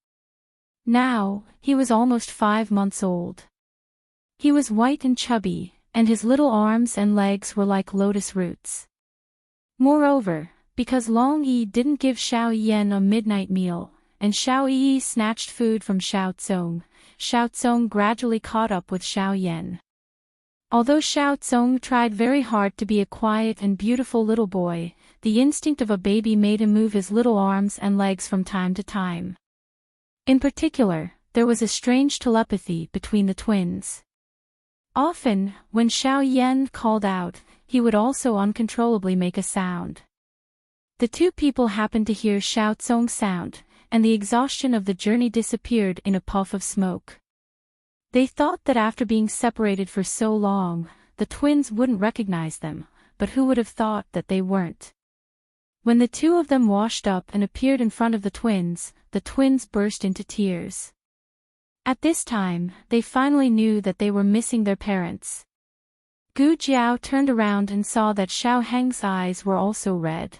Speaker 1: Now, he was almost 5 months old. He was white and chubby, and his little arms and legs were like lotus roots. Moreover, because Long Yi didn't give Xiao Yan a midnight meal, and Xiao Yi snatched food from Xiao Tsong gradually caught up with Xiao Yan. Although Xiao Tsong tried very hard to be a quiet and beautiful little boy, the instinct of a baby made him move his little arms and legs from time to time. In particular, there was a strange telepathy between the twins. Often, when Xiao Yan called out, he would also uncontrollably make a sound. The two people happened to hear Xiao Tsong's sound, and the exhaustion of the journey disappeared in a puff of smoke. They thought that after being separated for so long, the twins wouldn't recognize them, but who would have thought that they weren't? When the two of them washed up and appeared in front of the twins burst into tears. At this time, they finally knew that they were missing their parents. Gu Jiao turned around and saw that Xiao Heng's eyes were also red.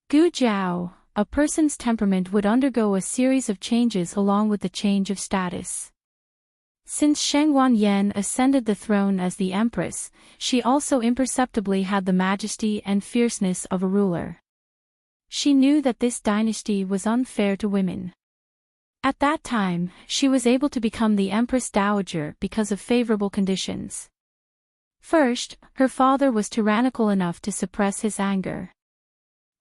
Speaker 1: Gu Jiao, a person's temperament would undergo a series of changes along with the change of status. Since Shangwan Yan ascended the throne as the empress, she also imperceptibly had the majesty and fierceness of a ruler. She knew that this dynasty was unfair to women. At that time, she was able to become the Empress Dowager because of favorable conditions. First, her father was tyrannical enough to suppress his anger.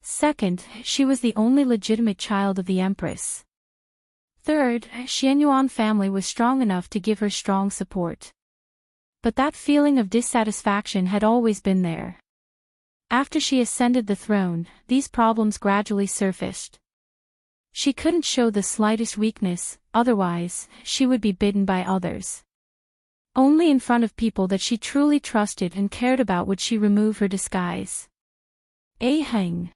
Speaker 1: Second, she was the only legitimate child of the Empress. Third, Xianyuan family was strong enough to give her strong support. But that feeling of dissatisfaction had always been there. After she ascended the throne, these problems gradually surfaced. She couldn't show the slightest weakness, otherwise, she would be bidden by others. Only in front of people that she truly trusted and cared about would she remove her disguise. Heng.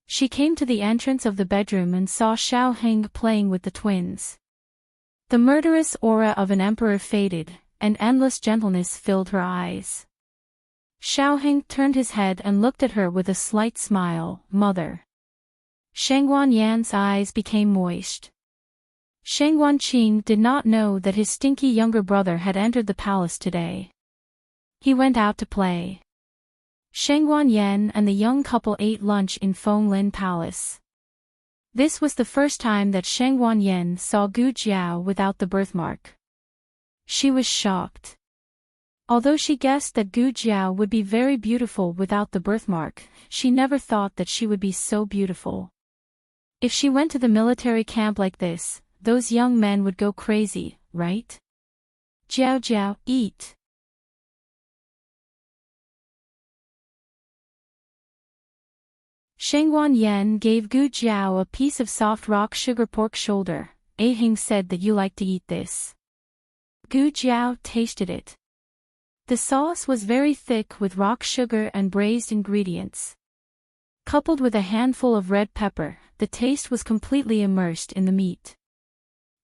Speaker 1: She came to the entrance of the bedroom and saw Xiao Heng playing with the twins. The murderous aura of an emperor faded, and endless gentleness filled her eyes. Xiao Heng turned his head and looked at her with a slight smile. "Mother." Shangwan Yan's eyes became moist. Shangwan Qing did not know that his stinky younger brother had entered the palace today. He went out to play. Shangwan Yan and the young couple ate lunch in Fenglin Palace. This was the first time that Shangwan Yan saw Gu Jiao without the birthmark. She was shocked. Although she guessed that Gu Jiao would be very beautiful without the birthmark, she never thought that she would be so beautiful. If she went to the military camp like this, those young men would go crazy, right? Jiao Jiao, eat. Shengguan Yan gave Gu Jiao a piece of soft rock sugar pork shoulder. Ahing said that you like to eat this. Gu Jiao tasted it. The sauce was very thick with rock sugar and braised ingredients. Coupled with a handful of red pepper, the taste was completely immersed in the meat.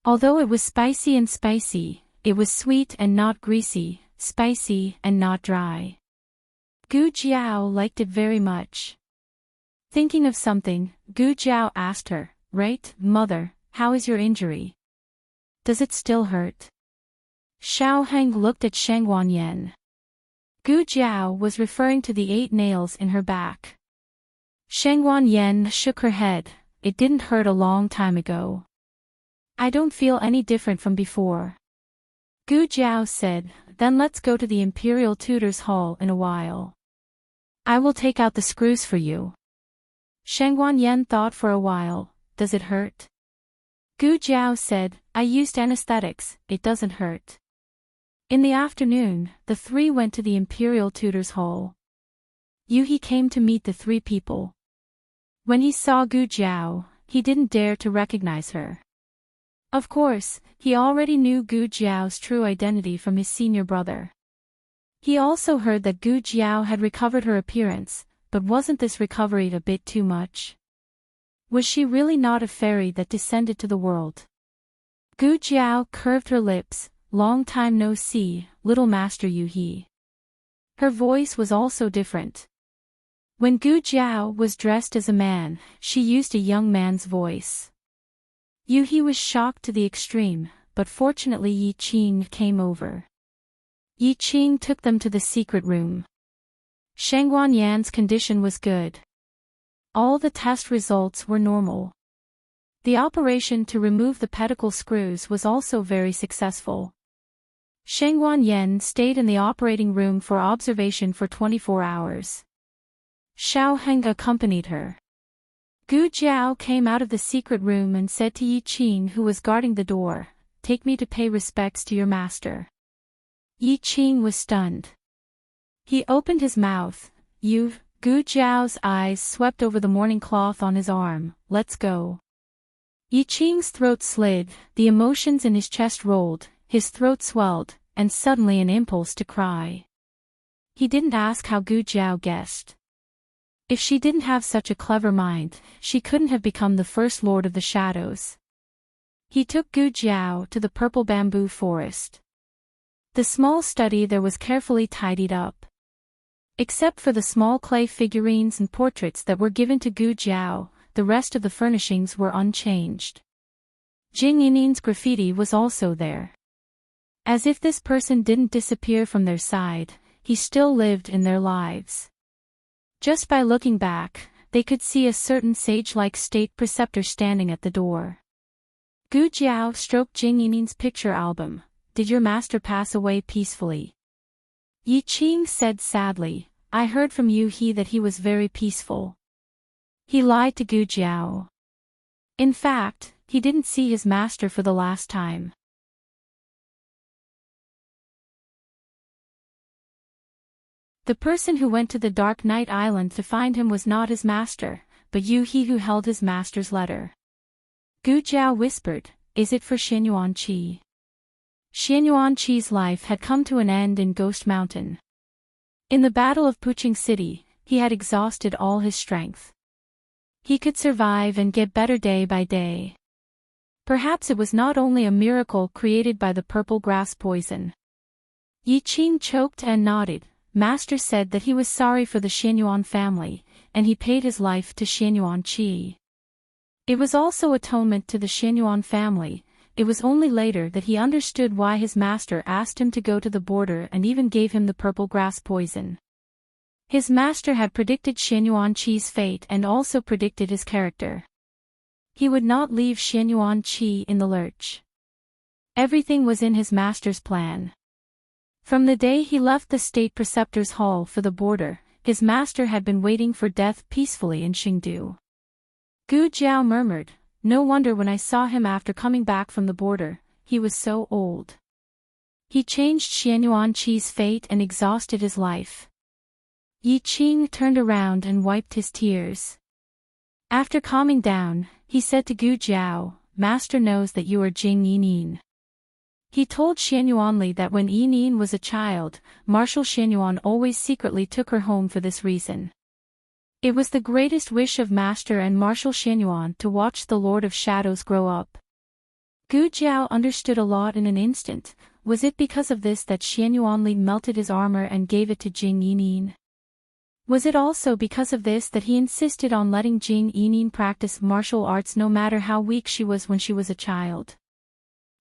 Speaker 1: Although it was spicy and spicy, it was sweet and not greasy, spicy and not dry. Gu Jiao liked it very much. Thinking of something, Gu Jiao asked her, "Right, mother, how is your injury? Does it still hurt?" Xiao Heng looked at Shengguan Yan. Gu Jiao was referring to the 8 nails in her back. Shengguan Yan shook her head. "It didn't hurt a long time ago. I don't feel any different from before." Gu Jiao said, "Then let's go to the Imperial Tutor's Hall in a while. I will take out the screws for you." Shengguan Yan thought for a while. "Does it hurt?" Gu Jiao said, "I used anesthetics, it doesn't hurt." In the afternoon, the 3 went to the Imperial Tutor's Hall. Yuhi came to meet the 3 people. When he saw Gu Jiao, he didn't dare to recognize her. Of course, he already knew Gu Jiao's true identity from his senior brother. He also heard that Gu Jiao had recovered her appearance, but wasn't this recovery a bit too much? Was she really not a fairy that descended to the world? Gu Jiao curved her lips. "Long time no see, little Master Yuhi." Her voice was also different. When Gu Jiao was dressed as a man, she used a young man's voice. Yuhi was shocked to the extreme, but fortunately Yi Qing came over. Yi Qing took them to the secret room. Shengguan Yan's condition was good. All the test results were normal. The operation to remove the pedicle screws was also very successful. Shengguan Yan stayed in the operating room for observation for 24 hours. Xiao Heng accompanied her. Gu Jiao came out of the secret room and said to Yi Qing, who was guarding the door, "Take me to pay respects to your master." Yi Qing was stunned. He opened his mouth. Gu Jiao's eyes swept over the mourning cloth on his arm. "Let's go." Yi Qing's throat slid, the emotions in his chest rolled, his throat swelled, and suddenly an impulse to cry. He didn't ask how Gu Jiao guessed. If she didn't have such a clever mind, she couldn't have become the first Lord of the Shadows. He took Gu Jiao to the purple bamboo forest. The small study there was carefully tidied up. Except for the small clay figurines and portraits that were given to Gu Jiao, the rest of the furnishings were unchanged. Jing Yinin's graffiti was also there. As if this person didn't disappear from their side, he still lived in their lives. Just by looking back, they could see a certain sage-like state preceptor standing at the door. Gu Jiao stroked Jing Yinin's picture album. "Did your master pass away peacefully?" Yi Qing said sadly, "I heard from Yuhi that he was very peaceful." He lied to Gu Jiao. In fact, he didn't see his master for the last time. The person who went to the Dark Night Island to find him was not his master, but Yuhi, who held his master's letter. Gu Jiao whispered, "Is it for Xianyuan Qi?" Xianyuan Qi's life had come to an end in Ghost Mountain. In the Battle of Puqing City, he had exhausted all his strength. He could survive and get better day by day. Perhaps it was not only a miracle created by the purple grass poison. Yi Qing choked and nodded. Master said that he was sorry for the Xianyuan family, and he paid his life to Xianyuan Qi. It was also atonement to the Xianyuan family. It was only later that he understood why his master asked him to go to the border and even gave him the purple grass poison. His master had predicted Xianyuan Qi's fate and also predicted his character. He would not leave Xianyuan Qi in the lurch. Everything was in his master's plan. From the day he left the state preceptor's hall for the border, his master had been waiting for death peacefully in Xingdu. Gu Jiao murmured, "No wonder when I saw him after coming back from the border, he was so old. He changed Xianyuan Qi's fate and exhausted his life." Yi Qing turned around and wiped his tears. After calming down, he said to Gu Jiao, "Master knows that you are Jing Yinin." He told Xianyuanli that when Yinin was a child, Marshal Xianyuan always secretly took her home for this reason. It was the greatest wish of Master and Marshal Xianyuan to watch the Lord of Shadows grow up. Gu Jiao understood a lot in an instant. Was it because of this that Xianyuanli melted his armor and gave it to Jing Yinin? Was it also because of this that he insisted on letting Jing Yinin practice martial arts no matter how weak she was when she was a child?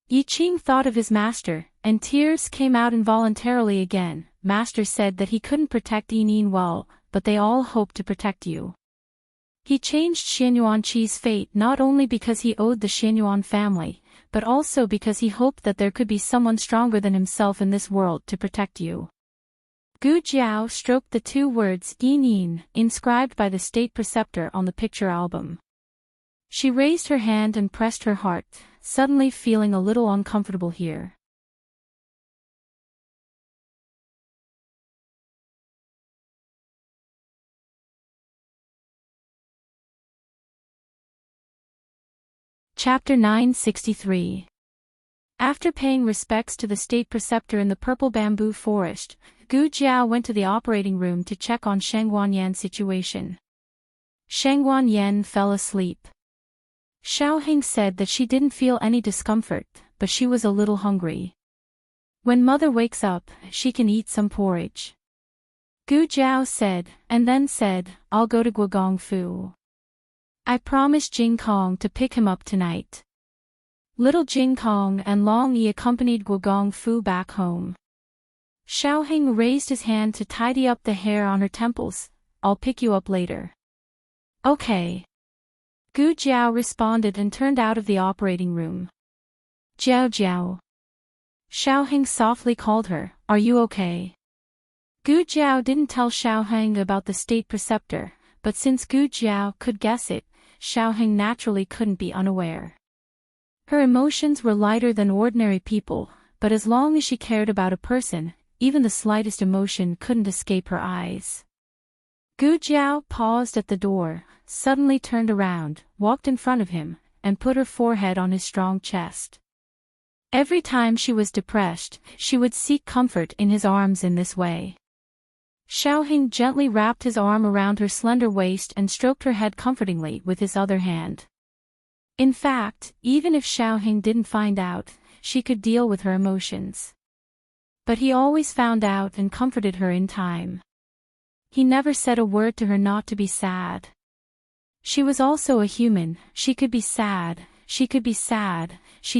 Speaker 1: Yi Qing thought of his master, and tears came out involuntarily again. Master said that he couldn't protect Yinin well, but they all hoped to protect you. He changed Xianyuanqi's fate not only because he owed the Xianyuan family, but also because he hoped that there could be someone stronger than himself in this world to protect you. Gu Jiao stroked the two words Yinin, inscribed by the state preceptor on the picture album. She raised her hand and pressed her heart, suddenly feeling a little uncomfortable here. Chapter 963. After paying respects to the state preceptor in the purple bamboo forest, Gu Jiao went to the operating room to check on Sheng Wanyan's situation. Sheng Wanyan fell asleep. Xiao Heng said that she didn't feel any discomfort, but she was a little hungry. When mother wakes up, she can eat some porridge. Gu Jiao said, and then said, I'll go to Guogong Fu. I promised Jing Kong to pick him up tonight. Little Jing Kong and Long Yi accompanied Guogong Fu back home. Xiao Heng raised his hand to tidy up the hair on her temples. I'll pick you up later. Okay. Gu Jiao responded and turned out of the operating room. Jiao Jiao. Xiao Heng softly called her, are you okay? Gu Jiao didn't tell Xiao Heng about the state preceptor, but since Gu Jiao could guess it, Xiao Heng naturally couldn't be unaware. Her emotions were lighter than ordinary people, but as long as she cared about a person, even the slightest emotion couldn't escape her eyes. Gu Jiao paused at the door, suddenly turned around, walked in front of him, and put her forehead on his strong chest. Every time she was depressed, she would seek comfort in his arms in this way. Xiao Heng gently wrapped his arm around her slender waist and stroked her head comfortingly with his other hand. In fact, even if Xiao Heng didn't find out, she could deal with her emotions. But he always found out and comforted her in time. He never said a word to her not to be sad. She was also a human, she could be sad, she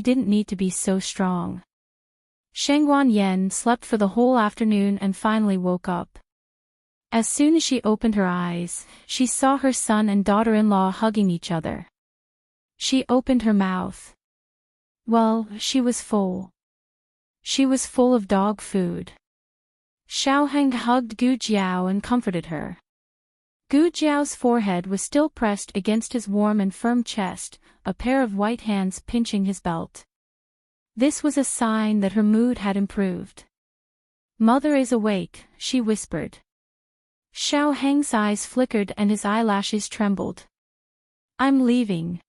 Speaker 1: didn't need to be so strong. Sheng Wanyan slept for the whole afternoon and finally woke up. As soon as she opened her eyes, she saw her son and daughter-in-law hugging each other. She opened her mouth. Well, she was full. She was full of dog food. Xiao Heng hugged Gu Jiao and comforted her. Gu Jiao's forehead was still pressed against his warm and firm chest, a pair of white hands pinching his belt. This was a sign that her mood had improved. Mother is awake, she whispered. Xiao Heng's eyes flickered and his eyelashes trembled. I'm leaving.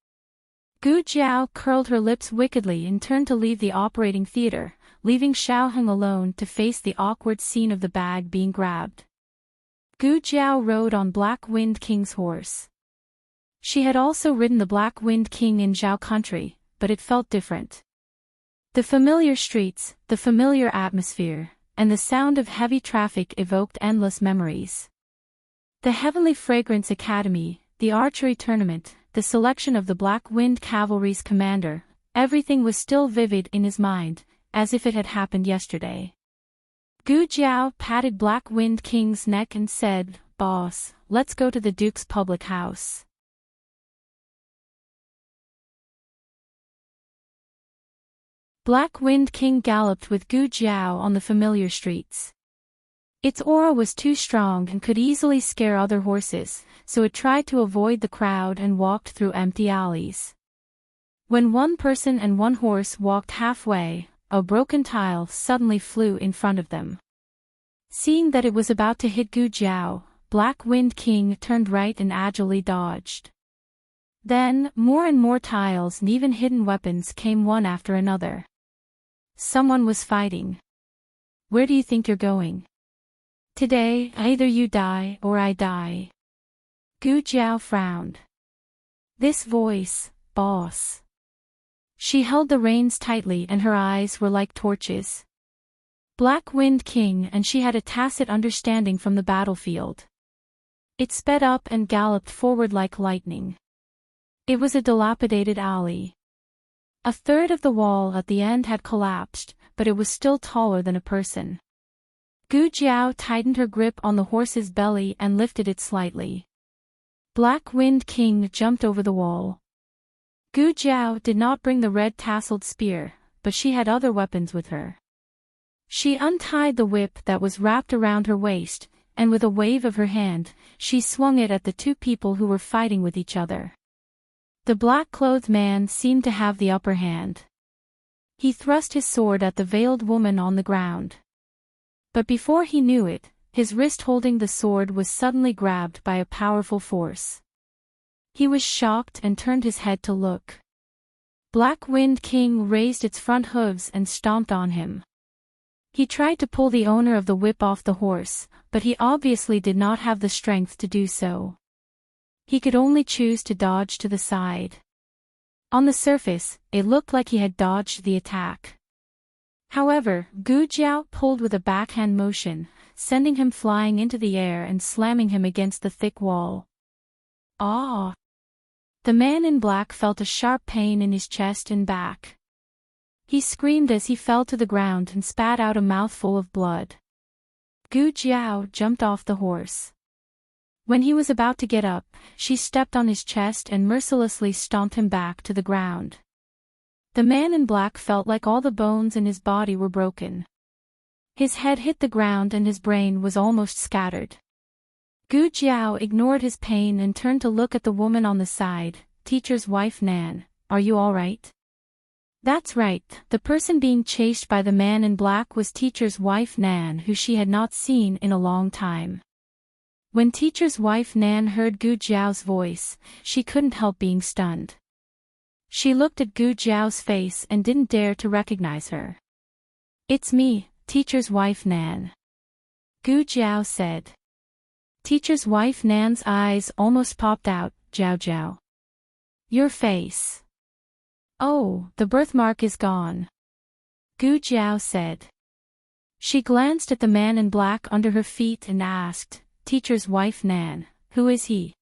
Speaker 1: Gu Jiao curled her lips wickedly and turned to leave the operating theater, leaving Xiao Heng alone to face the awkward scene of the bag being grabbed. Gu Jiao rode on Black Wind King's horse. She had also ridden the Black Wind King in Zhao country, but it felt different. The familiar streets, the familiar atmosphere, and the sound of heavy traffic evoked endless memories. The Heavenly Fragrance Academy, the archery tournament, the selection of the Black Wind Cavalry's commander, everything was still vivid in his mind, as if it had happened yesterday. Gu Jiao patted Black Wind King's neck and said, Boss, let's go to the Duke's public house. Black Wind King galloped with Gu Jiao on the familiar streets. Its aura was too strong and could easily scare other horses, so it tried to avoid the crowd and walked through empty alleys. When one person and one horse walked halfway, a broken tile suddenly flew in front of them. Seeing that it was about to hit Gu Jiao, Black Wind King turned right and agilely dodged. Then, more and more tiles and even hidden weapons came one after another. Someone was fighting. Where do you think you're going? Today, either you die or I die. Gu Jiao frowned. This voice, boss. She held the reins tightly and her eyes were like torches. Black Wind King, and she had a tacit understanding from the battlefield. It sped up and galloped forward like lightning. It was a dilapidated alley. A third of the wall at the end had collapsed, but it was still taller than a person. Gu Jiao tightened her grip on the horse's belly and lifted it slightly. Black Wind King jumped over the wall. Gu Jiao did not bring the red-tasseled spear, but she had other weapons with her. She untied the whip that was wrapped around her waist, and with a wave of her hand, she swung it at the two people who were fighting with each other. The black-clothed man seemed to have the upper hand. He thrust his sword at the veiled woman on the ground. But before he knew it, his wrist holding the sword was suddenly grabbed by a powerful force. He was shocked and turned his head to look. Black Wind King raised its front hooves and stomped on him. He tried to pull the owner of the whip off the horse, but he obviously did not have the strength to do so. He could only choose to dodge to the side. On the surface, it looked like he had dodged the attack. However, Gu Jiao pulled with a backhand motion, sending him flying into the air and slamming him against the thick wall. Ah! The man in black felt a sharp pain in his chest and back. He screamed as he fell to the ground and spat out a mouthful of blood. Gu Jiao jumped off the horse. When he was about to get up, she stepped on his chest and mercilessly stomped him back to the ground. The man in black felt like all the bones in his body were broken. His head hit the ground and his brain was almost scattered. Gu Jiao ignored his pain and turned to look at the woman on the side. Teacher's wife Nan, are you all right? That's right, the person being chased by the man in black was Teacher's wife Nan, who she had not seen in a long time. When Teacher's wife Nan heard Gu Jiao's voice, she couldn't help being stunned. She looked at Gu Jiao's face and didn't dare to recognize her. It's me, Teacher's wife Nan. Gu Jiao said. Teacher's wife Nan's eyes almost popped out. Jiao Jiao. Your face. Oh, the birthmark is gone. Gu Jiao said. She glanced at the man in black under her feet and asked, Teacher's wife Nan, who is he?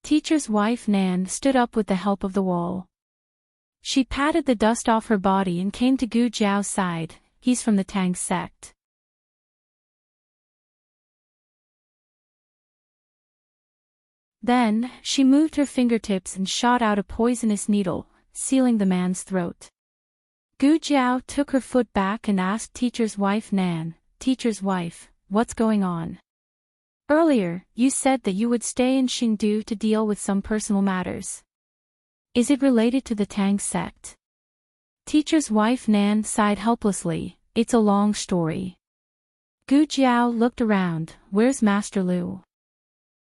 Speaker 1: Teacher's wife Nan stood up with the help of the wall. She patted the dust off her body and came to Gu Jiao's side. He's from the Tang sect. Then, she moved her fingertips and shot out a poisonous needle, sealing the man's throat. Gu Jiao took her foot back and asked Teacher's wife Nan, Teacher's wife, what's going on? Earlier, you said that you would stay in Xingdu to deal with some personal matters. Is it related to the Tang sect? Teacher's wife Nan sighed helplessly. It's a long story. Gu Jiao looked around. Where's Master Lu?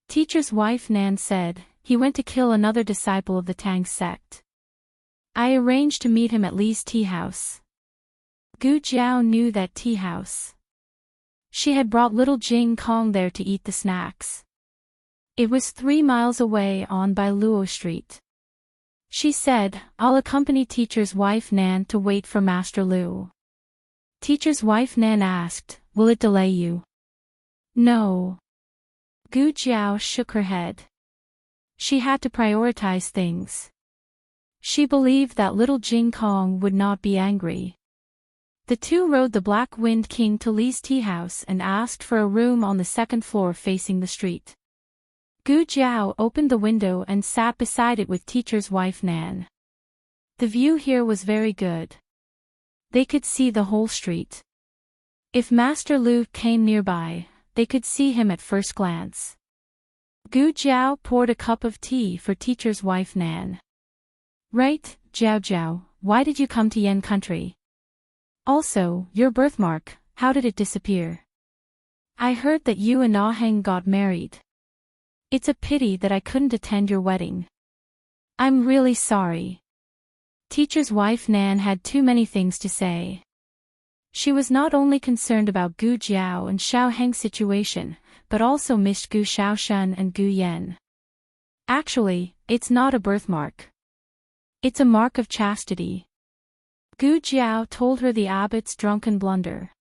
Speaker 1: Teacher's wife Nan said, he went to kill another disciple of the Tang sect. I arranged to meet him at Li's tea house. Gu Jiao knew that tea house. She had brought little Jing Kong there to eat the snacks. It was 3 miles away on by Luo Street. She said, I'll accompany Teacher's wife Nan to wait for Master Lu. Teacher's wife Nan asked, will it delay you? No. Gu Jiao shook her head. She had to prioritize things. She believed that little Jing Kong would not be angry. The two rode the Black Wind King to Li's tea house and asked for a room on the 2nd floor facing the street. Gu Jiao opened the window and sat beside it with Teacher's wife Nan. The view here was very good. They could see the whole street. If Master Lu came nearby, they could see him at first glance. Gu Jiao poured a cup of tea for Teacher's wife Nan. Right, Jiao Jiao, why did you come to Yan country? Also, your birthmark, how did it disappear? I heard that you and Ah Heng got married. It's a pity that I couldn't attend your wedding. I'm really sorry. Teacher's wife Nan had too many things to say. She was not only concerned about Gu Jiao and Xiao Heng's situation, but also missed Gu Xiaoshan and Gu Yan. Actually, it's not a birthmark. It's a mark of chastity. Gu Jiao told her the abbot's drunken blunder.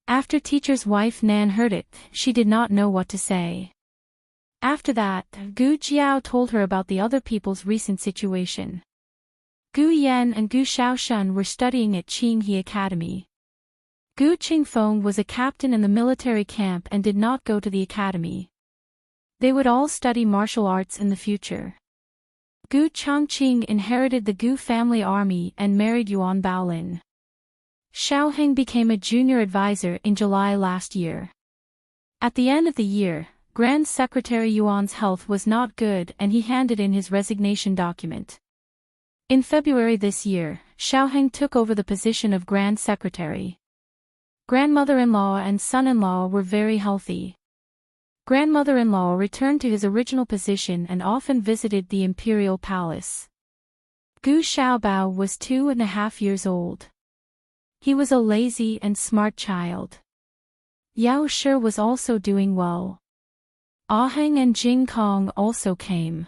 Speaker 1: After teacher's wife Nan heard it, she did not know what to say. After that, Gu Jiao told her about the other people's recent situation. Gu Yan and Gu Xiaoshan were studying at Qinghe Academy. Gu Qingfeng was a captain in the military camp and did not go to the academy. They would all study martial arts in the future. Gu Changqing inherited the Gu family army and married Yuan Baolin. Xiao Heng became a junior advisor in July last year. At the end of the year, Grand Secretary Yuan's health was not good and he handed in his resignation document. In February this year, Xiao Heng took over the position of Grand Secretary. Grandmother-in-law and son-in-law were very healthy. Grandmother-in-law returned to his original position and often visited the imperial palace. Gu Xiaobao was 2.5 years old. He was a lazy and smart child. Yao Shi was also doing well. Aheng and Jing Kong also came.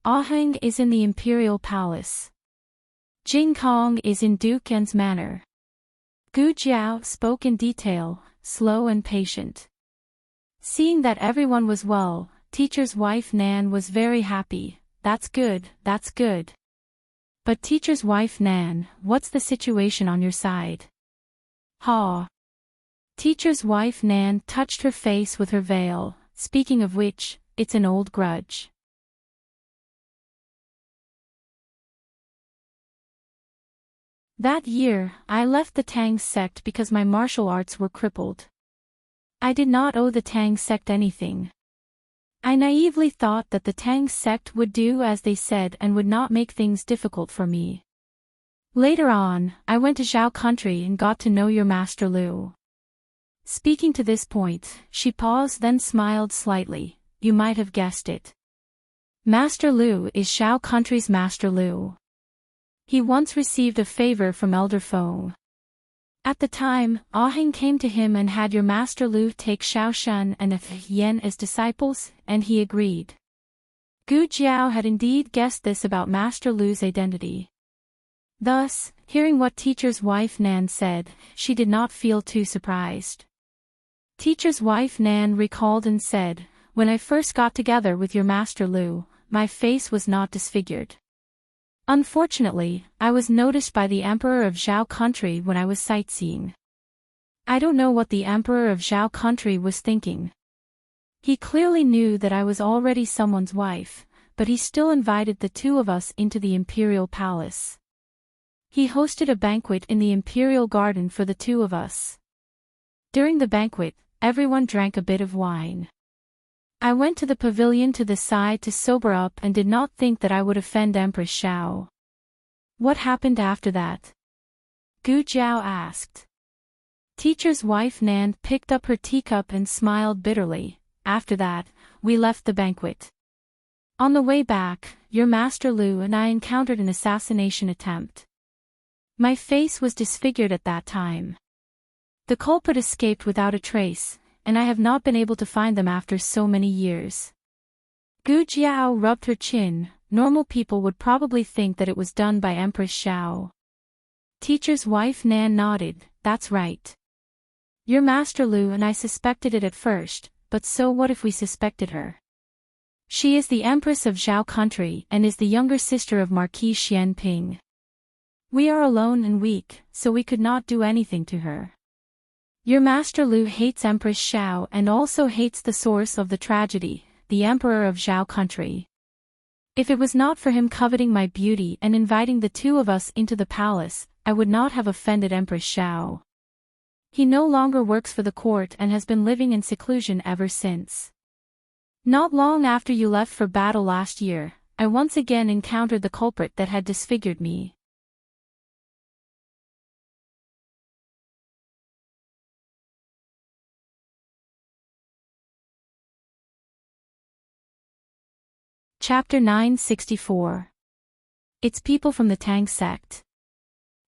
Speaker 1: Aheng is in the imperial palace. Jing Kong is in Duke Yan's manor. Gu Jiao spoke in detail, slow and patient. Seeing that everyone was well, teacher's wife Nan was very happy. That's good, that's good. But teacher's wife Nan, what's the situation on your side? Ha! Teacher's wife Nan touched her face with her veil, speaking of which, it's an old grudge. That year, I left the Tang sect because my martial arts were crippled. I did not owe the Tang sect anything. I naively thought that the Tang sect would do as they said and would not make things difficult for me. Later on, I went to Zhao country and got to know your Master Lu. Speaking to this point, she paused then smiled slightly. You might have guessed it. Master Lu is Zhao country's Master Lu. He once received a favor from Elder Feng. At the time, Aheng came to him and had your Master Lu take Xiaoshan and Yan as disciples, and he agreed. Gu Jiao had indeed guessed this about Master Lu's identity. Thus, hearing what teacher's wife Nan said, she did not feel too surprised. Teacher's wife Nan recalled and said, when I first got together with your Master Lu, my face was not disfigured. Unfortunately, I was noticed by the Emperor of Zhao country when I was sightseeing. I don't know what the Emperor of Zhao country was thinking. He clearly knew that I was already someone's wife, but he still invited the two of us into the imperial palace. He hosted a banquet in the imperial garden for the two of us. During the banquet, everyone drank a bit of wine. I went to the pavilion to the side to sober up and did not think that I would offend Empress Xiao. What happened after that? Gu Jiao asked. Teacher's wife Nan picked up her teacup and smiled bitterly. After that, we left the banquet. On the way back, your Master Lu and I encountered an assassination attempt. My face was disfigured at that time. The culprit escaped without a trace, and I have not been able to find them after so many years. Gu Jiao rubbed her chin. Normal people would probably think that it was done by Empress Xiao. Teacher's wife Nan nodded. That's right. Your Master Lu and I suspected it at first, but so what if we suspected her? She is the Empress of Zhao country and is the younger sister of Marquis Xianping. We are alone and weak, so we could not do anything to her. Your Master Lu hates Empress Xiao and also hates the source of the tragedy, the Emperor of Zhao country. If it was not for him coveting my beauty and inviting the two of us into the palace, I would not have offended Empress Xiao. He no longer works for the court and has been living in seclusion ever since. Not long after you left for battle last year, I once again encountered the culprit that had disfigured me. Chapter 964. It's people from the Tang sect.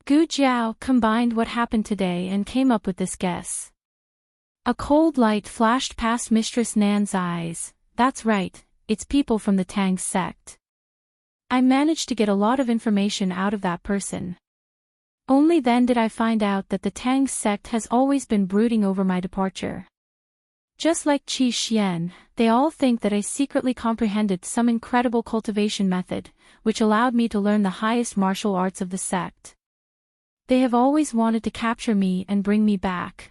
Speaker 1: Gu Jiao combined what happened today and came up with this guess. A cold light flashed past Mistress Nan's eyes. That's right, it's people from the Tang sect. I managed to get a lot of information out of that person. Only then did I find out that the Tang sect has always been brooding over my departure. Just like Qi Xian, they all think that I secretly comprehended some incredible cultivation method, which allowed me to learn the highest martial arts of the sect. They have always wanted to capture me and bring me back.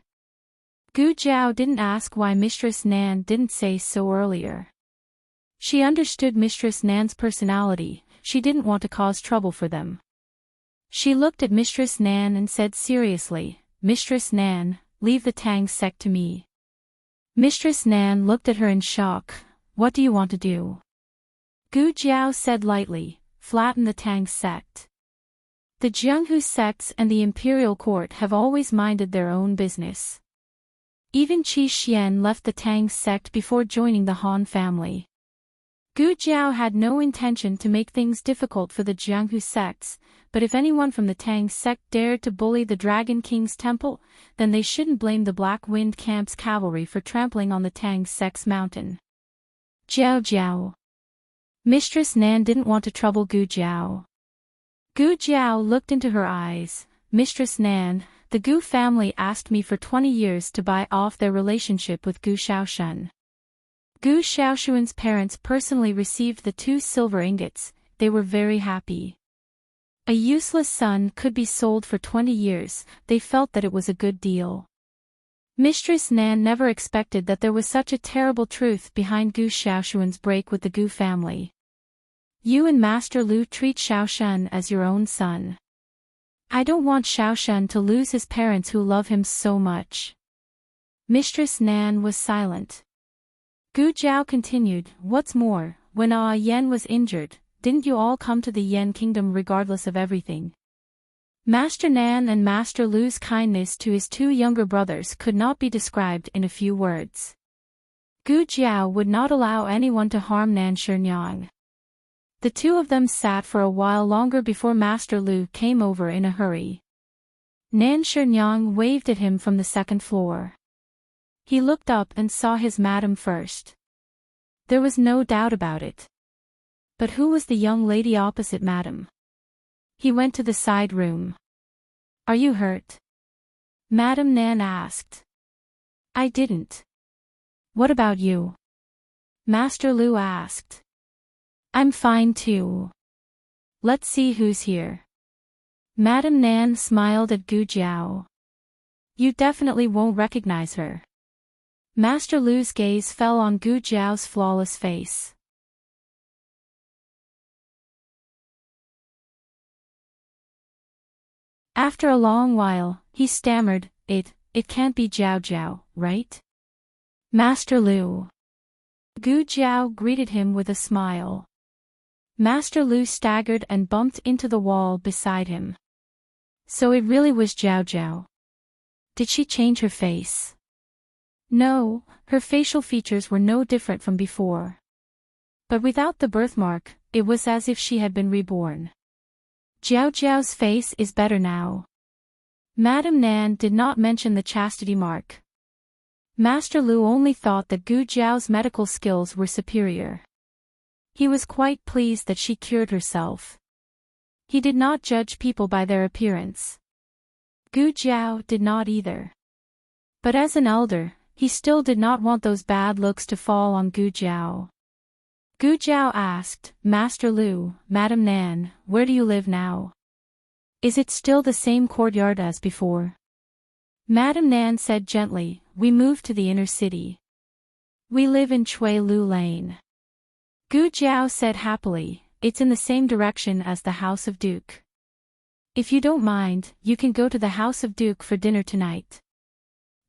Speaker 1: Gu Jiao didn't ask why Mistress Nan didn't say so earlier. She understood Mistress Nan's personality, she didn't want to cause trouble for them. She looked at Mistress Nan and said seriously, "Mistress Nan, leave the Tang sect to me." Mistress Nan looked at her in shock. "What do you want to do?" Gu Jiao said lightly, "Flatten the Tang sect." The Jianghu sects and the imperial court have always minded their own business. Even Qi Xian left the Tang sect before joining the Han family. Gu Jiao had no intention to make things difficult for the Jianghu sects, but if anyone from the Tang sect dared to bully the Dragon King's temple, then they shouldn't blame the Black Wind Camp's cavalry for trampling on the Tang sect's mountain. Jiao Jiao. Mistress Nan didn't want to trouble Gu Jiao. Gu Jiao looked into her eyes. "Mistress Nan, the Gu family asked me for 20 years to buy off their relationship with Gu Shaoshun. Gu Shaoshun's parents personally received the 2 silver ingots, they were very happy. A useless son could be sold for 20 years, they felt that it was a good deal." Mistress Nan never expected that there was such a terrible truth behind Gu Shaoshun's break with the Gu family. "You and Master Lu treat Shaoshun as your own son. I don't want Shaoshun to lose his parents who love him so much." Mistress Nan was silent. Gu Jiao continued, "What's more, when Yen was injured, didn't you all come to the Yen kingdom regardless of everything? Master Nan and Master Lu's kindness to his 2 younger brothers could not be described in a few words. Gu Jiao would not allow anyone to harm Nan Shirnyang. The 2 of them sat for a while longer before Master Lu came over in a hurry. Nan Shirnyang waved at him from the 2nd floor. He looked up and saw his madam first. There was no doubt about it. But who was the young lady opposite madam? He went to the side room. "Are you hurt?" Madam Nan asked. "I didn't." "What about you?" Master Lu asked. "I'm fine too. Let's see who's here." Madam Nan smiled at Gu Jiao. "You definitely won't recognize her." Master Lu's gaze fell on Gu Jiao's flawless face. After a long while, he stammered, It can't be Jiao Jiao, right? Master Lu." Gu Jiao greeted him with a smile. Master Lu staggered and bumped into the wall beside him. "So it really was Jiao Jiao. Did she change her face?" "No, her facial features were no different from before. But without the birthmark, it was as if she had been reborn. Jiao Jiao's face is better now." Madam Nan did not mention the chastity mark. Master Lu only thought that Gu Jiao's medical skills were superior. He was quite pleased that she cured herself. He did not judge people by their appearance. Gu Jiao did not either. But as an elder, he still did not want those bad looks to fall on Gu Jiao. Gu Jiao asked, "Master Lu, Madam Nan, where do you live now? Is it still the same courtyard as before?" Madam Nan said gently, "We moved to the inner city. We live in Chui Lu Lane." Gu Jiao said happily, "It's in the same direction as the House of Duke. If you don't mind, you can go to the House of Duke for dinner tonight.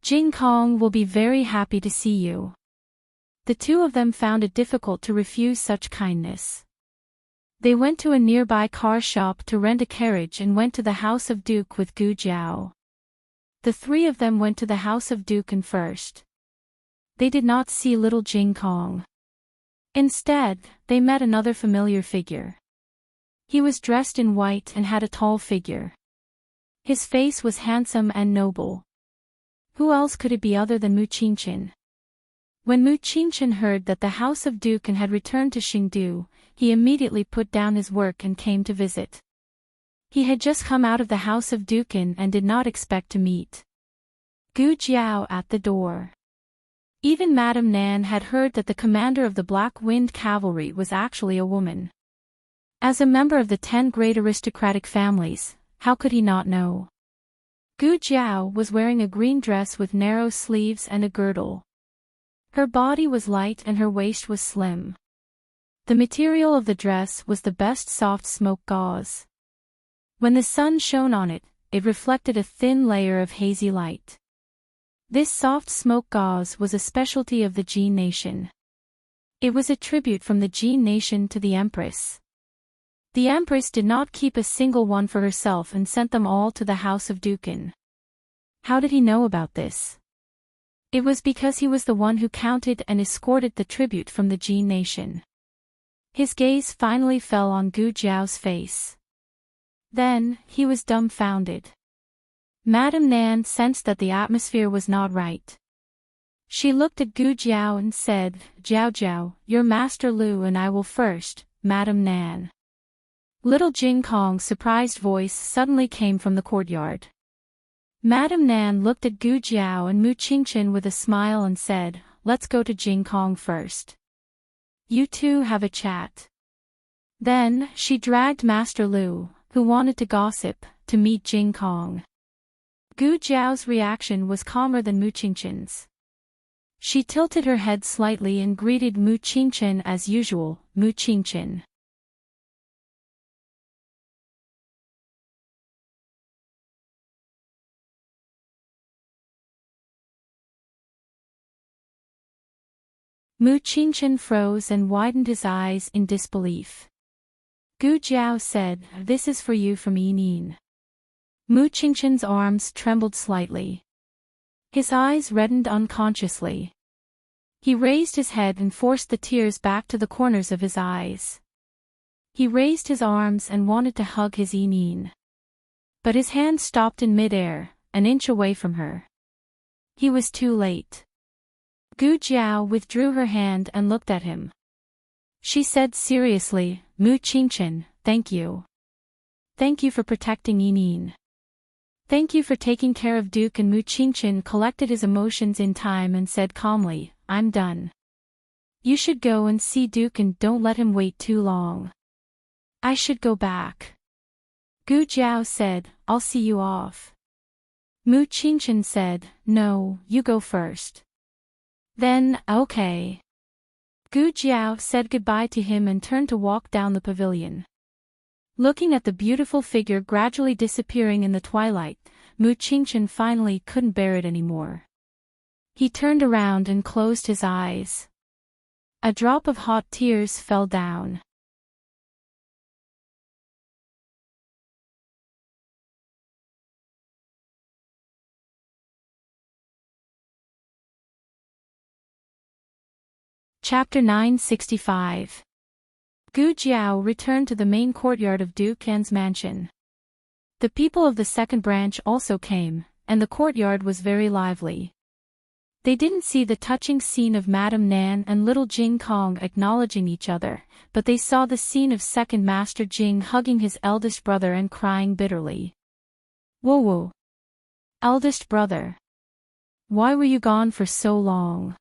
Speaker 1: Jing Kong will be very happy to see you." The 2 of them found it difficult to refuse such kindness. They went to a nearby car shop to rent a carriage and went to the House of Duke with Gu Jiao. The 3 of them went to the House of Duke first. They did not see little Jing Kong. Instead, they met another familiar figure. He was dressed in white and had a tall figure. His face was handsome and noble. Who else could it be other than Muqinchin? When Muqinchin heard that the house of Dukan had returned to Xingdu, he immediately put down his work and came to visit. He had just come out of the house of Dukan and did not expect to meet Gu Jiao at the door. Even Madame Nan had heard that the commander of the Black Wind Cavalry was actually a woman. As a member of the 10 great aristocratic families, how could he not know? Gu Jiao was wearing a green dress with narrow sleeves and a girdle. Her body was light and her waist was slim. The material of the dress was the best soft smoke gauze. When the sun shone on it, it reflected a thin layer of hazy light. This soft smoke gauze was a specialty of the Jin nation. It was a tribute from the Jin nation to the Empress. The Empress did not keep a single one for herself and sent them all to the house of Dukan. How did he know about this? It was because he was the one who counted and escorted the tribute from the Jin nation. His gaze finally fell on Gu Jiao's face. Then, he was dumbfounded. Madame Nan sensed that the atmosphere was not right. She looked at Gu Jiao and said, "Jiao Jiao, your Master Lu and I will first, Madame Nan." Little Jing Kong's surprised voice suddenly came from the courtyard. Madame Nan looked at Gu Jiao and Muqinchin with a smile and said, "Let's go to Jing Kong first. You two have a chat." Then, she dragged Master Lu, who wanted to gossip, to meet Jing Kong. Gu Jiao's reaction was calmer than Muqinchin's. She tilted her head slightly and greeted Muqinchin as usual, "Muqinchin." Muqinchin froze and widened his eyes in disbelief. Gu Jiao said, "This is for you from Yinin." Muqinchin's arms trembled slightly. His eyes reddened unconsciously. He raised his head and forced the tears back to the corners of his eyes. He raised his arms and wanted to hug his Yinin. But his hand stopped in midair, an inch away from her. He was too late. Gu Jiao withdrew her hand and looked at him. She said seriously, "Muqinchin, thank you. Thank you for protecting Yinin. Thank you for taking care of Duke." And Muqinchin collected his emotions in time and said calmly, "I'm done. You should go and see Duke and don't let him wait too long." "I should go back." Gu Jiao said, "I'll see you off." Muqinchin said, "No, you go first." Then, "Okay." Gu Jiao said goodbye to him and turned to walk down the pavilion. Looking at the beautiful figure gradually disappearing in the twilight, Muqinchin finally couldn't bear it anymore. He turned around and closed his eyes. A drop of hot tears fell down. Chapter 965. Gu Jiao returned to the main courtyard of Duke An's mansion. The people of the second branch also came, and the courtyard was very lively. They didn't see the touching scene of Madame Nan and little Jing Kong acknowledging each other, but they saw the scene of second Master Jing hugging his eldest brother and crying bitterly. "Whoa whoa. Eldest brother. Why were you gone for so long?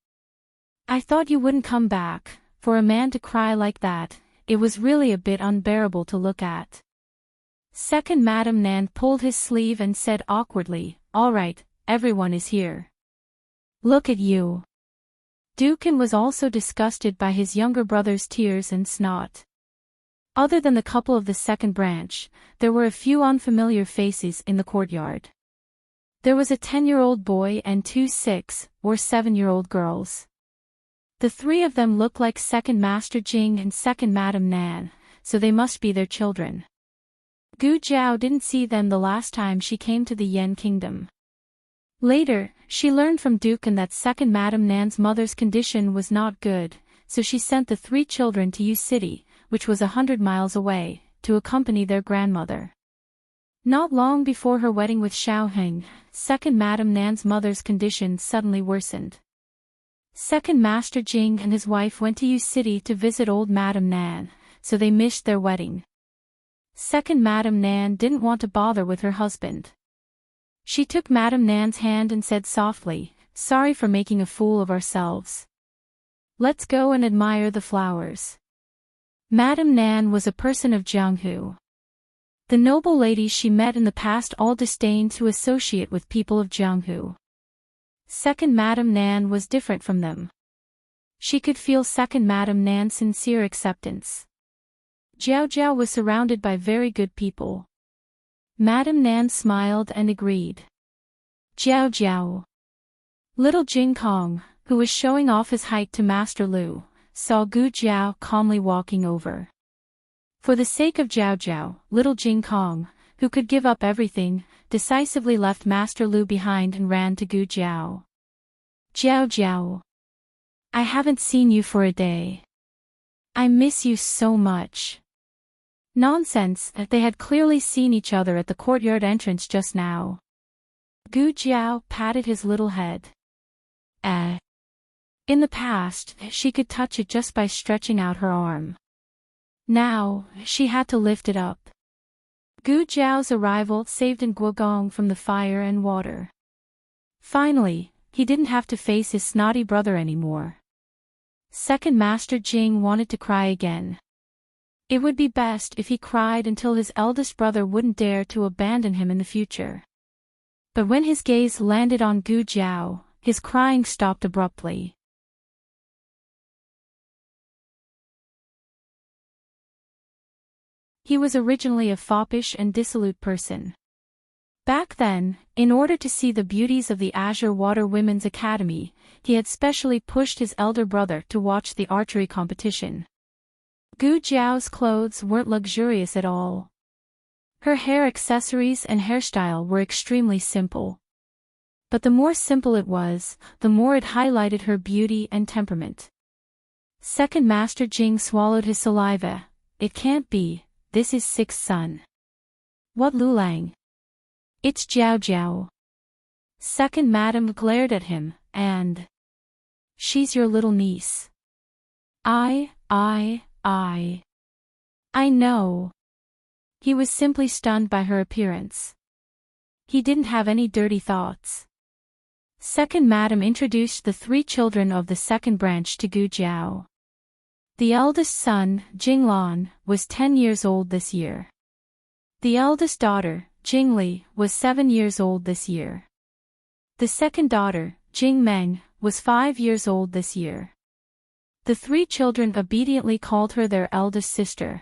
Speaker 1: I thought you wouldn't come back." For a man to cry like that, it was really a bit unbearable to look at. Second Madame Nan pulled his sleeve and said awkwardly, "All right, everyone is here. Look at you." Dukan was also disgusted by his younger brother's tears and snot. Other than the couple of the second branch, there were a few unfamiliar faces in the courtyard. There was a 10-year-old boy and 2 6- or 7-year-old girls. The 3 of them looked like second Master Jing and second Madame Nan, so they must be their children. Gu Jiao didn't see them the last time she came to the Yen Kingdom. Later, she learned from Dukan that second Madame Nan's mother's condition was not good, so she sent the 3 children to U City, which was 100 miles away, to accompany their grandmother. Not long before her wedding with Xiaoheng, second Madame Nan's mother's condition suddenly worsened. Second Master Jing and his wife went to U City to visit old Madame Nan, so they missed their wedding. Second Madame Nan didn't want to bother with her husband. She took Madame Nan's hand and said softly, "Sorry for making a fool of ourselves. Let's go and admire the flowers." Madame Nan was a person of Jianghu. The noble ladies she met in the past all disdained to associate with people of Jianghu. Second Madame Nan was different from them. She could feel Second Madame Nan's sincere acceptance. Jiao Jiao was surrounded by very good people. Madame Nan smiled and agreed. Jiao Jiao. Little Jing Kong, who was showing off his height to Master Lu, saw Gu Jiao calmly walking over. For the sake of Jiao Jiao, little Jing Kong, who could give up everything, decisively left Master Lu behind and ran to Gu Jiao. Jiao Jiao. I haven't seen you for a day. I miss you so much. Nonsense, they had clearly seen each other at the courtyard entrance just now. Gu Jiao patted his little head. In the past, she could touch it just by stretching out her arm. Now, she had to lift it up. Gu Jiao's arrival saved Guogong from the fire and water. Finally, he didn't have to face his snotty brother anymore. Second Master Jing wanted to cry again. It would be best if he cried until his eldest brother wouldn't dare to abandon him in the future. But when his gaze landed on Gu Jiao, his crying stopped abruptly. He was originally a foppish and dissolute person. Back then, in order to see the beauties of the Azure Water Women's Academy, he had specially pushed his elder brother to watch the archery competition. Gu Jiao's clothes weren't luxurious at all. Her hair accessories and hairstyle were extremely simple. But the more simple it was, the more it highlighted her beauty and temperament. Second Master Jing swallowed his saliva. It can't be. This is sixth son. What Lulang? It's Jiao Jiao. Second Madame glared at him, and... She's your little niece. I know. He was simply stunned by her appearance. He didn't have any dirty thoughts. Second Madame introduced the 3 children of the second branch to Gu Jiao. The eldest son, Jinglan, was 10 years old this year. The eldest daughter, Jingli, was 7 years old this year. The second daughter, Jingmeng, was 5 years old this year. The 3 children obediently called her their eldest sister.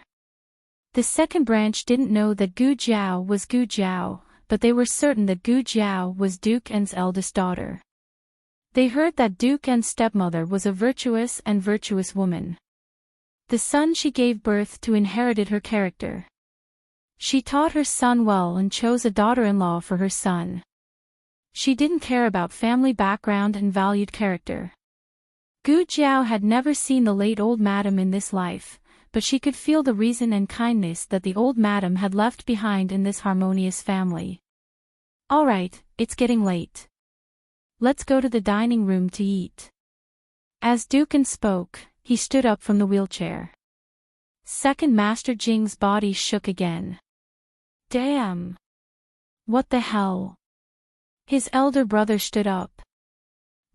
Speaker 1: The second branch didn't know that Gu Jiao was Gu Jiao, but they were certain that Gu Jiao was Duke N's eldest daughter. They heard that Duke N's stepmother was a virtuous woman. The son she gave birth to inherited her character. She taught her son well and chose a daughter-in-law for her son. She didn't care about family background and valued character. Gu Jiao had never seen the late old madam in this life, but she could feel the reason and kindness that the old madam had left behind in this harmonious family. All right, it's getting late. Let's go to the dining room to eat. As Dukan spoke, he stood up from the wheelchair. Second Master Jing's body shook again. Damn! What the hell? His elder brother stood up.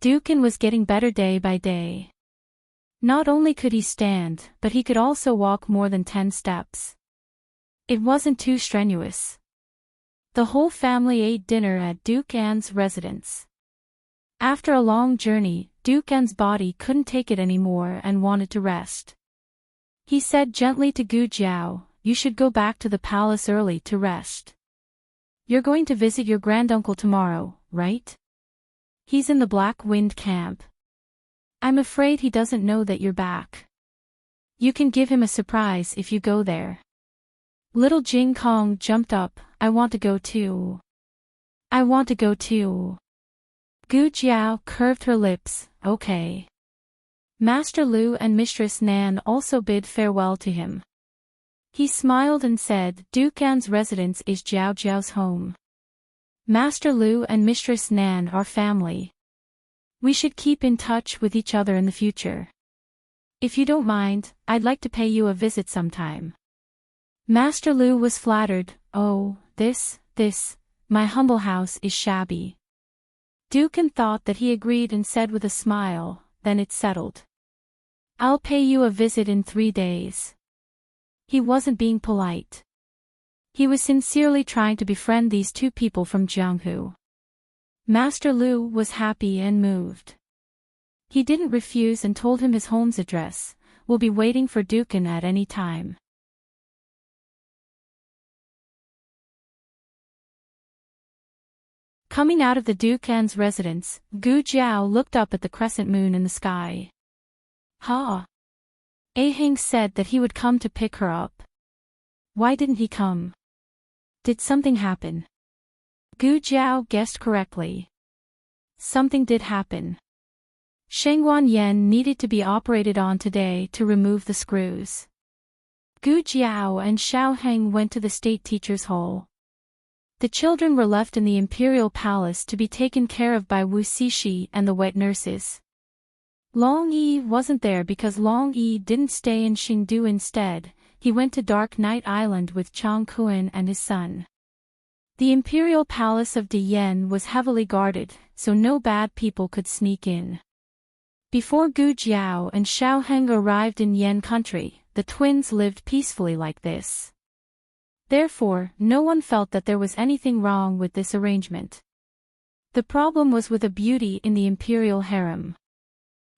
Speaker 1: Dukan was getting better day by day. Not only could he stand, but he could also walk more than 10 steps. It wasn't too strenuous. The whole family ate dinner at Duke An's residence. After a long journey, Duke N's body couldn't take it anymore and wanted to rest. He said gently to Gu Jiao, "You should go back to the palace early to rest. You're going to visit your granduncle tomorrow, right? He's in the Black Wind camp. I'm afraid he doesn't know that you're back. You can give him a surprise if you go there." Little Jing Kong jumped up. "I want to go too. I want to go too." Gu Jiao curved her lips. "Okay. Master Lu and Mistress Nan also bid farewell to him. He smiled and said, Duke An's residence is Jiao Jiao's home. Master Lu and Mistress Nan are family. We should keep in touch with each other in the future. If you don't mind, I'd like to pay you a visit sometime. Master Lu was flattered. Oh, this, my humble house is shabby. Duke An thought that he agreed and said with a smile, then it's settled. I'll pay you a visit in 3 days. He wasn't being polite. He was sincerely trying to befriend these two people from Jianghu. Master Lu was happy and moved. He didn't refuse and told him his home's address. We'll be waiting for Duke An at any time. Coming out of the Duke An's residence, Gu Jiao looked up at the crescent moon in the sky. Ha! Aheng said that he would come to pick her up. Why didn't he come? Did something happen? Gu Jiao guessed correctly. Something did happen. Shengguan Yan needed to be operated on today to remove the screws. Gu Jiao and Xiao Heng went to the state teacher's hall. The children were left in the imperial palace to be taken care of by Wu Xixi and the wet nurses. Long Yi wasn't there because Long Yi didn't stay in Xingdu. Instead, he went to Dark Night Island with Chang Kuan and his son. The imperial palace of Diyan was heavily guarded, so no bad people could sneak in. Before Gu Jiao and Xiao Heng arrived in Yan country, the twins lived peacefully like this. Therefore, no one felt that there was anything wrong with this arrangement. The problem was with a beauty in the imperial harem.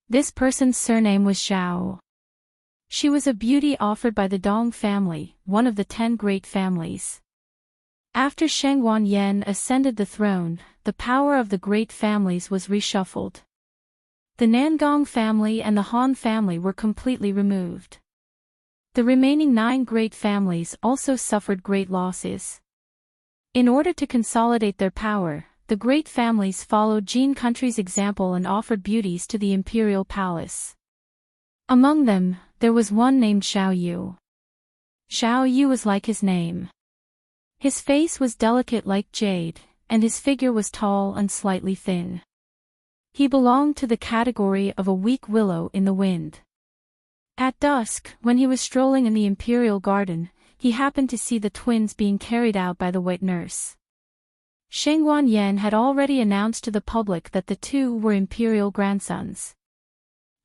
Speaker 1: This person's surname was Xiao. She was a beauty offered by the Dong family, one of the 10 great families. After Shengguan Yan ascended the throne, the power of the great families was reshuffled. The Nangong family and the Han family were completely removed. The remaining 9 great families also suffered great losses. In order to consolidate their power, the great families followed Jin country's example and offered beauties to the imperial palace. Among them, there was one named Xiao Yu. Xiao Yu was like his name. His face was delicate like jade, and his figure was tall and slightly thin. He belonged to the category of a weak willow in the wind. At dusk, when he was strolling in the imperial garden, he happened to see the twins being carried out by the wet nurse. Shengguan Yan had already announced to the public that the two were imperial grandsons.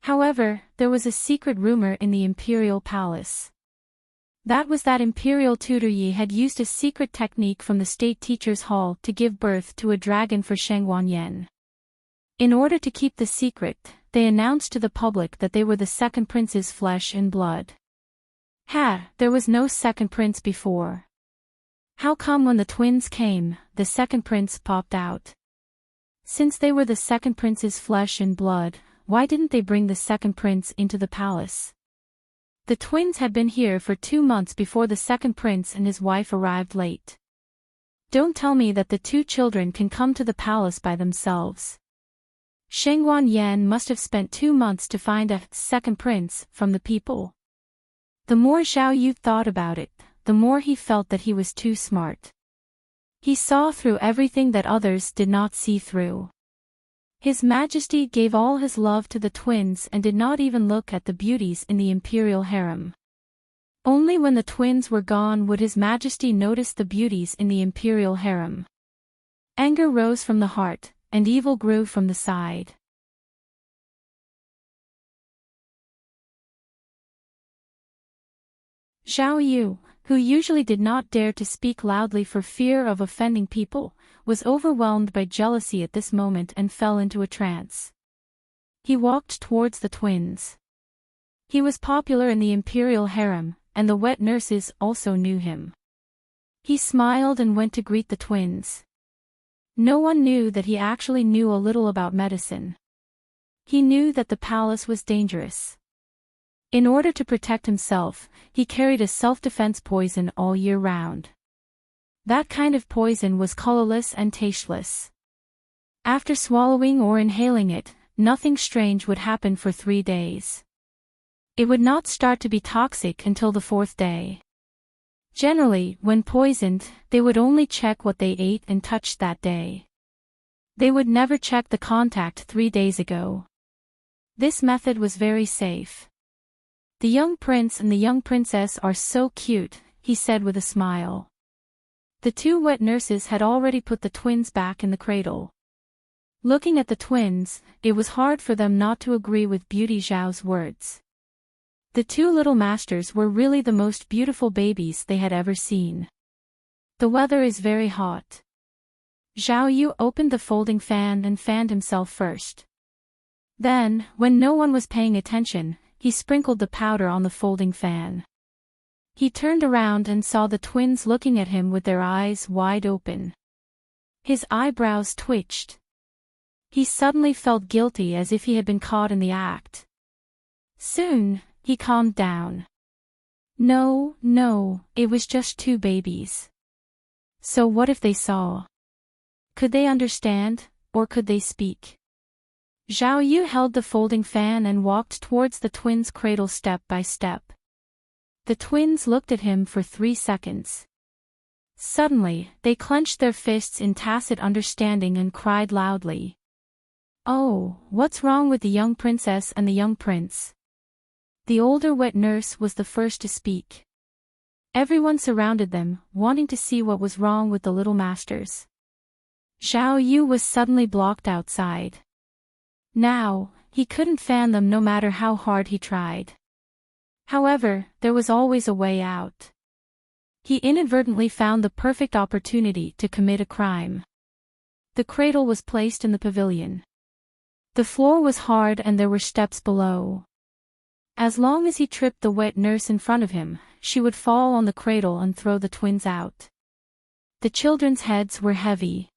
Speaker 1: However, there was a secret rumor in the imperial palace. That was that Imperial Tutor Yi had used a secret technique from the state teacher's hall to give birth to a dragon for Shengguan Yan. In order to keep the secret, they announced to the public that they were the second prince's flesh and blood. There was no second prince before. How come when the twins came, the second prince popped out? Since they were the second prince's flesh and blood, why didn't they bring the second prince into the palace? The twins had been here for 2 months before the second prince and his wife arrived late. Don't tell me that the 2 children can come to the palace by themselves. Shengguan Yan must have spent 2 months to find a second prince from the people. The more Xiao Yu thought about it, the more he felt that he was too smart. He saw through everything that others did not see through. His Majesty gave all his love to the twins and did not even look at the beauties in the imperial harem. Only when the twins were gone would His Majesty notice the beauties in the imperial harem. Anger rose from the heart, and evil grew from the side. Xiao Yu, who usually did not dare to speak loudly for fear of offending people, was overwhelmed by jealousy at this moment and fell into a trance. He walked towards the twins. He was popular in the imperial harem, and the wet nurses also knew him. He smiled and went to greet the twins. No one knew that he actually knew a little about medicine. He knew that the palace was dangerous. In order to protect himself, he carried a self-defense poison all year round. That kind of poison was colorless and tasteless. After swallowing or inhaling it, nothing strange would happen for 3 days. It would not start to be toxic until the 4th day. Generally, when poisoned, they would only check what they ate and touched that day. They would never check the contact 3 days ago. This method was very safe. "The young prince and the young princess are so cute," he said with a smile. The 2 wet nurses had already put the twins back in the cradle. Looking at the twins, it was hard for them not to agree with Beauty Zhao's words. The 2 little masters were really the most beautiful babies they had ever seen. "The weather is very hot." Zhao Yu opened the folding fan and fanned himself first. Then, when no one was paying attention, he sprinkled the powder on the folding fan. He turned around and saw the twins looking at him with their eyes wide open. His eyebrows twitched. He suddenly felt guilty as if he had been caught in the act. Soon, he calmed down. No, it was just 2 babies. So what if they saw? Could they understand, or could they speak? Zhao Yu held the folding fan and walked towards the twins' cradle step by step. The twins looked at him for 3 seconds. Suddenly, they clenched their fists in tacit understanding and cried loudly. "Oh, what's wrong with the young princess and the young prince?" The older wet nurse was the first to speak. Everyone surrounded them, wanting to see what was wrong with the little masters. Zhao Yu was suddenly blocked outside. Now, he couldn't fan them no matter how hard he tried. However, there was always a way out. He inadvertently found the perfect opportunity to commit a crime. The cradle was placed in the pavilion. The floor was hard and there were steps below. As long as he tripped the wet nurse in front of him, she would fall on the cradle and throw the twins out. The children's heads were heavy.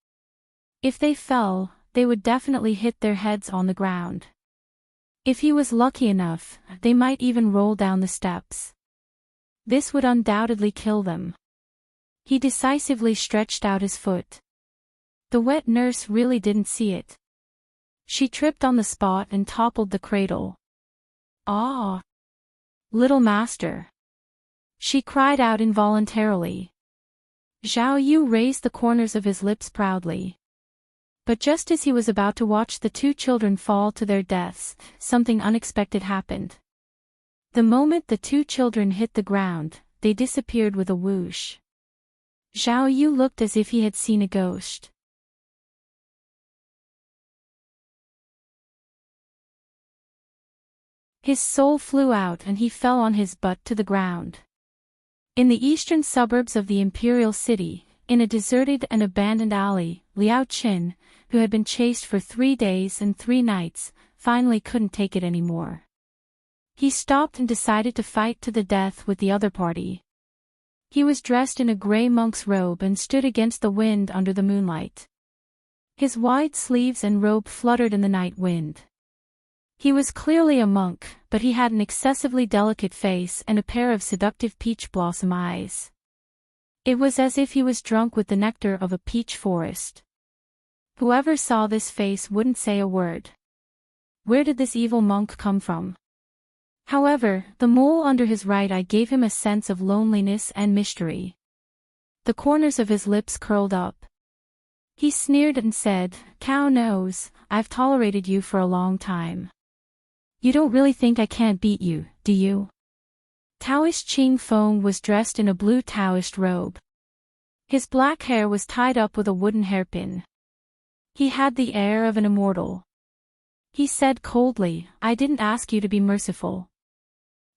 Speaker 1: If they fell, they would definitely hit their heads on the ground. If he was lucky enough, they might even roll down the steps. This would undoubtedly kill them. He decisively stretched out his foot. The wet nurse really didn't see it. She tripped on the spot and toppled the cradle. "Ah! Little master!" She cried out involuntarily. Zhao Yu raised the corners of his lips proudly. But just as he was about to watch the 2 children fall to their deaths, something unexpected happened. The moment the 2 children hit the ground, they disappeared with a whoosh. Zhao Yu looked as if he had seen a ghost. His soul flew out and he fell on his butt to the ground. In the eastern suburbs of the imperial city, in a deserted and abandoned alley, Liao Qin, who had been chased for 3 days and 3 nights, finally couldn't take it anymore. He stopped and decided to fight to the death with the other party. He was dressed in a gray monk's robe and stood against the wind under the moonlight. His wide sleeves and robe fluttered in the night wind. He was clearly a monk, but he had an excessively delicate face and a pair of seductive peach blossom eyes. It was as if he was drunk with the nectar of a peach forest. Whoever saw this face wouldn't say a word. Where did this evil monk come from? However, the mole under his right eye gave him a sense of loneliness and mystery. The corners of his lips curled up. He sneered and said, "Cow nose, I've tolerated you for a long time. You don't really think I can't beat you, do you?" Taoist Qing Feng was dressed in a blue Taoist robe. His black hair was tied up with a wooden hairpin. He had the air of an immortal. He said coldly, "I didn't ask you to be merciful."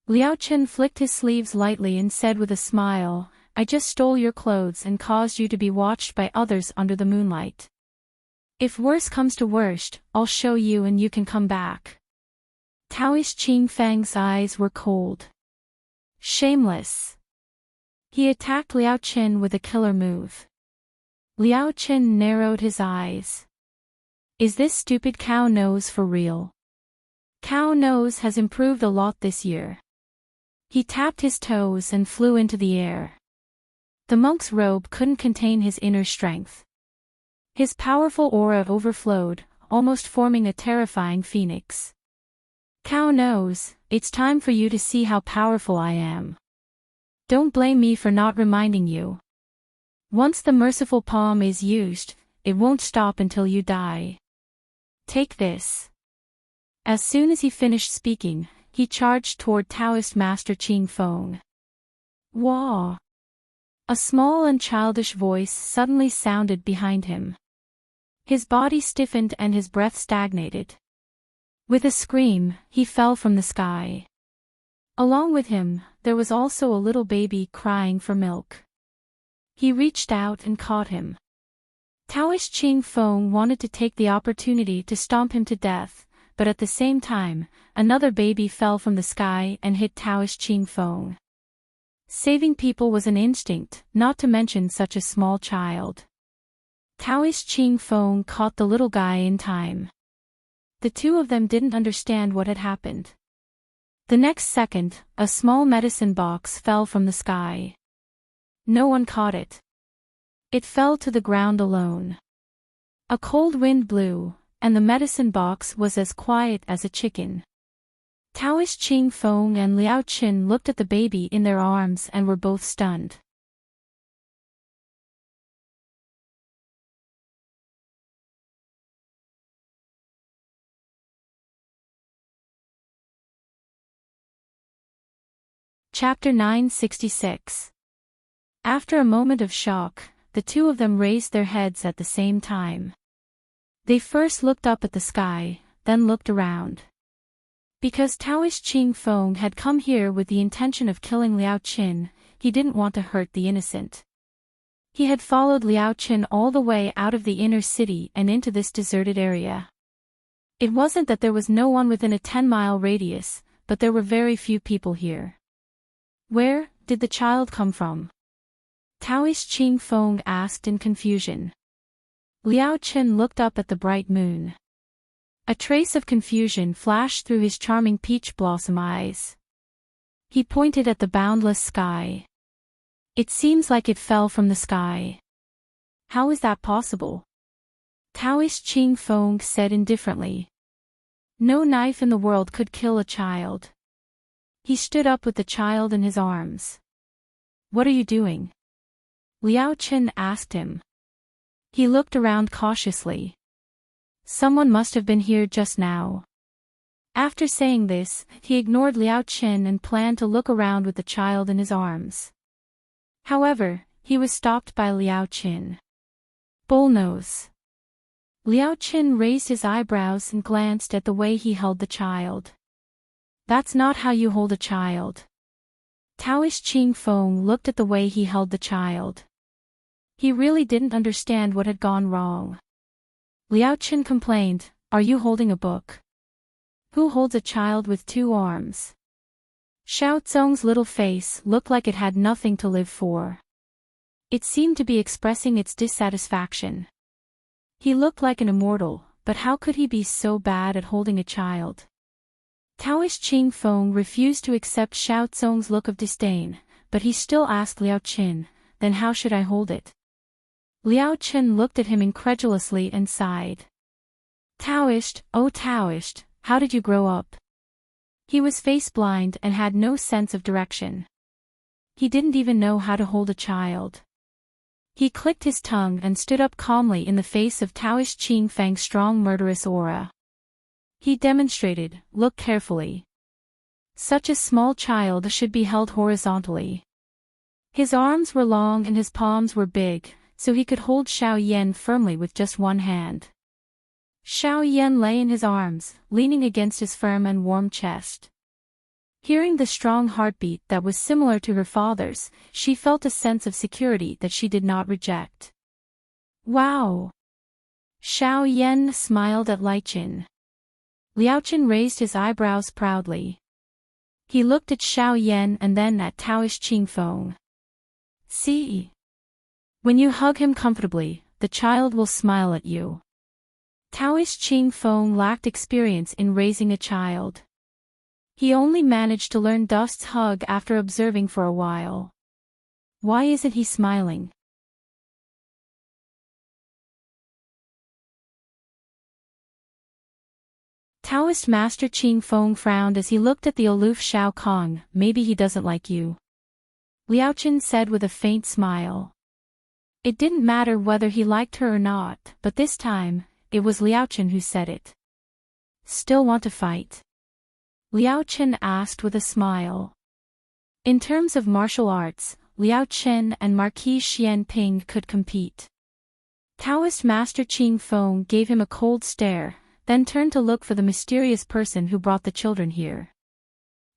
Speaker 1: Liao Chen flicked his sleeves lightly and said with a smile, "I just stole your clothes and caused you to be watched by others under the moonlight. If worse comes to worst, I'll show you and you can come back." Taoist Qing Feng's eyes were cold. Shameless. He attacked Liao Chen with a killer move. Liao Chen narrowed his eyes. Is this stupid cow nose for real? Cow nose has improved a lot this year. He tapped his toes and flew into the air. The monk's robe couldn't contain his inner strength. His powerful aura overflowed, almost forming a terrifying phoenix. Cow knows, it's time for you to see how powerful I am. Don't blame me for not reminding you. Once the merciful palm is used, it won't stop until you die. Take this. As soon as he finished speaking, he charged toward Taoist Master Ching Feng. Wah! A small and childish voice suddenly sounded behind him. His body stiffened and his breath stagnated. With a scream, he fell from the sky. Along with him, there was also a little baby crying for milk. He reached out and caught him. Taoist Ching Feng wanted to take the opportunity to stomp him to death, but at the same time, another baby fell from the sky and hit Taoist Ching Feng. Saving people was an instinct, not to mention such a small child. Taoist Ching Feng caught the little guy in time. The two of them didn't understand what had happened. The next second, a small medicine box fell from the sky. No one caught it. It fell to the ground alone. A cold wind blew, and the medicine box was as quiet as a chicken. Taoist Ching Feng and Liao Qin looked at the baby in their arms and were both stunned. Chapter 966. After a moment of shock, the two of them raised their heads at the same time. They first looked up at the sky, then looked around. Because Taoist Ching Feng had come here with the intention of killing Liao Qin, he didn't want to hurt the innocent. He had followed Liao Qin all the way out of the inner city and into this deserted area. It wasn't that there was no one within a 10-mile radius, but there were very few people here. Where did the child come from? Taoist Ching Feng asked in confusion. Liao Qin looked up at the bright moon. A trace of confusion flashed through his charming peach blossom eyes. He pointed at the boundless sky. It seems like it fell from the sky. How is that possible? Taoist Ching Feng said indifferently. No knife in the world could kill a child. He stood up with the child in his arms. What are you doing? Liao Qin asked him. He looked around cautiously. Someone must have been here just now. After saying this, he ignored Liao Qin and planned to look around with the child in his arms. However, he was stopped by Liao Qin. Bullnose. Liao Qin raised his eyebrows and glanced at the way he held the child. That's not how you hold a child. Taoist Ching Feng looked at the way he held the child. He really didn't understand what had gone wrong. Liao Qin complained, "Are you holding a book? Who holds a child with two arms?" Xiao Zong's little face looked like it had nothing to live for. It seemed to be expressing its dissatisfaction. He looked like an immortal, but how could he be so bad at holding a child? Taoist Ching Feng refused to accept Xiao Zong's look of disdain, but he still asked Liao Qin, "Then how should I hold it?" Liao Qin looked at him incredulously and sighed. Taoist, oh Taoist, how did you grow up? He was face-blind and had no sense of direction. He didn't even know how to hold a child. He clicked his tongue and stood up calmly in the face of Taoist Ching Feng's strong murderous aura. He demonstrated, "Look carefully. Such a small child should be held horizontally." His arms were long and his palms were big, so he could hold Xiao Yan firmly with just one hand. Xiao Yan lay in his arms, leaning against his firm and warm chest. Hearing the strong heartbeat that was similar to her father's, she felt a sense of security that she did not reject. Wow! Xiao Yan smiled at Liao Qin. Liao Qin raised his eyebrows proudly. He looked at Xiao Yan and then at Taoist Ching Feng. See? When you hug him comfortably, the child will smile at you. Taoist Ching Feng lacked experience in raising a child. He only managed to learn Dust's hug after observing for a while. Why isn't he smiling? Taoist Master Qing Feng frowned as he looked at the aloof Shao Kong. Maybe he doesn't like you, Liaochen said with a faint smile. It didn't matter whether he liked her or not, but this time, it was Liaochen who said it. Still want to fight? Liaochen asked with a smile. In terms of martial arts, Liaochen and Marquis Xian Ping could compete. Taoist Master Qing Feng gave him a cold stare, then turned to look for the mysterious person who brought the children here.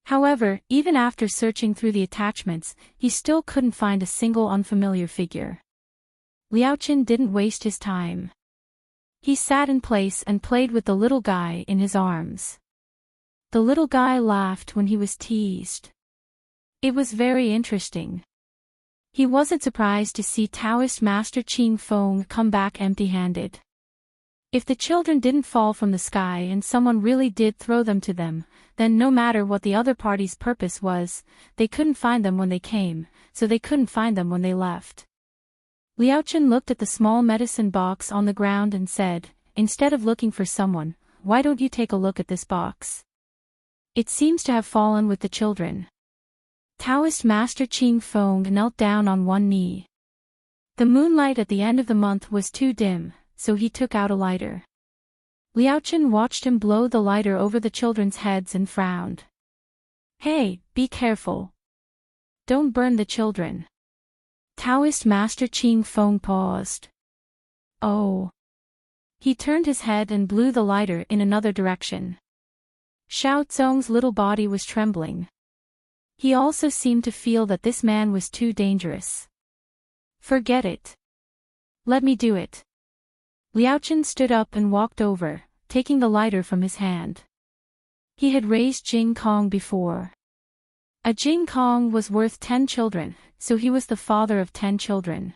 Speaker 1: However, even after searching through the attachments, he still couldn't find a single unfamiliar figure. Liaochen didn't waste his time. He sat in place and played with the little guy in his arms. The little guy laughed when he was teased. It was very interesting. He wasn't surprised to see Taoist Master Qing Feng come back empty-handed. If the children didn't fall from the sky and someone really did throw them to them, then no matter what the other party's purpose was, they couldn't find them when they came, so they couldn't find them when they left. Liaochen looked at the small medicine box on the ground and said, instead of looking for someone, why don't you take a look at this box? It seems to have fallen with the children. Taoist Master Qing Feng knelt down on one knee. The moonlight at the end of the month was too dim, so he took out a lighter. Liaochen watched him blow the lighter over the children's heads and frowned. Hey, be careful. Don't burn the children. Taoist Master Qing Feng paused. Oh. He turned his head and blew the lighter in another direction. Xiao Zong's little body was trembling. He also seemed to feel that this man was too dangerous. Forget it. Let me do it. Liaochen stood up and walked over, taking the lighter from his hand. He had raised Jing Kong before. A Jing Kong was worth 10 children, so he was the father of 10 children.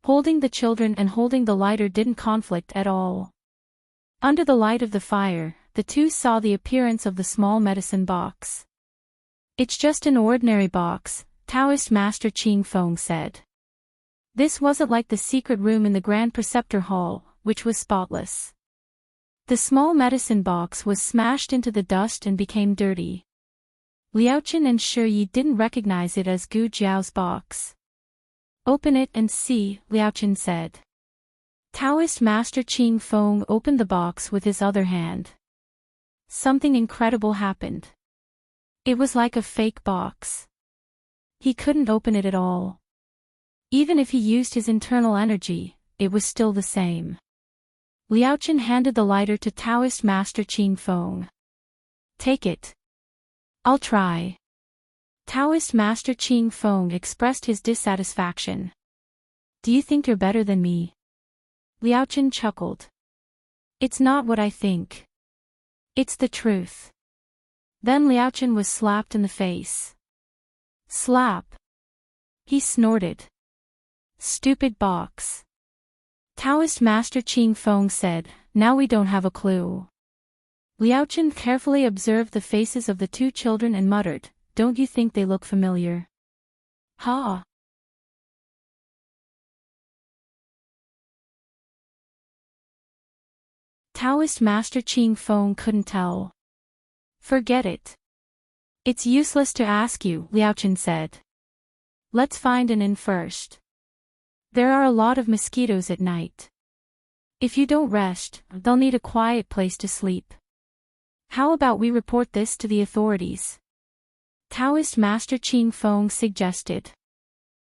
Speaker 1: Holding the children and holding the lighter didn't conflict at all. Under the light of the fire, the two saw the appearance of the small medicine box. It's just an ordinary box, Taoist Master Qing Feng said. This wasn't like the secret room in the Grand Preceptor Hall, which was spotless. The small medicine box was smashed into the dust and became dirty. Liaochen and Shiyi didn't recognize it as Gu Jiao's box. Open it and see, Liaochen said. Taoist Master Qing Feng opened the box with his other hand. Something incredible happened. It was like a fake box. He couldn't open it at all. Even if he used his internal energy, it was still the same. Liaochen handed the lighter to Taoist Master Qing Feng. Take it. I'll try. Taoist Master Qing Feng expressed his dissatisfaction. Do you think you're better than me? Liaochen chuckled. It's not what I think. It's the truth. Then Liaochen was slapped in the face. Slap. He snorted. Stupid box. Taoist Master Qing Feng said, now we don't have a clue. Liaochen carefully observed the faces of the two children and muttered, don't you think they look familiar? Ha! Taoist Master Qing Feng couldn't tell. Forget it. It's useless to ask you, Liaochen said. Let's find an inn first. There are a lot of mosquitoes at night. If you don't rest, they'll need a quiet place to sleep. How about we report this to the authorities? Taoist Master Qing Feng suggested.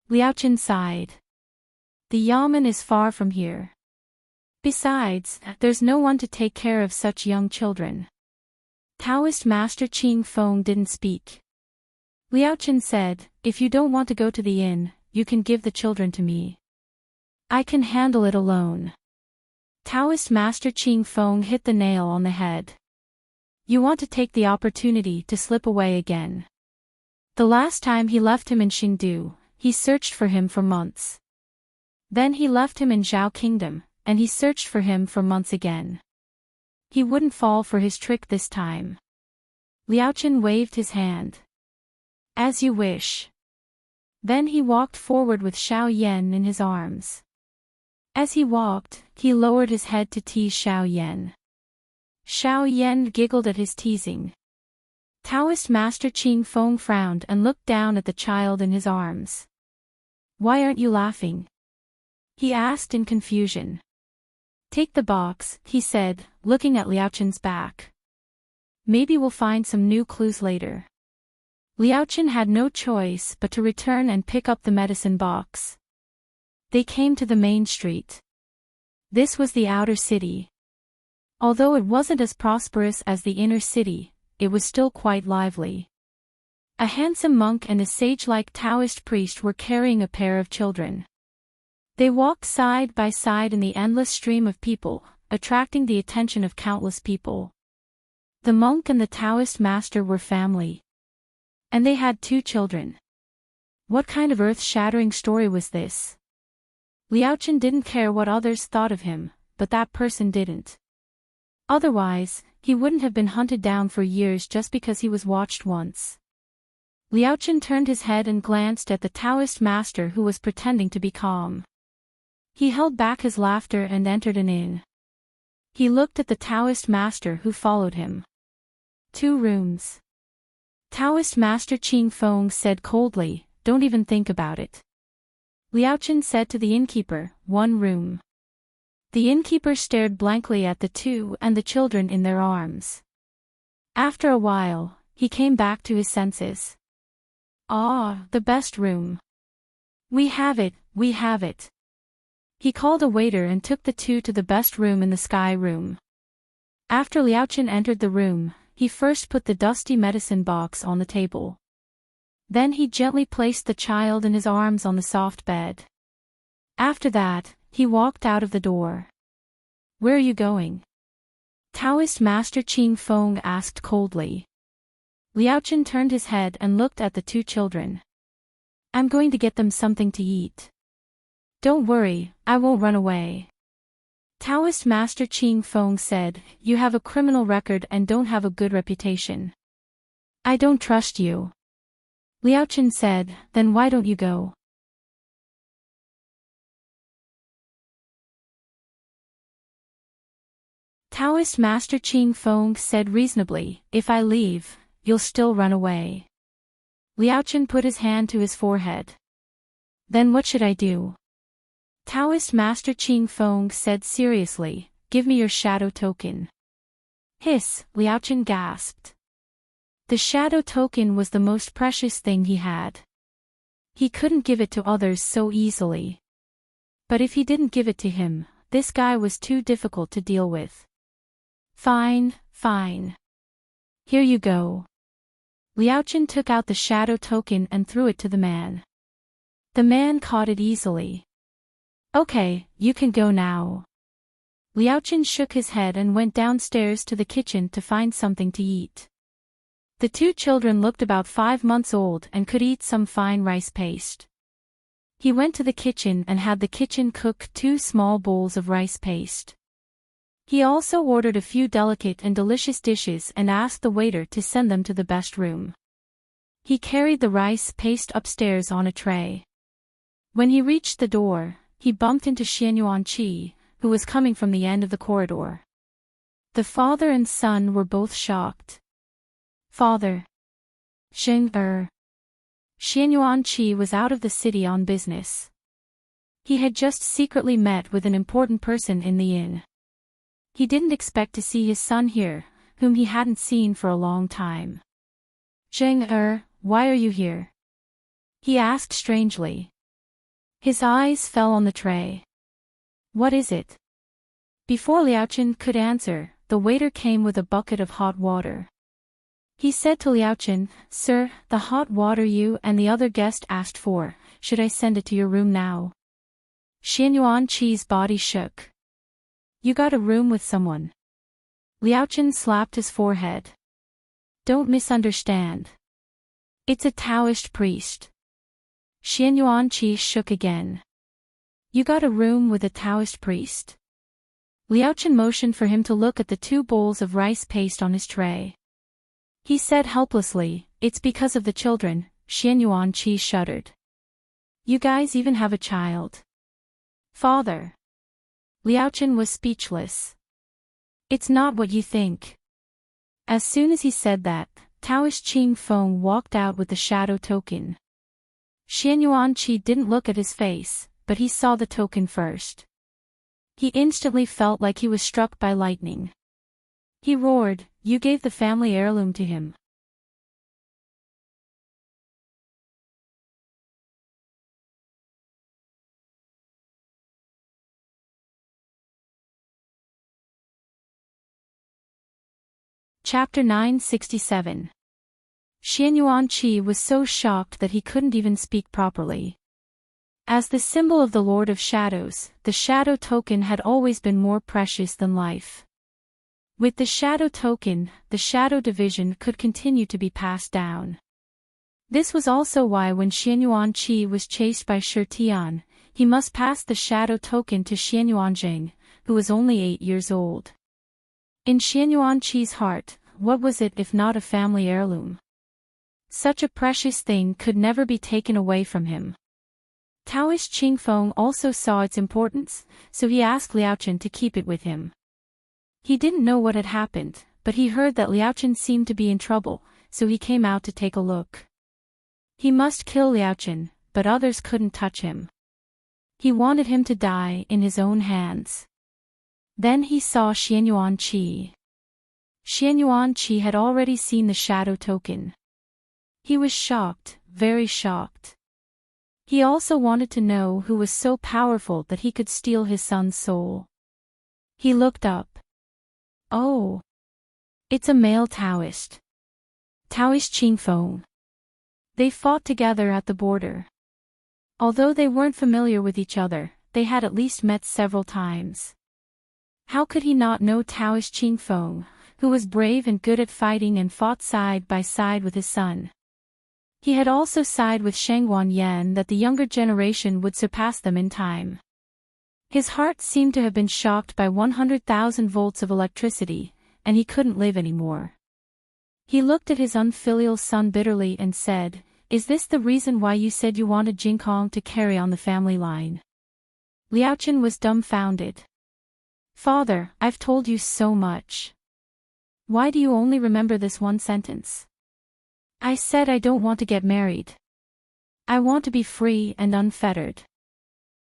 Speaker 1: Liaochen sighed. The yamen is far from here. Besides, there's no one to take care of such young children. Taoist Master Qing Feng didn't speak. Liaochen said, if you don't want to go to the inn, you can give the children to me. I can handle it alone. Taoist Master Qing Feng hit the nail on the head. You want to take the opportunity to slip away again. The last time he left him in Xingdu, he searched for him for months. Then he left him in Zhao Kingdom, and he searched for him for months again. He wouldn't fall for his trick this time. Liaochen waved his hand. As you wish. Then he walked forward with Xiao Yan in his arms. As he walked, he lowered his head to tease Xiao Yan. Xiao Yan giggled at his teasing. Taoist Master Qing Feng frowned and looked down at the child in his arms. Why aren't you laughing? He asked in confusion. Take the box, he said, looking at Liaochen's back. Maybe we'll find some new clues later. Liaochen had no choice but to return and pick up the medicine box. They came to the main street. This was the outer city. Although it wasn't as prosperous as the inner city, it was still quite lively. A handsome monk and a sage-like Taoist priest were carrying a pair of children. They walked side by side in the endless stream of people, attracting the attention of countless people. The monk and the Taoist master were family. And they had 2 children. What kind of earth-shattering story was this? Liaochen didn't care what others thought of him, but that person didn't. Otherwise, he wouldn't have been hunted down for years just because he was watched once. Liaochen turned his head and glanced at the Taoist master who was pretending to be calm. He held back his laughter and entered an inn. He looked at the Taoist master who followed him. 2 rooms. Taoist Master Qing Feng said coldly, don't even think about it. Liaochen said to the innkeeper, 1 room. The innkeeper stared blankly at the 2 and the children in their arms. After a while, he came back to his senses. Ah, the best room. We have it, we have it. He called a waiter and took the 2 to the best room in the sky room. After Liaochen entered the room, he first put the dusty medicine box on the table. Then he gently placed the child in his arms on the soft bed. After that, he walked out of the door. Where are you going? Taoist Master Qing Feng asked coldly. Liaochen turned his head and looked at the 2 children. I'm going to get them something to eat. Don't worry, I won't run away. Taoist Master Qing Feng said, you have a criminal record and don't have a good reputation. I don't trust you. Liaochen said, then why don't you go? Taoist Master Qing Feng said reasonably, if I leave, you'll still run away. Liaochen put his hand to his forehead. Then what should I do? Taoist Master Qing Feng said seriously, give me your shadow token. Hiss, Liaochen gasped. The shadow token was the most precious thing he had. He couldn't give it to others so easily. But if he didn't give it to him, this guy was too difficult to deal with. Fine, fine. Here you go. Liaochen took out the shadow token and threw it to the man. The man caught it easily. Okay, you can go now. Liaochen shook his head and went downstairs to the kitchen to find something to eat. The 2 children looked about 5 months old and could eat some fine rice paste. He went to the kitchen and had the kitchen cook 2 small bowls of rice paste. He also ordered a few delicate and delicious dishes and asked the waiter to send them to the best room. He carried the rice paste upstairs on a tray. When he reached the door, he bumped into Xianyuanqi, who was coming from the end of the corridor. The father and son were both shocked. Father. Xianyuanqi was out of the city on business. He had just secretly met with an important person in the inn. He didn't expect to see his son here, whom he hadn't seen for a long time. Why are you here? He asked strangely. His eyes fell on the tray. What is it? Before Liaochen could answer, the waiter came with a bucket of hot water. He said to Liaochen, Sir, the hot water you and the other guest asked for, should I send it to your room now? Xianyuanqi's body shook. You got a room with someone. Liaochen slapped his forehead. Don't misunderstand. It's a Taoist priest. Xianyuanqi shook again. You got a room with a Taoist priest? Liaochen motioned for him to look at the 2 bowls of rice paste on his tray. He said helplessly, it's because of the children. Xianyuanqi shuddered. You guys even have a child. Father. Liaochen was speechless. It's not what you think. As soon as he said that, Taoist Qing Feng walked out with the shadow token. Xianyuan Qi didn't look at his face, but he saw the token first. He instantly felt like he was struck by lightning. He roared, "You gave the family heirloom to him." Chapter 967. Xianyuan Qi was so shocked that he couldn't even speak properly. As the symbol of the Lord of Shadows, the shadow token had always been more precious than life. With the shadow token, the shadow division could continue to be passed down. This was also why when Xianyuan Qi was chased by Shi Tian, he must pass the shadow token to Xianyuan Jing, who was only 8 years old. In Xianyuan Qi's heart, what was it if not a family heirloom? Such a precious thing could never be taken away from him. Taoist Qing Feng also saw its importance, so he asked Liaochen to keep it with him. He didn't know what had happened, but he heard that Liaochen seemed to be in trouble, so he came out to take a look. He must kill Liaochen, but others couldn't touch him. He wanted him to die in his own hands. Then he saw Xianyuan Qi. Xianyuan Qi had already seen the shadow token. He was shocked, very shocked. He also wanted to know who was so powerful that he could steal his son's soul. He looked up. Oh! It's a male Taoist. Taoist Qing Feng. They fought together at the border. Although they weren't familiar with each other, they had at least met several times. How could he not know Taoist Qing Feng, who was brave and good at fighting and fought side by side with his son? He had also sided with Shangguan Yan that the younger generation would surpass them in time. His heart seemed to have been shocked by 100,000 volts of electricity, and he couldn't live anymore. He looked at his unfilial son bitterly and said, "Is this the reason why you said you wanted Jingkong to carry on the family line?" Liaochen was dumbfounded. "Father, I've told you so much. Why do you only remember this one sentence?" "I said I don't want to get married. I want to be free and unfettered.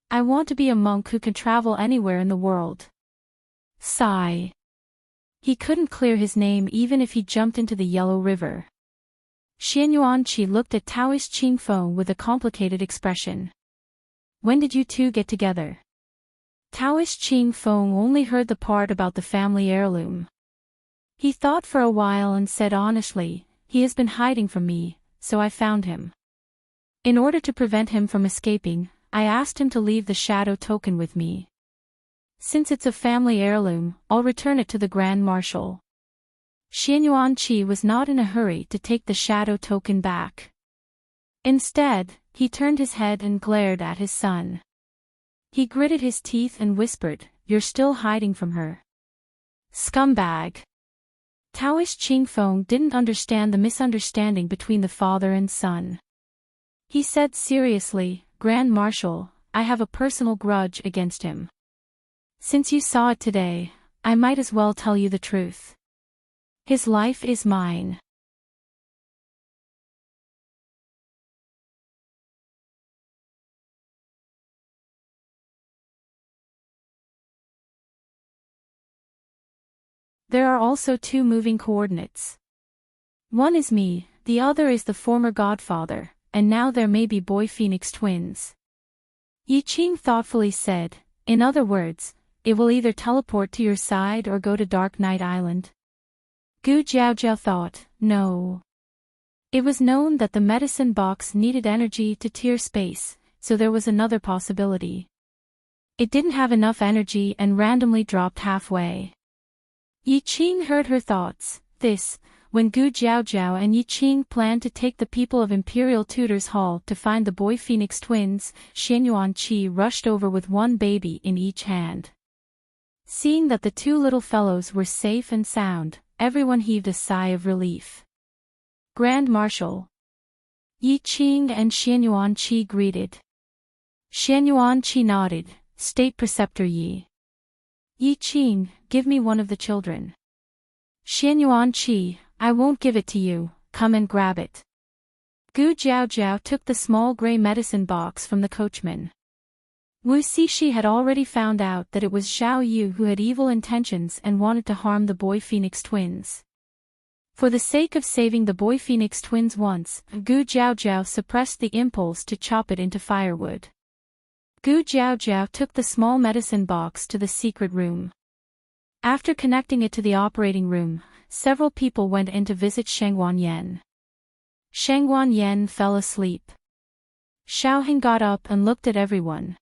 Speaker 1: I want to be a monk who can travel anywhere in the world." Sigh. He couldn't clear his name even if he jumped into the Yellow River. Xianyuan Qi looked at Taoist Qing Feng with a complicated expression. "When did you two get together?" Taoist Qing Feng only heard the part about the family heirloom. He thought for a while and said honestly, "He has been hiding from me, so I found him. In order to prevent him from escaping, I asked him to leave the shadow token with me. Since it's a family heirloom, I'll return it to the Grand Marshal." Xianyuan Qi was not in a hurry to take the shadow token back. Instead, he turned his head and glared at his son. He gritted his teeth and whispered, "You're still hiding from her. Scumbag." Taoist Qing Feng didn't understand the misunderstanding between the father and son. He said seriously, "Grand Marshal, I have a personal grudge against him. Since you saw it today, I might as well tell you the truth. His life is mine." There are also 2 moving coordinates. One is me, the other is the former godfather, and now there may be boy phoenix twins. Yi Qing thoughtfully said, "In other words, it will either teleport to your side or go to Dark Knight Island." Gu Jiaojiao thought, no. It was known that the medicine box needed energy to tear space, so there was another possibility. It didn't have enough energy and randomly dropped halfway. Yi Qing heard her thoughts. When Gu Jiaojiao and Yi Qing planned to take the people of Imperial Tutors Hall to find the boy phoenix twins, Xianyuan Qi rushed over with one baby in each hand. Seeing that the 2 little fellows were safe and sound, everyone heaved a sigh of relief. "Grand Marshal." Yi Qing and Xianyuan Qi greeted. Xianyuan Qi nodded, "State Preceptor Yi." Yi Qing, give me one of the children. Xianyuan Qi, I won't give it to you, come and grab it. Gu Jiaojiao took the small gray medicine box from the coachman. Wu Xixi had already found out that it was Zhao Yu who had evil intentions and wanted to harm the boy Phoenix twins. For the sake of saving the boy Phoenix twins once, Gu Jiaojiao suppressed the impulse to chop it into firewood. Gu Jiaojiao took the small medicine box to the secret room. After connecting it to the operating room, several people went in to visit Shengguan Yan. Shengguan Yan fell asleep. Xiaoheng got up and looked at everyone.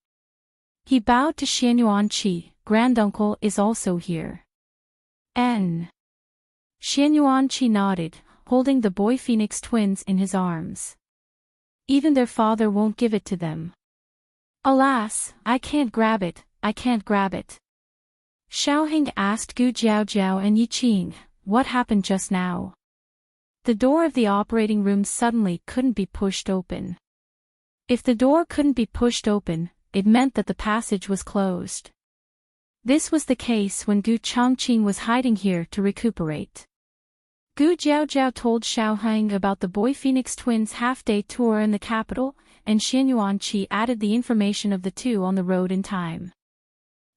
Speaker 1: He bowed to Xianyuan Qi, granduncle is also here. Xianyuan Qi nodded, holding the boy Phoenix twins in his arms. Even their father won't give it to them. Alas, I can't grab it, I can't grab it. Xiaoheng asked Gu Jiaojiao and Yi Qing, what happened just now? The door of the operating room suddenly couldn't be pushed open. If the door couldn't be pushed open, it meant that the passage was closed. This was the case when Gu Chongqing was hiding here to recuperate. Gu Jiaojiao told Xiaoheng about the boy Phoenix twins' half-day tour in the capital, and Xianyuan Qi added the information of the two on the road in time.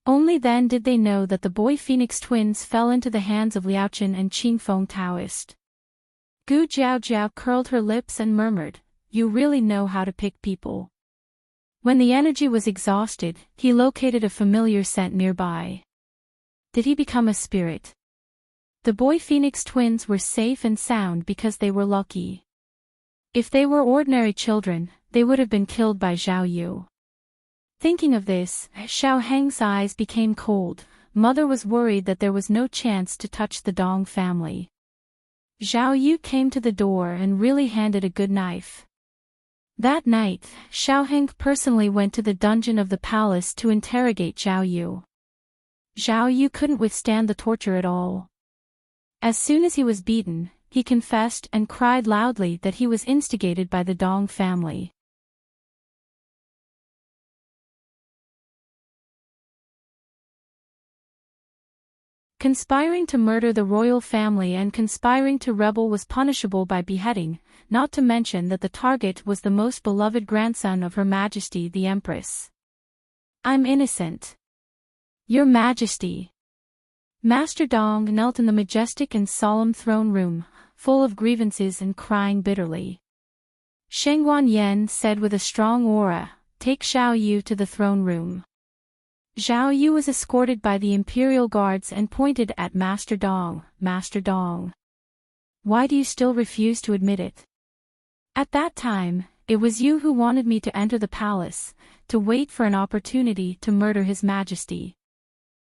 Speaker 1: Only then did they know that the boy Phoenix twins fell into the hands of Liaochen and Qingfeng Taoist. Gu Jiaojiao curled her lips and murmured, you really know how to pick people. When the energy was exhausted, he located a familiar scent nearby. Did he become a spirit? The boy Phoenix twins were safe and sound because they were lucky. If they were ordinary children, they would have been killed by Zhao Yu. Thinking of this, Xiaoheng's eyes became cold. Mother was worried that there was no chance to touch the Dong family. Zhao Yu came to the door and really handed a good knife. That night, Xiaoheng personally went to the dungeon of the palace to interrogate Zhao Yu. Zhao Yu couldn't withstand the torture at all. As soon as he was beaten, he confessed and cried loudly that he was instigated by the Dong family. Conspiring to murder the royal family and conspiring to rebel was punishable by beheading, not to mention that the target was the most beloved grandson of Her Majesty the Empress. I'm innocent. Your Majesty. Master Dong knelt in the majestic and solemn throne room, full of grievances and crying bitterly. Shengguan Yan said with a strong aura, take Zhao Yu to the throne room. Zhao Yu was escorted by the imperial guards and pointed at Master Dong. Master Dong. Why do you still refuse to admit it? At that time, it was you who wanted me to enter the palace, to wait for an opportunity to murder His Majesty.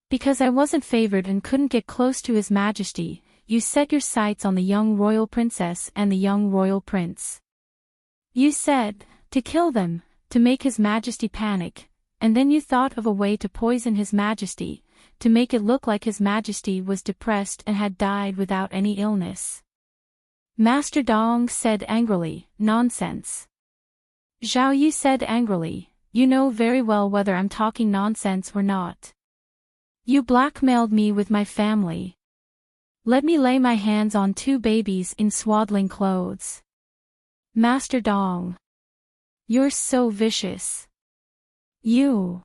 Speaker 1: Because I wasn't favored and couldn't get close to His Majesty, you set your sights on the young royal princess and the young royal prince. You said, to kill them, to make His Majesty panic. And then you thought of a way to poison His Majesty, to make it look like His Majesty was depressed and had died without any illness. Master Dong said angrily, nonsense. Zhao Yu said angrily, you know very well whether I'm talking nonsense or not. You blackmailed me with my family. Let me lay my hands on two babies in swaddling clothes. Master Dong. You're so vicious. You.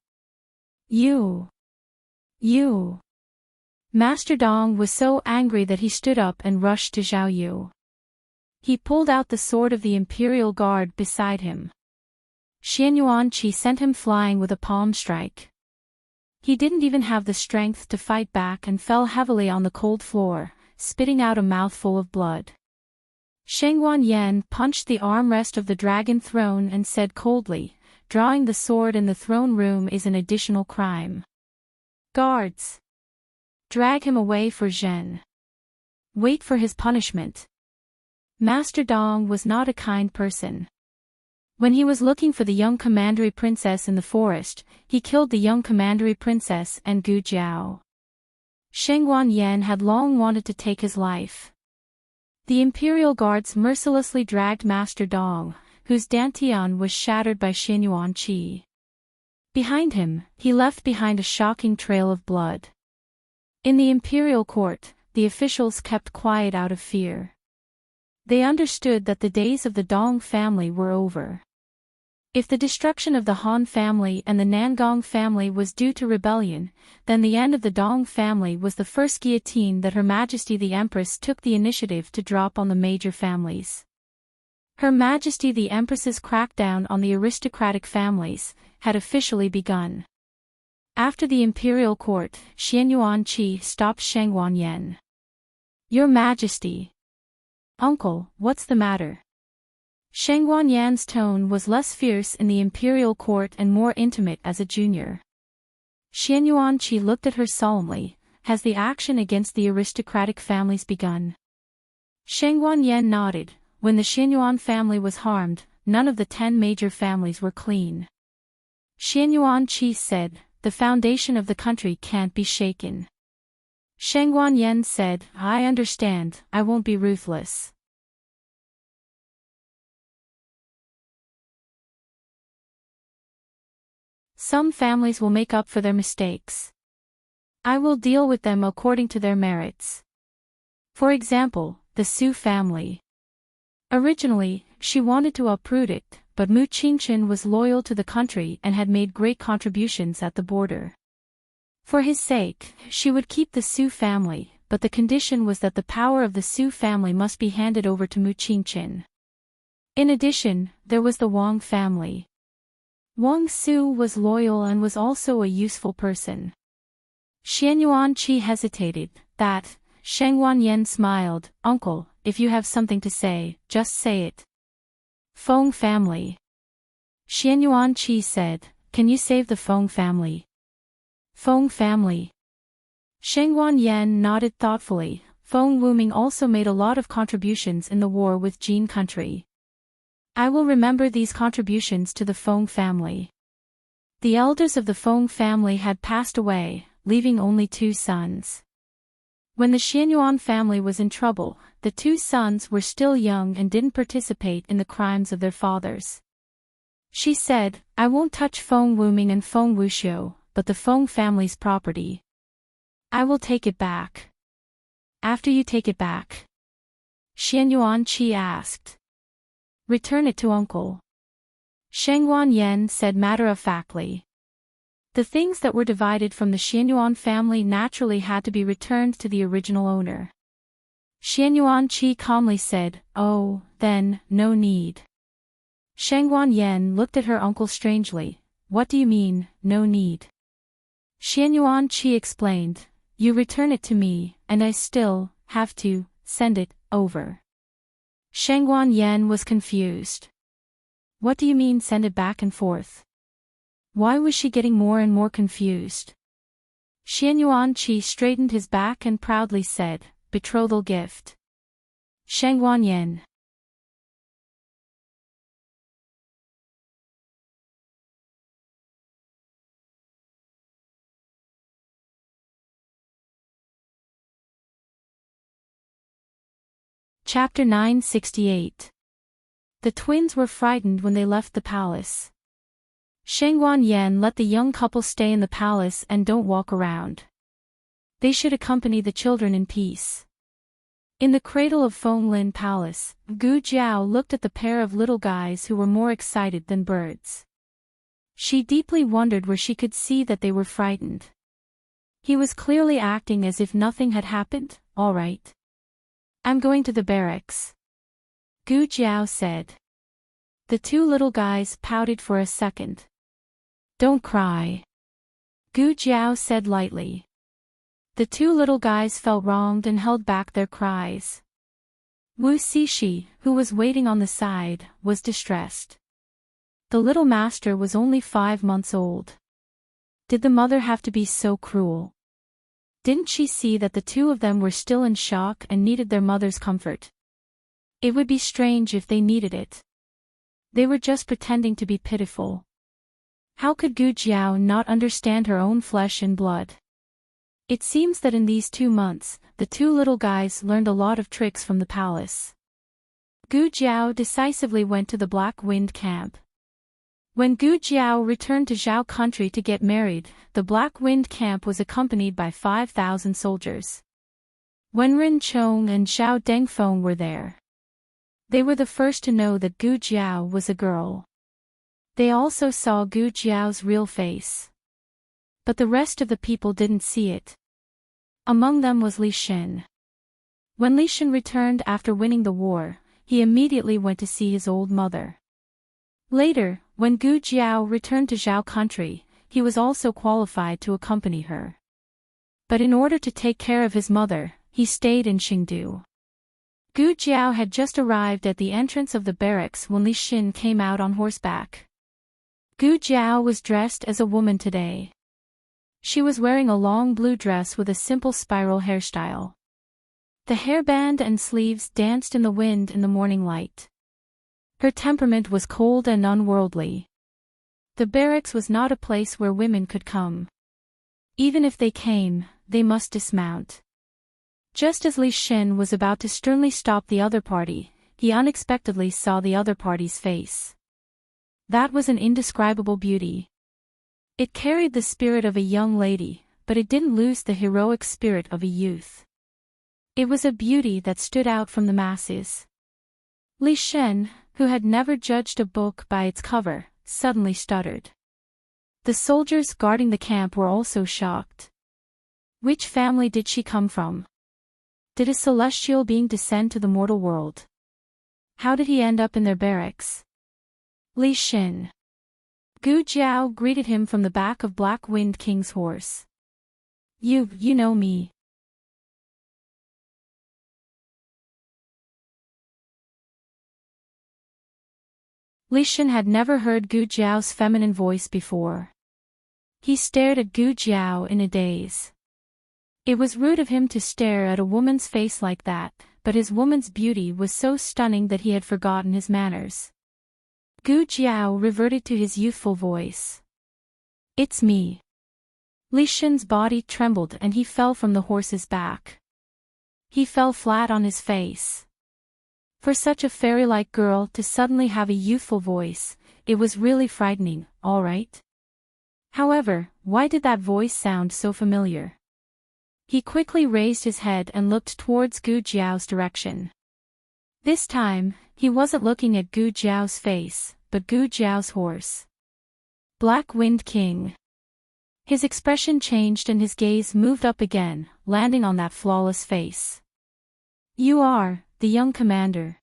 Speaker 1: Master Dong was so angry that he stood up and rushed to Zhao Yu. He pulled out the sword of the Imperial Guard beside him. Xianyuan Qi sent him flying with a palm strike. He didn't even have the strength to fight back and fell heavily on the cold floor, spitting out a mouthful of blood. Shengguan Yan punched the armrest of the dragon throne and said coldly, drawing the sword in the throne room is an additional crime. Guards! Drag him away for Zhen. Wait for his punishment. Master Dong was not a kind person. When he was looking for the young commandery princess in the forest, he killed the young commandery princess and Gu Jiao. Shengguan Yan had long wanted to take his life. The imperial guards mercilessly dragged Master Dong, whose dantian was shattered by Xianyuan Qi. Behind him, he left behind a shocking trail of blood. In the imperial court, the officials kept quiet out of fear. They understood that the days of the Dong family were over. If the destruction of the Han family and the Nangong family was due to rebellion, then the end of the Dong family was the first guillotine that Her Majesty the Empress took the initiative to drop on the major families. Her Majesty the Empress's crackdown on the aristocratic families had officially begun. After the imperial court, Xianyuan Qi stopped Shangguan Yan. "Your Majesty." "Uncle, what's the matter?" Shangguan Yan's tone was less fierce in the imperial court and more intimate as a junior. Xianyuan Qi looked at her solemnly. "Has the action against the aristocratic families begun?" Shangguan Yan nodded. "When the Xianyuan family was harmed, none of the 10 major families were clean." Xianyuan Qi said, "The foundation of the country can't be shaken." Shangguan Yan said, "I understand, I won't be ruthless." Some families will make up for their mistakes. I will deal with them according to their merits. For example, the Su family. Originally, she wanted to uproot it, but Mu Qingchen was loyal to the country and had made great contributions at the border. For his sake, she would keep the Su family, but the condition was that the power of the Su family must be handed over to Mu Qingchen. In addition, there was the Wang family. Wang Su was loyal and was also a useful person. Xianyuan Qi hesitated. "That," Shangguan Yan smiled. "Uncle, if you have something to say, just say it." Feng family. Xianyuan Qi said, "Can you save the Feng family?" Feng family. Shangguan Yan nodded thoughtfully. Feng Wuming also made a lot of contributions in the war with Jin country. I will remember these contributions to the Feng family. The elders of the Feng family had passed away, leaving only 2 sons. When the Xianyuan family was in trouble, the 2 sons were still young and didn't participate in the crimes of their fathers. She said, "I won't touch Feng Wuming and Feng Wuxiu, but the Feng family's property. I will take it back." "After you take it back?" Xianyuan Qi asked. "Return it to uncle." Shangguan Yan said matter-of-factly. The things that were divided from the Xianyuan family naturally had to be returned to the original owner. Xianyuan Qi calmly said, "Oh, then, no need." Shangguan Yan looked at her uncle strangely. "What do you mean, no need?" Xianyuan Qi explained, "You return it to me, and I still have to send it over." Shangguan Yan was confused. What do you mean send it back and forth? Why was she getting more and more confused? Xianyuan Qi straightened his back and proudly said, "Betrothal gift." Shangguan Yan. Chapter 968. The twins were frightened when they left the palace. Shangguan Yan let the young couple stay in the palace and don't walk around. They should accompany the children in peace. In the cradle of Fenglin Palace, Gu Jiao looked at the pair of little guys who were more excited than birds. She deeply wondered where she could see that they were frightened. He was clearly acting as if nothing had happened. "All right. I'm going to the barracks," Gu Jiao said. The 2 little guys pouted for a second. "Don't cry," Gu Jiao said lightly. The 2 little guys felt wronged and held back their cries. Wu Xixi, who was waiting on the side, was distressed. The little master was only 5 months old. Did the mother have to be so cruel? Didn't she see that the 2 of them were still in shock and needed their mother's comfort? It would be strange if they needed it. They were just pretending to be pitiful. How could Gu Jiao not understand her own flesh and blood? It seems that in these 2 months, the 2 little guys learned a lot of tricks from the palace. Gu Jiao decisively went to the Black Wind camp. When Gu Jiao returned to Zhao country to get married, the Black Wind camp was accompanied by 5,000 soldiers. Wenren Chong and Zhao Dengfeng were there. They were the first to know that Gu Jiao was a girl. They also saw Gu Jiao's real face. But the rest of the people didn't see it. Among them was Li Shen. When Li Shen returned after winning the war, he immediately went to see his old mother. Later, when Gu Jiao returned to Zhao country, he was also qualified to accompany her. But in order to take care of his mother, he stayed in Qingdu. Gu Jiao had just arrived at the entrance of the barracks when Li Shen came out on horseback. Gu Jiao was dressed as a woman today. She was wearing a long blue dress with a simple spiral hairstyle. The hairband and sleeves danced in the wind in the morning light. Her temperament was cold and unworldly. The barracks was not a place where women could come. Even if they came, they must dismount. Just as Li Shen was about to sternly stop the other party, he unexpectedly saw the other party's face. That was an indescribable beauty. It carried the spirit of a young lady, but it didn't lose the heroic spirit of a youth. It was a beauty that stood out from the masses. Li Shen, who had never judged a book by its cover, suddenly stuttered. The soldiers guarding the camp were also shocked. Which family did she come from? Did a celestial being descend to the mortal world? How did he end up in their barracks? Li Shen. Gu Jiao greeted him from the back of Black Wind King's horse. You know me. Li Shen had never heard Gu Jiao's feminine voice before. He stared at Gu Jiao in a daze. It was rude of him to stare at a woman's face like that, but his woman's beauty was so stunning that he had forgotten his manners. Gu Jiao reverted to his youthful voice. It's me. Li Shen's body trembled and he fell from the horse's back. He fell flat on his face. For such a fairy-like girl to suddenly have a youthful voice, it was really frightening, all right? However, why did that voice sound so familiar? He quickly raised his head and looked towards Gu Jiao's direction. This time, he wasn't looking at Gu Jiao's face, but Gu Jiao's horse. Black Wind King. His expression changed and his gaze moved up again, landing on that flawless face. You are the young commander.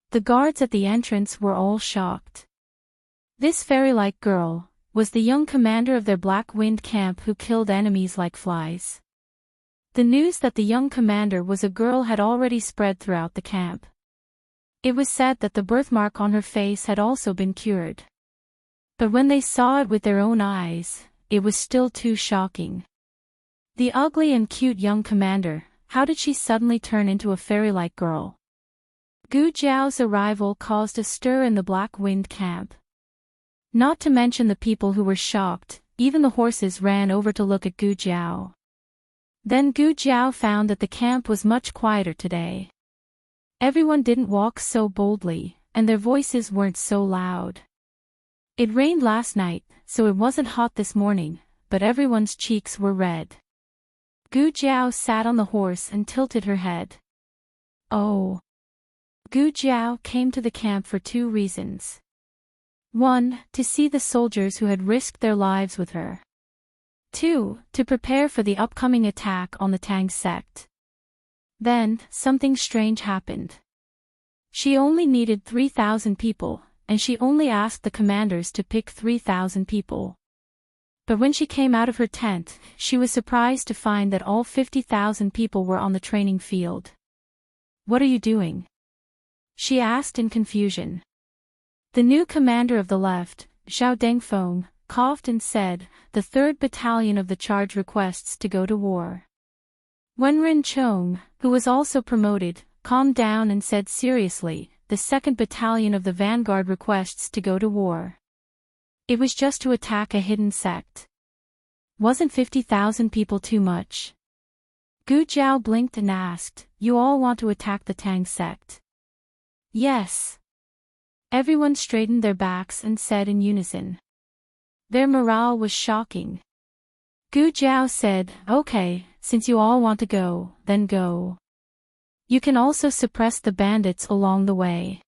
Speaker 1: The guards at the entrance were all shocked. This fairy-like girl was the young commander of their Black Wind camp who killed enemies like flies. The news that the young commander was a girl had already spread throughout the camp. It was said that the birthmark on her face had also been cured. But when they saw it with their own eyes, it was still too shocking. The ugly and cute young commander, how did she suddenly turn into a fairy-like girl? Gu Jiao's arrival caused a stir in the Black Wind camp. Not to mention the people who were shocked, even the horses ran over to look at Gu Jiao. Then Gu Jiao found that the camp was much quieter today. Everyone didn't walk so boldly, and their voices weren't so loud. It rained last night, so it wasn't hot this morning, but everyone's cheeks were red. Gu Jiao sat on the horse and tilted her head. Oh. Gu Jiao came to the camp for 2 reasons. 1, to see the soldiers who had risked their lives with her. 2, to prepare for the upcoming attack on the Tang sect. Then, something strange happened. She only needed 3,000 people, and she only asked the commanders to pick 3,000 people. But when she came out of her tent, she was surprised to find that all 50,000 people were on the training field. What are you doing? She asked in confusion. The new commander of the left, Zhao Dengfeng, coughed and said, the 3rd Battalion of the Charge requests to go to war. Wenren Chong, who was also promoted, calmed down and said seriously, the 2nd Battalion of the Vanguard requests to go to war. It was just to attack a hidden sect. Wasn't 50,000 people too much? Gu Jiao blinked and asked, you all want to attack the Tang sect? Yes. Everyone straightened their backs and said in unison. Their morale was shocking. Gu Jiao said, "Okay, since you all want to go, then go. You can also suppress the bandits along the way.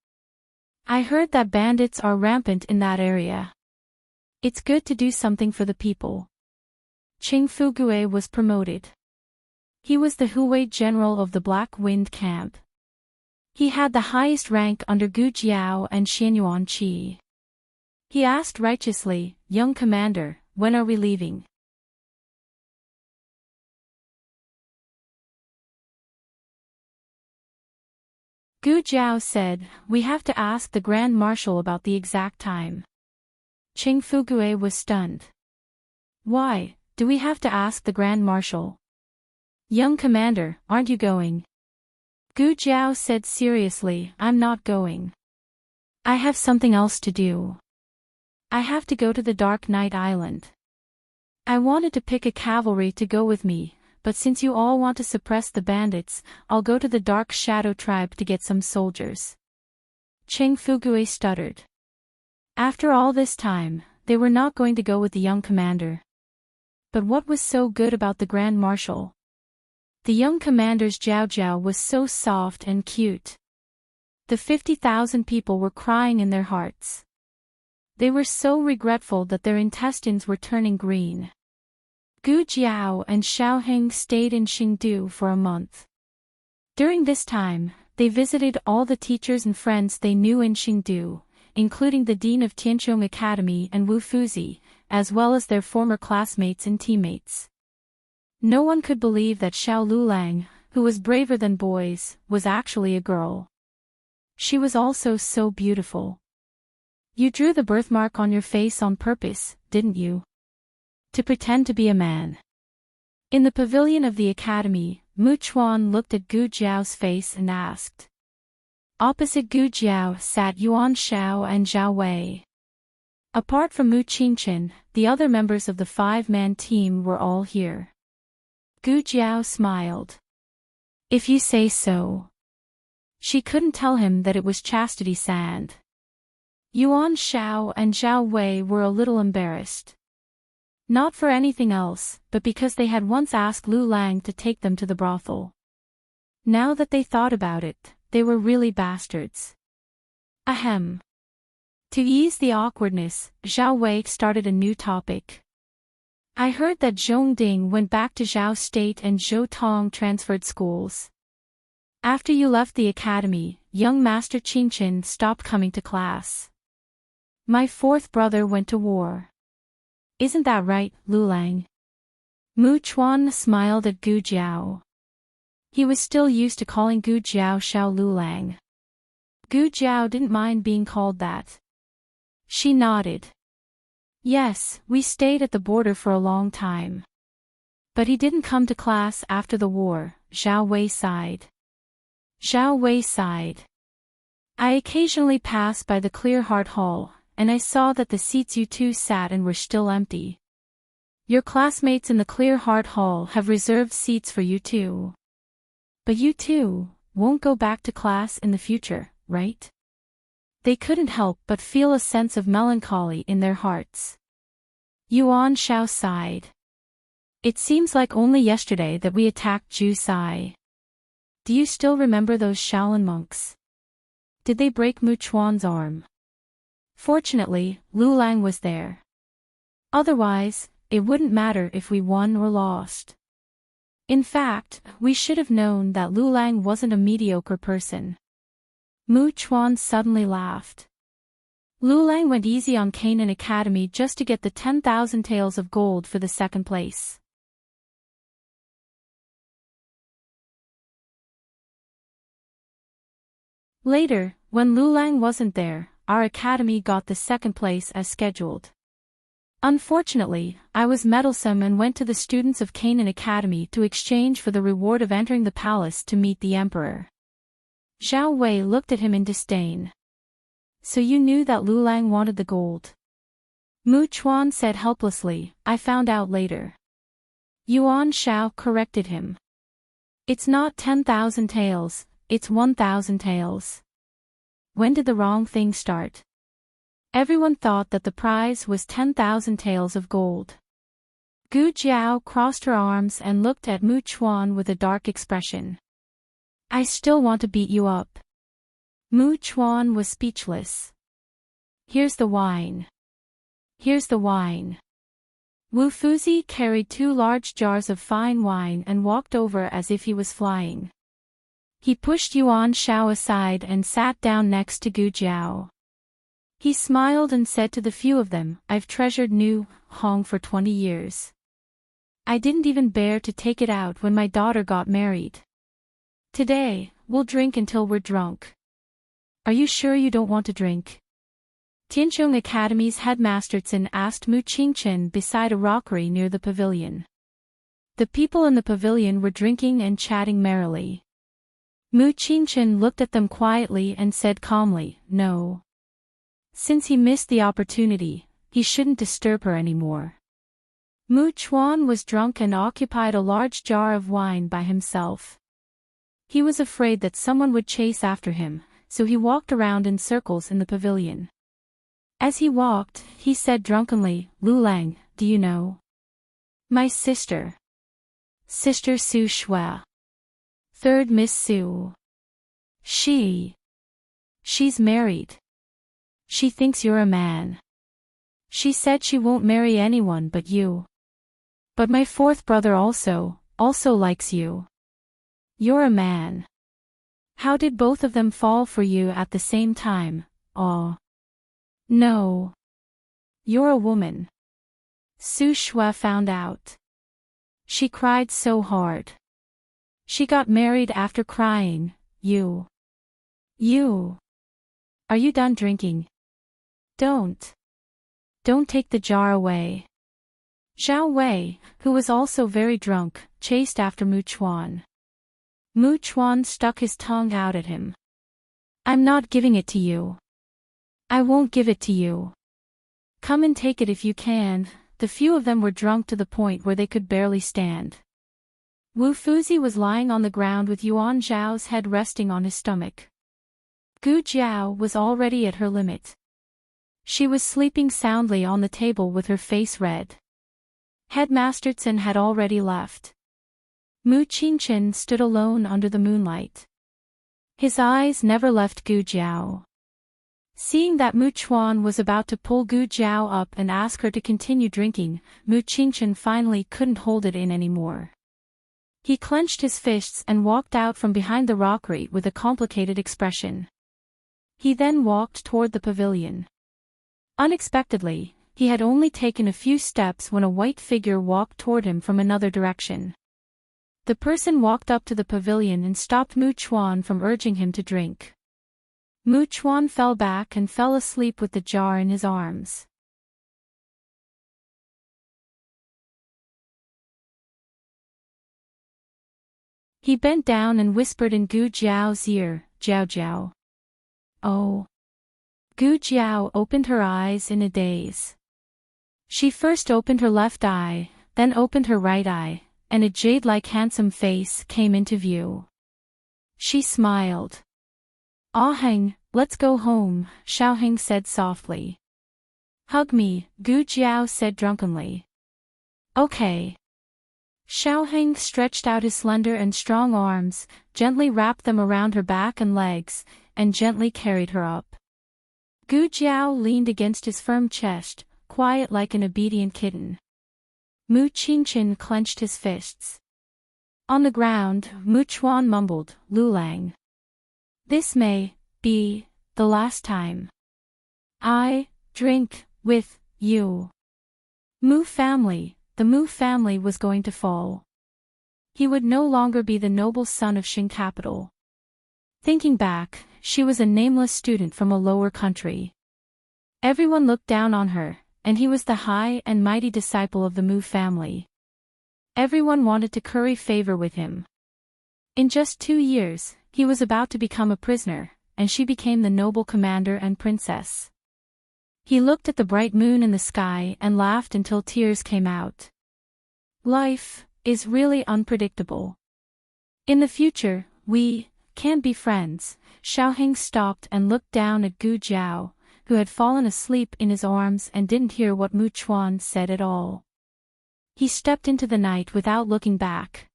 Speaker 1: I heard that bandits are rampant in that area. It's good to do something for the people." Qing Fugue was promoted. He was the Hui general of the Black Wind camp. He had the highest rank under Gu Jiao and Xianyuan Qi. He asked righteously, "Young commander, when are we leaving?" Gu Jiao said, "We have to ask the Grand Marshal about the exact time." Qing Fugue was stunned. "Why, do we have to ask the Grand Marshal? Young commander, aren't you going?" Gu Jiao said seriously, "I'm not going. I have something else to do. I have to go to the Dark Night Island. I wanted to pick a cavalry to go with me, but since you all want to suppress the bandits, I'll go to the Dark Shadow tribe to get some soldiers." Qing Fugue stuttered. After all this time, they were not going to go with the young commander. But what was so good about the Grand Marshal? The young commander's Jiao Jiao was so soft and cute. The 50,000 people were crying in their hearts. They were so regretful that their intestines were turning green. Gu Jiao and Xiao Heng stayed in Xingdu for a month. During this time, they visited all the teachers and friends they knew in Xingdu, including the dean of Tianqiong Academy and Wu Fuzi, as well as their former classmates and teammates. No one could believe that Xiao Lulang, who was braver than boys, was actually a girl. She was also so beautiful. "You drew the birthmark on your face on purpose, didn't you? To pretend to be a man." In the pavilion of the academy, Mu Chuan looked at Gu Jiao's face and asked. Opposite Gu Jiao sat Yuan Shao and Zhao Wei. Apart from Mu Qingchen, the other members of the five-man team were all here. Gu Jiao smiled. "If you say so." She couldn't tell him that it was Chastity Sand. Yuan Shao and Zhao Wei were a little embarrassed. Not for anything else, but because they had once asked Lu Lang to take them to the brothel. Now that they thought about it, they were really bastards. Ahem. To ease the awkwardness, Zhao Wei started a new topic. "I heard that Zhong Ding went back to Zhao State and Zhou Tong transferred schools. After you left the academy, young Master Qingchen stopped coming to class. My fourth brother went to war. Isn't that right, Lu Lang?" Mu Chuan smiled at Gu Jiao. He was still used to calling Gu Jiao Xiao Lu Lang. Gu Jiao didn't mind being called that. She nodded. "Yes, we stayed at the border for a long time. But he didn't come to class after the war," Zhao Wei sighed. Zhao Wei sighed. "I occasionally pass by the Clear Heart Hall, and I saw that the seats you two sat in were still empty. Your classmates in the Clear Heart Hall have reserved seats for you too. But you two won't go back to class in the future, right?" They couldn't help but feel a sense of melancholy in their hearts. Yuan Shao sighed. "It seems like only yesterday that we attacked Ju Sai. Do you still remember those Shaolin monks? Did they break Mu Chuan's arm?" Fortunately, Lu Lang was there. Otherwise, it wouldn't matter if we won or lost. In fact, we should have known that Lu Lang wasn't a mediocre person. Mu Chuan suddenly laughed. Lu Lang went easy on Canaan Academy just to get the 10,000 taels of gold for the second place. Later, when Lu Lang wasn't there, our academy got the second place as scheduled. Unfortunately, I was meddlesome and went to the students of Canaan Academy to exchange for the reward of entering the palace to meet the emperor. Zhao Wei looked at him in disdain. "So you knew that Lu Lang wanted the gold?" Mu Chuan said helplessly, "I found out later." Yuan Shao corrected him. "It's not 10,000 taels, it's 1,000 taels." When did the wrong thing start? Everyone thought that the prize was 10,000 taels of gold. Gu Jiao crossed her arms and looked at Mu Chuan with a dark expression. I still want to beat you up. Mu Chuan was speechless. Here's the wine. Here's the wine. Wu Fuzi carried 2 large jars of fine wine and walked over as if he was flying. He pushed Yuan Shao aside and sat down next to Gu Jiao. He smiled and said to the few of them, I've treasured Nu Hong for 20 years. I didn't even bear to take it out when my daughter got married. Today, we'll drink until we're drunk. Are you sure you don't want to drink? Tianchong Academy's headmasterson asked Mu Qingchen beside a rockery near the pavilion. The people in the pavilion were drinking and chatting merrily. Mu Qingchen looked at them quietly and said calmly, no. Since he missed the opportunity, he shouldn't disturb her anymore. Mu Chuan was drunk and occupied a large jar of wine by himself. He was afraid that someone would chase after him, so he walked around in circles in the pavilion. As he walked, he said drunkenly, Lu Lang, do you know? My sister. Sister Su Shui. Third Miss Su. She's married. She thinks you're a man. She said she won't marry anyone but you. But my 4th brother also likes you. You're a man. How did both of them fall for you at the same time? Oh. No. You're a woman. Su Shui found out. She cried so hard. She got married after crying. You. Are you done drinking? Don't take the jar away. Zhao Wei, who was also very drunk, chased after Mu Chuan. Mu Chuan stuck his tongue out at him. I'm not giving it to you. I won't give it to you. Come and take it if you can. The few of them were drunk to the point where they could barely stand. Wu Fuzi was lying on the ground with Yuan Zhao's head resting on his stomach. Gu Jiao was already at her limit. She was sleeping soundly on the table with her face red. Headmasterson had already left. Mu Qingchen stood alone under the moonlight. His eyes never left Gu Jiao. Seeing that Mu Chuan was about to pull Gu Jiao up and ask her to continue drinking, Mu Qingchen finally couldn't hold it in anymore. He clenched his fists and walked out from behind the rockery with a complicated expression. He then walked toward the pavilion. Unexpectedly, he had only taken a few steps when a white figure walked toward him from another direction. The person walked up to the pavilion and stopped Mu Chuan from urging him to drink. Mu Chuan fell back and fell asleep with the jar in his arms. He bent down and whispered in Gu Jiao's ear, Jiao Jiao. Oh. Gu Jiao opened her eyes in a daze. She first opened her left eye, then opened her right eye, and a jade-like handsome face came into view. She smiled. Ah Heng, let's go home, Xiaoheng said softly. Hug me, Gu Jiao said drunkenly. Okay. Xiaoheng stretched out his slender and strong arms, gently wrapped them around her back and legs, and gently carried her up. Gu Jiao leaned against his firm chest, quiet like an obedient kitten. Mu Qingchen clenched his fists. On the ground, Mu Chuan mumbled, Lu Lang. This may be the last time I drink with you. The Mu family was going to fall. He would no longer be the noble son of Qing capital. Thinking back, she was a nameless student from a lower country. Everyone looked down on her, and he was the high and mighty disciple of the Mu family. Everyone wanted to curry favor with him. In just 2 years, he was about to become a prisoner, and she became the noble commander and princess. He looked at the bright moon in the sky and laughed until tears came out. Life is really unpredictable. In the future, we Can't be friends. Xiaoheng stopped and looked down at Gu Jiao, who had fallen asleep in his arms and didn't hear what Mu Chuan said at all. He stepped into the night without looking back.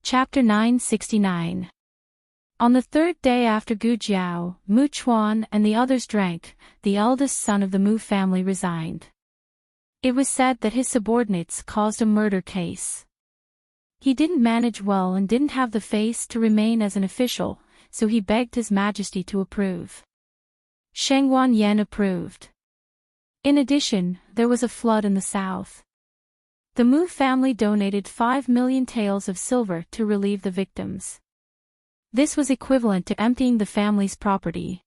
Speaker 1: Chapter 969. On the third day after Gu Jiao, Mu Chuan and the others drank, the eldest son of the Mu family resigned. It was said that his subordinates caused a murder case. He didn't manage well and didn't have the face to remain as an official, so he begged His Majesty to approve. Sheng Wanyan approved. In addition, there was a flood in the south. The Mu family donated 5 million taels of silver to relieve the victims. This was equivalent to emptying the family's property.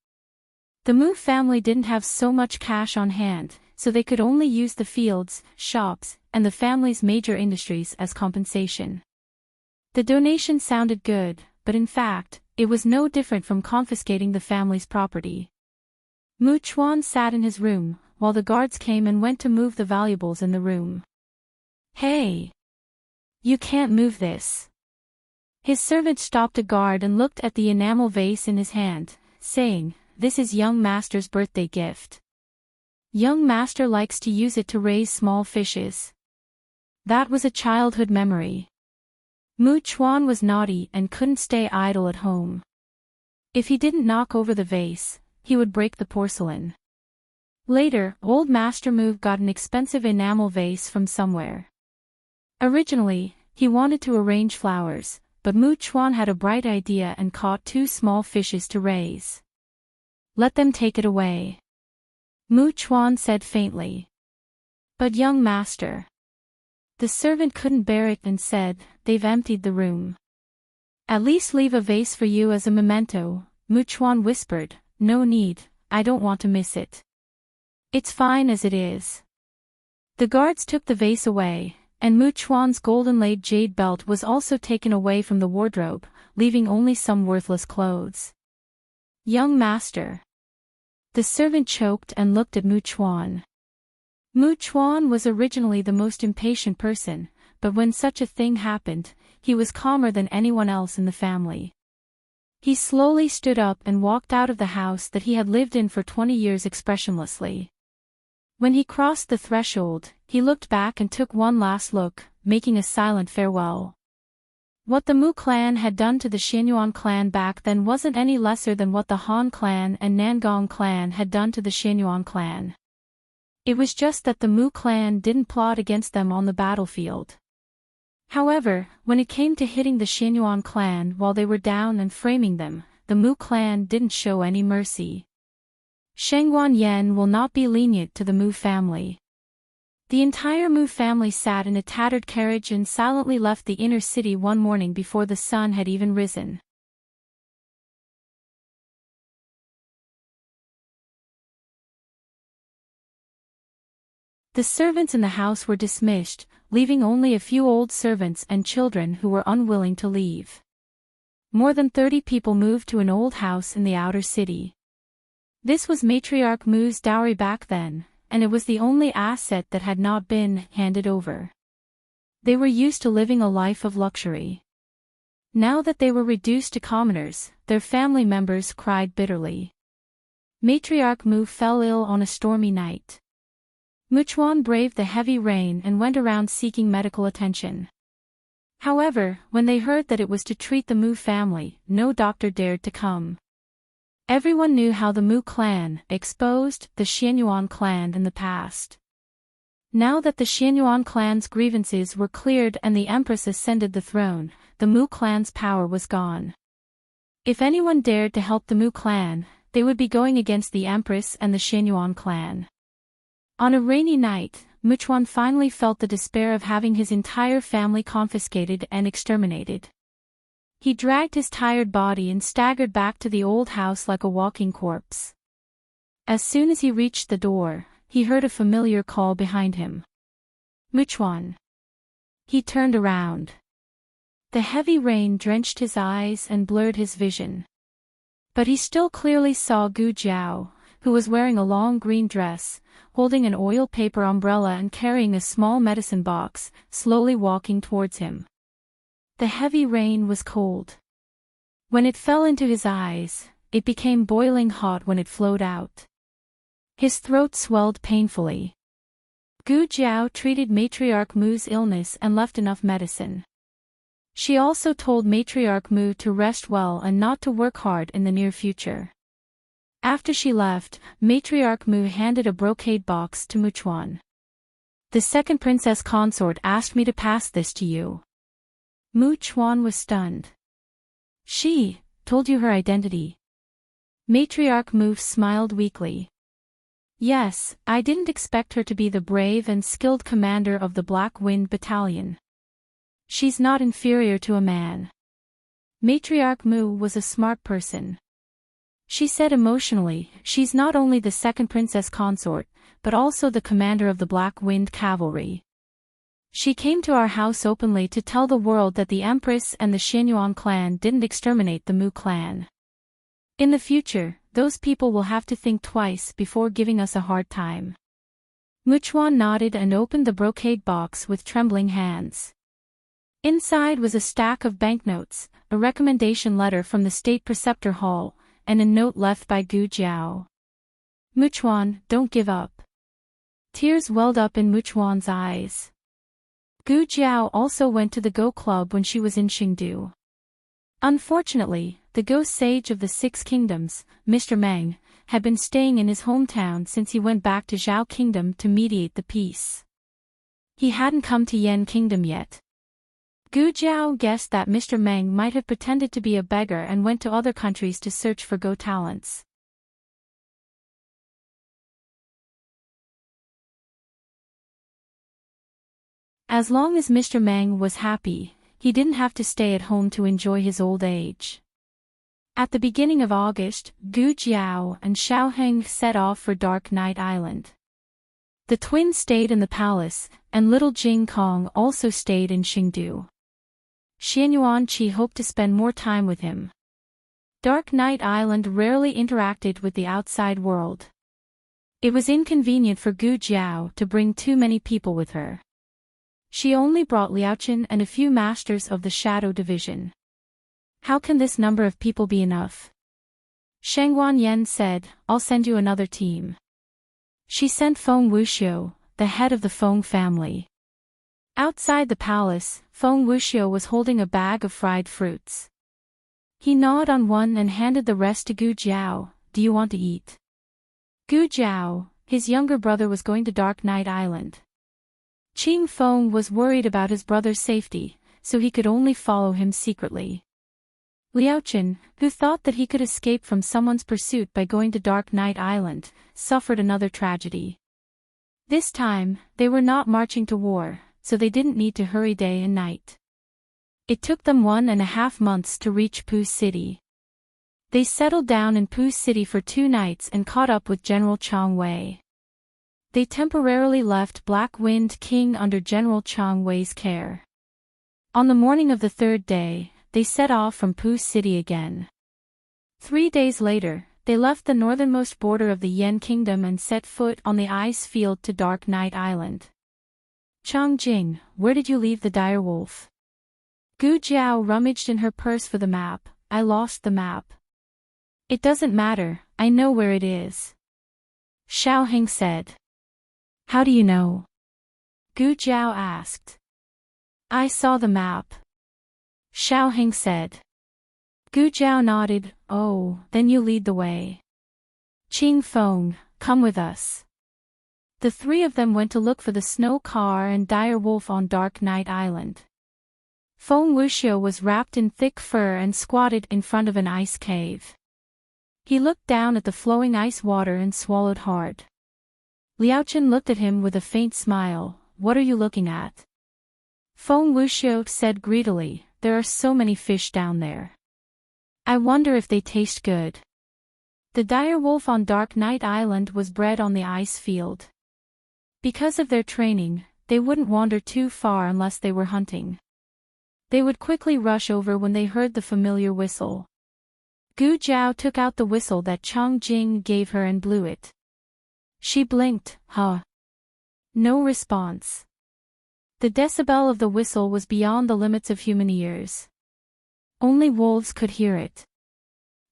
Speaker 1: The Mu family didn't have so much cash on hand, so they could only use the fields, shops, and the family's major industries as compensation. The donation sounded good, but in fact, it was no different from confiscating the family's property. Mu Chuan sat in his room, while the guards came and went to move the valuables in the room. Hey! You can't move this. His servant stopped a guard and looked at the enamel vase in his hand, saying, "This is young master's birthday gift. Young master likes to use it to raise small fishes." That was a childhood memory. Mu Chuan was naughty and couldn't stay idle at home. If he didn't knock over the vase, he would break the porcelain. Later, old Master Mu got an expensive enamel vase from somewhere. Originally, he wanted to arrange flowers, but Mu Chuan had a bright idea and caught 2 small fishes to raise. "Let them take it away," Mu Chuan said faintly. "But young master." The servant couldn't bear it and said, "They've emptied the room." "At least leave a vase for you as a memento," Mu Chuan whispered. "No need, I don't want to miss it. It's fine as it is." The guards took the vase away, and Mu Chuan's golden-laid jade belt was also taken away from the wardrobe, leaving only some worthless clothes. "Young master." The servant choked and looked at Mu Chuan. Mu Chuan was originally the most impatient person, but when such a thing happened, he was calmer than anyone else in the family. He slowly stood up and walked out of the house that he had lived in for 20 years expressionlessly. When he crossed the threshold, he looked back and took one last look, making a silent farewell. What the Mu clan had done to the Xianyuan clan back then wasn't any lesser than what the Han clan and Nangong clan had done to the Xianyuan clan. It was just that the Mu clan didn't plot against them on the battlefield. However, when it came to hitting the Xianyuan clan while they were down and framing them, the Mu clan didn't show any mercy. Sheng Wanyan will not be lenient to the Mu family. The entire Mu family sat in a tattered carriage and silently left the inner city one morning before the sun had even risen. The servants in the house were dismissed, leaving only a few old servants and children who were unwilling to leave. More than 30 people moved to an old house in the outer city. This was Matriarch Mu's dowry back then, and it was the only asset that had not been handed over. They were used to living a life of luxury. Now that they were reduced to commoners, their family members cried bitterly. Matriarch Mu fell ill on a stormy night. Mu Chuan braved the heavy rain and went around seeking medical attention. However, when they heard that it was to treat the Mu family, no doctor dared to come. Everyone knew how the Mu clan exposed the Xianyuan clan in the past. Now that the Xianyuan clan's grievances were cleared and the empress ascended the throne, the Mu clan's power was gone. If anyone dared to help the Mu clan, they would be going against the empress and the Xianyuan clan. On a rainy night, Mu Chuan finally felt the despair of having his entire family confiscated and exterminated. He dragged his tired body and staggered back to the old house like a walking corpse. As soon as he reached the door, he heard a familiar call behind him. "Mu Chuan." He turned around. The heavy rain drenched his eyes and blurred his vision. But he still clearly saw Gu Jiao, who was wearing a long green dress, holding an oil paper umbrella and carrying a small medicine box, slowly walking towards him. The heavy rain was cold. When it fell into his eyes, it became boiling hot when it flowed out. His throat swelled painfully. Gu Jiao treated Matriarch Mu's illness and left enough medicine. She also told Matriarch Mu to rest well and not to work hard in the near future. After she left, Matriarch Mu handed a brocade box to Muchuan. The second princess consort asked me to pass this to you. Muchuan was stunned. She told you her identity? Matriarch Mu smiled weakly. Yes, I didn't expect her to be the brave and skilled commander of the Black Wind Battalion. She's not inferior to a man. Matriarch Mu was a smart person. She said emotionally, she's not only the second princess consort, but also the commander of the Black Wind Cavalry. She came to our house openly to tell the world that the Empress and the Xianyuan clan didn't exterminate the Mu clan. In the future, those people will have to think twice before giving us a hard time. Muchuan nodded and opened the brocade box with trembling hands. Inside was a stack of banknotes, a recommendation letter from the State Preceptor Hall, and a note left by Gu Jiao. Muchuan, don't give up. Tears welled up in Muchuan's eyes. Gu Jiao also went to the Go Club when she was in Xingdu. Unfortunately, the Go Sage of the Six Kingdoms, Mr. Meng, had been staying in his hometown since he went back to Zhao Kingdom to mediate the peace. He hadn't come to Yan Kingdom yet. Gu Jiao guessed that Mr. Meng might have pretended to be a beggar and went to other countries to search for Go talents. As long as Mr. Meng was happy, he didn't have to stay at home to enjoy his old age. At the beginning of August, Gu Jiao and Xiaoheng set off for Dark Night Island. The twins stayed in the palace, and little Jing Kong also stayed in Xingdu. Xianyuan Qi hoped to spend more time with him. Dark Night Island rarely interacted with the outside world. It was inconvenient for Gu Jiao to bring too many people with her. She only brought Liaochen and a few masters of the Shadow Division. How can this number of people be enough? Shangguan Yan said, I'll send you another team. She sent Feng Wuxiu, the head of the Feng family. Outside the palace, Feng Wuxiu was holding a bag of fried fruits. He gnawed on one and handed the rest to Gu Jiao. Do you want to eat? Gu Jiao, his younger brother, was going to Dark Night Island. Qing Feng was worried about his brother's safety, so he could only follow him secretly. Liaochen, who thought that he could escape from someone's pursuit by going to Dark Night Island, suffered another tragedy. This time, they were not marching to war, so they didn't need to hurry day and night. It took them 1.5 months to reach Pu City. They settled down in Pu City for 2 nights and caught up with General Chang Wei. They temporarily left Black Wind King under General Chang Wei's care. On the morning of the 3rd day, they set off from Pu City again. 3 days later, they left the northernmost border of the Yan Kingdom and set foot on the ice field to Dark Night Island. Changjing, where did you leave the dire wolf? Gu Jiao rummaged in her purse for the map. I lost the map. It doesn't matter, I know where it is. Xiaoheng said. How do you know? Gu Jiao asked. I saw the map. Xiaoheng said. Gu Jiao nodded. Oh, then you lead the way. Qing Feng, come with us. The 3 of them went to look for the snow car and dire wolf on Dark Night Island. Feng Wuxiu was wrapped in thick fur and squatted in front of an ice cave. He looked down at the flowing ice water and swallowed hard. Liaochen looked at him with a faint smile. What are you looking at? Feng Wuxiu said greedily, there are so many fish down there. I wonder if they taste good. The dire wolf on Dark Night Island was bred on the ice field. Because of their training, they wouldn't wander too far unless they were hunting. They would quickly rush over when they heard the familiar whistle. Gu Jiao took out the whistle that Chang Jing gave her and blew it. She blinked, huh? No response. The decibel of the whistle was beyond the limits of human ears. Only wolves could hear it.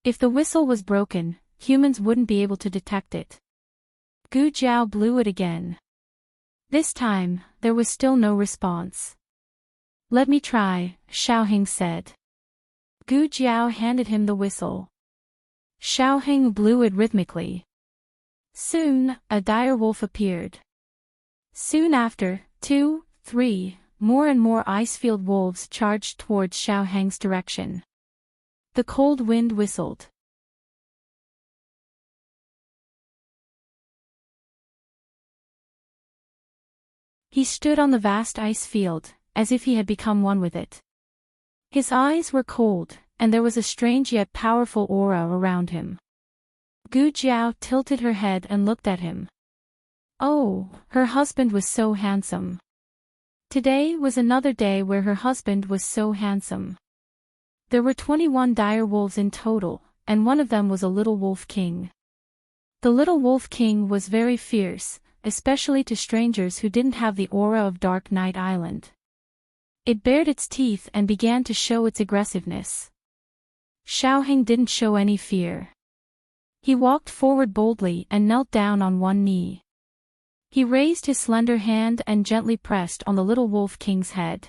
Speaker 1: If the whistle was broken, humans wouldn't be able to detect it. Gu Jiao blew it again. This time, there was still no response. Let me try, Xiaoheng said. Gu Jiao handed him the whistle. Xiaoheng blew it rhythmically. Soon, a dire wolf appeared. Soon after, 2, 3, more and more ice-field wolves charged towards Xiaoheng's direction. The cold wind whistled. He stood on the vast ice field, as if he had become one with it. His eyes were cold, and there was a strange yet powerful aura around him. Gu Jiao tilted her head and looked at him. Oh, her husband was so handsome. Today was another day where her husband was so handsome. There were 21 dire wolves in total, and one of them was a little wolf king. The little wolf king was very fierce, especially to strangers who didn't have the aura of Dark Night Island. It bared its teeth and began to show its aggressiveness. Xiaoheng didn't show any fear. He walked forward boldly and knelt down on one knee. He raised his slender hand and gently pressed on the little wolf king's head.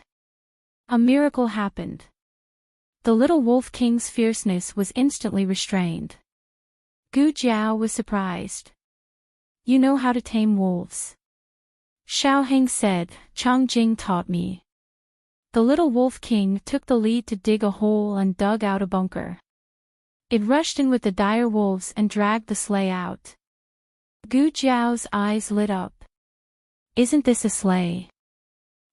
Speaker 1: A miracle happened. The little wolf king's fierceness was instantly restrained. Gu Jiao was surprised. You know how to tame wolves. Xiaoheng said, Chang Jing taught me. The little wolf king took the lead to dig a hole and dug out a bunker. It rushed in with the dire wolves and dragged the sleigh out. Gu Jiao's eyes lit up. Isn't this a sleigh?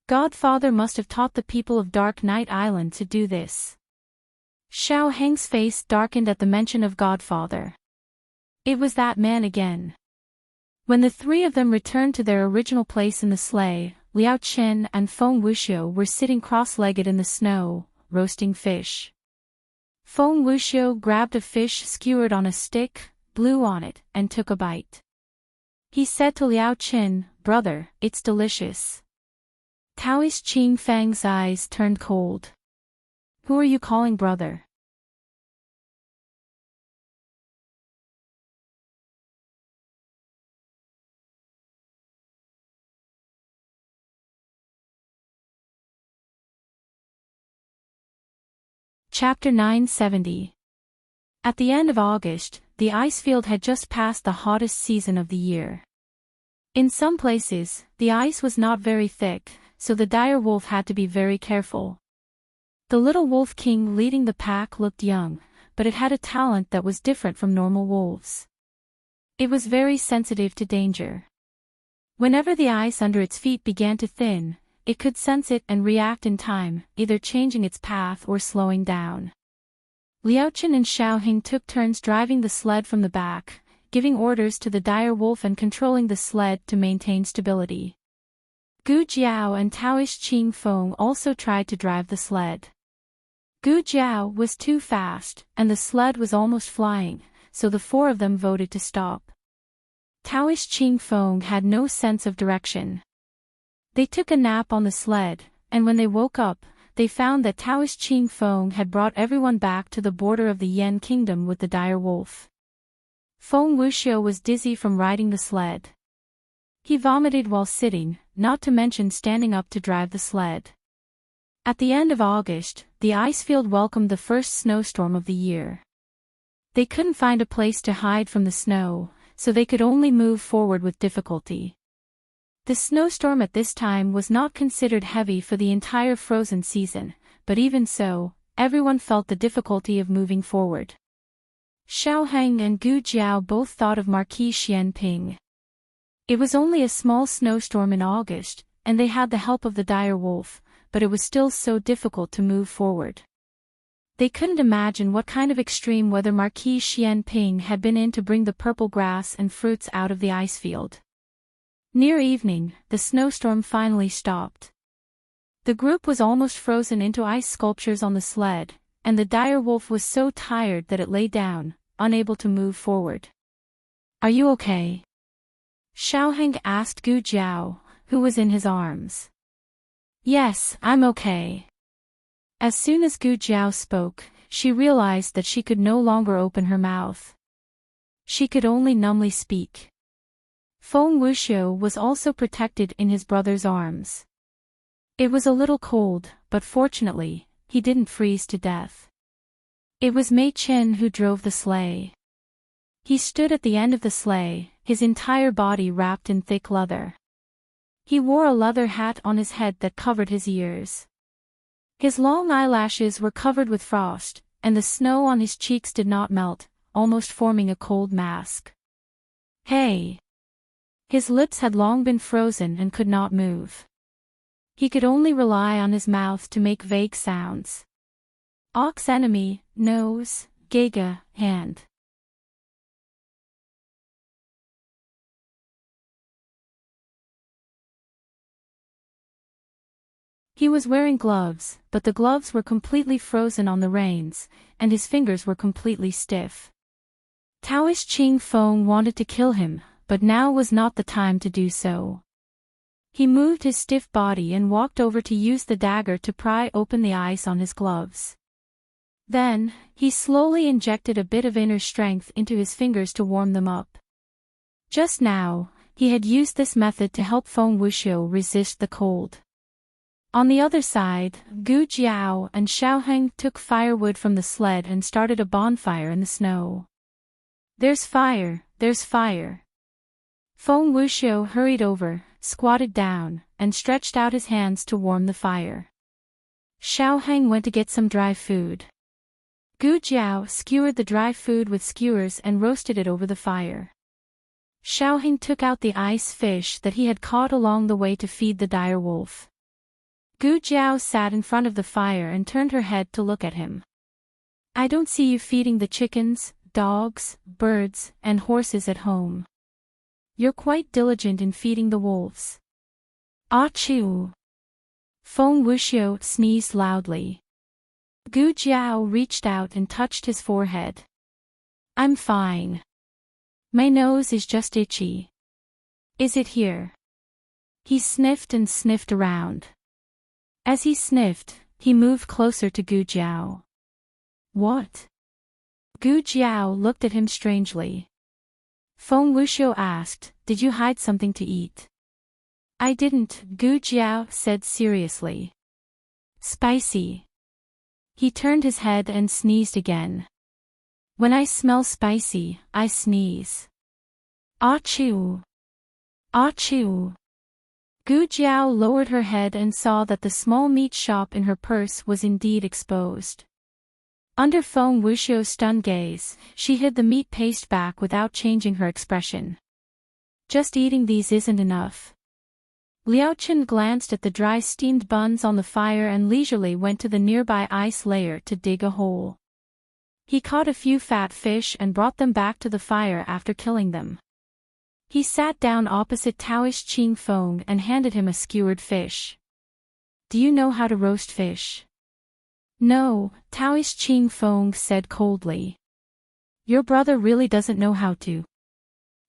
Speaker 1: Godfather must have taught the people of Dark Night Island to do this. Xiaoheng's face darkened at the mention of Godfather. It was that man again. When the three of them returned to their original place in the sleigh, Liao Chen and Feng Wuxiu were sitting cross-legged in the snow, roasting fish. Feng Wuxiu grabbed a fish skewered on a stick, blew on it, and took a bite. He said to Liao Chen, Brother, it's delicious. Taoist Qing Fang's eyes turned cold. Who are you calling brother? Chapter 970. At the end of August, the ice field had just passed the hottest season of the year. In some places, the ice was not very thick, so the dire wolf had to be very careful. The little wolf king leading the pack looked young, but it had a talent that was different from normal wolves. It was very sensitive to danger. Whenever the ice under its feet began to thin, it could sense it and react in time, either changing its path or slowing down. Liao Chen and Xiaoheng took turns driving the sled from the back, giving orders to the dire wolf and controlling the sled to maintain stability. Gu Jiao and Taoist Qing Feng also tried to drive the sled. Gu Jiao was too fast, and the sled was almost flying, so the four of them voted to stop. Taoist Qing Feng had no sense of direction. They took a nap on the sled, and when they woke up, they found that Taoist Qing Feng had brought everyone back to the border of the Yan Kingdom with the dire wolf. Feng Wuxiu was dizzy from riding the sled. He vomited while sitting, not to mention standing up to drive the sled. At the end of August, the ice field welcomed the first snowstorm of the year. They couldn't find a place to hide from the snow, so they could only move forward with difficulty. The snowstorm at this time was not considered heavy for the entire frozen season, but even so, everyone felt the difficulty of moving forward. Xiaoheng and Gu Jiao both thought of Marquis Xianping. It was only a small snowstorm in August, and they had the help of the dire wolf, but it was still so difficult to move forward. They couldn't imagine what kind of extreme weather Marquis Xianping had been in to bring the purple grass and fruits out of the ice field. Near evening, the snowstorm finally stopped. The group was almost frozen into ice sculptures on the sled, and the dire wolf was so tired that it lay down, unable to move forward. "Are you okay?" Xiaoheng asked Gu Jiao, who was in his arms. "Yes, I'm okay." As soon as Gu Jiao spoke, she realized that she could no longer open her mouth. She could only numbly speak. Feng Wuxiu was also protected in his brother's arms. It was a little cold, but fortunately, he didn't freeze to death. It was Mei Chen who drove the sleigh. He stood at the end of the sleigh, his entire body wrapped in thick leather. He wore a leather hat on his head that covered his ears. His long eyelashes were covered with frost, and the snow on his cheeks did not melt, almost forming a cold mask. "Hey!" His lips had long been frozen and could not move. He could only rely on his mouth to make vague sounds. Ox enemy, nose, Gega, hand. He was wearing gloves, but the gloves were completely frozen on the reins, and his fingers were completely stiff. Taoist Qing Feng wanted to kill him, but now was not the time to do so. He moved his stiff body and walked over to use the dagger to pry open the ice on his gloves. Then, he slowly injected a bit of inner strength into his fingers to warm them up. Just now, he had used this method to help Feng Wuxiu resist the cold. On the other side, Gu Jiao and Xiaoheng took firewood from the sled and started a bonfire in the snow. "There's fire, there's fire." Feng Wuxiu hurried over, squatted down, and stretched out his hands to warm the fire. Xiaoheng went to get some dry food. Gu Jiao skewered the dry food with skewers and roasted it over the fire. Xiaoheng took out the ice fish that he had caught along the way to feed the dire wolf. Gu Jiao sat in front of the fire and turned her head to look at him. "I don't see you feeding the chickens, dogs, birds, and horses at home. You're quite diligent in feeding the wolves." "Achoo!" Feng Wuxiu sneezed loudly. Gu Jiao reached out and touched his forehead. "I'm fine. My nose is just itchy." "Is it here?" He sniffed and sniffed around. As he sniffed, he moved closer to Gu Jiao. "What?" Gu Jiao looked at him strangely. Feng Wuxiu asked, "Did you hide something to eat?" "I didn't," Gu Jiao said seriously. "Spicy." He turned his head and sneezed again. "When I smell spicy, I sneeze." "Achoo! Achoo!" Gu Jiao lowered her head and saw that the small meat shop in her purse was indeed exposed. Under Feng Wuxiu's stunned gaze, she hid the meat paste back without changing her expression. "Just eating these isn't enough." Liao Chen glanced at the dry steamed buns on the fire and leisurely went to the nearby ice layer to dig a hole. He caught a few fat fish and brought them back to the fire after killing them. He sat down opposite Taoist Qing Feng and handed him a skewered fish. "Do you know how to roast fish?" "No," Taoist Qing Feng said coldly. "Your brother really doesn't know how to?"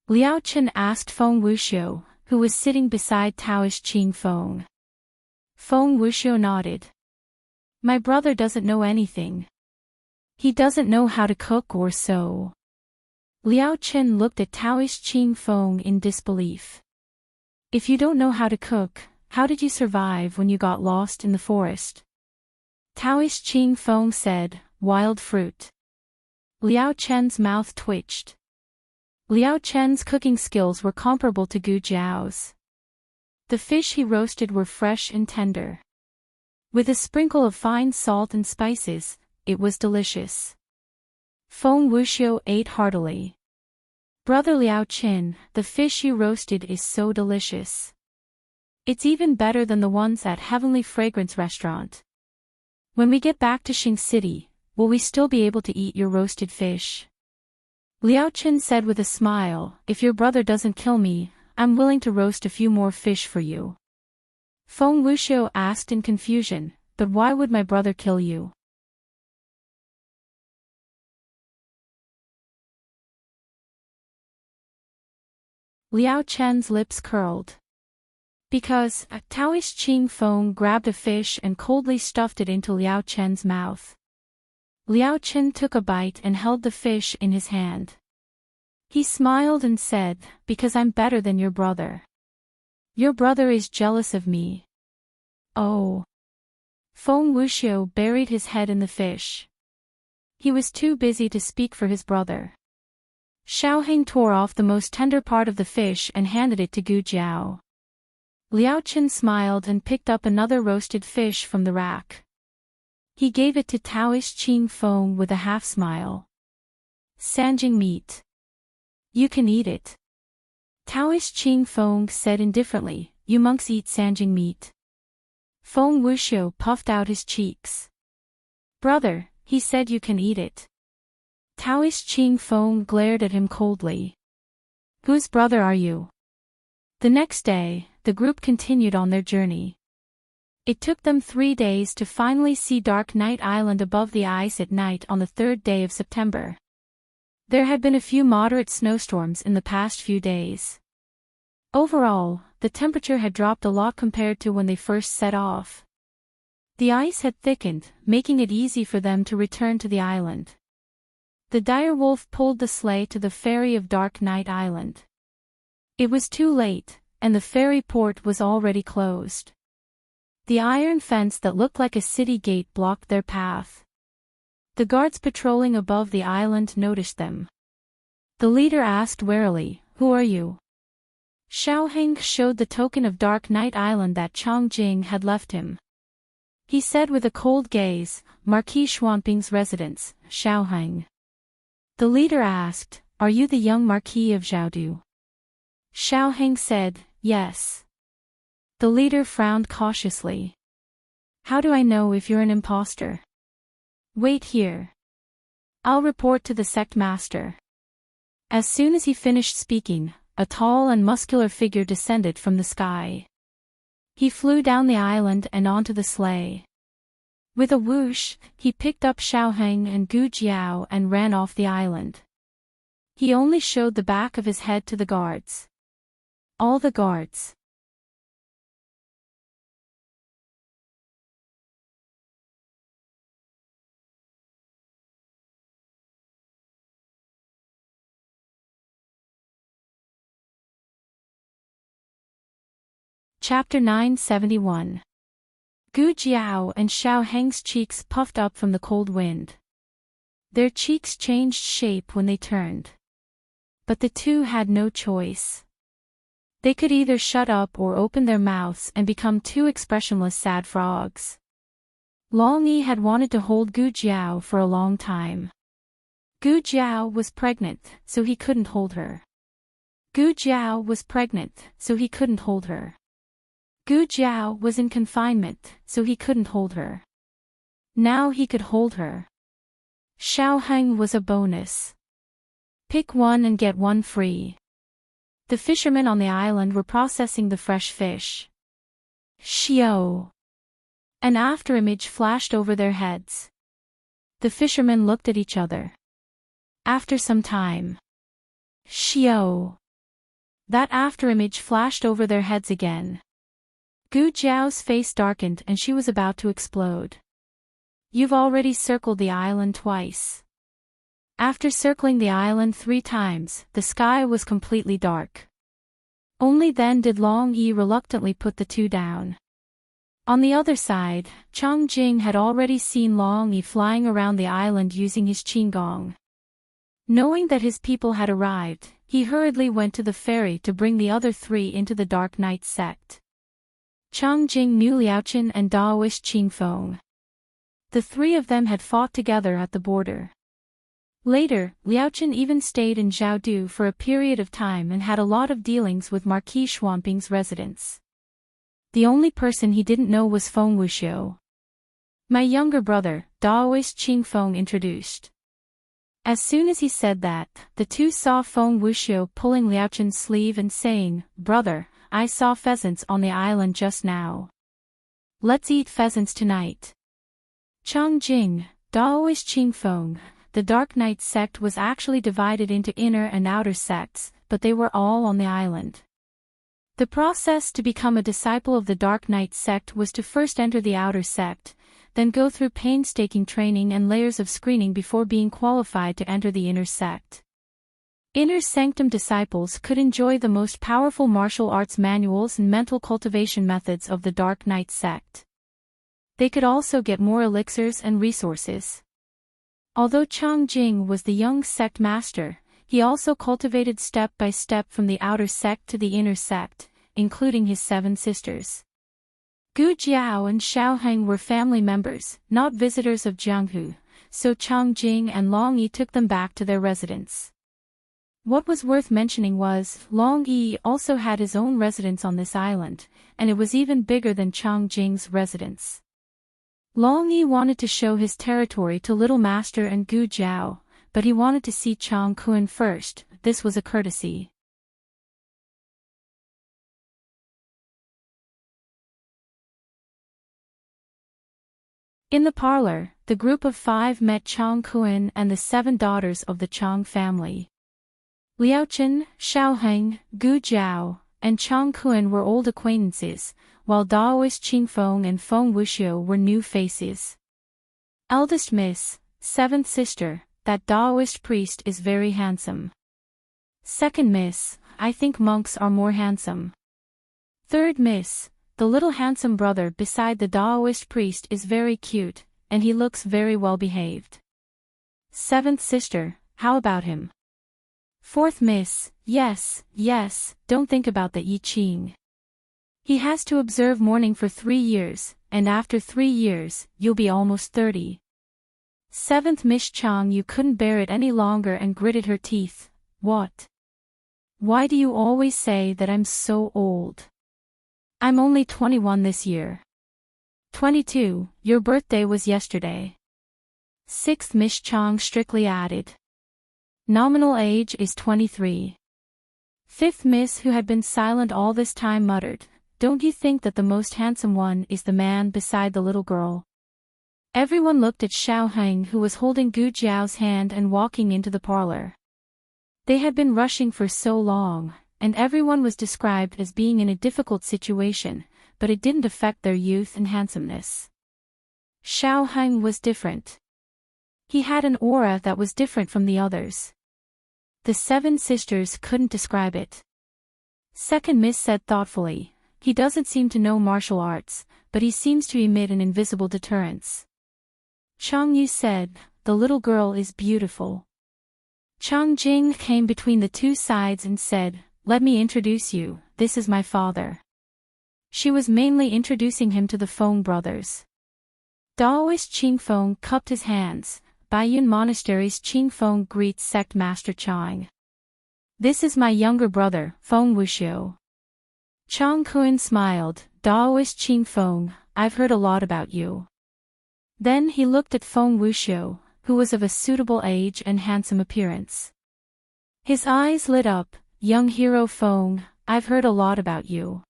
Speaker 1: Liao Chen asked Feng Wuxiu, who was sitting beside Taoist Qing Feng. Feng Wuxiu nodded. "My brother doesn't know anything. He doesn't know how to cook or sew." Liao Chen looked at Taoist Qing Feng in disbelief. "If you don't know how to cook, how did you survive when you got lost in the forest?" Taoist Qing Feng said, "Wild fruit." Liao Chen's mouth twitched. Liao Chen's cooking skills were comparable to Gu Jiao's. The fish he roasted were fresh and tender. With a sprinkle of fine salt and spices, it was delicious. Feng Wuxiu ate heartily. "Brother Liao Chen, the fish you roasted is so delicious. It's even better than the ones at Heavenly Fragrance Restaurant. When we get back to Xing City, will we still be able to eat your roasted fish?" Liao Chen said with a smile, "If your brother doesn't kill me, I'm willing to roast a few more fish for you." Feng Wuxiu asked in confusion, "But why would my brother kill you?" Liao Chen's lips curled. Because, Taoist Ching Feng grabbed a fish and coldly stuffed it into Liao Chen's mouth. Liao Chen took a bite and held the fish in his hand. He smiled and said, "Because I'm better than your brother. Your brother is jealous of me." Oh. Feng Wuxiu buried his head in the fish. He was too busy to speak for his brother. Xiaoheng tore off the most tender part of the fish and handed it to Gu Jiao. Liao Chen smiled and picked up another roasted fish from the rack. He gave it to Taoist Ching Feng with a half-smile. "Sanjing meat. You can eat it." Taoist Ching Feng said indifferently, "You monks eat sanjing meat." Feng Wuxiu puffed out his cheeks. "Brother," he said, "you can eat it." Taoist Ching Feng glared at him coldly. "Whose brother are you?" The next day, the group continued on their journey. It took them 3 days to finally see Dark Night Island above the ice at night on the 3rd day of September. There had been a few moderate snowstorms in the past few days. Overall, the temperature had dropped a lot compared to when they first set off. The ice had thickened, making it easy for them to return to the island. The direwolf pulled the sleigh to the ferry of Dark Night Island. It was too late, and the ferry port was already closed. The iron fence that looked like a city gate blocked their path. The guards patrolling above the island noticed them. The leader asked warily, "Who are you?" Xiaoheng showed the token of Dark Night Island that Chongjing had left him. He said with a cold gaze, "Marquis Xuanbing's residence, Xiaoheng." The leader asked, "Are you the young Marquis of Zhaodu?" Xiaoheng said, "Yes." The leader frowned cautiously. "How do I know if you're an imposter?" "Wait here. I'll report to the sect master." As soon as he finished speaking, a tall and muscular figure descended from the sky. He flew down the island and onto the sleigh. With a whoosh, he picked up Xiaoheng and Gu Jiao and ran off the island. He only showed the back of his head to the guards. All the guards. Chapter 971. Gu Jiao and Xiaoheng's cheeks puffed up from the cold wind. Their cheeks changed shape when they turned. But the two had no choice. They could either shut up or open their mouths and become two expressionless sad frogs. Long Yi had wanted to hold Gu Jiao for a long time. Gu Jiao was pregnant, so he couldn't hold her. Gu Jiao was pregnant, so he couldn't hold her. Gu Jiao was in confinement, so he couldn't hold her. Now he could hold her. Xiaoheng was a bonus. Pick one and get one free. The fishermen on the island were processing the fresh fish. Xiao. An afterimage flashed over their heads. The fishermen looked at each other. After some time. Xiao. That afterimage flashed over their heads again. Gu Jiao's face darkened and she was about to explode. "You've already circled the island twice." After circling the island 3 times, the sky was completely dark. Only then did Long Yi reluctantly put the 2 down. On the other side, Chongjing had already seen Long Yi flying around the island using his qinggong. Knowing that his people had arrived, he hurriedly went to the ferry to bring the other 3 into the Dark Night sect. Chongjing knew Liaochen and Daoist Qingfeng. The 3 of them had fought together at the border. Later, Liaochen even stayed in Zhaodu for a period of time and had a lot of dealings with Marquis Xuanbing's residence. The only person he didn't know was Feng Wuxiu. "My younger brother," Daoist Qingfeng introduced. As soon as he said that, the 2 saw Feng Wuxiu pulling Liaochen's sleeve and saying, "Brother, I saw pheasants on the island just now. Let's eat pheasants tonight." Chongjing, Daoist Qingfeng. The Dark Night sect was actually divided into inner and outer sects, but they were all on the island. The process to become a disciple of the Dark Knight sect was to first enter the outer sect, then go through painstaking training and layers of screening before being qualified to enter the inner sect. Inner sanctum disciples could enjoy the most powerful martial arts manuals and mental cultivation methods of the Dark Knight sect. They could also get more elixirs and resources. Although Chang Jing was the young sect master, he also cultivated step by step from the outer sect to the inner sect, including his 7 sisters. Gu Jiao and Xiao Heng were family members, not visitors of Jianghu, so Chang Jing and Long Yi took them back to their residence. What was worth mentioning was, Long Yi also had his own residence on this island, and it was even bigger than Chang Jing's residence. Long Yi wanted to show his territory to Little Master and Gu Jiao, but he wanted to see Chang Kun first. This was a courtesy. In the parlor, the group of 5 met Chang Kun and the 7 daughters of the Chang family. Liaochen, Xiaoheng, Gu Jiao, and Chang Kun were old acquaintances, while Daoist Qingfeng and Feng Wuxiu were new faces. Eldest Miss, 7th sister, that Daoist priest is very handsome. Second Miss, I think monks are more handsome. Third Miss, the little handsome brother beside the Daoist priest is very cute, and he looks very well behaved. 7th sister, how about him? Fourth Miss, yes, don't think about the I Ching. He has to observe mourning for 3 years, and after 3 years, you'll be almost 30. 7th Miss Chang, you couldn't bear it any longer and gritted her teeth. What? Why do you always say that I'm so old? I'm only 21 this year. 22, your birthday was yesterday. 6th Miss Chang strictly added. Nominal age is 23. 5th Miss, who had been silent all this time, muttered, don't you think that the most handsome one is the man beside the little girl? Everyone looked at Xiao Heng, who was holding Gu Jiao's hand and walking into the parlor. They had been rushing for so long, and everyone was described as being in a difficult situation, but it didn't affect their youth and handsomeness. Xiao Heng was different. He had an aura that was different from the others. The 7 sisters couldn't describe it. Second Miss said thoughtfully, he doesn't seem to know martial arts, but he seems to emit an invisible deterrence. Chang Yu said, the little girl is beautiful. Chang Jing came between the 2 sides and said, let me introduce you, this is my father. She was mainly introducing him to the Feng brothers. Daoist Qingfeng cupped his hands. Baiyun Monastery's Qingfeng greets sect master Chang. This is my younger brother, Feng Wuxiu. Chang Kun smiled, Daoist Qingfeng, I've heard a lot about you. Then he looked at Feng Wuxiu, who was of a suitable age and handsome appearance. His eyes lit up, young hero Feng, I've heard a lot about you.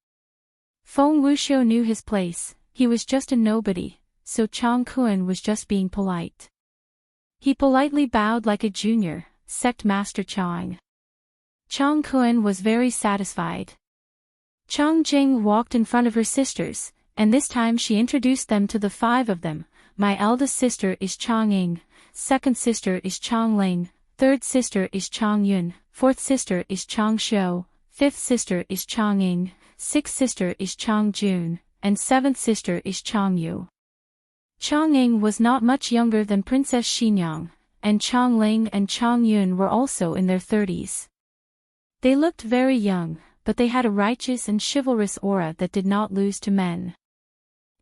Speaker 1: Feng Wuxiu knew his place, he was just a nobody, so Chang Kun was just being polite. He politely bowed like a junior, sect master Chang. Chang Kun was very satisfied. Chang Jing walked in front of her sisters, and this time she introduced them to the 5 of them. My eldest sister is Chang Ying, 2nd sister is Chang Ling, 3rd sister is Chang Yun, 4th sister is Chang Shou, 5th sister is Chang Ying, 6th sister is Chang Jun, and 7th sister is Chang Yu. Chang Ying was not much younger than Princess Xinyang, and Chang Ling and Chang Yun were also in their 30s. They looked very young, but they had a righteous and chivalrous aura that did not lose to men.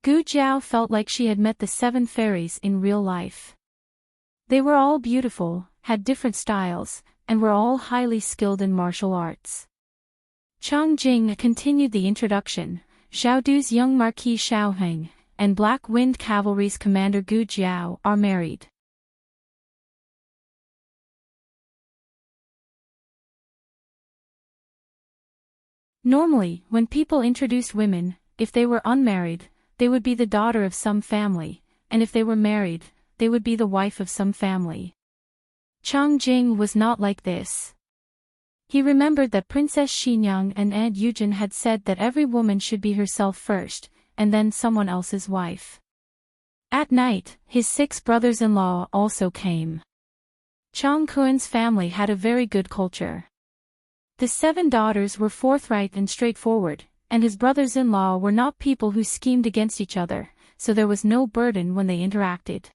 Speaker 1: Gu Jiao felt like she had met the 7 fairies in real life. They were all beautiful, had different styles, and were all highly skilled in martial arts. Chang Jing continued the introduction. Xiaodu's young Marquis Xiaoheng and Black Wind Cavalry's commander Gu Jiao are married. Normally, when people introduced women, if they were unmarried, they would be the daughter of some family, and if they were married, they would be the wife of some family. Chang Jing was not like this. He remembered that Princess Xinyang and Aunt Yujin had said that every woman should be herself first, and then someone else's wife. At night, his 6 brothers-in-law also came. Chang Kuen's family had a very good culture. The 7 daughters were forthright and straightforward, and his brothers-in-law were not people who schemed against each other, so there was no burden when they interacted.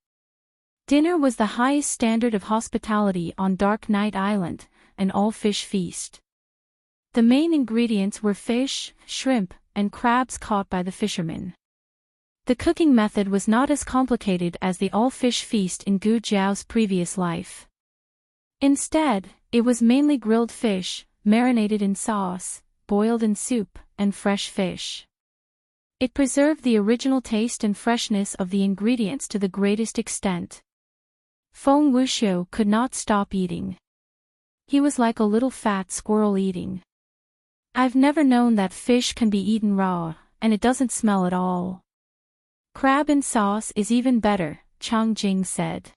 Speaker 1: Dinner was the highest standard of hospitality on Dark Knight Island, an all-fish feast. The main ingredients were fish, shrimp, and crabs caught by the fishermen. The cooking method was not as complicated as the all-fish feast in Gu Jiao's previous life. Instead, it was mainly grilled fish, marinated in sauce, boiled in soup, and fresh fish. It preserved the original taste and freshness of the ingredients to the greatest extent. Feng Wuxiu could not stop eating. He was like a little fat squirrel eating. I've never known that fish can be eaten raw, and it doesn't smell at all. Crab in sauce is even better, Chang Jing said.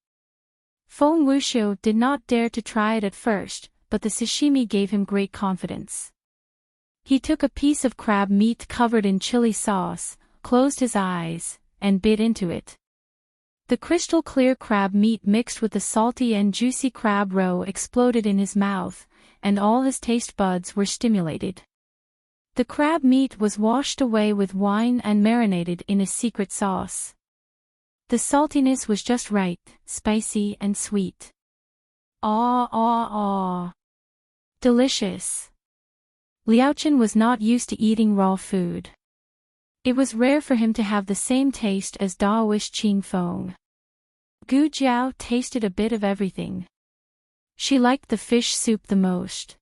Speaker 1: Feng Wuxiu did not dare to try it at first, but the sashimi gave him great confidence. He took a piece of crab meat covered in chili sauce, closed his eyes, and bit into it. The crystal-clear crab meat mixed with the salty and juicy crab roe exploded in his mouth, and all his taste buds were stimulated. The crab meat was washed away with wine and marinated in a secret sauce. The saltiness was just right, spicy and sweet. Delicious. Liaochen was not used to eating raw food. It was rare for him to have the same taste as Daoist Qing Feng. Gu Jiao tasted a bit of everything. She liked the fish soup the most.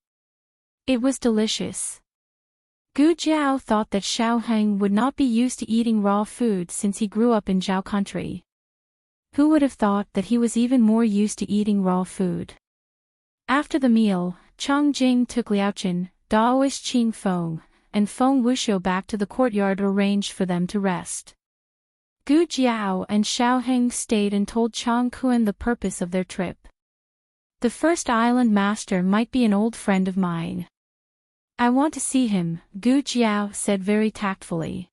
Speaker 1: It was delicious. Gu Jiao thought that Xiaoheng would not be used to eating raw food since he grew up in Zhao country. Who would have thought that he was even more used to eating raw food? After the meal, Chang Jing took Liaochen, Daoist Qing Feng, and Feng Wuxiu back to the courtyard arranged for them to rest. Gu Jiao and Xiaoheng stayed and told Chang Kuen the purpose of their trip. The first island master might be an old friend of mine. I want to see him, Gu Jiao said very tactfully.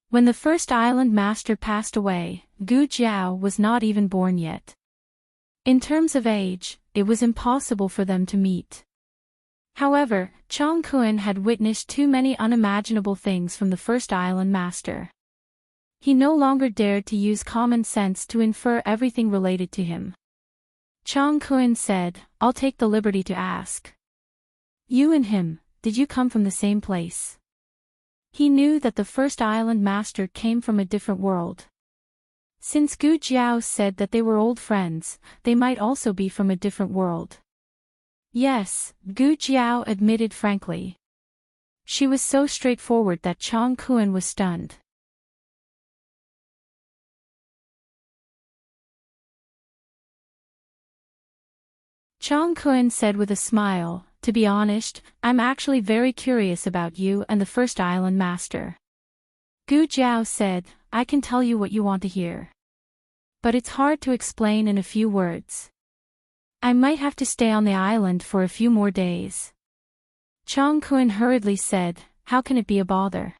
Speaker 1: When the first island master passed away, Gu Jiao was not even born yet. In terms of age, it was impossible for them to meet. However, Chang Kuen had witnessed too many unimaginable things from the first island master. He no longer dared to use common sense to infer everything related to him. Chang Kuen said, "I'll take the liberty to ask. You and him, did you come from the same place?" He knew that the first island master came from a different world. Since Gu Jiao said that they were old friends, they might also be from a different world. Yes, Gu Jiao admitted frankly. She was so straightforward that Chang Kuen was stunned. Chang Kuen said with a smile, "To be honest, I'm actually very curious about you and the first island master." Gu Jiao said, "I can tell you what you want to hear. But it's hard to explain in a few words. I might have to stay on the island for a few more days." Chang Kuen hurriedly said, "How can it be a bother?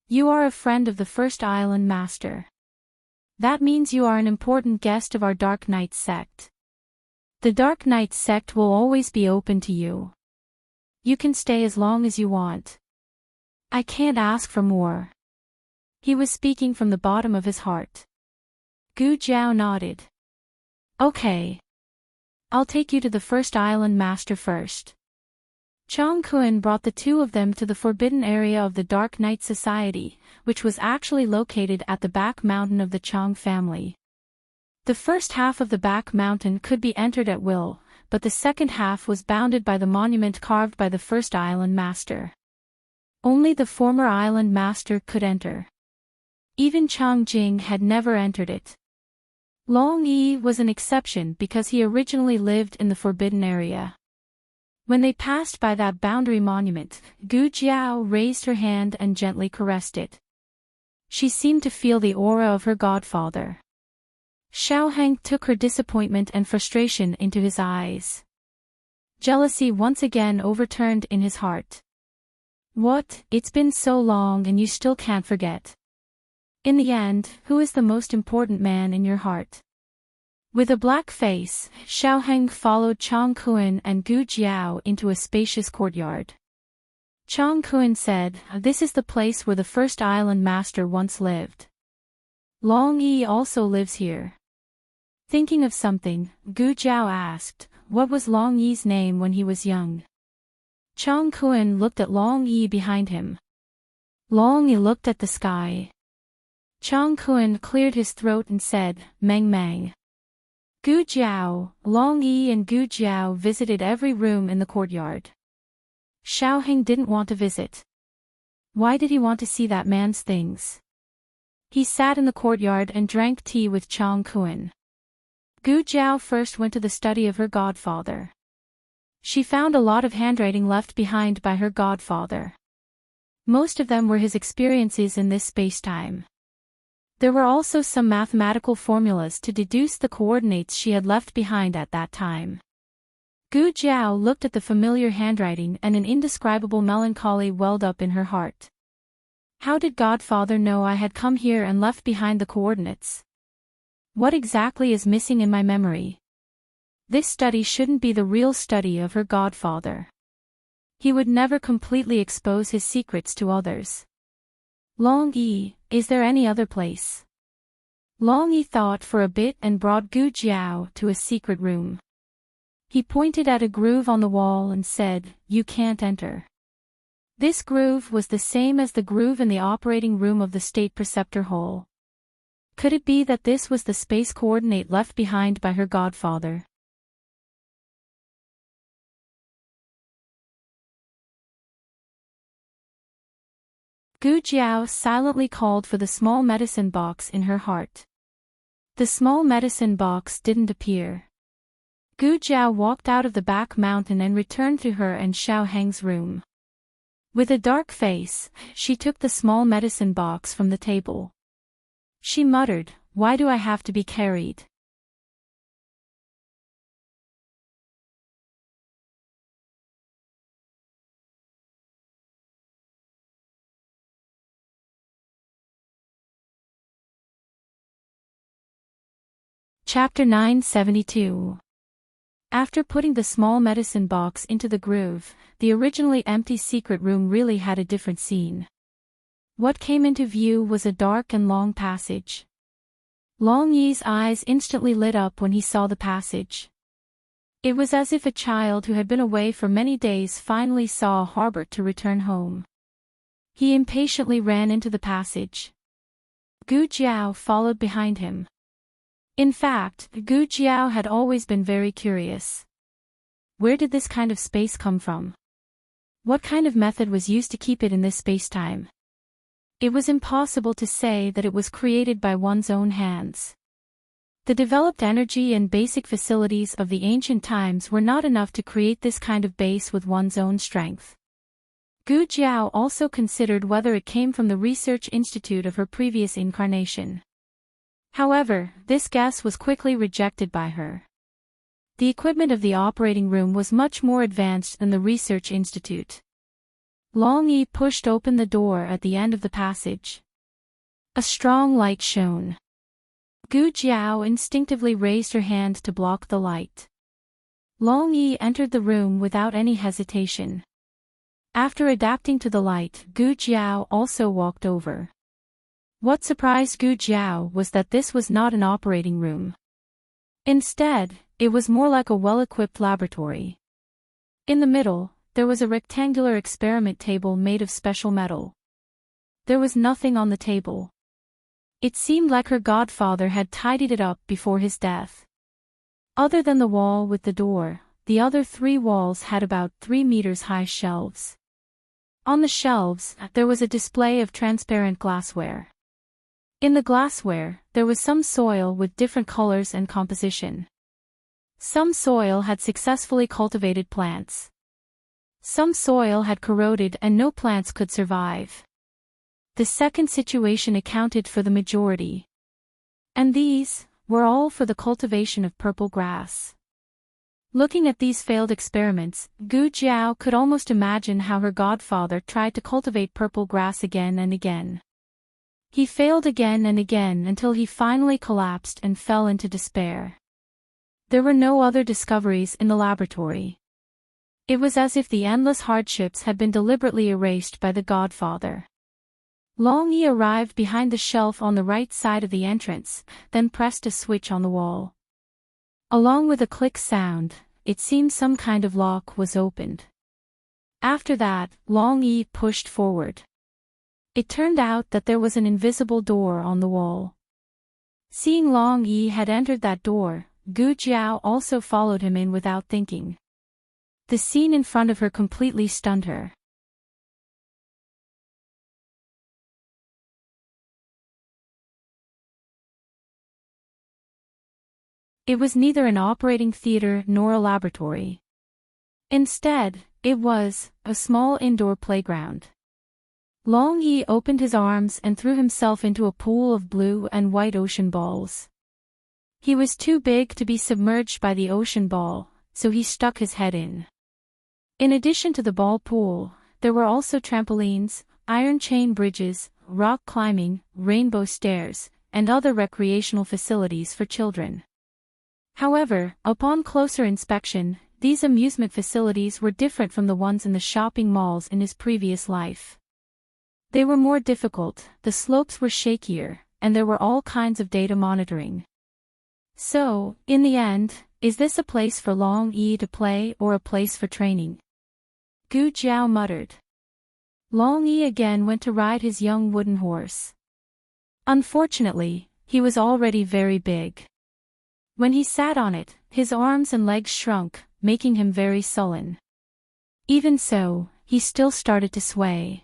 Speaker 1: You are a friend of the first island master. That means you are an important guest of our Dark Knight sect. The Dark Knight sect will always be open to you. You can stay as long as you want. I can't ask for more." He was speaking from the bottom of his heart. Gu Jiao nodded. "Okay. I'll take you to the first island master first." Chang Kuen brought the two of them to the forbidden area of the Dark Knight Society, which was actually located at the back mountain of the Chang family. The first half of the back mountain could be entered at will, but the second half was bounded by the monument carved by the first island master. Only the former island master could enter. Even Chang Jing had never entered it. Long Yi was an exception because he originally lived in the forbidden area. When they passed by that boundary monument, Gu Jiao raised her hand and gently caressed it. She seemed to feel the aura of her godfather. Xiaoheng took her disappointment and frustration into his eyes. Jealousy once again overturned in his heart. What, it's been so long and you still can't forget. In the end, who is the most important man in your heart? With a black face, Xiaoheng followed Chang Kuan and Gu Jiao into a spacious courtyard. Chang Kuan said, "This is the place where the first island master once lived. Long Yi also lives here." Thinking of something, Gu Jiao asked, what was Long Yi's name when he was young? Chang Kuan looked at Long Yi behind him. Long Yi looked at the sky. Chang Kuan cleared his throat and said, Meng Meng. Gu Jiao, Long Yi and Gu Jiao visited every room in the courtyard. Xiaoheng didn't want to visit. Why did he want to see that man's things? He sat in the courtyard and drank tea with Chang Kuan. Gu Jiao first went to the study of her godfather. She found a lot of handwriting left behind by her godfather. Most of them were his experiences in this space-time. There were also some mathematical formulas to deduce the coordinates she had left behind at that time. Gu Jiao looked at the familiar handwriting and an indescribable melancholy welled up in her heart. How did Godfather know I had come here and left behind the coordinates? What exactly is missing in my memory? This study shouldn't be the real study of her godfather. He would never completely expose his secrets to others. Long Yi, is there any other place? Long Yi thought for a bit and brought Gu Jiao to a secret room. He pointed at a groove on the wall and said, "You can't enter." This groove was the same as the groove in the operating room of the State Preceptor Hall. Could it be that this was the space coordinate left behind by her godfather? Gu Jiao silently called for the small medicine box in her heart. The small medicine box didn't appear. Gu Jiao walked out of the back mountain and returned to her and Xiaoheng's room. With a dark face, she took the small medicine box from the table. She muttered, "Why do I have to be carried?" Chapter 972. After putting the small medicine box into the groove, the originally empty secret room really had a different scene. What came into view was a dark and long passage. Long Yi's eyes instantly lit up when he saw the passage. It was as if a child who had been away for many days finally saw a harbor to return home. He impatiently ran into the passage. Gu Jiao followed behind him. In fact, Gu Jiao had always been very curious. Where did this kind of space come from? What kind of method was used to keep it in this space-time? It was impossible to say that it was created by one's own hands. The developed energy and basic facilities of the ancient times were not enough to create this kind of base with one's own strength. Gu Jiao also considered whether it came from the research institute of her previous incarnation. However, this guess was quickly rejected by her. The equipment of the operating room was much more advanced than the research institute. Long Yi pushed open the door at the end of the passage. A strong light shone. Gu Jiao instinctively raised her hand to block the light. Long Yi entered the room without any hesitation. After adapting to the light, Gu Jiao also walked over. What surprised Gu Jiao was that this was not an operating room. Instead, it was more like a well-equipped laboratory. In the middle, there was a rectangular experiment table made of special metal. There was nothing on the table. It seemed like her godfather had tidied it up before his death. Other than the wall with the door, the other 3 walls had about 3 meters high shelves. On the shelves, there was a display of transparent glassware. In the glassware, there was some soil with different colors and composition. Some soil had successfully cultivated plants. Some soil had corroded and no plants could survive. The second situation accounted for the majority. And these were all for the cultivation of purple grass. Looking at these failed experiments, Gu Jiao could almost imagine how her godfather tried to cultivate purple grass again and again. He failed again and again until he finally collapsed and fell into despair. There were no other discoveries in the laboratory. It was as if the endless hardships had been deliberately erased by the godfather. Long Yi arrived behind the shelf on the right side of the entrance, then pressed a switch on the wall. Along with a click sound, it seemed some kind of lock was opened. After that, Long Yi pushed forward. It turned out that there was an invisible door on the wall. Seeing Long Yi had entered that door, Gu Jiao also followed him in without thinking. The scene in front of her completely stunned her. It was neither an operating theater nor a laboratory. Instead, it was a small indoor playground. Long Yi opened his arms and threw himself into a pool of blue and white ocean balls. He was too big to be submerged by the ocean ball, so he stuck his head in. In addition to the ball pool, there were also trampolines, iron chain bridges, rock climbing, rainbow stairs, and other recreational facilities for children. However, upon closer inspection, these amusement facilities were different from the ones in the shopping malls in his previous life. They were more difficult, the slopes were shakier, and there were all kinds of data monitoring. So, in the end, is this a place for Long Yi to play or a place for training? Gu Jiao muttered. Long Yi again went to ride his young wooden horse. Unfortunately, he was already very big. When he sat on it, his arms and legs shrunk, making him very sullen. Even so, he still started to sway.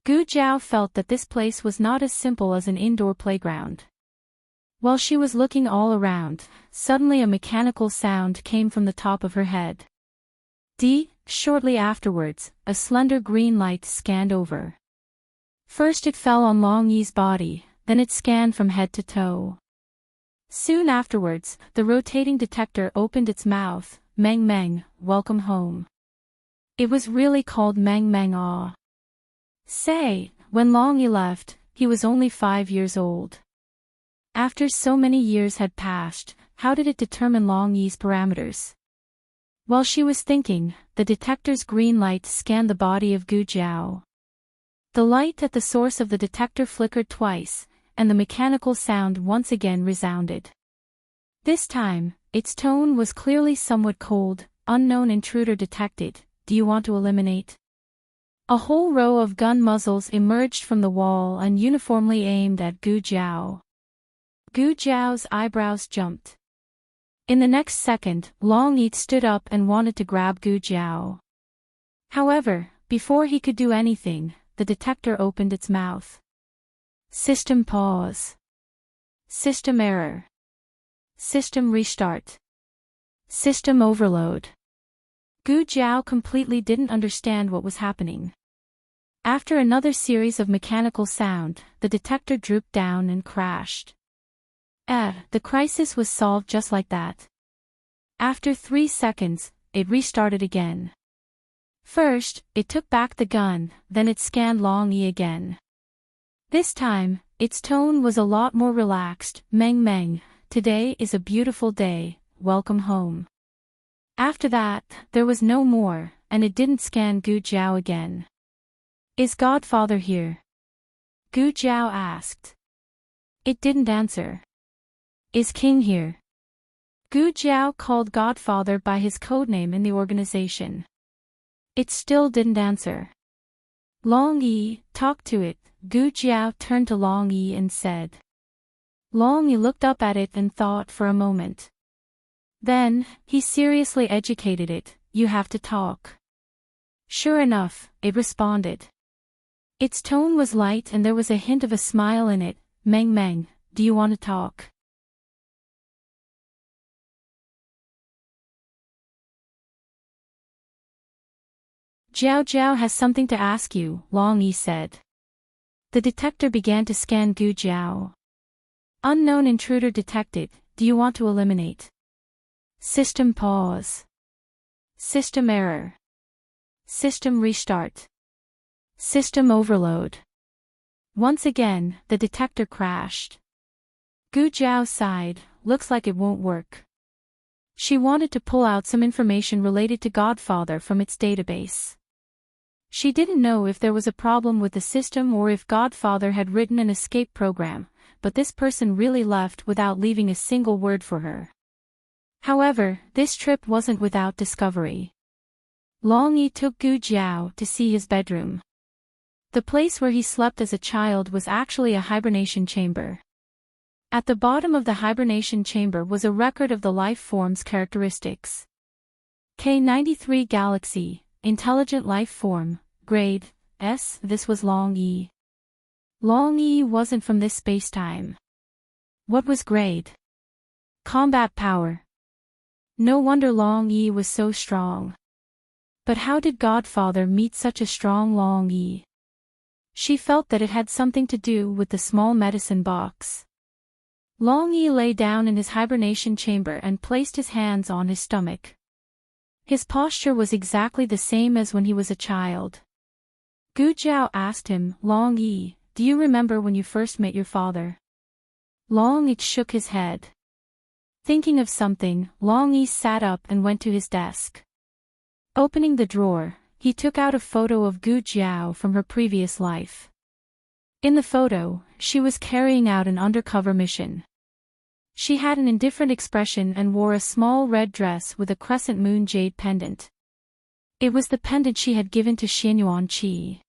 Speaker 1: Gu Jiao felt that this place was not as simple as an indoor playground. While she was looking all around, suddenly a mechanical sound came from the top of her head. Shortly afterwards, a slender green light scanned over. First it fell on Long Yi's body, then it scanned from head to toe. Soon afterwards, the rotating detector opened its mouth. Meng Meng, welcome home. It was really called Meng Meng Ah. Say, when Long Yi left, he was only 5 years old. After so many years had passed, how did it determine Long Yi's parameters? While she was thinking, the detector's green light scanned the body of Gu Jiao. The light at the source of the detector flickered twice, and the mechanical sound once again resounded. This time, its tone was clearly somewhat cold. Unknown intruder detected. Do you want to eliminate? A whole row of gun muzzles emerged from the wall and uniformly aimed at Gu Jiao. Gu Jiao's eyebrows jumped. In the next second, Long Yi stood up and wanted to grab Gu Jiao. However, before he could do anything, the detector opened its mouth. System pause. System error. System restart. System overload. Gu Jiao completely didn't understand what was happening. After another series of mechanical sound, the detector drooped down and crashed. The crisis was solved just like that. After 3 seconds, it restarted again. First, it took back the gun, then it scanned Long Yi again. This time, its tone was a lot more relaxed. Meng Meng, today is a beautiful day, welcome home. After that, there was no more, and it didn't scan Gu Jiao again. Is Godfather here? Gu Jiao asked. It didn't answer. Is King here? Gu Jiao called Godfather by his codename in the organization. It still didn't answer. Long Yi, talk to it. Gu Jiao turned to Long Yi and said. Long Yi looked up at it and thought for a moment. Then, he seriously educated it. You have to talk. Sure enough, it responded. Its tone was light and there was a hint of a smile in it. Meng Meng, do you want to talk? Jiao Jiao has something to ask you, Long Yi said. The detector began to scan Gu Jiao. Unknown intruder detected. Do you want to eliminate? System pause. System error. System restart. System overload. Once again, the detector crashed. Gu Jiao sighed, looks like it won't work. She wanted to pull out some information related to Godfather from its database. She didn't know if there was a problem with the system or if Godfather had written an escape program, but this person really left without leaving a single word for her. However, this trip wasn't without discovery. Long Yi took Gu Jiao to see his bedroom. The place where he slept as a child was actually a hibernation chamber. At the bottom of the hibernation chamber was a record of the life form's characteristics. K93 Galaxy, Intelligent Life Form, Grade, S. This was Long Yi. Long Yi wasn't from this spacetime. What was grade? Combat power. No wonder Long Yi was so strong. But how did Godfather meet such a strong Long Yi? She felt that it had something to do with the small medicine box. Long Yi lay down in his hibernation chamber and placed his hands on his stomach. His posture was exactly the same as when he was a child. Gu Jiao asked him, Long Yi, do you remember when you first met your father? Long Yi shook his head. Thinking of something, Long Yi sat up and went to his desk. Opening the drawer, he took out a photo of Gu Jiao from her previous life. In the photo, she was carrying out an undercover mission. She had an indifferent expression and wore a small red dress with a crescent moon jade pendant. It was the pendant she had given to Xianyuan Qi.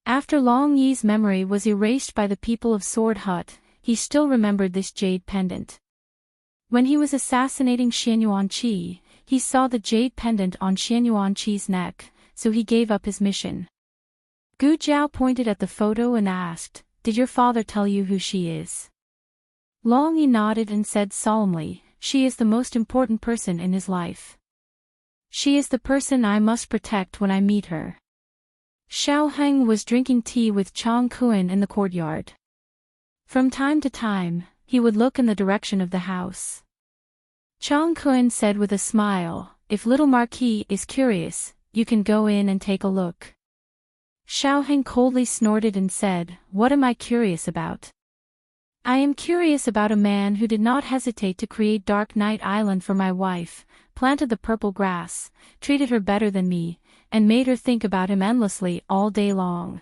Speaker 1: After Long Yi's memory was erased by the people of Sword Hut, he still remembered this jade pendant. When he was assassinating Xianyuan Qi, he saw the jade pendant on Xianyuan Qi's neck, so he gave up his mission. Gu Jiao pointed at the photo and asked, Did your father tell you who she is? Long Yi nodded and said solemnly, She is the most important person in his life. She is the person I must protect when I meet her. Xiao Heng was drinking tea with Chang Kuan in the courtyard. From time to time, he would look in the direction of the house. Chang Kuan said with a smile, If little Marquis is curious, you can go in and take a look. Xiao Heng coldly snorted and said, What am I curious about? I am curious about a man who did not hesitate to create Dark Night Island for my wife, planted the purple grass, treated her better than me, and made her think about him endlessly all day long.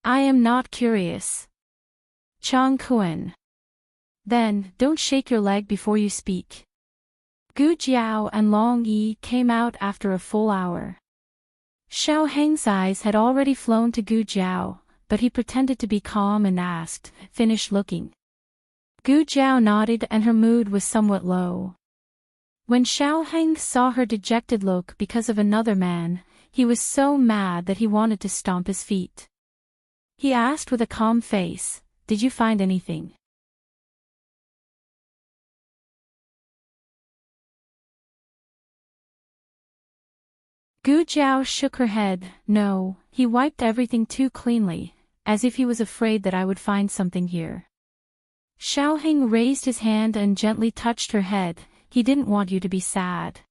Speaker 1: I am not curious. Chang Kuan. Then, don't shake your leg before you speak. Gu Jiao and Long Yi came out after a full hour. Xiao Heng's eyes had already flown to Gu Jiao, but he pretended to be calm and asked, Finish looking. Gu Jiao nodded and her mood was somewhat low. When Xiao Heng saw her dejected look because of another man, he was so mad that he wanted to stomp his feet. He asked with a calm face, Did you find anything? Gu Jiao shook her head, No, he wiped everything too cleanly, as if he was afraid that I would find something here. Xiao Heng raised his hand and gently touched her head, He didn't want you to be sad.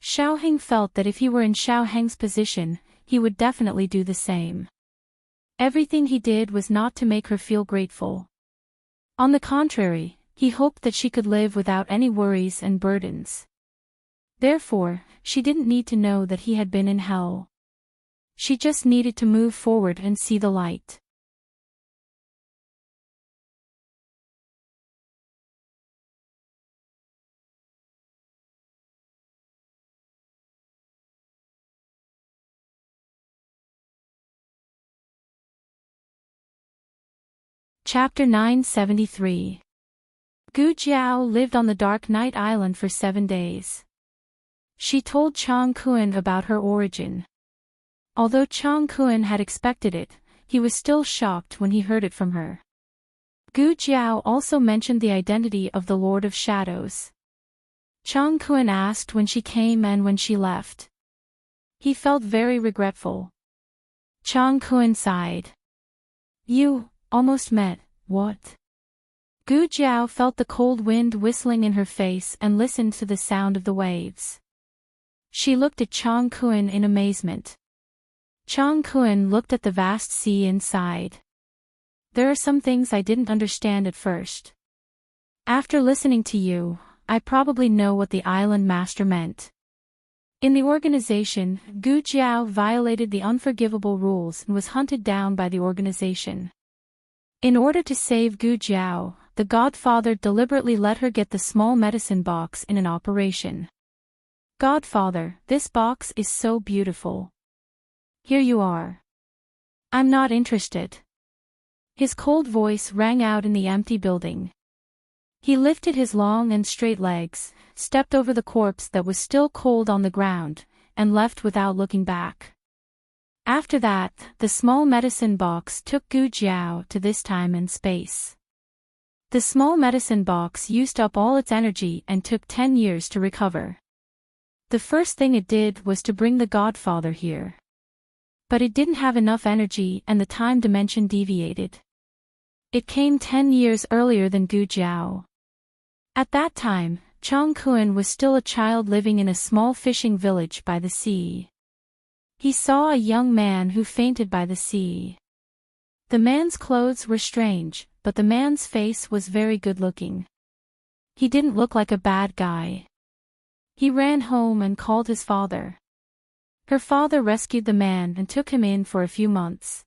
Speaker 1: Xiao Heng felt that if he were in Xiao Heng's position, he would definitely do the same. Everything he did was not to make her feel grateful. On the contrary, he hoped that she could live without any worries and burdens. Therefore, she didn't need to know that he had been in hell. She just needed to move forward and see the light. Chapter 973. Gu Jiao lived on the Dark Night Island for 7 days. She told Chang Kuan about her origin. Although Chang Kuan had expected it, he was still shocked when he heard it from her. Gu Jiao also mentioned the identity of the Lord of Shadows. Chang Kuan asked when she came and when she left. He felt very regretful. Chang Kuan sighed. You almost met, what? Gu Jiao felt the cold wind whistling in her face and listened to the sound of the waves. She looked at Chang Kun in amazement. Chang Kun looked at the vast sea inside. There are some things I didn't understand at first. After listening to you, I probably know what the island master meant. In the organization, Gu Jiao violated the unforgivable rules and was hunted down by the organization. In order to save Gu Jiao, the Godfather deliberately let her get the small medicine box in an operation. Godfather, this box is so beautiful. Here you are. I'm not interested. His cold voice rang out in the empty building. He lifted his long and straight legs, stepped over the corpse that was still cold on the ground, and left without looking back. After that, the small medicine box took Gu Jiao to this time and space. The small medicine box used up all its energy and took 10 years to recover. The first thing it did was to bring the Godfather here. But it didn't have enough energy and the time dimension deviated. It came 10 years earlier than Gu Jiao. At that time, Chang Kun was still a child living in a small fishing village by the sea. He saw a young man who fainted by the sea. The man's clothes were strange, but the man's face was very good-looking. He didn't look like a bad guy. He ran home and called his father. Her father rescued the man and took him in for a few months.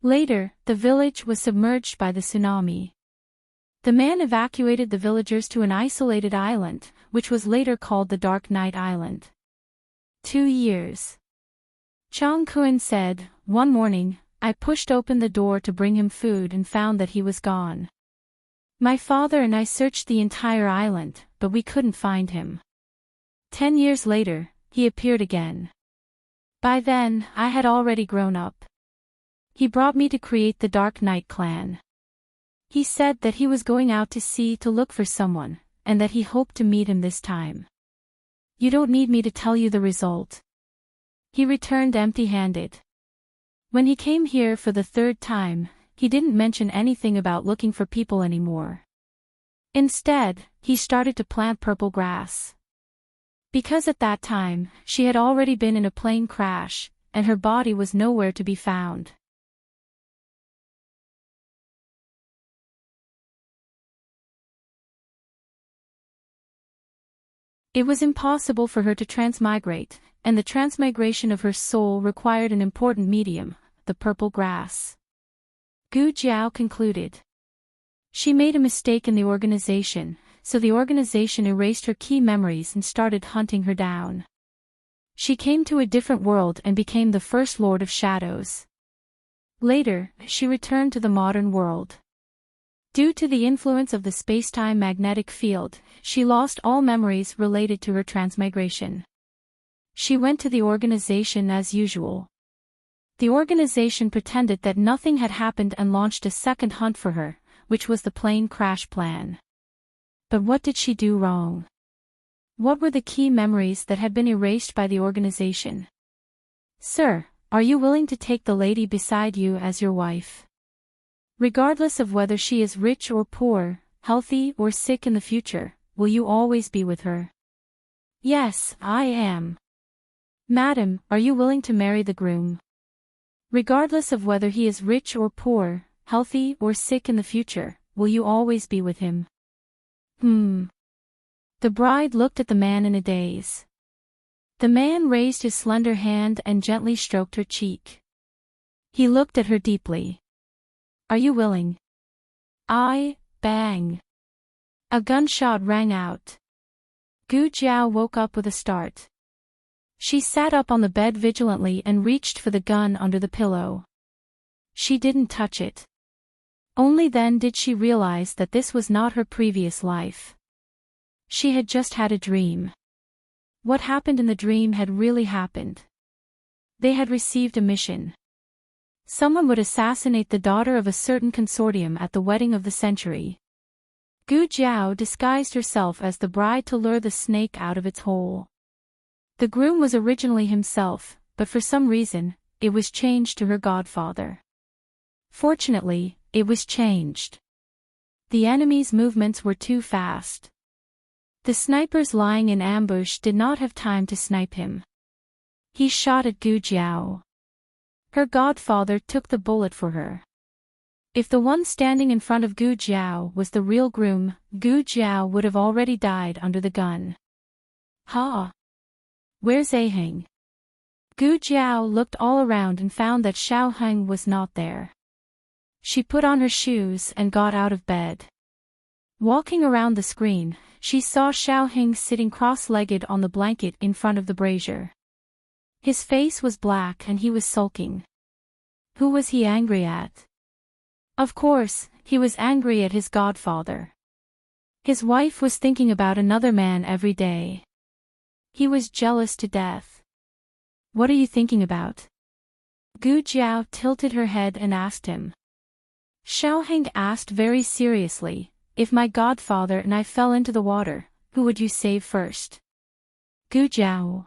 Speaker 1: Later, the village was submerged by the tsunami. The man evacuated the villagers to an isolated island, which was later called the Dark Night Island. 2 years. Chang Kun said, "One morning, I pushed open the door to bring him food and found that he was gone. My father and I searched the entire island, but we couldn't find him. 10 years later, he appeared again. By then, I had already grown up. He brought me to create the Dark Knight clan. He said that he was going out to sea to look for someone, and that he hoped to meet him this time. You don't need me to tell you the result." He returned empty-handed. When he came here for the 3rd time, he didn't mention anything about looking for people anymore. Instead, he started to plant purple grass. Because at that time, she had already been in a plane crash, and her body was nowhere to be found. It was impossible for her to transmigrate, and the transmigration of her soul required an important medium, the purple grass. Gu Jiao concluded. She made a mistake in the organization, so the organization erased her key memories and started hunting her down. She came to a different world and became the first Lord of Shadows. Later, she returned to the modern world. Due to the influence of the spacetime magnetic field, she lost all memories related to her transmigration. She went to the organization as usual. The organization pretended that nothing had happened and launched a second hunt for her, which was the plane crash plan. But what did she do wrong? What were the key memories that had been erased by the organization? "Sir, are you willing to take the lady beside you as your wife? Regardless of whether she is rich or poor, healthy or sick in the future, will you always be with her?" "Yes, I am." "Madam, are you willing to marry the groom? Regardless of whether he is rich or poor, healthy or sick in the future, will you always be with him?" The bride looked at the man in a daze. The man raised his slender hand and gently stroked her cheek. He looked at her deeply. "Are you willing?" Bang! A gunshot rang out. Gu Jiao woke up with a start. She sat up on the bed vigilantly and reached for the gun under the pillow. She didn't touch it. Only then did she realize that this was not her previous life. She had just had a dream. What happened in the dream had really happened. They had received a mission. Someone would assassinate the daughter of a certain consortium at the wedding of the century. Gu Jiao disguised herself as the bride to lure the snake out of its hole. The groom was originally himself, but for some reason, it was changed to her godfather. Fortunately, it was changed. The enemy's movements were too fast. The snipers lying in ambush did not have time to snipe him. He shot at Gu Jiao. Her godfather took the bullet for her. If the one standing in front of Gu Jiao was the real groom, Gu Jiao would have already died under the gun. Ha! Where's Aheng? Gu Jiao looked all around and found that Xiaoheng was not there. She put on her shoes and got out of bed. Walking around the screen, she saw Xiaoheng sitting cross-legged on the blanket in front of the brazier. His face was black and he was sulking. Who was he angry at? Of course, he was angry at his godfather. His wife was thinking about another man every day. He was jealous to death. What are you thinking about? Gu Jiao tilted her head and asked him. Xiaoheng asked very seriously, if my godfather and I fell into the water, who would you save first? Gu Jiao.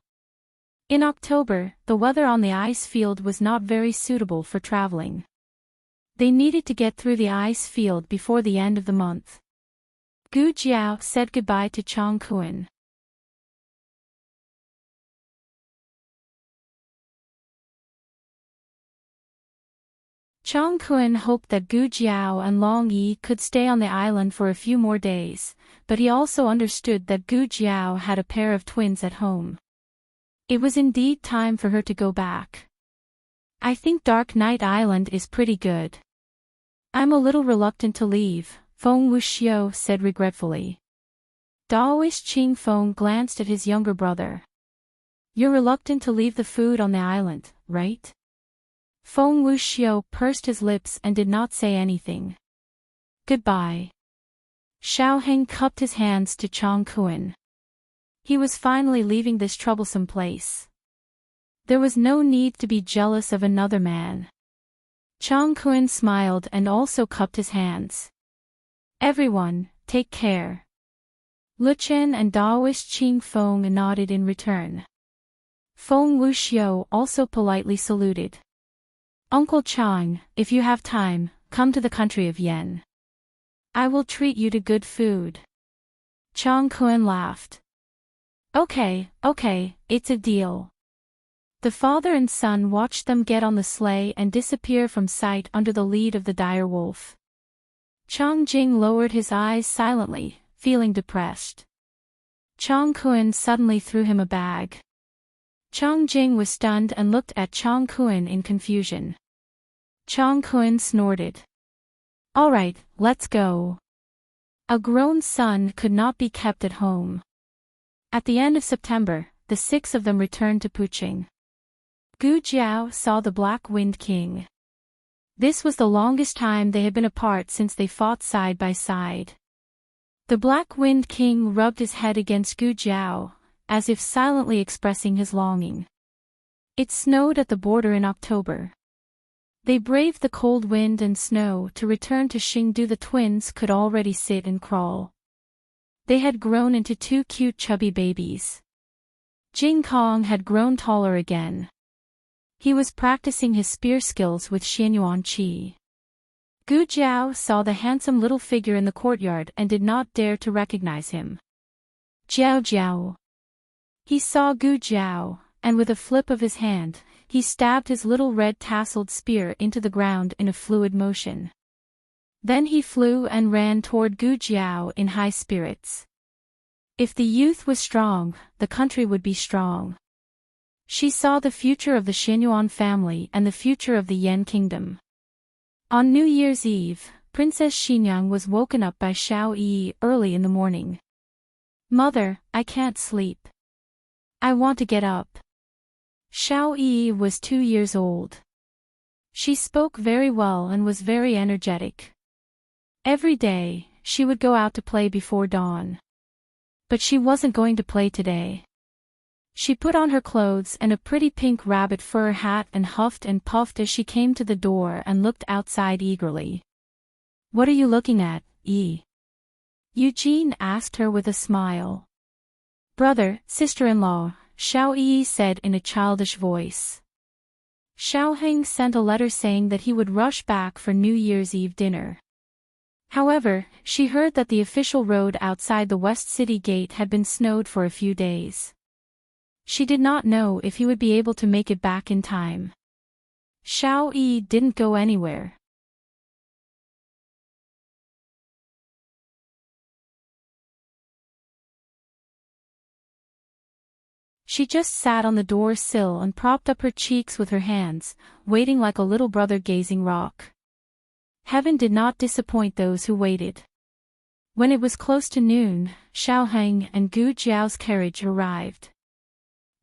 Speaker 1: In October, the weather on the ice field was not very suitable for traveling. They needed to get through the ice field before the end of the month. Gu Jiao said goodbye to Chang Kun. Chang Kun hoped that Gu Jiao and Long Yi could stay on the island for a few more days, but he also understood that Gu Jiao had a pair of twins at home. It was indeed time for her to go back. I think Dark Knight Island is pretty good. I'm a little reluctant to leave, Feng Wuxiu said regretfully. Daoist Qing Feng glanced at his younger brother. You're reluctant to leave the food on the island, right? Feng Wuxiu pursed his lips and did not say anything. Goodbye. Xiaoheng cupped his hands to Chang Kun. He was finally leaving this troublesome place. There was no need to be jealous of another man. Chang Kun smiled and also cupped his hands. Everyone, take care. Luchen and Daoist Qing Feng nodded in return. Feng Wuxiu also politely saluted. Uncle Chang, if you have time, come to the country of Yan. I will treat you to good food. Chang Kun laughed. Okay, it's a deal. The father and son watched them get on the sleigh and disappear from sight under the lead of the dire wolf. Chang Jing lowered his eyes silently, feeling depressed. Chang Kun suddenly threw him a bag. Chang Jing was stunned and looked at Chang Kun in confusion. Chang Kun snorted. All right, let's go. A grown son could not be kept at home. At the end of September, the 6 of them returned to Puqing. Gu Jiao saw the Black Wind King. This was the longest time they had been apart since they fought side by side. The Black Wind King rubbed his head against Gu Jiao, as if silently expressing his longing. It snowed at the border in October. They braved the cold wind and snow to return to Xingdu. The twins could already sit and crawl. They had grown into 2 cute chubby babies. Jing Kong had grown taller again. He was practicing his spear skills with Xianyuan Qi. Gu Jiao saw the handsome little figure in the courtyard and did not dare to recognize him. Jiao Jiao. He saw Gu Jiao, and with a flip of his hand, he stabbed his little red-tasseled spear into the ground in a fluid motion. Then he flew and ran toward Gu Jiao in high spirits. If the youth was strong, the country would be strong. She saw the future of the Xianyuan family and the future of the Yan kingdom. On New Year's Eve, Princess Xinyang was woken up by Xiao Yi early in the morning. Mother, I can't sleep. I want to get up. Xiao Yi was 2 years old. She spoke very well and was very energetic. Every day, she would go out to play before dawn. But she wasn't going to play today. She put on her clothes and a pretty pink rabbit fur hat and huffed and puffed as she came to the door and looked outside eagerly. What are you looking at, Yi? Eugene asked her with a smile. Brother, sister-in-law, Xiao Yi said in a childish voice. Xiaoheng sent a letter saying that he would rush back for New Year's Eve dinner. However, she heard that the official road outside the West City Gate had been snowed for a few days. She did not know if he would be able to make it back in time. Xiao Yi didn't go anywhere. She just sat on the door sill and propped up her cheeks with her hands, waiting like a little brother gazing rock. Heaven did not disappoint those who waited. When it was close to noon, Xiaoheng and Gu Jiao's carriage arrived.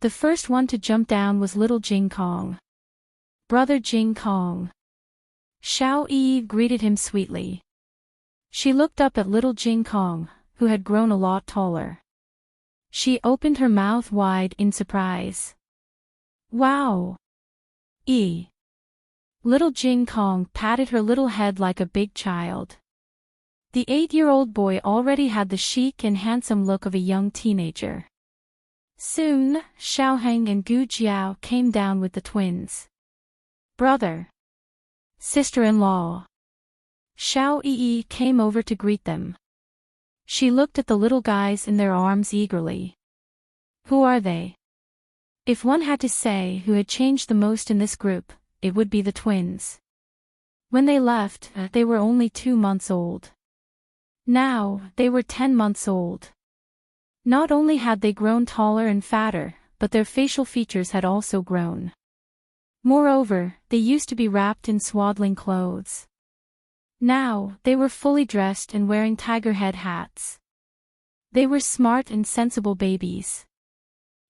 Speaker 1: The first one to jump down was little Jing Kong. Brother Jing Kong. Xiao Yi greeted him sweetly. She looked up at little Jing Kong, who had grown a lot taller. She opened her mouth wide in surprise. Wow! Yi. Little Jing Kong patted her little head like a big child. The 8-year-old boy already had the chic and handsome look of a young teenager. Soon, Xiaoheng and Gu Jiao came down with the twins. Brother. Sister-in-law. Xiao Yi came over to greet them. She looked at the little guys in their arms eagerly. Who are they? If one had to say who had changed the most in this group, it would be the twins. When they left, they were only 2 months old. Now, they were 10 months old. Not only had they grown taller and fatter, but their facial features had also grown. Moreover, they used to be wrapped in swaddling clothes. Now, they were fully dressed and wearing tiger head hats. They were smart and sensible babies.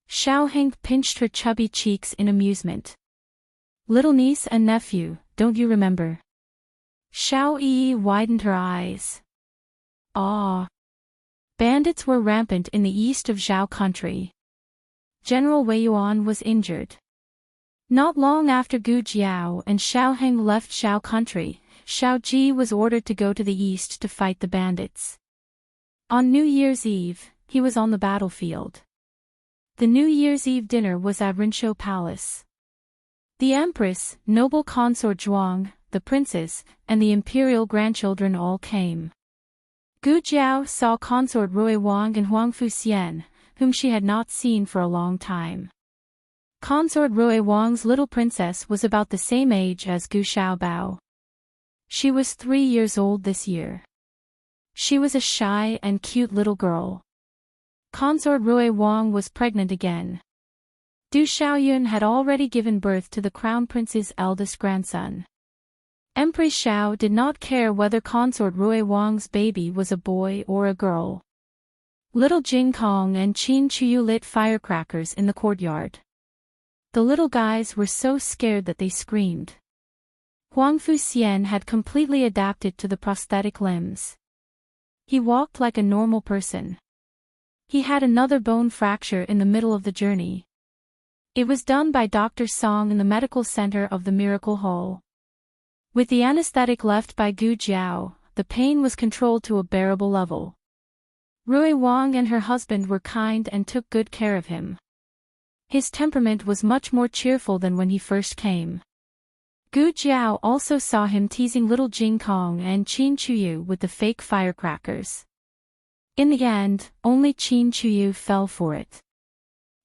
Speaker 1: Xiaoheng pinched her chubby cheeks in amusement. Little niece and nephew, don't you remember? Xiao Yi widened her eyes. Ah. Bandits were rampant in the east of Zhao country. General Wei Yuan was injured. Not long after Gu Jiao and Xiaoheng left Zhao country, Xiao Ji was ordered to go to the east to fight the bandits. On New Year's Eve, he was on the battlefield. The New Year's Eve dinner was at Rinshou Palace. The Empress, noble consort Zhuang, the princess, and the imperial grandchildren all came. Gu Jiao saw consort Rui Wang and Huang Fuxian, whom she had not seen for a long time. Consort Rui Wang's little princess was about the same age as Gu Xiaobao. She was 3 years old this year. She was a shy and cute little girl. Consort Rui Wang was pregnant again. Du Xiaoyun had already given birth to the crown prince's eldest grandson. Empress Xiao did not care whether consort Rui Wang's baby was a boy or a girl. Little Jing Kong and Qin Chuyu lit firecrackers in the courtyard. The little guys were so scared that they screamed. Huang Fuxian had completely adapted to the prosthetic limbs. He walked like a normal person. He had another bone fracture in the middle of the journey. It was done by Dr. Song in the medical center of the Miracle Hall. With the anesthetic left by Gu Jiao, the pain was controlled to a bearable level. Rui Wang and her husband were kind and took good care of him. His temperament was much more cheerful than when he first came. Gu Jiao also saw him teasing little Jing Kong and Qin Chuyu with the fake firecrackers. In the end, only Qin Chuyu fell for it.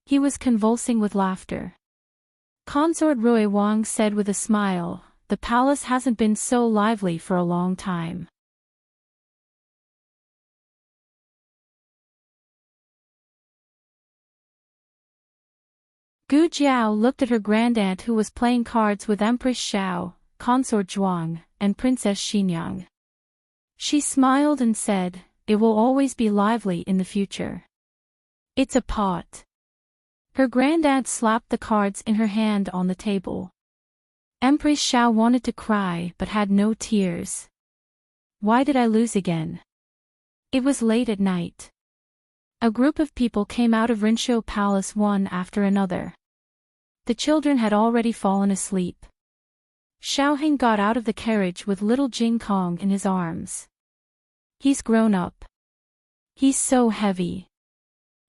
Speaker 1: He was convulsing with laughter. Consort Rui Wang said with a smile, "The palace hasn't been so lively for a long time." Gu Jiao looked at her grandaunt who was playing cards with Empress Xiao, Consort Zhuang, and Princess Xinyang. She smiled and said, "It will always be lively in the future. It's a pot." Her grandaunt slapped the cards in her hand on the table. Empress Xiao wanted to cry but had no tears. Why did I lose again? It was late at night. A group of people came out of Rinshou Palace one after another. The children had already fallen asleep. Xiaoheng got out of the carriage with little Jing Kong in his arms. He's grown up. He's so heavy.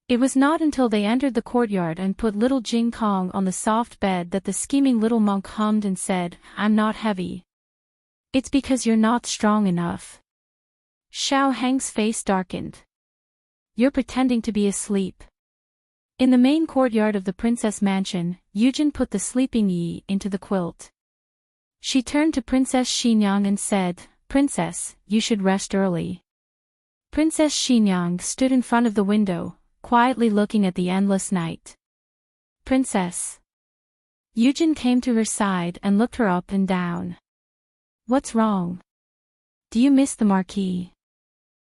Speaker 1: It was not until they entered the courtyard and put little Jing Kong on the soft bed that the scheming little monk hummed and said, "I'm not heavy. It's because you're not strong enough." Xiao Hang's face darkened. You're pretending to be asleep. In the main courtyard of the princess mansion, Yujin put the sleeping Yi into the quilt. She turned to Princess Xinyang and said, Princess, you should rest early. Princess Xinyang stood in front of the window, quietly looking at the endless night. Princess. Yujin came to her side and looked her up and down. What's wrong? Do you miss the Marquis?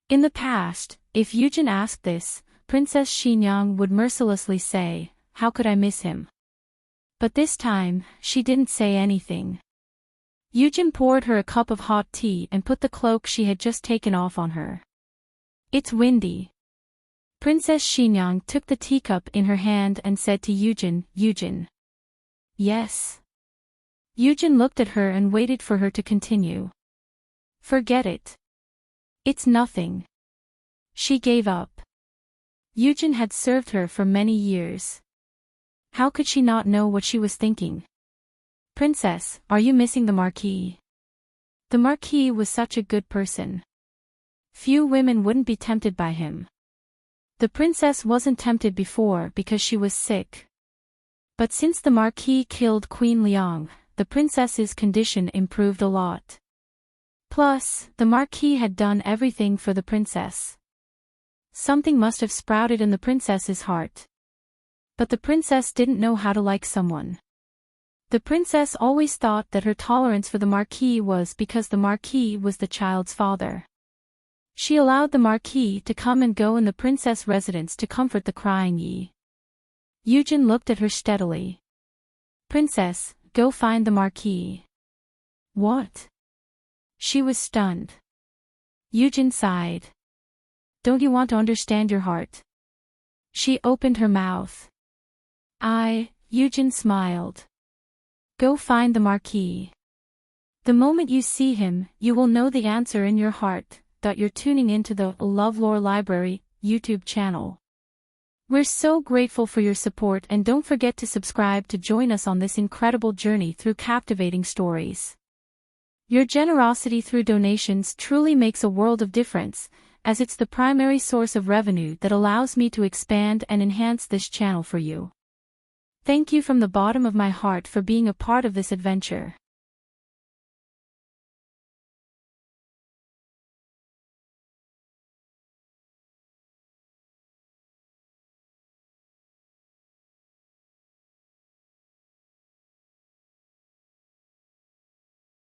Speaker 1: In the past, if Yujin asked this, Princess Xinyang would mercilessly say, how could I miss him? But this time, she didn't say anything. Yujin poured her a cup of hot tea and put the cloak she had just taken off on her. It's windy. Princess Xinyang took the teacup in her hand and said to Yujin, Yujin. Yes. Yujin looked at her and waited for her to continue. Forget it. It's nothing. She gave up. Yujin had served her for many years. How could she not know what she was thinking? Princess, are you missing the Marquis? The Marquis was such a good person. Few women wouldn't be tempted by him. The princess wasn't tempted before because she was sick. But since the Marquis killed Queen Liang, the princess's condition improved a lot. Plus, the Marquis had done everything for the princess. Something must have sprouted in the princess's heart. But the princess didn't know how to like someone. The princess always thought that her tolerance for the Marquis was because the Marquis was the child's father. She allowed the Marquis to come and go in the princess' residence to comfort the crying Yi. Yujin looked at her steadily. Princess, go find the Marquis. What? She was stunned. Yujin sighed. Don't you want to understand your heart? She opened her mouth. Yujin smiled. Go find the Marquis. The moment you see him, you will know the answer in your heart. You're tuning into the LoveLore Library YouTube channel. We're so grateful for your support, and don't forget to subscribe to join us on this incredible journey through captivating stories. Your generosity through donations truly makes a world of difference, as it's the primary source of revenue that allows me to expand and enhance this channel for you. Thank you from the bottom of my heart for being a part of this adventure.